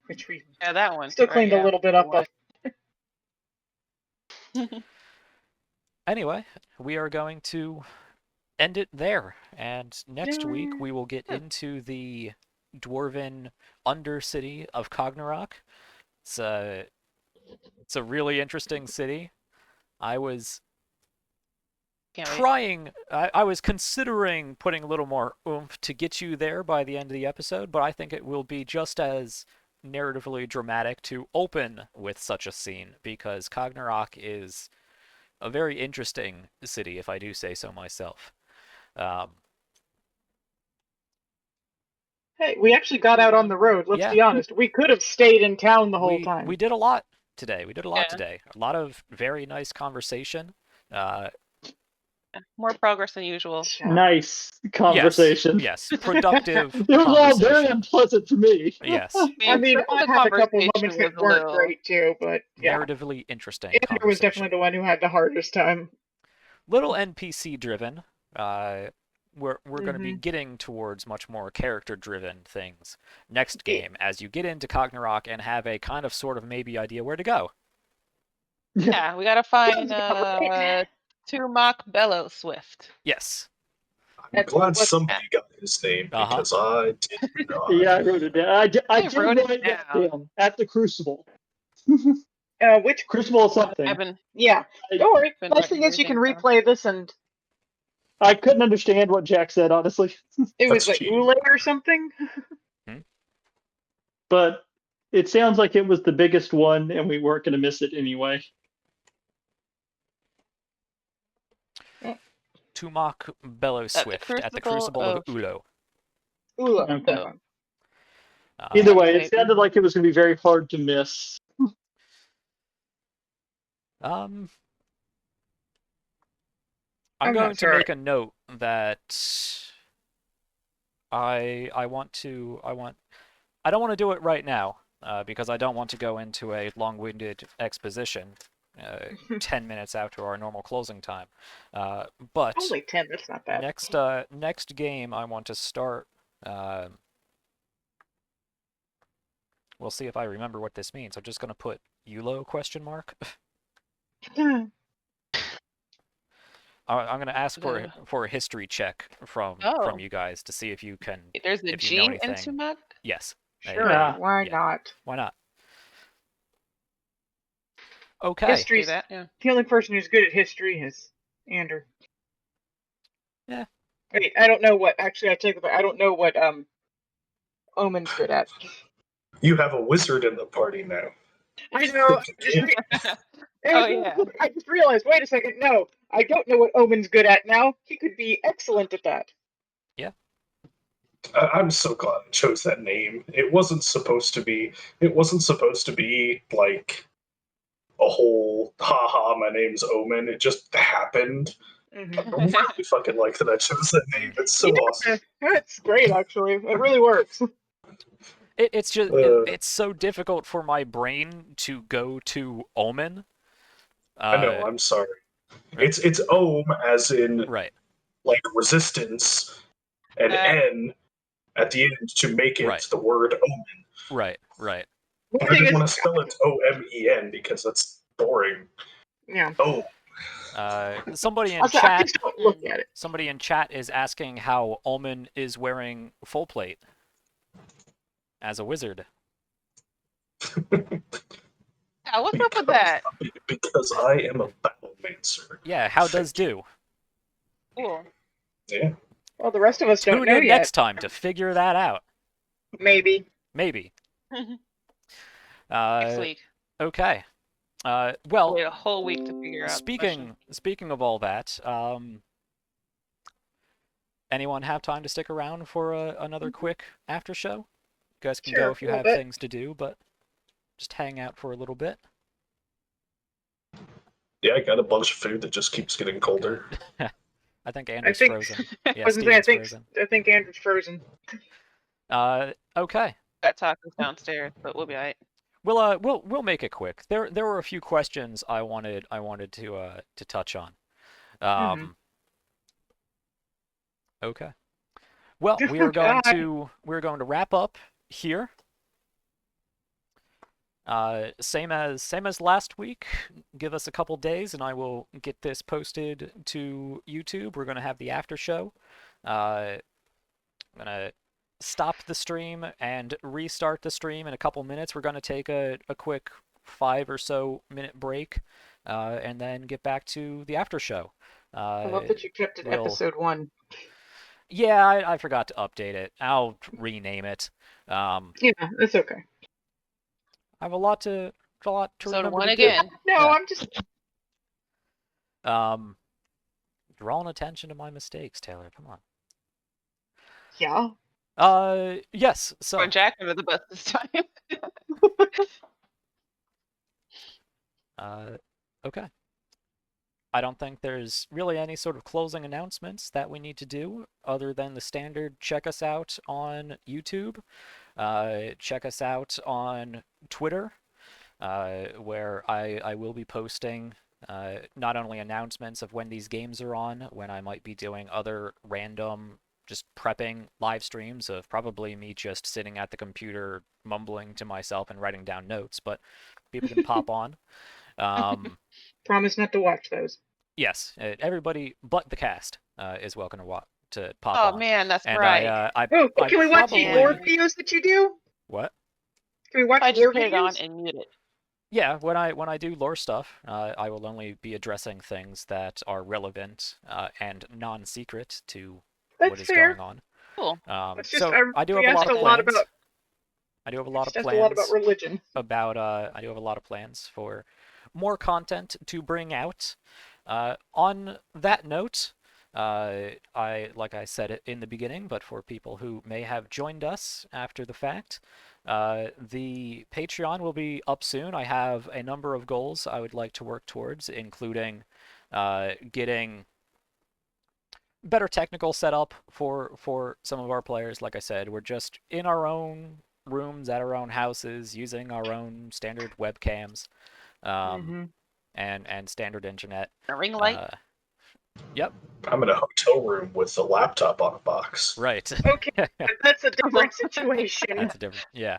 Which we Yeah, that one. still right, cleaned yeah. a little bit up of. Anyway, we are going to end it there. And next week we will get into the dwarven undercity of Kargnorak. It's a really interesting city. I was I was considering putting a little more oomph to get you there by the end of the episode, but I think it will be just as narratively dramatic to open with such a scene, because Kargnorak is a very interesting city, if I do say so myself. Hey, we actually got out on the road. Let's Yeah. be honest. We could have stayed in town the whole time. We did a lot today. We did a lot Yeah. today. A lot of very nice conversation. More progress than usual. Yeah. Nice conversation. Yes, productive It was all very conversation. unpleasant for me. Yes, I mean, some I of the had a couple conversation moments was that a weren't little. great too, but yeah. narratively interesting Andrew was conversation. definitely the one who had the hardest time. Little NPC driven. We're going to be Mhm. getting towards much more character driven things next Yeah. game as you get into Kargnorak and have a kind of sort of maybe idea where to go. Yeah, we gotta find right. Turmok Bellow Swift. Yes. I'm That's glad what- somebody got his name Uh-huh. because I did not. Yeah, I wrote it down. I did wrote it write that down. down at the Crucible. Which Crucible is something. I've been yeah. I- Don't worry. been Nice writing thing is you can everything down. replay this and I couldn't understand what Jack said, honestly. it was That's like cheating. Ule or something. But it sounds like it was the biggest one, and we weren't going to miss it anyway. Tumok Bellow Swift at the Crucible Crucible of of- Ulo. Ule. Okay. So, Either Uh, way, it Okay. sounded like it was going to be very hard to miss. I'm I'm going not to sure. make a note that I don't want to do it right now because I don't want to go into a long-winded exposition 10 minutes after our normal closing time. But only 10. That's not bad. next game I want to start. We'll see if I remember what this means. I'm just going to put Yulo ? I'm going to ask for a history check from Oh. you guys to see if you can. There's a if you G know in anything. Turmok? Yes. Sure. Yeah. Why Yeah. not? Why not? Okay. History. Do that, yeah. The only person who's good at history is Andrew. Yeah. Wait, I don't know what. Actually, I take it back. I don't know what Omen's good at. You have a wizard in the party now. I know. Oh, yeah. I just realized. Wait a second. No, I don't know what Omen's good at now. He could be excellent at that. I'm so glad I chose that name. It wasn't supposed to be. It wasn't supposed to be like a whole haha. My name's Omen. It just happened. Mm-hmm. I really fucking like that I chose that name. It's so awesome. That's great, actually. It really works. It's just it's so difficult for my brain to go to Omen. I know. I'm sorry. right. It's Ohm as in Right. like resistance, and N at the end to make it Right. the word Omen. Right. Right. One I thing didn't is, want to spell it OMEN because that's boring. yeah. Oh, Somebody in Also, I chat. just don't look at it. Somebody in chat is asking how Omen is wearing full plate as a wizard. Yeah, what's up with that? because I am a battlemancer. Yeah. How does do? Cool. Yeah. Well, the rest of us don't Tune know in yet. next time to figure that out. Maybe. Maybe. Next week. Okay. Well, Wait a whole week to figure out. the question. speaking of all that, anyone have time to stick around for another quick after show? You guys can Sure, go if you a little have bit. things to do, but just hang out for a little bit. Yeah, I got a bunch of food that just keeps getting colder. I think Andrew's think- frozen. I Yeah, was gonna say, I Steven's think frozen. I think Andrew's frozen. Okay. Got tacos downstairs, but we'll be alright. We'll make it quick. There were a few questions I wanted to touch on. Mhm. Okay. Well, Oh, we're going God. to wrap up here. Same as last week. Give us a couple days, and I will get this posted to YouTube. We're going to have the after show. I'm gonna stop the stream and restart the stream in a couple minutes. We're going to take a quick 5 or so minute break, and then get back to the after show. I love that you kept it we'll- episode 1. Yeah, I forgot to update it. I'll rename it. Yeah, that's okay. I have a lot to So remember one to do. again. No, Yeah. I'm just. Drawing attention to my mistakes, Taylor. Come on. Yeah. Yes. So Or Jack under the bus this time. okay. I don't think there's really any sort of closing announcements that we need to do other than the standard check us out on YouTube, check us out on Twitter, where I will be posting not only announcements of when these games are on, when I might be doing other random just prepping live streams of probably me just sitting at the computer mumbling to myself and writing down notes, but people can pop on. Promise not to watch those. Yes, everybody but the cast is welcome to pop Oh on. man, that's And right. Oh, I can we watch probably... more videos that you do? What? Can we watch I more just put it on videos? and mute it. Yeah, when I do lore stuff, I will only be addressing things that are relevant and non-secret to what That's is fair. going on. Cool. It's just I do we have a asked lot of a lot plans. about. I do have a lot of Just asked a lot about plans religion. about I do have a lot of plans for more content to bring out. On that note, like I said it in the beginning, but for people who may have joined us after the fact, the Patreon will be up soon. I have a number of goals I would like to work towards, including getting better technical setup for some of our players. Like I said, we're just in our own rooms at our own houses using our own standard webcams and standard internet. A ring light. Yep. I'm in a hotel room with a laptop on a box. Right. Okay, but that's a different situation. That's a different, yeah.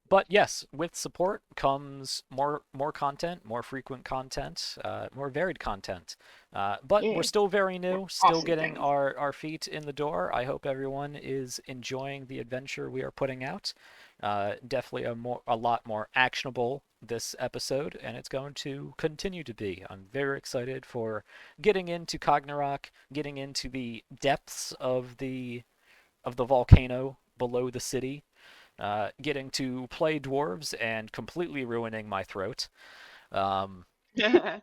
But yes, with support comes more content, more frequent content, more varied content. But Yeah. we're still very new, still Awesome getting things. our feet in the door. I hope everyone is enjoying the adventure we are putting out. Definitely a lot more actionable this episode, and it's going to continue to be. I'm very excited for getting into Kargnorak, getting into the depths of the volcano below the city. Getting to play dwarves and completely ruining my throat. Yeah.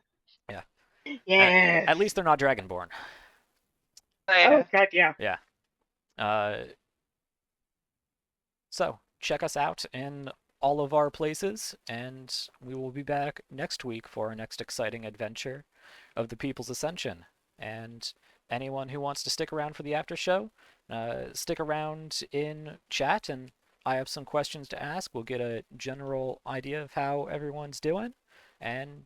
Yes. At least they're not dragonborn. Oh God, yeah. Yeah. So check us out in all of our places, and we will be back next week for our next exciting adventure of the People's Ascension. And anyone who wants to stick around for the after show, stick around in chat, and I have some questions to ask. We'll get a general idea of how everyone's doing, and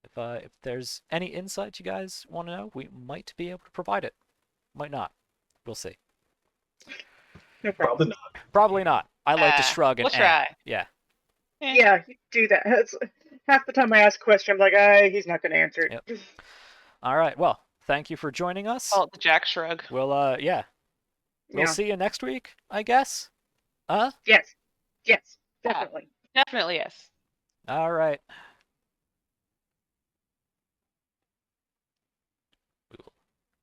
if there's any insight you guys want to know, we might be able to provide it. Might not. We'll see. No problem. Probably not. Probably not. I like to shrug and We'll try. Yeah. Yeah, you do that. That's, half the time I ask a question, I'm like, he's not going to answer it. Yep. All right. Well, thank you for joining us. Oh, the Jack shrug. We'll yeah. We'll see you next week, I guess. Yes. Yes. Definitely. Definitely yes. All right. We will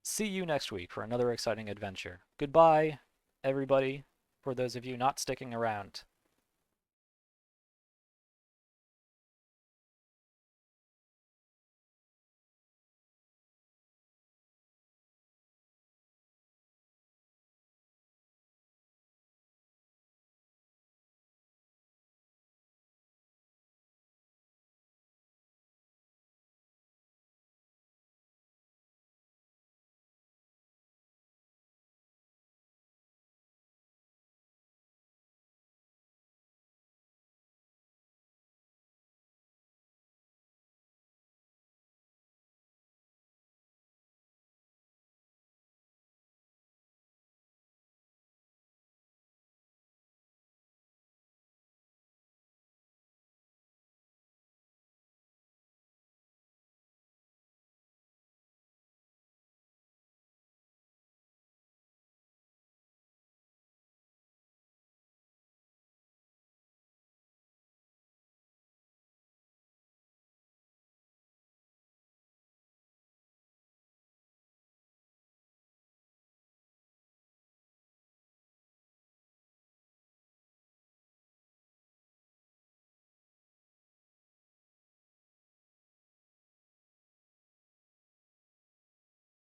see you next week for another exciting adventure. Goodbye, everybody, for those of you not sticking around.